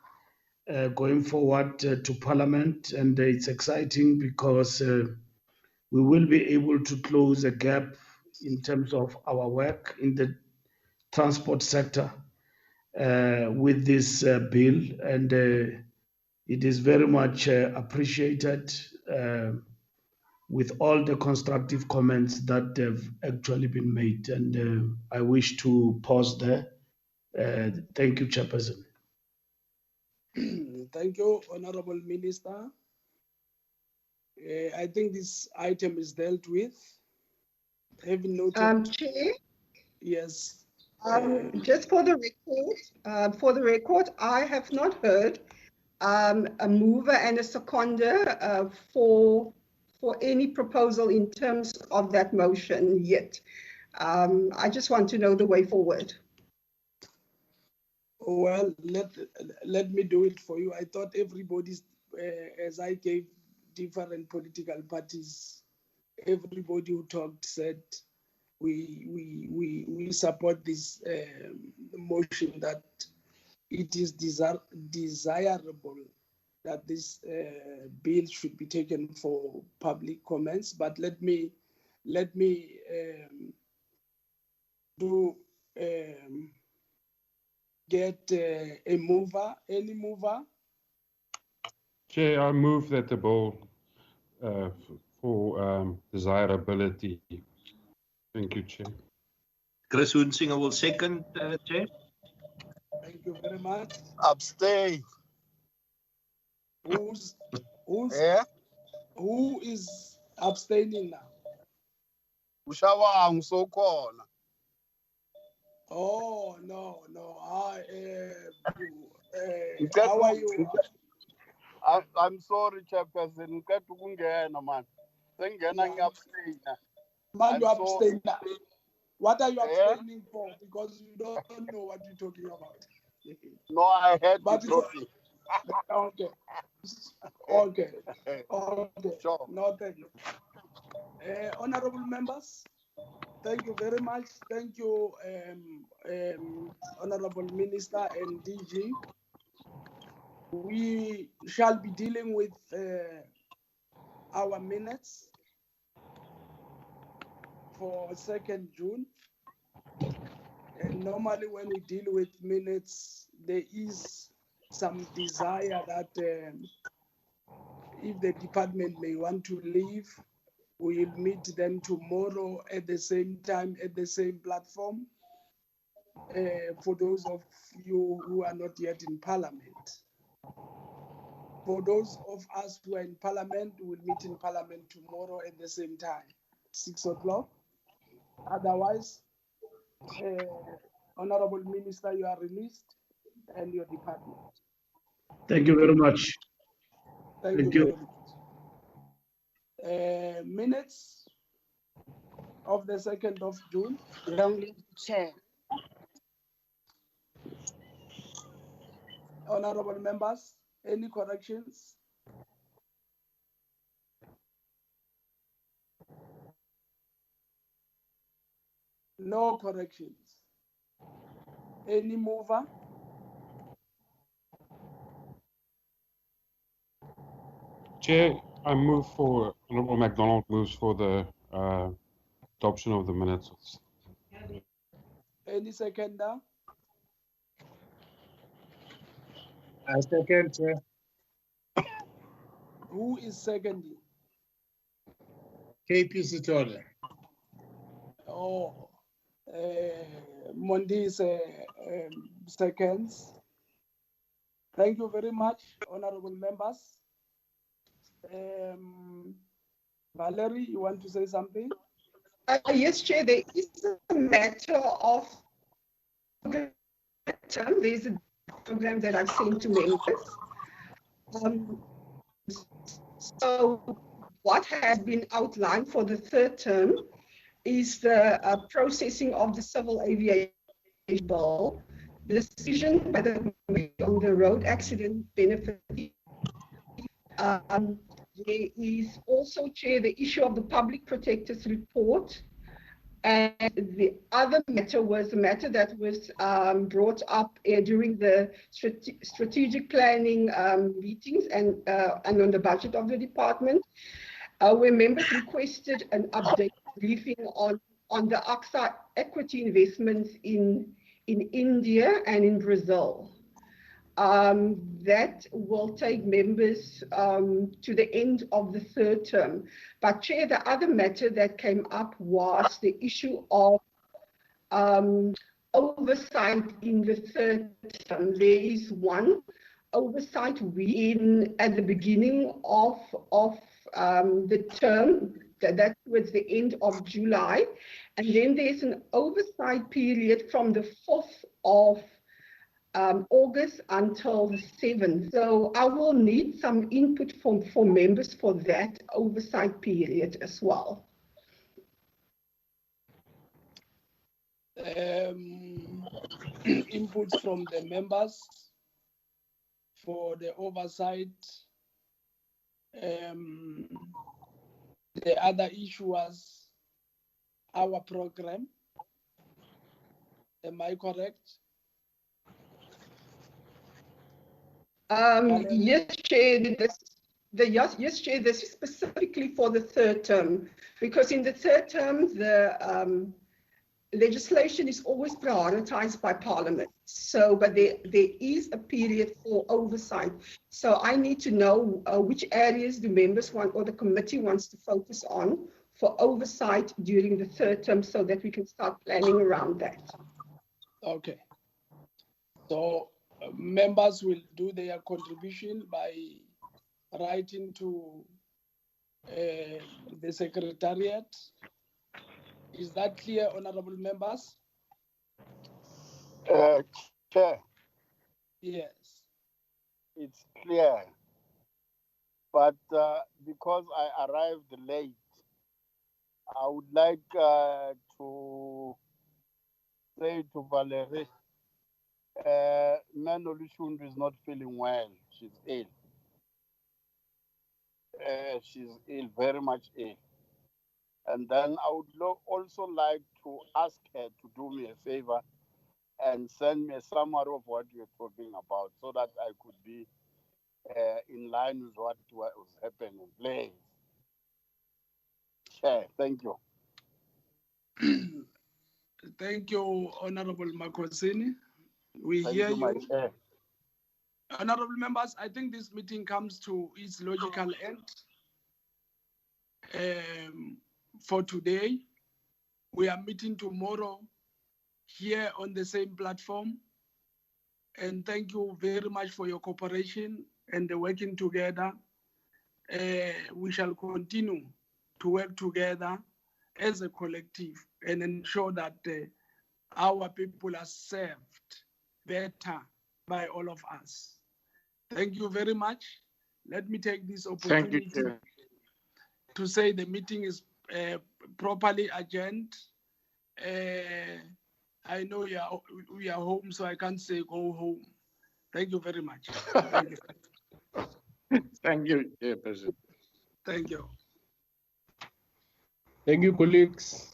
going forward to Parliament. And it's exciting because we will be able to close a gap in terms of our work in the transport sector with this bill. And it is very much appreciated with all the constructive comments that have actually been made. And I wish to pause there. Thank you, Chairperson. Thank you, Honorable Minister. I think this item is dealt with. Having noted. Chair? Yes. Just for the record, I have not heard a mover and a seconder for any proposal in terms of that motion yet. I just want to know the way forward. Well, let me do it for you. I thought everybody's, as I gave different political parties, everybody who talked said we support this motion, that it is desirable that this bill should be taken for public comments. But let me get a mover, any mover. Chair, I move that the bill for desirability. Thank you, Chair. Chris Hunsinger will second, Chair. Thank you very much. Abstain. Who is abstaining now? Ushawa so called. Oh, no. How are you? I'm sorry, Chairperson. Man, you abstain now. What are you abstaining for? Because you don't know what you're talking about. No, I had the trophy. Okay. Sure. No, thank you. Honorable members, thank you very much. Thank you, Honorable Minister and DG. We shall be dealing with our minutes for 2nd June. And normally when we deal with minutes, there is some desire that if the department may want to leave, we'll meet them tomorrow at the same time, at the same platform. For those of you who are not yet in Parliament. For those of us who are in Parliament, we'll meet in Parliament tomorrow at the same time, 6 o'clock. Otherwise, Honorable Minister, you are released and your department. Thank you very much. Thank you very much. Minutes of the 2nd of June. Long live the chair. Honorable members, any corrections? No corrections. Any mover? Chair, I move for, Honourable MacDonald moves for the adoption of the minutes. Any seconder? I second, Chair. Who is seconding? KP Sitole. Oh, Mondi is seconds. Thank you very much, honorable members. Valerie, you want to say something? Yes, Chair, there is a matter of term. There's a program that I've sent to members. So what has been outlined for the 3rd term is the processing of the civil aviation bill, the decision by the committee on the road accident benefit. There is also, Chair, the issue of the public protector's report. And the other matter was the matter that was brought up during the strategic planning meetings and on the budget of the department, where members requested an update briefing on the Icasa equity investments in India and in Brazil. That will take members to the end of the 3rd term. But Chair, the other matter that came up was the issue of oversight in the 3rd term. There is one oversight at the beginning of the term, that was the end of July. And then there's an oversight period from the 4th of August until the 7th. So I will need some input for members for that oversight period as well. Inputs from the members for the oversight. The other issue was our program. Am I correct? Yes, Chair. Yes, Chair. This is specifically for the 3rd term, because in the 3rd term, the legislation is always prioritized by Parliament. So, but there is a period for oversight. So I need to know which areas the members want or the committee wants to focus on for oversight during the 3rd term, so that we can start planning around that. Okay. So members will do their contribution by writing to the Secretariat. Is that clear, honorable members? Chair. Yes. It's clear. But because I arrived late, I would like to say to Valerie, Nano Lushundu is not feeling well. She's ill. She's ill, very much ill. And then I would also like to ask her to do me a favor and send me a summary of what you're talking about, so that I could be in line with what was happening. Please. Chair, thank you. Thank you, Honorable Makosini. We Thank hear you, my you. chair. Honorable members, I think this meeting comes to its logical end for today. We are meeting tomorrow here on the same platform. And thank you very much for your cooperation and the working together. We shall continue to work together as a collective and ensure that our people are served better by all of us. Thank you very much. Let me take this opportunity to say the meeting is properly adjourned. I know we are home, so I can't say go home. Thank you very much. Thank you. Thank you, Chairperson. Thank you. Thank you, colleagues.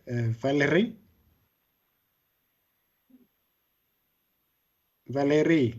Valerie? Valerie?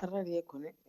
arali ye connect.